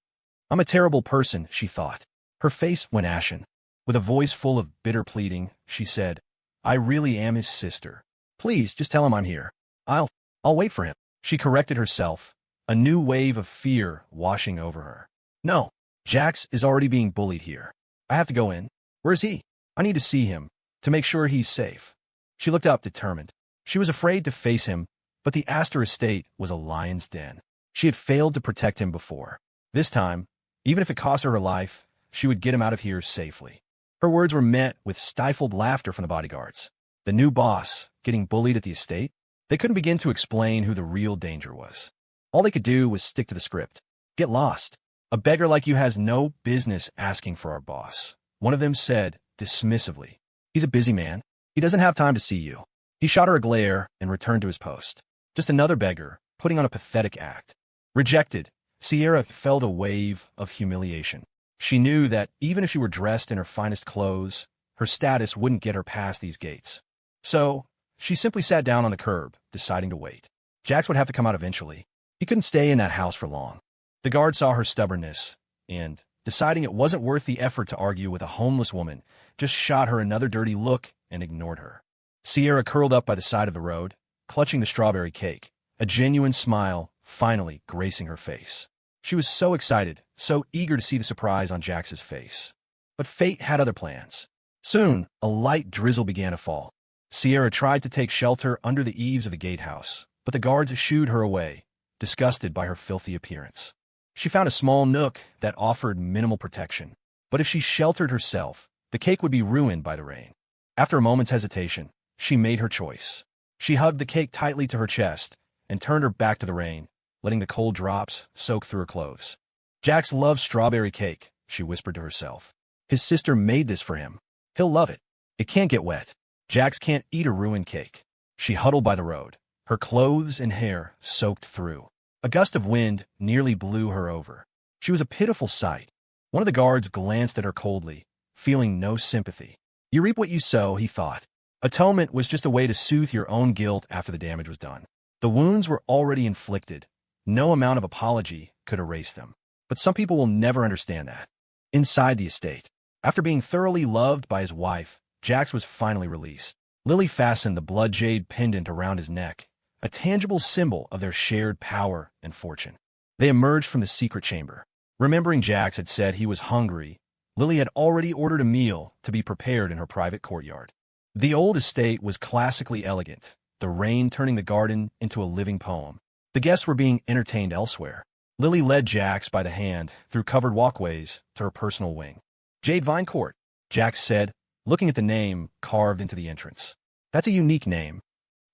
"I'm a terrible person," she thought. Her face went ashen. With a voice full of bitter pleading, she said, "I really am his sister. Please, just tell him I'm here. I'll wait for him." She corrected herself, a new wave of fear washing over her. "No, Jax is already being bullied here. I have to go in. Where is he? I need to see him, to make sure he's safe." She looked up determined. She was afraid to face him, but the Astor estate was a lion's den. She had failed to protect him before. This time, even if it cost her her life, she would get him out of here safely. Her words were met with stifled laughter from the bodyguards. The new boss, getting bullied at the estate? They couldn't begin to explain who the real danger was. All they could do was stick to the script. "Get lost. A beggar like you has no business asking for our boss," one of them said dismissively. "He's a busy man. He doesn't have time to see you." He shot her a glare and returned to his post. Just another beggar, putting on a pathetic act. Rejected, Sierra felt a wave of humiliation. She knew that even if she were dressed in her finest clothes, her status wouldn't get her past these gates. So, she simply sat down on the curb, deciding to wait. Jax would have to come out eventually. He couldn't stay in that house for long. The guard saw her stubbornness, and, deciding it wasn't worth the effort to argue with a homeless woman, just shot her another dirty look and ignored her. Sierra curled up by the side of the road, clutching the strawberry cake, a genuine smile finally gracing her face. She was so excited, so eager to see the surprise on Jax's face. But fate had other plans. Soon, a light drizzle began to fall. Sierra tried to take shelter under the eaves of the gatehouse, but the guards shooed her away, disgusted by her filthy appearance. She found a small nook that offered minimal protection. But if she sheltered herself, the cake would be ruined by the rain. After a moment's hesitation, she made her choice. She hugged the cake tightly to her chest and turned her back to the rain, letting the cold drops soak through her clothes. Jax loves strawberry cake, she whispered to herself. His sister made this for him. He'll love it. It can't get wet. Jax can't eat a ruined cake. She huddled by the road, her clothes and hair soaked through. A gust of wind nearly blew her over. She was a pitiful sight. One of the guards glanced at her coldly, feeling no sympathy. You reap what you sow, he thought. Atonement was just a way to soothe your own guilt after the damage was done. The wounds were already inflicted. No amount of apology could erase them. But some people will never understand that. Inside the estate, after being thoroughly loved by his wife, Jax was finally released. Lily fastened the blood jade pendant around his neck, a tangible symbol of their shared power and fortune. They emerged from the secret chamber. Remembering Jax had said he was hungry, Lily had already ordered a meal to be prepared in her private courtyard. The old estate was classically elegant, the rain turning the garden into a living poem. The guests were being entertained elsewhere. Lily led Jax by the hand through covered walkways to her personal wing. Jade Vine Court, Jax said, looking at the name carved into the entrance. That's a unique name.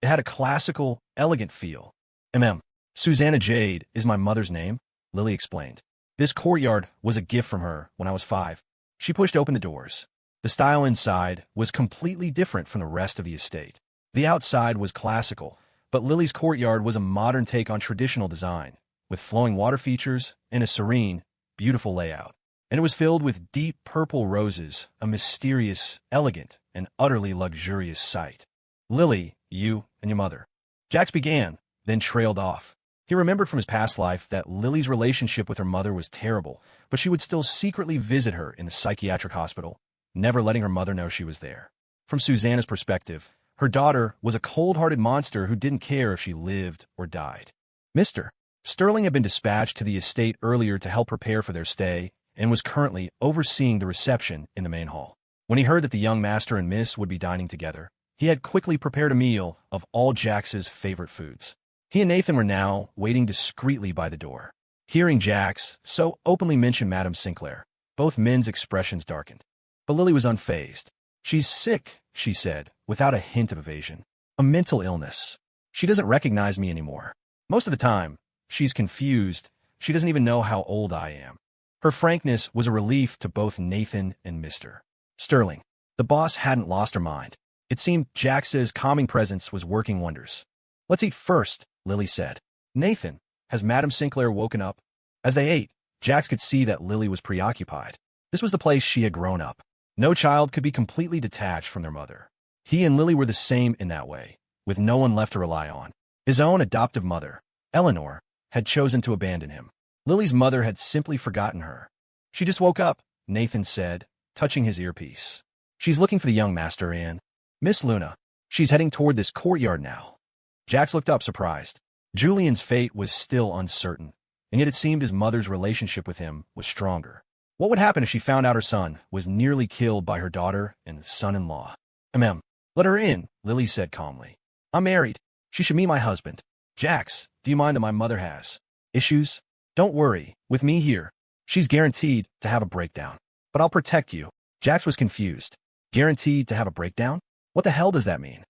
It had a classical, elegant feel. Susanna Jade is my mother's name, Lily explained. This courtyard was a gift from her when I was 5. She pushed open the doors. The style inside was completely different from the rest of the estate. The outside was classical, but Lily's courtyard was a modern take on traditional design, with flowing water features and a serene, beautiful layout. And it was filled with deep purple roses, a mysterious, elegant, and utterly luxurious sight. Lily, you and your mother. Jax began, then trailed off. He remembered from his past life that Lily's relationship with her mother was terrible, but she would still secretly visit her in the psychiatric hospital, never letting her mother know she was there. From Susanna's perspective, her daughter was a cold-hearted monster who didn't care if she lived or died. Mr. Sterling had been dispatched to the estate earlier to help prepare for their stay and was currently overseeing the reception in the main hall. When he heard that the young master and miss would be dining together, he had quickly prepared a meal of all Jax's favorite foods. He and Nathan were now waiting discreetly by the door. Hearing Jax so openly mention Madame Sinclair, both men's expressions darkened. But Lily was unfazed. She's sick, she said, without a hint of evasion. A mental illness. She doesn't recognize me anymore. Most of the time, she's confused. She doesn't even know how old I am. Her frankness was a relief to both Nathan and Mr. Sterling. The boss hadn't lost her mind. It seemed Jax's calming presence was working wonders. Let's eat first, Lily said. Nathan, has Madame Sinclair woken up? As they ate, Jax could see that Lily was preoccupied. This was the place she had grown up. No child could be completely detached from their mother. He and Lily were the same in that way, with no one left to rely on. His own adoptive mother, Eleanor, had chosen to abandon him. Lily's mother had simply forgotten her. She just woke up, Nathan said, touching his earpiece. She's looking for the young master and Miss Luna. She's heading toward this courtyard now. Jax looked up, surprised. Julian's fate was still uncertain, and yet it seemed his mother's relationship with him was stronger. What would happen if she found out her son was nearly killed by her daughter and son-in-law? Let her in, Lily said calmly. I'm married. She should meet my husband. Jax, do you mind that my mother has issues? Don't worry, with me here, she's guaranteed to have a breakdown. But I'll protect you. Jax was confused. Guaranteed to have a breakdown? What the hell does that mean?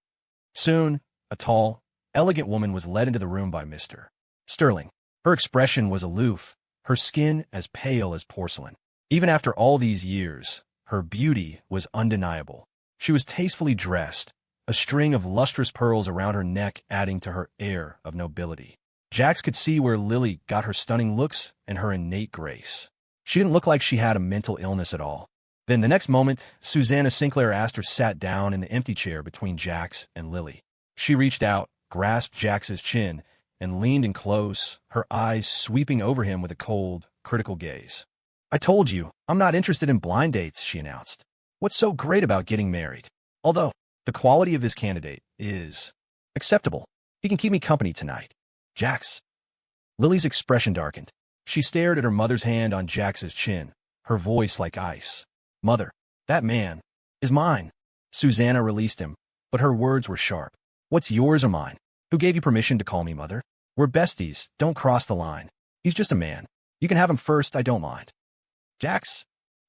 Soon, a tall, elegant woman was led into the room by Mr. Sterling. Her expression was aloof, her skin as pale as porcelain. Even after all these years, her beauty was undeniable. She was tastefully dressed, a string of lustrous pearls around her neck adding to her air of nobility. Jax could see where Lily got her stunning looks and her innate grace. She didn't look like she had a mental illness at all. Then the next moment, Susanna Sinclair asked her sat down in the empty chair between Jax and Lily. She reached out, grasped Jax's chin, and leaned in close, her eyes sweeping over him with a cold, critical gaze. I told you, I'm not interested in blind dates, she announced. What's so great about getting married? Although, the quality of this candidate is acceptable. He can keep me company tonight. Jax. Lily's expression darkened. She stared at her mother's hand on Jax's chin, her voice like ice. Mother, that man is mine. Susanna released him, but her words were sharp. What's yours or mine? Who gave you permission to call me mother? We're besties, don't cross the line. He's just a man. You can have him first, I don't mind. Jax?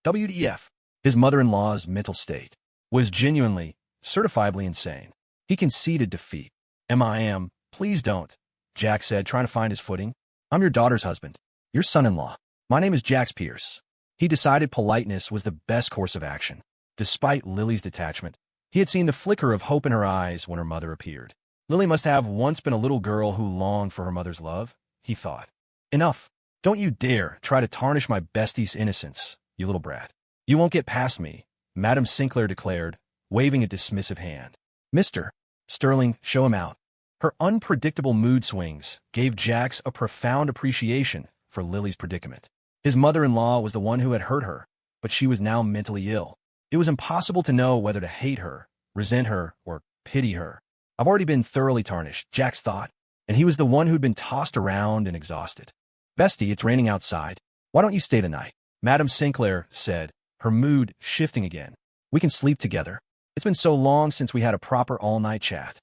WTF? His mother-in-law's mental state was genuinely, certifiably insane. He conceded defeat. M.I.M. Please don't, Jack said, trying to find his footing. I'm your daughter's husband, your son-in-law. My name is Jax Pierce. He decided politeness was the best course of action. Despite Lily's detachment, he had seen the flicker of hope in her eyes when her mother appeared. Lily must have once been a little girl who longed for her mother's love, he thought. Enough. Don't you dare try to tarnish my bestie's innocence, you little brat. You won't get past me, Madame Sinclair declared, waving a dismissive hand. Mr. Sterling, show him out. Her unpredictable mood swings gave Jax a profound appreciation for Lily's predicament. His mother-in-law was the one who had hurt her, but she was now mentally ill. It was impossible to know whether to hate her, resent her, or pity her. I've already been thoroughly tarnished, Jax thought, and he was the one who'd been tossed around and exhausted. Bestie, it's raining outside. Why don't you stay the night? Madame Sinclair said, her mood shifting again. We can sleep together. It's been so long since we had a proper all-night chat.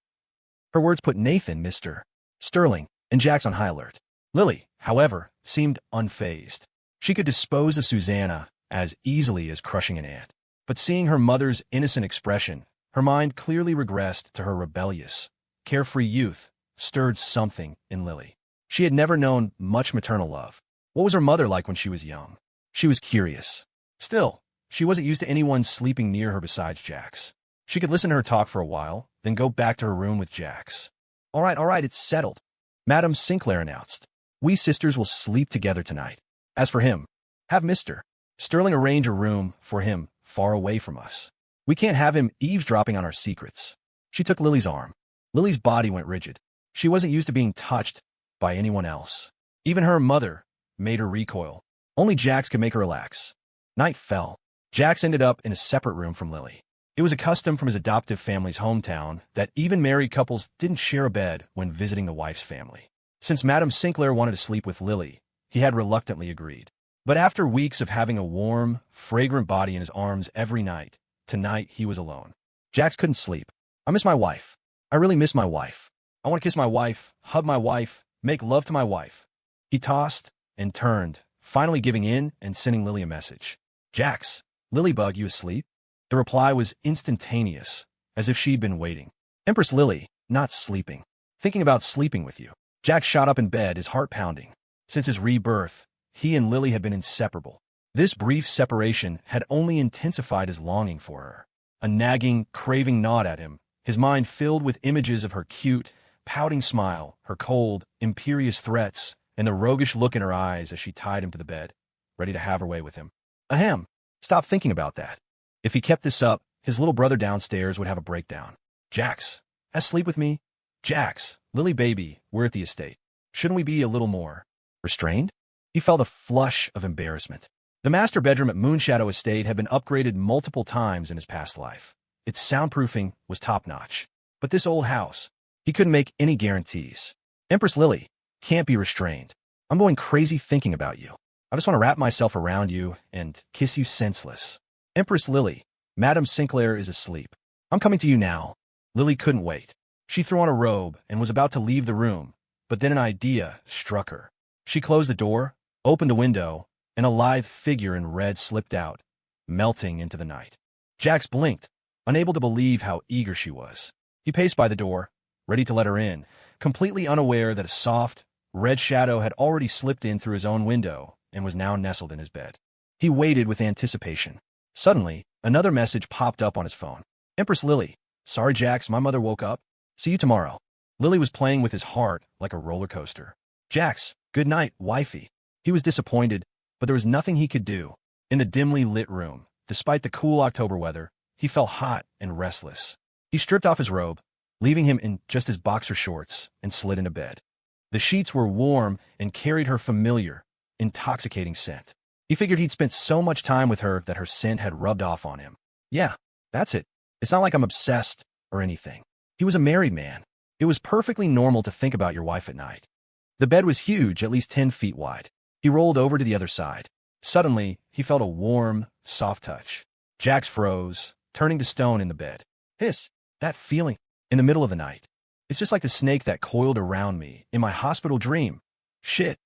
Her words put Nathan, Mr. Sterling, and Jax on high alert. Lily, however, seemed unfazed. She could dispose of Susanna as easily as crushing an ant. But seeing her mother's innocent expression, her mind clearly regressed to her rebellious, carefree youth, stirred something in Lily. She had never known much maternal love. What was her mother like when she was young? She was curious. Still, she wasn't used to anyone sleeping near her besides Jax. She could listen to her talk for a while, then go back to her room with Jax. All right, it's settled, Madame Sinclair announced. We sisters will sleep together tonight. As for him, have Mr. Sterling arrange a room for him far away from us. We can't have him eavesdropping on our secrets. She took Lily's arm. Lily's body went rigid. She wasn't used to being touched by anyone else. Even her mother made her recoil. Only Jax could make her relax. Night fell. Jax ended up in a separate room from Lily. It was a custom from his adoptive family's hometown that even married couples didn't share a bed when visiting the wife's family. Since Madame Sinclair wanted to sleep with Lily, he had reluctantly agreed. But after weeks of having a warm, fragrant body in his arms every night, tonight he was alone. Jax couldn't sleep. I miss my wife. I really miss my wife. I want to kiss my wife, hug my wife, make love to my wife. He tossed and turned, finally giving in and sending Lily a message. Jax, Lilybug, you asleep? The reply was instantaneous, as if she'd been waiting. Empress Lily, not sleeping. Thinking about sleeping with you. Jax shot up in bed, his heart pounding. Since his rebirth, he and Lily had been inseparable. This brief separation had only intensified his longing for her. A nagging, craving gnawed at him, his mind filled with images of her cute, pouting smile, her cold, imperious threats, and the roguish look in her eyes as she tied him to the bed, ready to have her way with him. Ahem, stop thinking about that. If he kept this up, his little brother downstairs would have a breakdown. Jax, sleep with me? Jax, Lily baby, we're at the estate. Shouldn't we be a little more restrained? He felt a flush of embarrassment. The master bedroom at Moonshadow Estate had been upgraded multiple times in his past life. Its soundproofing was top-notch. But this old house, he couldn't make any guarantees. Empress Lily, can't be restrained. I'm going crazy thinking about you. I just want to wrap myself around you and kiss you senseless. Empress Lily, Madame Sinclair is asleep. I'm coming to you now. Lily couldn't wait. She threw on a robe and was about to leave the room, but then an idea struck her. She closed the door, opened a window, and a lithe figure in red slipped out, melting into the night. Jax blinked, unable to believe how eager she was. He paced by the door, ready to let her in, completely unaware that a soft, red shadow had already slipped in through his own window and was now nestled in his bed. He waited with anticipation. Suddenly, another message popped up on his phone. Empress Lily, sorry Jax, my mother woke up. See you tomorrow. Lily was playing with his heart like a roller coaster. Jax, good night, wifey. He was disappointed, but there was nothing he could do. In the dimly lit room, despite the cool October weather, he felt hot and restless. He stripped off his robe, leaving him in just his boxer shorts, and slid into bed. The sheets were warm and carried her familiar, intoxicating scent. He figured he'd spent so much time with her that her scent had rubbed off on him. Yeah, that's it. It's not like I'm obsessed or anything. He was a married man. It was perfectly normal to think about your wife at night. The bed was huge, at least 10 feet wide. He rolled over to the other side. Suddenly, he felt a warm, soft touch. Jax froze, turning to stone in the bed. Hiss, that feeling, in the middle of the night. It's just like the snake that coiled around me in my hospital dream. Shit,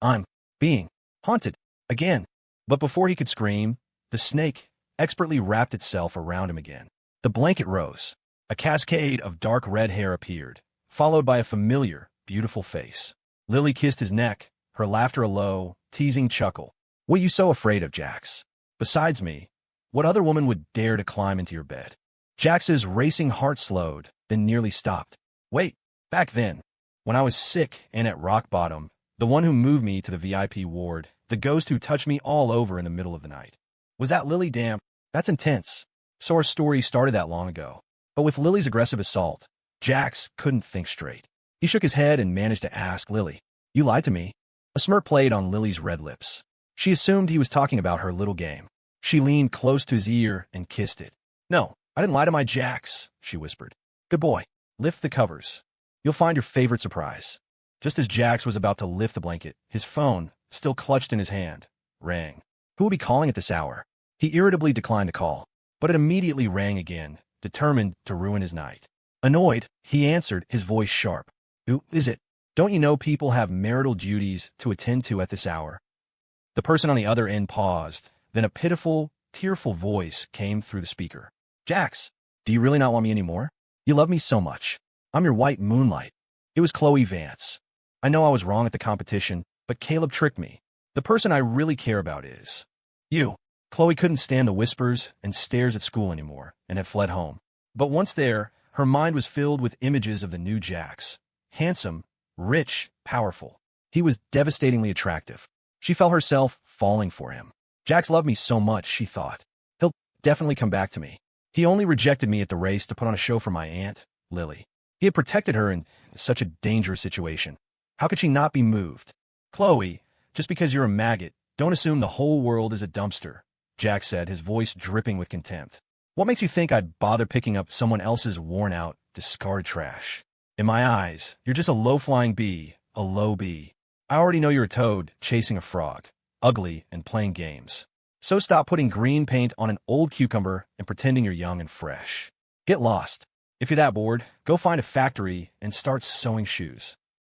I'm being haunted again. But before he could scream, the snake expertly wrapped itself around him again. The blanket rose. A cascade of dark red hair appeared, followed by a familiar, beautiful face. Lily kissed his neck, her laughter a low, teasing chuckle. What are you so afraid of, Jax? Besides me, what other woman would dare to climb into your bed? Jax's racing heart slowed, then nearly stopped. Wait, back then, when I was sick and at rock bottom, the one who moved me to the VIP ward, the ghost who touched me all over in the middle of the night. Was that Lily? Damn, that's intense. So our story started that long ago. But with Lily's aggressive assault, Jax couldn't think straight. He shook his head and managed to ask Lily, "You lied to me?" A smirk played on Lily's red lips. She assumed he was talking about her little game. She leaned close to his ear and kissed it. "No, I didn't lie to my Jax," she whispered. "Good boy. Lift the covers. You'll find your favorite surprise." Just as Jax was about to lift the blanket, his phone, still clutched in his hand, rang. Who would be calling at this hour? He irritably declined the call, but it immediately rang again, determined to ruin his night. Annoyed, he answered, his voice sharp. "Who is it? Don't you know people have marital duties to attend to at this hour?" The person on the other end paused, then a pitiful, tearful voice came through the speaker. "Jax, do you really not want me anymore? You love me so much. I'm your white moonlight." It was Khloe Vance. "I know I was wrong at the competition, but Caleb tricked me. The person I really care about is you." Khloe couldn't stand the whispers and stares at school anymore and had fled home. But once there, her mind was filled with images of the new Jax. Handsome, rich, powerful. He was devastatingly attractive. She felt herself falling for him. Jax loved me so much, she thought. He'll definitely come back to me. He only rejected me at the race to put on a show for my aunt, Lily. He had protected her in such a dangerous situation. How could she not be moved? "Khloe, just because you're a maggot, don't assume the whole world is a dumpster," Jax said, his voice dripping with contempt. "What makes you think I'd bother picking up someone else's worn-out, discarded trash? In my eyes, you're just a low-flying bee, a low bee. I already know you're a toad chasing a frog, ugly and playing games. So stop putting green paint on an old cucumber and pretending you're young and fresh. Get lost. If you're that bored, go find a factory and start sewing shoes."